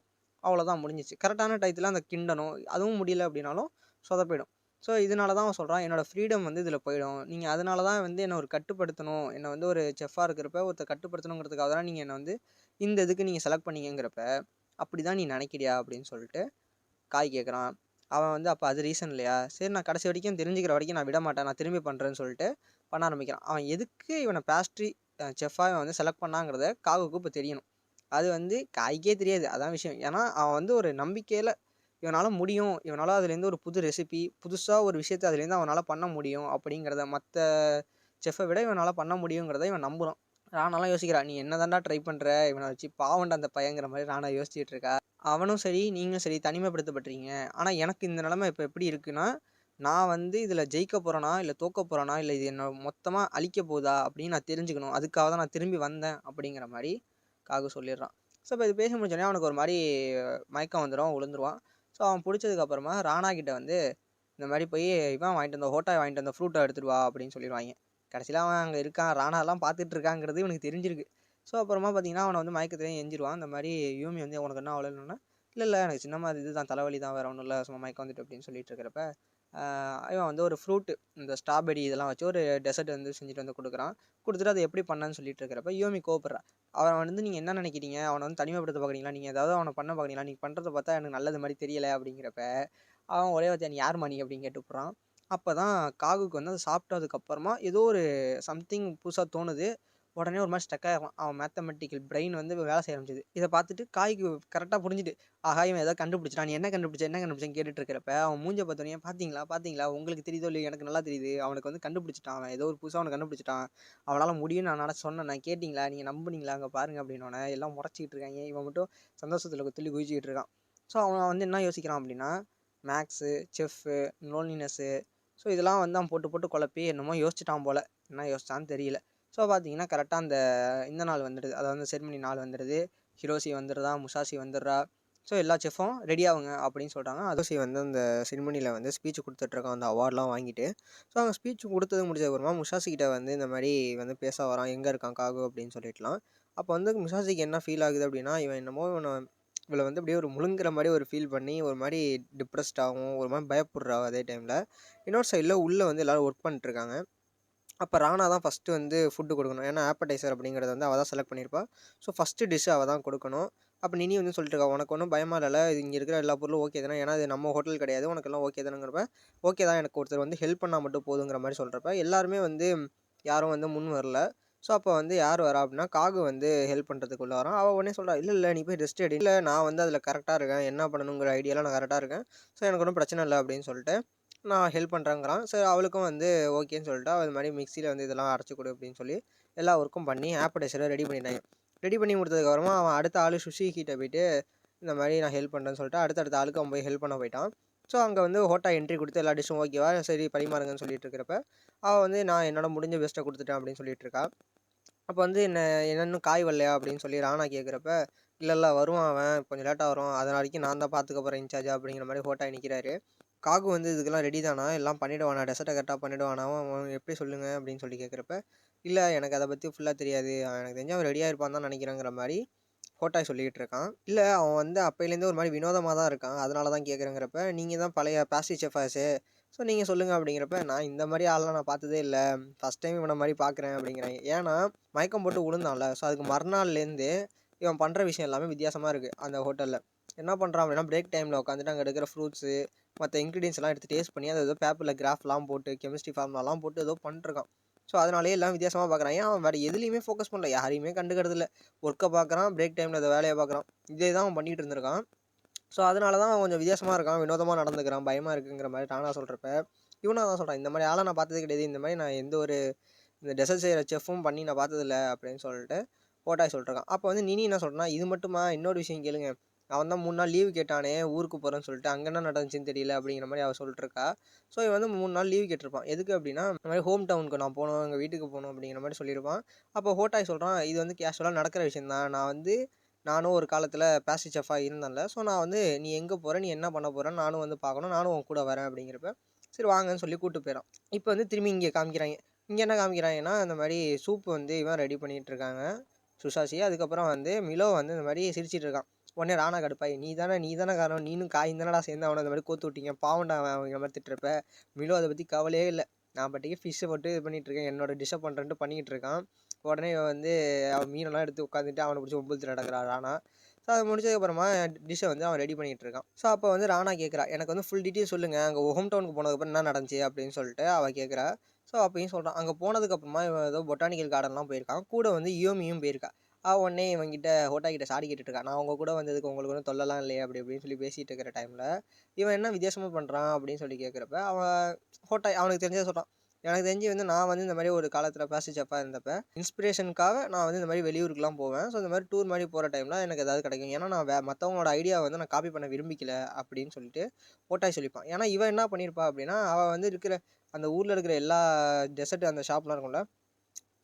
அவ்வளோதான், முடிஞ்சிச்சு. கரெக்டான டயத்தில் அந்த கிண்டணும், அதுவும் முடியல அப்படின்னாலும் சொதப்பிடும். ஸோ இதனால தான் அவன் சொல்கிறான், என்னோடய ஃப்ரீடம் வந்து இதில் போயிடும். நீங்கள் அதனால தான் வந்து என்னை ஒரு கட்டுப்படுத்தணும், என்னை வந்து ஒரு செஃப்பாக இருக்கிறப்ப ஒருத்தர் கட்டுப்படுத்தணுங்கிறதுக்காக தான் நீங்கள் என்னை வந்து இந்த இதுக்கு நீங்கள் செலக்ட் பண்ணீங்கிறப்ப அப்படி தான் நீ நினைக்கிறியா அப்படின்னு சொல்லிட்டு காய் கேட்குறான். அவன் வந்து அப்போ அது ரீசன் இல்லையா, சரி நான் கடைசி வரைக்கும் தெரிஞ்சுக்கிற வரைக்கும் நான் விட மாட்டேன், நான் திரும்பி பண்ணுறேன்னு சொல்லிட்டு பண்ண ஆரம்பிக்கிறான். அவன் எதுக்கு இவனை பேஸ்ட்ரி செஃப்பாக இவன் வந்து செலக்ட் பண்ணாங்கிறத காகுக்கு இப்போ தெரியணும். அது வந்து காய்க்கே தெரியாது, அதான் விஷயம். ஏன்னா அவன் வந்து ஒரு நம்பிக்கையில் இவனால் முடியும், இவனால் அதுலேருந்து ஒரு புது ரெசிபி, புதுசாக ஒரு விஷயத்தை அதுலேருந்து அவனால் பண்ண முடியும் அப்படிங்கிறத, மற்ற செஃப்பை விட இவனால் பண்ண முடியுங்கிறத இவன் நம்புகிறான். ராணாலாம் யோசிக்கிறான், நீ என்ன தாண்டா ட்ரை பண்ணுற, இவனை வச்சு பாவண்டா அந்த பையங்கிற மாதிரி ராணா யோசிச்சுட்டு இருக்கா. அவனும் சரி நீங்களும் சரி தனிமைப்படுத்தப்படுறீங்க. ஆனால் எனக்கு இந்த நிலமை இப்போ எப்படி இருக்குன்னா, நான் வந்து இதில் ஜெயிக்க போகிறேனா இல்லை தோக்க போகிறேனா, இல்லை இது என்னை மொத்தமாக அழிக்க போதா அப்படின்னு நான் தெரிஞ்சுக்கணும், அதுக்காக தான் நான் திரும்பி வந்தேன் அப்படிங்கிற மாதிரி காகு சொல்லிடுறான். ஸோ இப்போ இது பேச முடிஞ்சோடனே அவனுக்கு ஒரு மாதிரி மயக்கம் வந்துடும், விழுந்துருவான். ஸோ அவன் பிடிச்சதுக்கப்புறமா ராணா கிட்ட வந்து இந்த மாதிரி போய் இவன் வாங்கிட்டு வந்த ஹோட்டா வாங்கிட்டு வந்த ஃப்ரூட்டை எடுத்துகிட்டு வா அப்படின்னு சொல்லிடுவாங்க. கடைசியில் அவன் அங்கே இருக்கான், ராணாலாம் பார்த்துட்டு இருக்காங்கிறது இவனுக்கு தெரிஞ்சிருக்கு. ஸோ அப்புறமா பார்த்தீங்கன்னா அவனை வந்து மயக்கத்துலேயே எஞ்சிருவான். இந்த மாதிரி யூமி வந்து உனக்கு என்ன அவ்வளோன்னா, இல்லை எனக்கு சின்னமாக இது தான் தலைவலி தான், வேறு ஒன்றும் இல்லை, சும்மா மயக்கம் வந்துட்டு அப்படின்னு சொல்லிட்டு இருக்கிறப்ப இவன் வந்து ஒரு ஃப்ரூட்டு இந்த ஸ்ட்ராபெரி இதெல்லாம் வச்சு ஒரு டெசர்ட் வந்து செஞ்சுட்டு வந்து கொடுக்குறான். கொடுத்துட்டு அதை எப்படி பண்ணான்னு சொல்லிட்டு இருக்கிறப்ப யூமி கோவப்படுறா. அவன் வந்து நீங்கள் என்ன நினைக்கிறீங்க, அவனை வந்து தனிமைப்படுத்த பார்க்குறீங்களா, நீங்கள் ஏதாவது அவனை பண்ண பார்க்குறீங்களா, நீங்கள் பண்ணுறத பார்த்தா எனக்கு நல்லது மாதிரி தெரியலை அப்படிங்கிறப்ப அவன் ஒரே வார்த்தை நீ யார் மணி அப்படின்னு கேட்டுப்புறான். அப்போ தான் காகுக்கு வந்து அதை சாப்பிட்டதுக்கப்புறமா ஏதோ ஒரு சம்திங் புதுசாக தோணுது. உடனே ஒரு மாதிரி ஸ்டக் ஆகிடும். அவன் மேத்தமெட்டிக்கல் பிரெயின் வந்து வேலை செய்ய ஆரம்பிச்சிது. இதை பார்த்துட்டு காய்க்கு கரெக்டாக புரிஞ்சுட்டு ஆஹா இவன் ஏதாவது கண்டுபிடிச்சிட்டான், நீ என்ன கண்டுபிடிச்சேன்னு கேட்டுட்டு இருக்கிறப்ப அவன் மூஞ்ச பார்த்தோன்னே பார்த்தீங்களா உங்களுக்கு தெரியுதோ இல்லையோ எனக்கு நல்லா தெரியுது, அவனுக்கு வந்து கண்டுபிடிச்சிட்டான், அவன் ஏதோ ஒரு புதுசாக அவனை கண்டுபிடிச்சிட்டான், அவனால் முடியும்னு நான் நினச்சி சொன்னேன், நான் கேட்டிங்களா, நீங்கள் நம்புனீங்களா, அங்கே பாருங்கள் அப்படின்னோடனே எல்லாம் முறைச்சிக்கிட்டு இருக்காங்க. இவன் மட்டும் சந்தோஷத்தில் துள்ளி குதிச்சிக்கிட்டு இருக்கான். ஸோ அவன் வந்து என்ன யோசிக்கிறான் அப்படின்னா, மேக்ஸு, செஃப்பு, லோன்லினஸ்ஸு, ஸோ இதெல்லாம் வந்து அவன் போட்டு குழப்பி என்னமோ யோசிச்சிட்டான் போல், என்ன யோசிச்சான்னு தெரியல. ஸோ பார்த்தீங்கன்னா கரெக்டாக இந்த நாள் வந்துடுது, அதாவது செரிமனி நாள் வந்துடுது. ஹிரோஷி வந்துடுறா, முசாஷி வந்துடுறா. ஸோ எல்லா செஃப்பும் ரெடி ஆகுங்க அப்படின்னு சொல்கிறாங்க. ஹிரோஷி வந்து அந்த செரிமனியில் வந்து ஸ்பீச் கொடுத்துட்ருக்கான், அந்த அவார்ட்லாம் வாங்கிட்டு. ஸோ அவங்க ஸ்பீச் கொடுத்தது முடிஞ்சதுக்கப்புறமா முசாஷி கிட்ட வந்து இந்த மாதிரி வந்து பேச வரான், எங்கே இருக்கான் காகு அப்படின்னு சொல்லிட்டுலாம். அப்போ வந்து முசாஷிக்கு என்ன ஃபீல் ஆகுது அப்படின்னா, இவளை வந்து அப்படியே ஒரு முழுங்குற மாதிரி ஒரு ஃபீல் பண்ணி ஒரு மாதிரி டிப்ரெஸ்டாகவும் ஒரு மாதிரி பயப்படுறா. அதே டைமில் இன்னொரு சைடில் உள்ளே வந்து எல்லோரும் ஒர்க் பண்ணிட்டுருக்காங்க. அப்போ ராணா தான் ஃபஸ்ட்டு வந்து ஃபுட்டு கொடுக்கணும், ஏன்னா ஆப்படைசர் அப்படிங்கிறத வந்து அவள் தான் செலக்ட் பண்ணியிருப்பா. ஸோ ஃபஸ்ட்டு டிஷ்ஷு அவள் தான் கொடுக்கணும். அப்போ நினி வந்து சொல்லிட்டு இருக்கா, உனக்கு ஒன்றும் பயமாக இல்லைல்ல, இது இங்கே இருக்கிற எல்லா பொருளும் ஓகே தானே, ஏன்னா இது நம்ம ஹோட்டல் கிடையாது, உனக்கெல்லாம் ஓகே தானேங்கிறப்ப ஓகே தான், எனக்கு ஒருத்தர் வந்து ஹெல்ப் பண்ணால் மட்டும் போதுங்கிற மாதிரி சொல்கிறப்ப எல்லாருமே வந்து யாரும் வந்து முன் வரல. ஸோ அப்போ வந்து யார் வரா அப்படின்னா காகு வந்து ஹெல்ப் பண்ணுறதுக்குள்ளே வரான். அவள் உடனே சொல்கிறா, இல்லை நீ போய் ரெஸ்ட் எடு, இல்லை நான் வந்து அதில் கரெக்டாக இருக்கேன், என்ன பண்ணணுங்கிற ஐடியாலாம் நான் கரெக்டாக இருக்கேன், ஸோ எனக்கு ஒன்றும் பிரச்சனை இல்லை அப்படின்னு சொல்லிட்டு நான் ஹெல்ப் பண்ணுறேங்கிறான். சரி அவளுக்கும் வந்து ஓகேன்னு சொல்லிட்டு அது மாதிரி மிக்சியில் வந்து இதெல்லாம் அரைச்சி கொடு அப்படின்னு சொல்லி எல்லா ஒர்க்கும் பண்ணி ஆப்படைசரை ரெடி பண்ணிட்டாங்க. ரெடி பண்ணி கொடுத்ததுக்கப்புறமா அவன் அடுத்த ஆள் சுஷி கிட்ட போய்ட்டு இந்த மாதிரி நான் ஹெல்ப் பண்ணுறேன்னு சொல்லிட்டு அடுத்த ஆளுக்கு அவன் போய் ஹெல்ப் பண்ண போயிட்டான். ஸோ அங்கே வந்து ஹோட்டா என்ட்ரி கொடுத்து எல்லா டிஷ்ஷும் ஓகேவா, சரி பரிமாறுங்கன்னு சொல்லிட்டு இருக்கிறப்ப அவள் வந்து நான் என்னோட முடிஞ்ச பெஸ்ட்டை கொடுத்துட்டேன் அப்படின்னு சொல்லிட்டு இருக்கா. அப்போ வந்து என்னென்னு காய் வரலையா அப்படின்னு சொல்லி ராணா கேட்குறப்ப இல்லை வருவான், அவன் கொஞ்சம் லேட்டாக வரும், அதனால வரைக்கும் நான் தான் பார்த்துக்க போகிறேன் இன்சார்ஜா அப்படிங்கிற மாதிரி ஹோட்டா நிற்கிறாரு. காகு வந்து இதுக்கெல்லாம் ரெடி தானா, எல்லாம் பண்ணிடுவானா, டெசர்ட்டை கரெக்டாக பண்ணிடுவானா, அவன் எப்படி சொல்லுங்க அப்படின்னு சொல்லி கேட்குறப்ப, இல்லை எனக்கு அதை பற்றி ஃபுல்லாக தெரியாது, எனக்கு தெரிஞ்சு அவன் ரெடியாக இருப்பான் தான் நினைக்கிறேங்கிற மாதிரி ஹோட்டாய் சொல்லிக்கிட்டு இருக்கான். இல்லை அவன் வந்து அப்பையிலேருந்து ஒரு மாதிரி வினோதமாக தான் இருக்கான், அதனால தான் கேட்குறேங்கிறப்ப, நீங்கள் தான் பழைய பேஸ்ட்ரி செஃப் ஆச்சே, ஸோ நீங்கள் சொல்லுங்கள் அப்படிங்கிறப்ப, நான் இந்த மாதிரி ஆளெலாம் நான் பார்த்ததே இல்லை, ஃபஸ்ட் டைம் இவனை மாதிரி பார்க்குறேன் அப்படிங்கிறாங்க. ஏன்னா மயக்கம் போட்டு விழுந்தான்ல, ஸோ அதுக்கு மறுநாள்லேருந்து இவன் பண்ணுற விஷயம் எல்லாமே வித்தியாசமாக இருக்குது. அந்த ஹோட்டலில் என்ன பண்ணுறான் அப்படின்னா, பிரேக் டைமில் உட்காந்துட்டு அங்கே எடுக்கிற ஃப்ரூட்ஸு மற்ற இன்க்ரீடியன்ஸ் எல்லாம் எடுத்து டேஸ்ட் பண்ணி அதை ஏதோ பேப்பரில் கிராஃப்லாம் போட்டு கெமிஸ்ட்ரி ஃபார்ம்லாம் போட்டு ஏதோ பண்ணிருக்கான். ஸோ அதனாலே எல்லாம் வித்தியாசமாக பார்க்குறான். ஏன் அவன் வேறு எதுலேயுமே ஃபோக்கஸ் பண்ணல, யாரையுமே கண்டுக்கிறதில்ல, ஒர்க்கை பார்க்குறான், பிரேக் டைமில் அதை வேலையை பார்க்குறான், இதே தான் அவன் பண்ணிகிட்டு இருந்திருக்கான். ஸோ அதனால தான் அவன் கொஞ்சம் வித்தியாசமாக இருக்கான், வினோதமாக நடந்துக்கிறான், பயமாக இருக்குங்கிற மாதிரி டானா சொல்கிறப்ப, இவனா தான் சொல்கிறான், இந்த மாதிரி ஆளை நான் பார்த்தது கிடையாது, இந்த மாதிரி நான் எந்த ஒரு இந்த டெசர்ட் செய்கிற செஃப்பும் பண்ணி நான் பார்த்ததில்ல அப்படின்னு சொல்லிட்டு ஹோட்டாய் சொல்லிட்டுருக்கான். அப்போ வந்து நினி என்ன சொல்கிறேன்னா, இது மட்டுமா இன்னொரு விஷயம் கேளுங்க, அவன் தான் 3 நாள் லீவு கேட்டானே ஊருக்கு போகிறேன்னு சொல்லிட்டு, அங்கே என்ன நடந்துச்சுன்னு தெரியல அப்படிங்கிற மாதிரி அவள் சொல்லிட்டுருக்கா. ஸோ இவன் வந்து 3 நாள் லீவு கேட்டிருப்பான். எதுக்கு அப்படின்னா, இந்த மாதிரி ஹோம் டவுனுக்கு நான் போகணும், எங்கள் வீட்டுக்கு போகணும் அப்படிங்கிற மாதிரி சொல்லியிருப்பான். அப்போ ஹோட்டாய் சொல்கிறான், இது வந்து கேஷுவலாக நடக்கிற விஷயம் தான், நானும் ஒரு காலத்தில் பேஸ்ட்ரி செஃப்பாக இருந்தேன்ல, ஸோ நான் வந்து நீ எங்கே போகிற, நீ என்ன பண்ண போகிறேன்னு நானும் வந்து பார்க்கணும், நானும் உன் கூட வரேன் அப்படிங்கிறப்ப, சரி வாங்கன்னு சொல்லி கூப்பிட்டு போயிடான். இப்போ வந்து திரும்பி இங்கே காமிக்கிறாங்க. இங்கே என்ன காமிக்கிறாங்கன்னா, இந்த மாதிரி சூப் வந்து இவன் ரெடி பண்ணிகிட்டு இருக்காங்க சுஷாசி. அதுக்கப்புறம் வந்து மிலோ வந்து இந்த மாதிரி சிரிச்சிட்டு இருக்கான். உடனே ராணா கடுப்பாய், நீ தானே காரணம், நீனும் காயும் தானடா சேர்ந்து அவனை அந்த மாதிரி கோத்து விட்டீங்க, பாவண்டா அவன் அவங்க மாதிரி திட்டுறப்ப, மிலோ அதை பற்றி கவலையே இல்லை, நான் பாட்டுக்கு ஃபிஷ்ஷை போட்டு இது பண்ணிகிட்ருக்கேன், என்னோட டிஷ்ஷை பண்ணுறேன்ட்டு பண்ணிக்கிட்டு இருக்கான். உடனே வந்து அவன் மீனெல்லாம் எடுத்து உட்காந்துட்டு அவனை பிடிச்சி ஒம்புத்து நடக்கிறான் ராணா. ஸோ அது முடிச்சதுக்கப்புறமா டிஷ்ஷை வந்து அவன் ரெடி பண்ணிகிட்டு இருக்கான். ஸோ அப்போ வந்து ராணா கேட்குறா, எனக்கு வந்து ஃபுல் டீட்டெயில் சொல்லுங்கள், அங்கே ஹோம் டவுனுக்கு போனதுக்கப்புறம் என்ன நடந்துச்சு அப்படின்னு சொல்லிட்டு அவள் கேட்குறா. ஸோ அப்பயும் சொல்கிறான், அங்கே போனதுக்கப்புறமா இவன் ஏதோ பொட்டானிக்கல் கார்டன்லாம் போயிருக்கான், கூட வந்து யோமியும் போயிருக்கா. உடனே இவன்கிட்ட ஹோட்டா கிட்ட சாடி கேட்டுட்டு இருக்கான், நான் உங்கள் கூட வந்ததுக்கு உங்களுக்கு ஒன்றும் தொல்லலாம் இல்லையே அப்படி இப்படின்னு சொல்லி பேசிகிட்டு இருக்கிற டைமில் இவன் என்ன வித்தியாசமாக பண்ணுறான் அப்படின்னு சொல்லி கேட்குறப்ப அவன் ஹோட்டாய் அவனுக்கு தெரிஞ்சதை சொல்கிறான். எனக்கு தெரிஞ்சு வந்து நான் வந்து இந்த மாதிரி ஒரு காலத்தில் பேஸ்ட்ரி செஃப்பாக இருந்தப்ப இன்ஸ்பிரேஷனுக்காக நான் வந்து இந்த மாதிரி வெளியூருக்குலாம் போவேன். ஸோ இந்த மாதிரி டூர் மாதிரி போகிற டைமில் எனக்கு ஏதாவது கிடைக்கும், ஏன்னா நான் மற்றவங்களோட ஐடியாவை வந்து நான் காப்பி பண்ண விரும்பிக்கல அப்படின்னு சொல்லிட்டு ஹோட்டாய் சொல்லிப்பான். ஏன்னா இவன் என்ன பண்ணியிருப்பா அப்படின்னா, அவள் வந்து இருக்கிற அந்த ஊரில் இருக்கிற எல்லா டெசர்ட் அந்த ஷாப்லாம் இருக்கும்ல,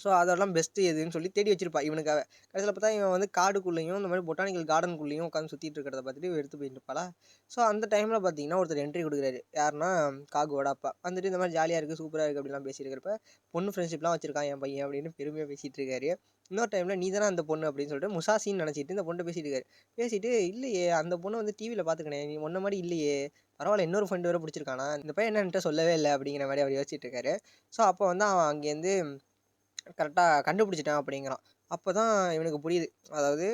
ஸோ அதெல்லாம் பெஸ்ட்டு எதுன்னு சொல்லி தேடி வச்சிருப்பா இவனுக்காக. கடைசியில் பார்த்தா இவன் வந்து காடுக்குள்ளேயும் இந்த மாதிரி பொட்டானிக்கல் கார்டனுக்குள்ளேயும் உட்காந்து சுற்றிட்டு இருக்கிறத பார்த்துட்டு இவ எடுத்து போயிட்டு இருப்பாளா. ஸோ அந்த டைமில் பார்த்தீங்கன்னா ஒருத்தர் என்ட்ரி கொடுக்குறாரு, யாருன்னா காகுவோட அப்பா. வந்துட்டு இந்த மாதிரி ஜாலியாக இருக்குது, சூப்பராக இருக்குது அப்படிலாம் பேசிட்டு இருக்கிறப்ப, பொண்ணு ஃப்ரெண்ட்ஷிப்லாம் வச்சிருக்கான் என் பையன் அப்படின்னு பெருமையாக பேசிகிட்டு இருக்காரு. இன்னொரு டைமில் நீ தானே அந்த பொண்ணு அப்படின்னு சொல்லிட்டு முசாசின்னு நினச்சிட்டு இந்த பொண்ணு பேசிட்டு இருக்காரு. பேசிட்டு இல்லையே அந்த பொண்ணு வந்து டிவியில் பார்த்துக்கினேன், நீ ஒன்றை மாதிரி இல்லையே, பரவாயில்ல இன்னொரு ஃப்ரெண்டு வேறு பிடிச்சிருக்கானா, இந்த பையன் என்னன்ட்டு சொல்லவே இல்லை அப்படிங்கிற மாதிரி அவர் யோசிச்சுட்டு இருக்காரு. ஸோ அப்போ வந்து அவன் அங்கேருந்து கரெக்டாக கண்டுபிடிச்சிட்டான் அப்படிங்கிறான். அப்போ தான் இவனுக்கு புரியுது, அதாவது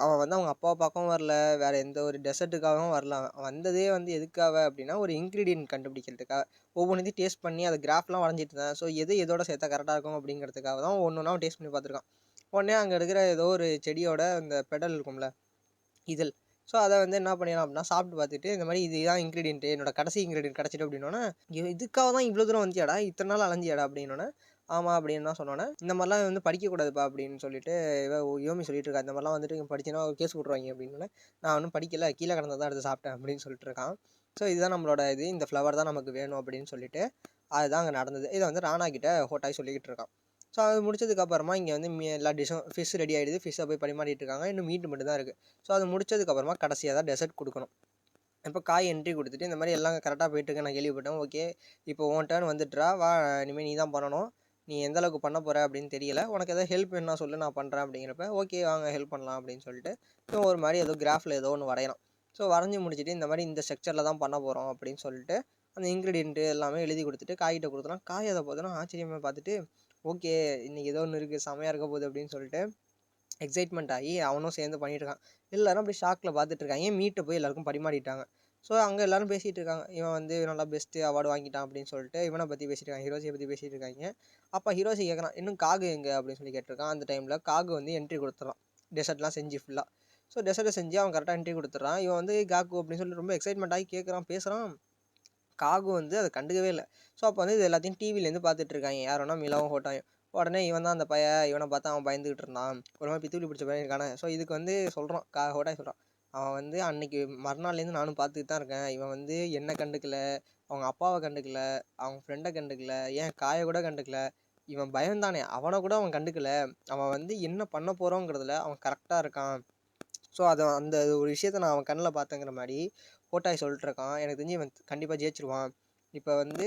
அவன் வந்து அவங்க அப்பாவை பார்க்கவும் வரல, வேறு எந்த ஒரு டெசர்ட்டுக்காகவும் வரல, அவன் வந்ததே வந்து எதுக்காக அப்படின்னா ஒரு இன்க்ரீடியன்ட் கண்டுபிடிக்கிறதுக்காக, ஒவ்வொன்றையும் டேஸ்ட் பண்ணி அதை கிராஃப்லாம் வரைஞ்சிட்டு இருந்தேன். ஸோ எதோட சேர்த்தா கரெக்டாக இருக்கும் அப்படிங்கிறதுக்காக தான் ஒன்று ஒன்றா டேஸ்ட் பண்ணி பார்த்துருக்கான். உடனே அங்கே இருக்கிற ஏதோ ஒரு செடியோட இந்த பெடல் இருக்கும்ல, இதழ், ஸோ அதை வந்து என்ன பண்ணிடலாம் அப்படின்னா சாப்பிட்டு பார்த்துட்டு இந்த மாதிரி இதுதான் இன்க்ரீடியன்ட்டு, என்னோட கடைசி இன்க்ரீடியன்ட் கிடச்சிட்டு அப்படின்னோன்னே, இதுக்காக தான் இவ்வளோ தூரம் வந்தியாடா, இத்தனை நாள் அலைஞ்சியாடா அப்படின்னோன்னே, ஆமாம் அப்படின்னு தான் சொன்னோன்னே, இந்த மாதிரிலாம் வந்து படிக்கக்கூடாதுப்பா அப்படின்னு சொல்லிட்டு யோமி சொல்லிட்டு இருக்கா, இந்த மாதிரிலாம் வந்துட்டு இங்கே படிச்சின்னா கேஸ் விட்ருவாங்க அப்படின்னோடனே, நான் ஒன்றும் படிக்கல, கீழே கிடந்ததான் எடுத்து சாப்பிட்டேன் அப்படின்னு சொல்லிட்டு இருக்கான். ஸோ இதுதான் நம்மளோட இது, இந்த ஃப்ளவர் தான் நமக்கு வேணும் அப்படின்னு சொல்லிட்டு அதுதான் அங்கே நடந்தது. இதை வந்து ராணா கிட்ட ஹோட்டாய் சொல்லிக்கிட்டு இருக்கான். ஸோ அது முடிச்சதுக்கப்புறமா இங்கே வந்து எல்லா டிஷ்ஷும் ஃபிஷ் ரெடி ஆகிடுது, ஃபிஷ்ஷை போய் பரிமாறிட்டு இருக்காங்க, இன்னும் மீட்டு மட்டும் தான் இருக்குது. ஸோ அது முடிச்சதுக்கப்புறமா கடைசியாக தான் டெசர்ட் கொடுக்கணும். இப்போ காய் என்ட்ரி கொடுத்துட்டு இந்த மாதிரி எல்லாம் கரெக்டாக போயிட்டுருக்கு நான் கேள்விப்பட்டேன், ஓகே இப்போ உன் டர்ன் வந்துட்டுறா வா, இனிமேல் நீ தான் பண்ணணும், நீ எந்த அளவுக்கு பண்ண போகிற அப்படின்னு தெரியல, உனக்கு எதாவது ஹெல்ப் வேணும்னா சொல்லு நான் பண்ணுறேன் அப்படிங்கிறப்ப, ஓகே வாங்க ஹெல்ப் பண்ணலாம் அப்படின்னு சொல்லிட்டு ஒரு மாதிரி ஏதோ கிராஃபில் ஏதோ ஒன்று வரையலாம். ஸோ வரைஞ்சி முடிச்சுட்டு இந்த மாதிரி இந்த ஸ்ட்ரக்சரில் தான் பண்ண போகிறோம் அப்படின்னு சொல்லிட்டு அந்த இன்க்ரீடியன்ட்டு எல்லாமே எழுதி கொடுத்துட்டு காய்கிட்ட கொடுத்தலாம். காய் அதை பார்த்தோன்னா ஆச்சரியமாக பார்த்துட்டு, ஓகே இன்றைக்கி ஏதோ ஒன்று இருக்குது, செமையாக இருக்க போகுது அப்படின்னு சொல்லிட்டு எக்ஸைட்மெண்ட் ஆகி அவனும் சேர்ந்து பண்ணிகிட்டு இருக்கான். எல்லோரும் அப்படி ஷாக்கில் பார்த்துட்ருக்காங்க, மீட்டை போய் எல்லாருக்கும் பரிமாறிட்டாங்க. ஸோ அங்கே எல்லோரும் பேசிகிட்டு இருக்காங்க, இவன் வந்து நல்லா பெஸ்ட்டு அவார்டு வாங்கிட்டான் அப்படின்னு சொல்லிட்டு இவனை பற்றி பேசிட்டு இருக்காங்க, ஹிரோஷியை பற்றி பேசிகிட்டு இருக்காங்க. அப்போ ஹிரோஷி கேட்குறான், இன்னும் காகு எங்கே அப்படின்னு சொல்லி கேட்டிருக்கான். அந்த டைமில் காகு வந்து என்ட்ரி கொடுத்துட்றான், டெசர்ட்லாம் செஞ்சு ஃபுல்லாக. ஸோ டெசர்ட்டை செஞ்சு அவன் கரெக்டாக என்ட்ரி கொடுத்துட்றான். இவன் வந்து காகு அப்படின்னு சொல்லி ரொம்ப எக்ஸைட்மெண்ட் ஆகி கேட்குறான், பேசுகிறான். காகு வந்து அதை கண்டுக்கவே இல்லை. ஸோ அப்போ வந்து இது எல்லாத்தையும் டிவிலேருந்து பார்த்துட்ருக்காங்க, யாரோன்னா மிலாவும் ஹோட்டாயும். உடனே இவன் தான் அந்த பையன், இவனை பார்த்தா அவன் பயந்துக்கிட்டு இருந்தான், ஒரு மாதிரி பித்துக்குளி பிடிச்ச பையன் இருக்கானே. ஸோ இதுக்கு வந்து சொல்கிறான், ஹோட்டாய் சொல்கிறான், அவன் வந்து அன்றைக்கி மறுநாள்லேருந்து நானும் பார்த்துட்டு தான் இருக்கேன், இவன் வந்து என்னை கண்டுக்கல, அவங்க அப்பாவை கண்டுக்கல, அவங்க ஃப்ரெண்டை கண்டுக்கல, ஏன் காயை கூட கண்டுக்கல, இவன் பயந்தானே அவனை கூட அவன் கண்டுக்கல, அவன் வந்து என்ன பண்ண போகிறோங்கிறதுல அவன் கரெக்டாக இருக்கான். ஸோ அதை அந்த ஒரு விஷயத்த நான் அவன் கண்ணில் பார்த்தேங்கிற மாதிரி ஹோட்டாய் சொல்லிட்டு இருக்கான், எனக்கு தெரிஞ்சு இவன் கண்டிப்பாக ஜெயிச்சிருவான், இப்போ வந்து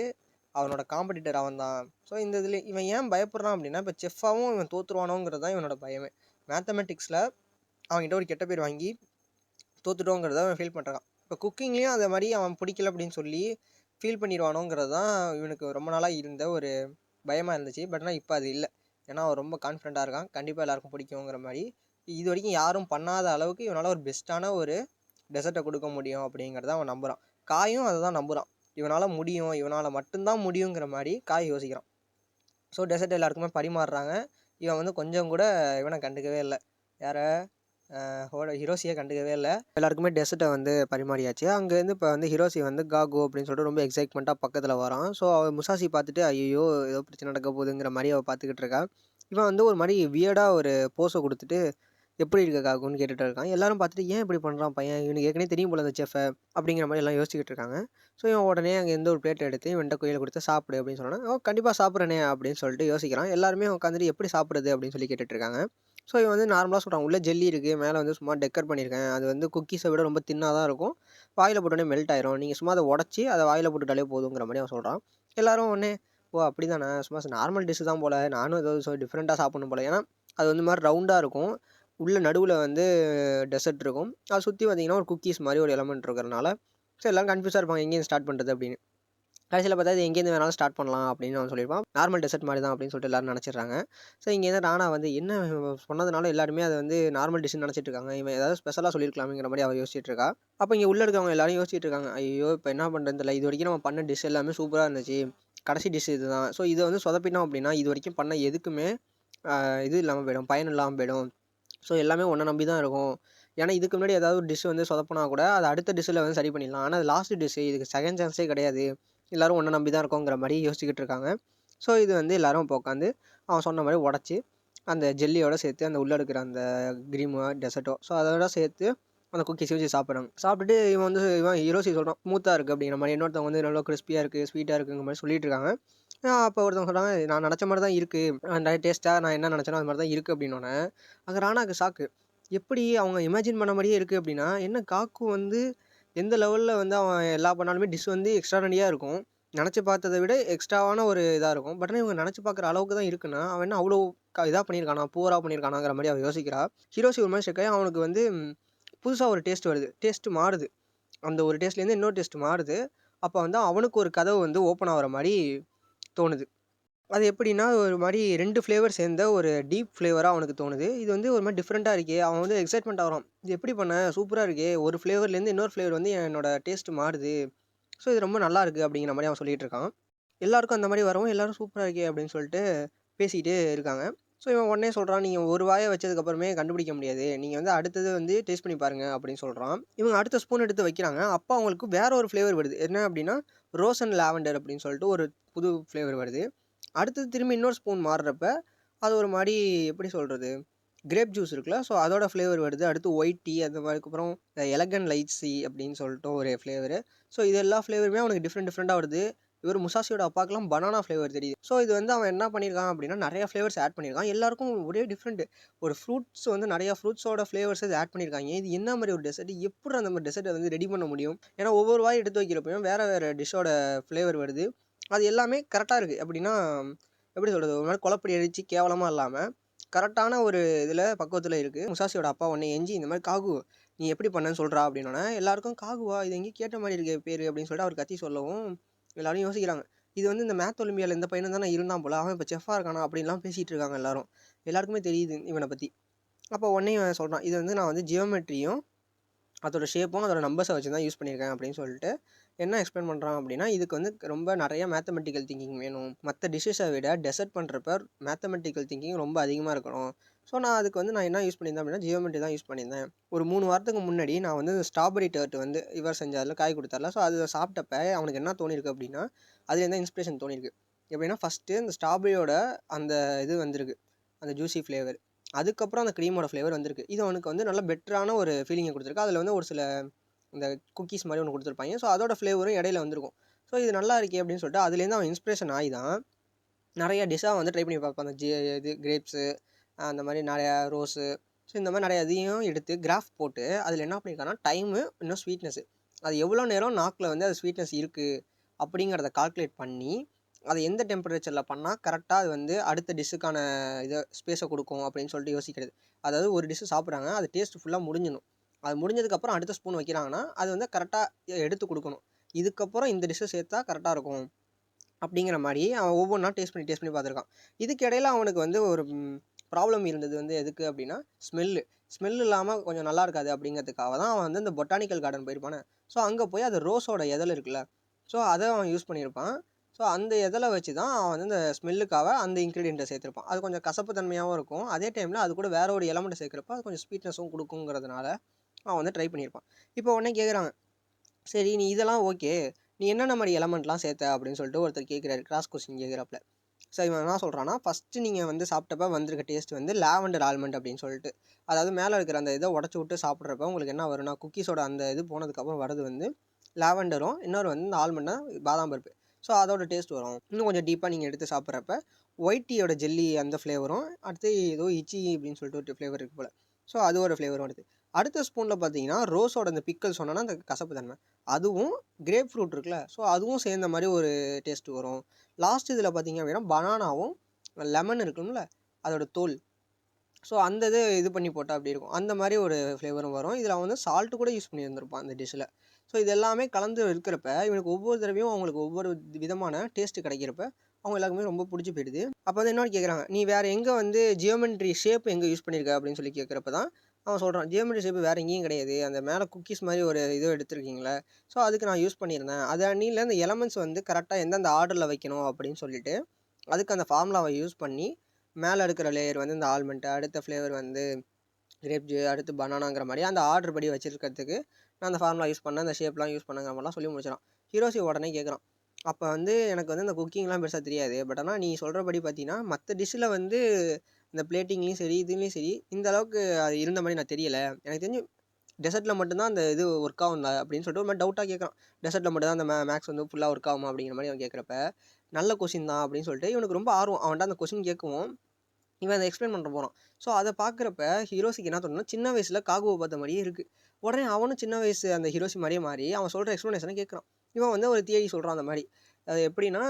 அவனோட காம்படிட்டர் அவன் தான். ஸோ இந்த இதில் இவன் ஏன் பயப்படுறான் அப்படின்னா, இப்போ செஃப்பாகவும் இவன் தோற்றுருவானோங்கிறது தான் இவனோட பயமே. மேத்தமெட்டிக்ஸில் அவன்கிட்ட ஒரு கெட்ட பேர் வாங்கி தோத்துட்டோங்கிறத அவன் ஃபீல் பண்ணுறான். இப்போ குக்கிங்லேயும் அதே மாதிரி அவன் பிடிக்கல அப்படின்னு சொல்லி ஃபீல் பண்ணிடுவானோங்கிறது தான் இவனுக்கு ரொம்ப நாளாக இருந்த ஒரு பயமாக இருந்துச்சு. பட் ஆனால் இப்போ அது இல்லை. ஏன்னா அவன் ரொம்ப கான்ஃபிடண்ட்டாக இருக்கான், கண்டிப்பாக எல்லாருக்கும் பிடிக்குங்கிற மாதிரி. இது வரைக்கும் யாரும் பண்ணாத அளவுக்கு இவனால் ஒரு பெஸ்ட்டான ஒரு டெசர்ட்டை கொடுக்க முடியும் அப்படிங்கிறத அவன் நம்புகிறான். காயும் அதை தான் நம்புகிறான், இவனால் முடியும், இவனால் மட்டும்தான் முடியுங்கிற மாதிரி காய் யோசிக்கிறான். ஸோ டெசர்ட் எல்லாருக்குமே பரிமாறுறாங்க. இவன் வந்து கொஞ்சம் கூட இவனை கண்டுக்கவே இல்லை, யாரை ஹிரோஷியை கண்டுக்கவே இல்லை. எல்லாருக்குமே டெசர்ட்டை வந்து பரிமாறியாச்சு. அங்கேருந்து இப்போ வந்து ஹிரோஷி வந்து காகோ அப்படின்னு சொல்லிட்டு ரொம்ப எக்ஸைட்மெண்ட்டாக பக்கத்தில் வரான். ஸோ அவள் முசாசி பார்த்துட்டு ஐயோ ஏதோ பிரச்சனை நடக்க போகுதுங்கிற மாதிரி அவள் பார்த்துக்கிட்டு இருக்கா. இவன் வந்து ஒரு மாதிரி வியர்டாக ஒரு போஸை கொடுத்துட்டு எப்படி இருக்க காகுன்னு கேட்டுட்டு இருக்கான். எல்லாரும் பார்த்துட்டு ஏன் இப்படி பண்ணுறான் பையன், இவனுக்கு ஏற்கனவே தெரியும் போல அந்த செஃபை அப்படிங்கிற மாதிரி எல்லாம் யோசிச்சுக்கிட்டு இருக்காங்க. ஸோ இவன் உடனே அங்கே எந்த ஒரு பிளேட் எடுத்து இவன்ட்ட கையில் கொடுத்து சாப்பிடு அப்படின்னு சொன்னான். ஓ கண்டிப்பாக சாப்பிட்றேனே அப்படின்னு சொல்லிட்டு யோசிக்கிறான். எல்லாருமே உட்காந்துட்டு எப்படி சாப்பிட்றது அப்படின்னு சொல்லி கேட்டுட்டு இருக்காங்க. ஸோ இவன் வந்து நார்மலாக சொல்கிறான், உள்ளே ஜெல்லி இருக்குது, மேலே வந்து சும்மா டெக்கர் பண்ணியிருக்கேன், அது வந்து குக்கீஸை விட ரொம்ப தின்னாக தான் இருக்கும், வாயில் போட்டோடனே மெல்ட் ஆயிரும், நீங்கள் சும்மா அதை உடச்சி அதை வாயில் போட்டுட்டாலே போதுங்கிற மாதிரி அவன் சொல்கிறான். எல்லாரும் உடனே ஓ அப்படி தானே, சும்மா நார்மல் டிஷ்ஷு தான் போல், நானும் ஏதோ டிஃப்ரெண்ட்டாக சாப்பிடணும் போல், ஏன்னா அது வந்து மாதிரி ரவுண்டாக இருக்கும், உள்ள நடுவில் வந்து டெசர்ட் இருக்கும், அதை சுற்றி பார்த்திங்கன்னா ஒரு குக்கீஸ் மாதிரி ஒரு எலமெண்ட் இருக்கிறனால ஸோ எல்லோரும் கன்ஃபியூஸாக இருப்பாங்க எங்கேயும் ஸ்டார்ட் பண்ணுறது அப்படின்னு. கடைசியில் பார்த்தா இது எங்கேருந்து வேணாலும் ஸ்டார்ட் பண்ணலாம் அப்படின்னு அவன் சொல்லியிருப்பான். நார்மல் டெசர்ட் மாதிரி தான் அப்படின்னு சொல்லிட்டு எல்லோரும் நினச்சிடுறாங்க. ஸோ இங்கேருந்து ராணா வந்து என்ன சொன்னதுனால எல்லாருமே அதை வந்து நார்மல் டிஷ்ஷுன்னு நினச்சிட்டு இருக்காங்க, இவன் ஏதாவது ஸ்பெஷலாக சொல்லியிருக்கலாம்ங்கிற மாதிரி அவள் யோசிச்சுட்டு இருக்கா. அப்போ இங்கே உள்ளே இருக்கவங்க எல்லாரும் யோசிச்சுட்டு இருக்காங்க, ஐயோ இப்போ என்ன பண்ணுறது இல்லை, இது வரைக்கும் நம்ம பண்ண டிஷ் எல்லாமே சூப்பராக இருந்துச்சு, கடைசி டிஷ் இது தான், ஸோ இதை வந்து சொதப்பினோம் அப்படின்னா இது வரைக்கும் பண்ண எதுக்குமே இது இல்லாமல் போயிடும், பயன் இல்லாமல் போயிடும், ஸோ எல்லாமே ஒன்றை நம்பி தான் இருக்கும். ஏன்னா இதுக்கு முன்னாடி ஏதாவது ஒரு டிஷ் வந்து சொதப்பினா கூட அது அடுத்த டிஷ்ஷில் வந்து சரி பண்ணிடலாம், ஆனால் அது லாஸ்ட் டிஷ்ஷு, இதுக்கு செகண்ட் சான்ஸே கிடையாது, எல்லோரும் ஒன்றை நம்பி தான் இருக்கோங்கிற மாதிரி யோசிச்சுக்கிட்டு இருக்காங்க. ஸோ இது வந்து எல்லோரும் இப்போ உட்காந்து அவன் சொன்ன மாதிரி உடச்சி அந்த ஜெல்லியோட சேர்த்து அந்த உள்ளே இருக்கிற அந்த க்ரீமோ டெசர்ட்டோ ஸோ அதோட சேர்த்து அந்த குக்கீஸ் வச்சு சாப்பிட்றாங்க. சாப்பிட்டுட்டு இவன் ஹிரோஷி சொல்கிறான் ஸ்மூத்தாக இருக்குது அப்படிங்கிற மாதிரி, இன்னொருத்தவங்க வந்து நல்லா கிறிஸ்பியாக இருக்குது ஸ்வீட்டாக இருக்குங்கிற மாதிரி சொல்லிட்டு இருக்காங்க. அப்போ ஒருத்தவங்க சொல்கிறாங்க நான் நினச்ச மாதிரி தான் இருக்குது, டேஸ்ட்டாக நான் என்ன நினச்சேனோ அது மாதிரி தான் இருக்குது அப்படின்னோடனே அங்கே ராணாக்கு ஷாக்கு, எப்படி அவங்க இமேஜின் பண்ண மாதிரியே இருக்குது அப்படின்னா, என்ன காக்கு வந்து எந்த லெவலில் வந்து அவன் எல்லா பண்ணாலுமே டிஷ் வந்து எக்ஸ்ட்ரானரியாக இருக்கும், நினச்சி பார்த்ததை விட எக்ஸ்ட்ராவான ஒரு இதாக இருக்கும், பட் ஆனால் இவங்க நினச்சி பார்க்குற அளவுக்கு தான் இருக்குன்னா அவன் என்ன அவ்வளோ இதாக பண்ணியிருக்கானா, பூராக பண்ணியிருக்கானாங்கிற மாதிரி அவன் யோசிக்கிறா. ஹிரோஷி ஒரு மாதிரி ஷெக்காய், அவனுக்கு வந்து புதுசாக ஒரு டேஸ்ட் வருது, டேஸ்ட்டு மாறுது, அந்த ஒரு டேஸ்ட்லேருந்து இன்னொரு டேஸ்ட் மாறுது. அப்போ வந்து அவனுக்கு ஒரு கதவு வந்து ஓப்பன் ஆகிற மாதிரி தோணுது. அது எப்படின்னா ஒரு மாதிரி 2 ஃப்ளேவர் சேர்ந்த ஒரு டீப் ஃப்ளேவராக அவனுக்கு தோணுது. இது வந்து ஒரு மாதிரி டிஃப்ரெண்ட்டாக இருக்கே, அவன் வந்து எக்ஸைட்மெண்ட் ஆகிறான், இது எப்படி பண்ண சூப்பராக இருக்கே, ஒரு ஃப்ளேவர்லேருந்து இன்னொரு ஃப்ளேவர் வந்து என்னோடய டேஸ்ட்டு மாறுது, ஸோ இது ரொம்ப நல்லா இருக்குது அப்படிங்கிற மாதிரி அவன் சொல்லிகிட்டு இருக்கான். எல்லாருக்கும் அந்த மாதிரி வரவும் எல்லோரும் சூப்பராக இருக்கே அப்படின்னு சொல்லிட்டு பேசிகிட்டே இருக்காங்க. ஸோ இவன் உடனே சொல்கிறான், நீங்கள் ஒரு வாயை வச்சதுக்கப்புறமே கண்டுபிடிக்க முடியாது, நீங்கள் வந்து அடுத்தது வந்து டேஸ்ட் பண்ணி பாருங்கள் அப்படின்னு சொல்கிறான். இவங்க அடுத்த ஸ்பூன் எடுத்து வைக்கிறாங்க, அப்போ அவங்களுக்கு வேறு ஒரு ஃப்ளேவர் வருது, என்ன அப்படின்னா ரோஸ் அண்ட் லாவெண்டர் அப்படின்னு சொல்லிட்டு ஒரு புது ஃப்ளேவர் வருது. அடுத்தது திரும்பி இன்னொரு ஸ்பூன் மாறுறப்ப அது ஒரு மாதிரி எப்படி சொல்கிறது, கிரேப் ஜூஸ் இருக்குல்ல, ஸோ அதோட ஃப்ளேவர் வருது. அடுத்து ஒயிட் டீ, அந்த அதுக்கப்புறம் எலகன் லைட் சி அப்படின்னு சொல்லிட்டு ஒரு ஃப்ளேவரு. ஸோ இது எல்லா ஃப்ளேவருமே அவனுக்கு டிஃப்ரெண்ட்டாக வருது. இவர் முசாசியோட அப்பாக்கெலாம் பனானா ஃப்ளேவர் தெரியுது. ஸோ இது வந்து அவன் என்ன பண்ணியிருக்கான் அப்படின்னா நிறையா ஃப்ளேவர்ஸ் ஆட் பண்ணியிருக்கான், எல்லாருக்கும் ஒரே டிஃப்ரெண்ட் ஒரு ஃப்ரூட்ஸ் வந்து நிறையா ஃப்ரூட்ஸோட ஃப்ளேவர்ஸ் இது ஆட் பண்ணியிருக்காங்க. இது என்ன மாதிரி ஒரு டெசர்ட், எப்படி அந்த மாதிரி டெசர்ட்டை வந்து ரெடி பண்ண முடியும், ஏன்னா ஒவ்வொரு வாய் எடுத்து வைக்கிறப்பையும் வேறு டிஷ்ஷோட ஃப்ளேவர் வருது, அது எல்லாமே கரெக்டாக இருக்குது. அப்படின்னா எப்படி சொல்கிறது, ஒரு மாதிரி குழப்படி அடித்து கேவலமாக இல்லாமல் கரெக்டான ஒரு இதில் பக்குவத்தில் இருக்குது. முசாசியோட அப்பா உடனே எஞ்சி இந்த மாதிரி காகு நீ எப்படி பண்ணன்னு சொல்கிறா அப்படின்னோடனே எல்லாருக்கும் காகுவா இது எங்கேயும் கேட்ட மாதிரி இருக்க பேர் அப்படின்னு சொல்லிட்டு அவர் கத்தி சொல்லவும் எல்லோரும் யோசிக்கிறாங்க, இது வந்து இந்த மேத் ஒலிம்பியாவில் இந்த பையனும் தானே இருந்தான் போல், அவன் இப்போ செஃபாக இருக்கானா அப்படின்லாம் பேசிகிட்டு இருக்காங்க எல்லாருக்குமே தெரியுது இவனை பற்றி. அப்போ உடனே இவன் சொல்கிறான், இது வந்து நான் வந்து ஜியோமெட்ரியும் அதோட ஷேப்பும் அதோட நம்பர்ஸை வச்சு தான் யூஸ் பண்ணியிருக்கேன் அப்படின்னு சொல்லிட்டு என்ன எக்ஸ்பிளைன் பண்ணுறான் அப்படின்னா, இதுக்கு வந்து ரொம்ப நிறைய மேத்தமெட்டிக்கல் திங்கிங் வேணும், மற்ற டிஷ்ஷஸை விட டெசர்ட் பண்ணுறப்ப மேத்தமெட்டிக்கல் திங்கிங் ரொம்ப அதிகமாக இருக்கணும். ஸோ நான் அதுக்கு வந்து நான் என்ன யூஸ் பண்ணியிருந்தேன் அப்படின்னா ஜியோமெட்ரி தான் யூஸ் பண்ணியிருந்தேன். ஒரு 3 வாரத்துக்கு முன்னாடி நான் வந்து ஸ்ட்ராபெரி டர்ட் வந்து இவர் செஞ்சாரில் காய் கொடுத்தாரில்ல, ஸோ அது சாப்பிட்டப்ப அவனுக்கு என்ன தோணிருக்கு அப்படின்னா அதுலேருந்து இன்ஸ்பிரேஷன் தோணிருக்கு. எப்படின்னா ஃபஸ்ட்டு இந்த ஸ்ட்ராபெரியோட அந்த இது வந்திருக்கு, அந்த ஜூஸி ஃப்ளேவர், அதுக்கப்புறம் அந்த க்ரீமோட ஃப்ளேவர் வந்திருக்கு. இது அவனுக்கு வந்து நல்ல பெட்டரான ஒரு ஃபீலிங்கை கொடுத்துருக்கு. அதில் வந்து ஒரு சில இந்த குக்கீஸ் மாதிரி ஒன்று கொடுத்துருப்பாங்க, ஸோ அதோட ஃப்ளேவரும் இடையில வந்திருக்கும். ஸோ இது நல்லா இருக்கே அப்படின்னு சொல்லிட்டு அதுலேருந்து அவன் இன்ஸ்பிரேஷன் ஆகி தான் நிறையா டிஷ்ஷாக வந்து ட்ரை பண்ணி பார்ப்பான். அந்த இது கிரேப்ஸு, அந்த மாதிரி நிறையா ரோஸு, ஸோ இந்த மாதிரி நிறையா இதையும் எடுத்து கிராஃப் போட்டு அதில் என்ன பண்ணியிருக்கான்னா டைமு இன்னும் ஸ்வீட்னஸ்ஸு அது எவ்வளோ நேரம் நாக்கில் வந்து அது ஸ்வீட்னஸ் இருக்குது அப்படிங்கிறத கால்குலேட் பண்ணி அதை எந்த டெம்பரேச்சரில் பண்ணால் கரெக்டாக அது வந்து அடுத்த டிஷ்ஷுக்கான இதை ஸ்பேஸை கொடுக்கும் அப்படின்னு சொல்லிட்டு யோசிக்கிறது. அதாவது ஒரு டிஷ்ஷு சாப்பிட்றாங்க, அது டேஸ்ட் ஃபுல்லாக முடிஞ்சிடணும். அது முடிஞ்சதுக்கப்புறம் அடுத்த ஸ்பூன் வைக்கிறாங்கன்னா அது வந்து கரெக்டாக எடுத்து கொடுக்கணும். இதுக்கப்புறம் இந்த டிஷ்ஷை சேர்த்தா கரெக்டாக இருக்கும் அப்படிங்கிற மாதிரி அவன் ஒவ்வொன்றா டேஸ்ட் பண்ணி பார்த்துருக்கான். இதுக்கு இடையில அவனுக்கு வந்து ஒரு ப்ராப்ளம் இருந்தது வந்து எதுக்கு அப்படின்னா ஸ்மெல் இல்லாமல் கொஞ்சம் நல்லா இருக்காது அப்படிங்கிறதுக்காக தான் அவன் வந்து இந்த பொட்டானிக்கல் கார்டன் போயிருப்பானே. ஸோ அங்கே போய் அது ரோஸோட இதழ் இருக்குல்ல, ஸோ அதை அவன் யூஸ் பண்ணியிருப்பான். ஸோ அந்த இதழை வச்சு தான் அவன் வந்து இந்த ஸ்மெல்லுக்காக அந்த இன்க்ரீடியண்ட்டை சேர்த்துருப்பான். அது கொஞ்சம் கசப்பு தன்மையாகவும் இருக்கும், அதே டைமில் அது கூட வேற ஒரு எலமெண்ட்டை சேர்க்குறப்ப அது கொஞ்சம் ஸ்வீட்னஸும் கொடுக்குங்கிறதுனால அவன் வந்து ட்ரை பண்ணியிருப்பான். இப்போ உடனே கேட்குறாங்க, சரி நீ இதெல்லாம் ஓகே, நீ என்னென்ன மாதிரி எலமெண்ட்லாம் சேர்த்த அப்படின்னு சொல்லிட்டு ஒருத்தர் கேட்குறாரு, கிராஸ் கொஸ்டின் கேட்குறப்பல. ஸோ இவன் என்ன சொல்கிறான்னா, ஃபஸ்ட்டு நீங்கள் வந்து சாப்பிட்டப்ப வந்திருக்க டேஸ்ட் வந்து லாவெண்டர் ஆல்மண்ட் அப்படின்னு சொல்லிட்டு, அதாவது மேலே இருக்கிற அந்த இதை உடச்சி விட்டு சாப்பிட்றப்ப உங்களுக்கு என்ன வரும்னா, குக்கீஸோட அந்த இது போனதுக்கப்புறம் வரது வந்து லாவெண்டரும், இன்னொரு வந்து இந்த ஆல்மண்ட்னா பாதாம் பருப்பு. ஸோ அதோட டேஸ்ட் வரும். இன்னும் கொஞ்சம் டீப்பாக நீங்கள் எடுத்து சாப்பிட்றப்ப ஒயிட் டீயோட ஜெல்லி அந்த ஃப்ளேவரும், அடுத்து ஏதோ இச்சி அப்படின்னு சொல்லிட்டு ஒரு ஃப்ளேவர் இருக்குது போல், ஸோ அது ஒரு ஃப்ளேவரும் வருது. அடுத்த ஸ்பூனில் பார்த்தீங்கன்னா ரோஸோட அந்த பிக்கல் சொன்னோன்னா அந்த கசப்பு தன்மை, அதுவும் கிரேப் ஃப்ரூட் இருக்குல்ல, ஸோ அதுவும் சேர்ந்த மாதிரி ஒரு டேஸ்ட் வரும். லாஸ்ட் இதில் பார்த்தீங்க அப்படின்னா பனானாவும் லெமன் இருக்கும்ல அதோட தோல், ஸோ அந்த இது பண்ணி போட்டால் அப்படி இருக்கும், அந்த மாதிரி ஒரு ஃப்ளேவரும் வரும். இதில் அவன் வந்து சால்ட்டு கூட யூஸ் பண்ணியிருந்திருப்பான் அந்த டிஷ்ஷில். ஸோ இது எல்லாமே கலந்து இருக்கிறப்ப இவனுக்கு ஒவ்வொரு தடவையும் அவங்களுக்கு ஒவ்வொரு விதமான டேஸ்ட்டு கிடைக்கிறப்ப அவங்க எல்லாருக்குமே ரொம்ப பிடிச்சி போயிடுது. அப்போ வந்து இன்னொன்று கேட்குறாங்க, நீ வேறு எங்கே வந்து ஜியோமெட்ரி ஷேப் எங்கே யூஸ் பண்ணியிருக்க அப்படின்னு சொல்லி கேட்குறப்ப தான் அவன் சொல்கிறான், ஜியோமெட்ரி ஷேப் வேறு எங்கேயும் கிடையாது, அந்த மேலே குக்கீஸ் மாதிரி ஒரு இது எடுத்துருக்கீங்களே, ஸோ அதுக்கு நான் யூஸ் பண்ணியிருந்தேன். அது அன்னியில் அந்த எலமெண்ட்ஸ் வந்து கரெக்டாக எந்தெந்த ஆர்டரில் வைக்கணும் அப்படின்னு சொல்லிட்டு அதுக்கு அந்த ஃபார்முலாவை யூஸ் பண்ணி மேலே இருக்கிற லேயர் வந்து இந்த ஆல்மண்ட்டு, அடுத்த ஃப்ளேவர் வந்து கிரேப் அடுத்து பனானாங்கிற மாதிரி அந்த ஆர்டர் படி வச்சுருக்கிறதுக்கு நான் அந்த ஃபார்முலா யூஸ் பண்ணேன், அந்த ஷேப்லாம் யூஸ் பண்ணுங்கிற மாதிரிலாம் சொல்லி முடிச்சிடான். ஹிரோஷி உடனே கேட்குறான், அப்போ வந்து எனக்கு வந்து இந்த குக்கிங்லாம் பெருசாக தெரியாது, பட் ஆனால் நீ சொல்கிறபடி பார்த்தீங்கன்னா மற்ற டிஷ்ஷில் வந்து இந்த பிளேட்டிங்லேயும் சரி இதுலேயும் சரி இந்த அளவுக்கு அது இருந்த மாதிரி நான் தெரியலை, எனக்கு தெரிஞ்சு டெசர்ட்டில் மட்டும்தான் அந்த இது ஒர்க் ஆகும் அப்படின்னு சொல்லிட்டு ஒரு மாதிரி டவுட்டாக கேட்குறான். டெசர்ட்டில் மட்டும் தான் அந்த மேக்ஸ் வந்து ஃபுல்லாக ஒர்க் ஆகுமா அப்படிங்கிற மாதிரி அவன் கேட்குறப்ப நல்ல கொஷின் தான் அப்படின்னு சொல்லிட்டு இவனுக்கு ரொம்ப ஆர்வம். அவன்கிட்ட அந்த கொஷின் கேட்கவும் இவன் அதை எக்ஸ்பிளைன் பண்ண போகிறான். ஸோ அதை பார்க்குறப்ப ஹீரோஸிக்கு என்ன தோணுன்னா, சின்ன வயசில் காகுவை பார்த்த மாதிரியே இருக்குது. உடனே அவனும் சின்ன வயசு அந்த ஹீரோஸி மாதிரியே மாறி அவன் சொல்கிற எக்ஸ்ப்ளனேஷனை கேட்குறான். இவன் வந்து ஒரு தியரி சொல்கிறான் அந்த மாதிரி. அது எப்படின்னா,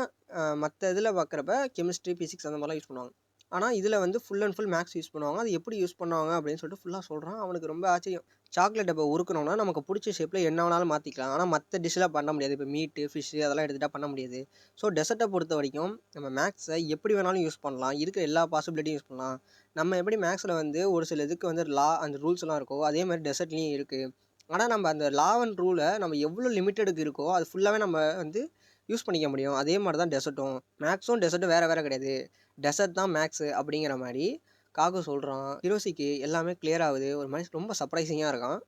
மற்ற இதில் பார்க்குறப்ப கெமிஸ்ட்ரி ஃபிசிக்ஸ் அந்த மாதிரிலாம் யூஸ் பண்ணுவாங்க, ஆனால் இதில் வந்து full and full max use பண்ணுவாங்க. அது எப்படி யூஸ் பண்ணுவாங்க அப்படின்னு சொல்லிட்டு ஃபுல்லாக சொல்கிறான். அவனுக்கு ரொம்ப ஆச்சரியம். சாக்லேட் இப்போ உருக்கணும்னா நமக்கு பிடிச்ச ஷேப்பில் என்ன வேணாலும் மாற்றிக்கலாம், ஆனால் மற்ற டிஷ்ஷில் பண்ண முடியாது. இப்போ மீட்டு ஃபிஷ்ஷு அதெல்லாம் எடுத்துகிட்டா பண்ண முடியாது. ஸோ டெசர்ட்டை பொறுத்த வரைக்கும் நம்ம மேக்ஸை எப்படி வேணாலும் யூஸ் பண்ணலாம், இருக்கிற எல்லா பாசிபிலிட்டியும் யூஸ் பண்ணலாம். நம்ம எப்படி மேக்ஸில் வந்து ஒரு சில இதுக்கு வந்து அந்த ரூல்ஸ்லாம் இருக்கோ அதே மாதிரி டெசர்ட்லேயும் இருக்குது. ஆனால் நம்ம அந்த லா அண்ட் ரூலை நம்ம எவ்வளோ லிமிட்டடுக்கு இருக்கோ அது ஃபுல்லாகவே நம்ம வந்து யூஸ் பண்ணிக்க முடியும். அதே மாதிரி தான் டெசர்ட்டும். மேக்ஸும் டெசர்ட்டும் வேறு கிடையாது, டெசர்ட் தான் மேக்ஸு அப்படிங்கிற மாதிரி காகு சொல்கிறான். ஹிரோஷிக்கு எல்லாமே கிளியர் ஆகுது. ஒரு மாதிரி ரொம்ப சர்ப்ரைசிங்காக இருக்கான்.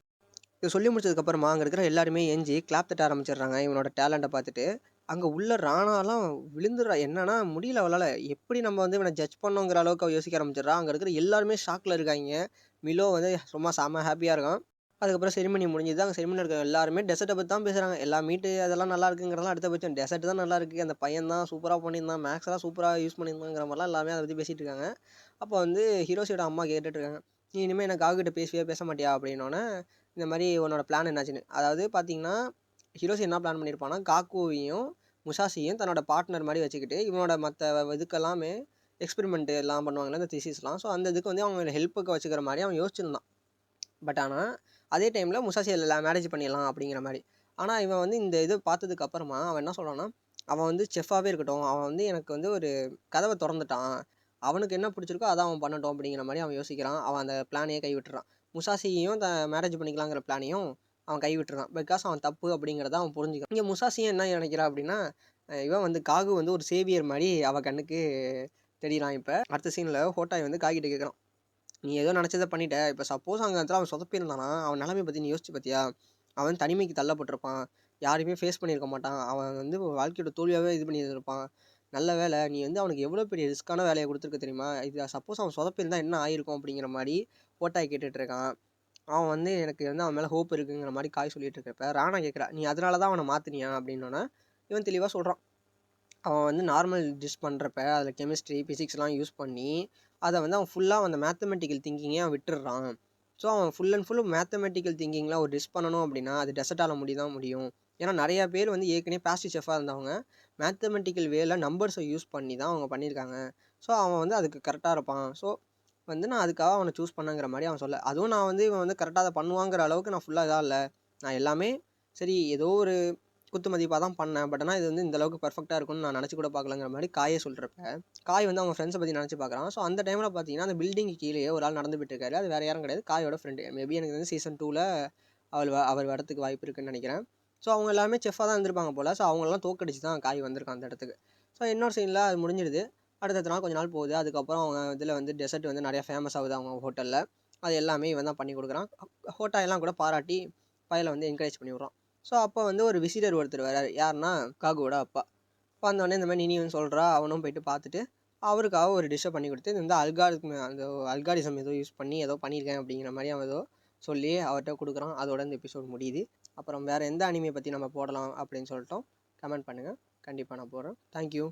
இது சொல்லி முடிச்சதுக்கப்புறமா அங்கே இருக்கிற எல்லாருமே எஞ்சி கிளாப் தட்ட ஆரம்பிச்சிடுறாங்க இவனோட டேலண்ட்டை பார்த்துட்டு. அங்கே உள்ள ராணாலாம் விழுந்துடுறா, என்னன்னா முடியல அவளால், எப்படி நம்ம வந்து இவனை ஜட்ஜ் பண்ணோங்கிற அளவுக்கு அவள் யோசிக்க ஆரம்பிச்சிடுறா. அங்கே இருக்கிற எல்லாருமே ஷாக்கில் இருக்காங்க. மிலோ வந்து ரொம்ப செம்ம ஹாப்பியாக இருக்கான். அதுக்கப்புறம் செரிமனி முடிஞ்சுது. அங்கே செரிமனி இருக்க எல்லாருமே டெசர்ட்டை பற்றி தான் பேசுகிறாங்க. எல்லா மீட்டு அதெல்லாம் நல்லா இருக்குங்கிறதெல்லாம் அடுத்த பட்சம் டெசர்ட் தான் நல்லா இருக்குது, அந்த பையன் தான் சூப்பராக பண்ணியிருந்தான், மேக்ஸ்லாம் சூப்பராக யூஸ் பண்ணியிருந்தாங்கிற மாதிரிலாம் எல்லாமே அதை பற்றி பேசிகிட்டு இருக்காங்க. அப்போ வந்து ஹிரோஷியோட அம்மா கேட்டுட்ருக்காங்க, நீ இனிமேல் எனக்கு காகுகிட்ட பேசுவியா பேச மாட்டியா அப்படின்னோடனே, இந்த மாதிரி உன்னோட பிளான் என்னாச்சுன்னு. அதாவது பார்த்தீங்கன்னா ஹிரோஷி என்ன பிளான் பண்ணியிருப்பான்னா, காக்குவையும் முசாஷியும் தன்னோட பார்ட்னர் மாதிரி வச்சுக்கிட்டு இவனோட மற்ற இதுக்கெல்லாமே எக்ஸ்பெரிமெண்ட்டு எல்லாம் பண்ணுவாங்கள்ல இந்த திசிஸ்லாம், ஸோ அந்த இதுக்கு வந்து அவங்க ஹெல்ப்புக்கு வச்சுக்கிற மாதிரி அவன் யோசிச்சிருந்தான். பட் ஆனால் அதே டைமில் முசாஷி மேரேஜ் பண்ணிடலாம் அப்படிங்கிற மாதிரி. ஆனால் இவன் வந்து இந்த இது பார்த்ததுக்கு அப்புறமா அவன் என்ன சொல்கிறான்னா, அவன் வந்து செஃப்பாகவே இருக்கட்டும், அவன் வந்து எனக்கு வந்து ஒரு கதவை திறந்துட்டான், அவனுக்கு என்ன பிடிச்சிருக்கோ அதை அவன் பண்ணட்டும் அப்படிங்கிற மாதிரி அவன் யோசிக்கிறான். அவன் அந்த பிளானையே கைவிட்டுறான். முசாஷியையும் மேரேஜ் பண்ணிக்கலாங்கிற பிளானையும் அவன் கைவிட்டுறான். பிகாஸ் அவன் தப்பு அப்படிங்கிறத அவன் புரிஞ்சுக்கான். இங்கே முசாஷியும் என்ன நினைக்கிறான் அப்படின்னா, இவன் வந்து காகு வந்து ஒரு சேவியர் மாதிரி அவள் கண்ணுக்கு தெரியலாம். இப்போ அடுத்த சீனில் ஹோட்டாய் வந்து காகிட்ட கேட்குறான், நீ ஏதோ நினச்சதை பண்ணிட்ட, இப்போ சப்போஸ் அங்கே இடத்துல அவன் சொதப்பியிருந்தானா அவன் நிலைமை பற்றி நீ யோசிச்சு பார்த்தியா? அவன் தனிமைக்கு தள்ளப்பட்டிருப்பான், யாரையுமே ஃபேஸ் பண்ணியிருக்க மாட்டான், அவன் வந்து வாழ்க்கையோட தோல்வியாகவே இது பண்ணியிருப்பான். நல்ல வேலை நீ வந்து அவனுக்கு எவ்வளோ பெரிய ரிஸ்க்கான வேலையை கொடுத்துருக்க தெரியுமா? இது சப்போஸ் அவன் சொதப்பியிருந்தா என்ன ஆயிருக்கும் அப்படிங்கிற மாதிரி ஹோட்டாய் கேட்டுட்ருக்கான். அவன் வந்து எனக்கு வந்து அவன் மேலே ஹோப் இருக்குங்கிற மாதிரி காய் சொல்லிட்டு இருக்கப்ப ராணா கேட்குறா, நீ அதனால தான் அவனை மாற்றினியா அப்படின்னோன்னே இவன் தெளிவாக சொல்கிறான், அவன் வந்து நார்மல் டிஷ் பண்ணுறப்ப அதில் கெமிஸ்ட்ரி ஃபிசிக்ஸ்லாம் யூஸ் பண்ணி அதை வந்து அவன் ஃபுல்லாக அந்த மேத்தமெட்டிக்கல் திங்கிங்கே அவன் விட்டுடுறான். ஸோ அவன் ஃபுல் அண்ட் ஃபுல் மேத்தமெட்டிக்கல் திங்கிங்கில் ஒரு டிஷ் பண்ணணும் அப்படின்னா அது டெசர்ட்டால் தான் முடியும். ஏன்னா நிறையா பேர் வந்து ஏற்கனவே பேஸ்ட்ரி செஃபாக இருந்தவங்க மேத்தமெட்டிக்கல் வேல நம்பர்ஸை யூஸ் பண்ணி தான் அவங்க பண்ணியிருக்காங்க. ஸோ அவன் வந்து அதுக்கு கரெக்டாக இருப்பான். ஸோ வந்து நான் அதுக்காக அவனை சூஸ் பண்ணங்கிற மாதிரி அவன் சொல்ல, அதுவும் நான் வந்து இவன் வந்து கரெக்டாக அதை பண்ணுவாங்கிற அளவுக்கு நான் ஃபுல்லாக இதாக இல்லை. நான் எல்லாமே சரி ஏதோ ஒரு குத்து மதிப்பாக தான் பண்ணேன். பட் ஆனால் இது வந்து இந்த அளவுக்கு பர்ஃபெக்டாக இருக்கும்னு நான் நினச்சி கூட பார்க்கலங்கிற மாதிரி காயை சொல்கிறப்ப, காய் வந்து அவங்க ஃப்ரெண்ட்ஸை பற்றி நினச்சி பார்க்குறான். ஸோ அந்த டைமில் பார்த்தீங்கன்னா அந்த பில்டிங்கு கீழே ஒரு ஆள் நடந்து போயிட்டு இருக்காரு. அது வேறு யாரும் கிடையாது, காயோட ஃப்ரெண்டு. மேபி எனக்கு வந்து சீசன் 2ல் அவர் வரத்துக்கு வாய்ப்பு இருக்குன்னு நினைக்கிறேன். ஸோ அவங்க எல்லாமே செஃபாக தான் இருந்திருப்பாங்க போல். ஸோ அவங்களெல்லாம் தோக்கடிச்சு தான் காய் வந்திருக்கான் அந்த இடத்துக்கு. ஸோ இன்னொரு சீனில் அது முடிஞ்சிடுது. அடுத்த நாள் கொஞ்ச நாள் போகுது. அதுக்கப்புறம் அவங்க இதில் வந்து டெசர்ட் வந்து நிறையா ஃபேமஸ் ஆகுது அவங்க ஹோட்டலில். அது எல்லாமே இவன் தான் பண்ணி கொடுக்குறான். ஹோட்டா எல்லாம் கூட பாராட்டி பையலை வந்து என்கரேஜ் பண்ணி விட்றான். ஸோ அப்போ வந்து ஒரு விசிட்டர் ஒருத்தர் வராரு. யாருன்னா காகுவோட அப்பா. வந்தோடனே இந்த மாதிரி நினியும் சொல்கிறா. அவனும் போயிட்டு பார்த்துட்டு அவருக்காக ஒரு டிஷ்ஷை பண்ணி கொடுத்து, இந்த அந்த அல்காரிசம் ஏதோ யூஸ் பண்ணி ஏதோ பண்ணியிருக்கேன் அப்படிங்கிற மாதிரி அவன் ஏதோ சொல்லி அவர்கிட்ட கொடுக்குறான். அதோட இந்த எபிசோட் முடியுது. அப்புறம் வேறு எந்த அனிமையை பற்றி நம்ம போடலாம் அப்படின்னு சொல்லிட்டோம். கமெண்ட் பண்ணுங்கள், கண்டிப்பாக நான் போடுறேன். தேங்க்யூ.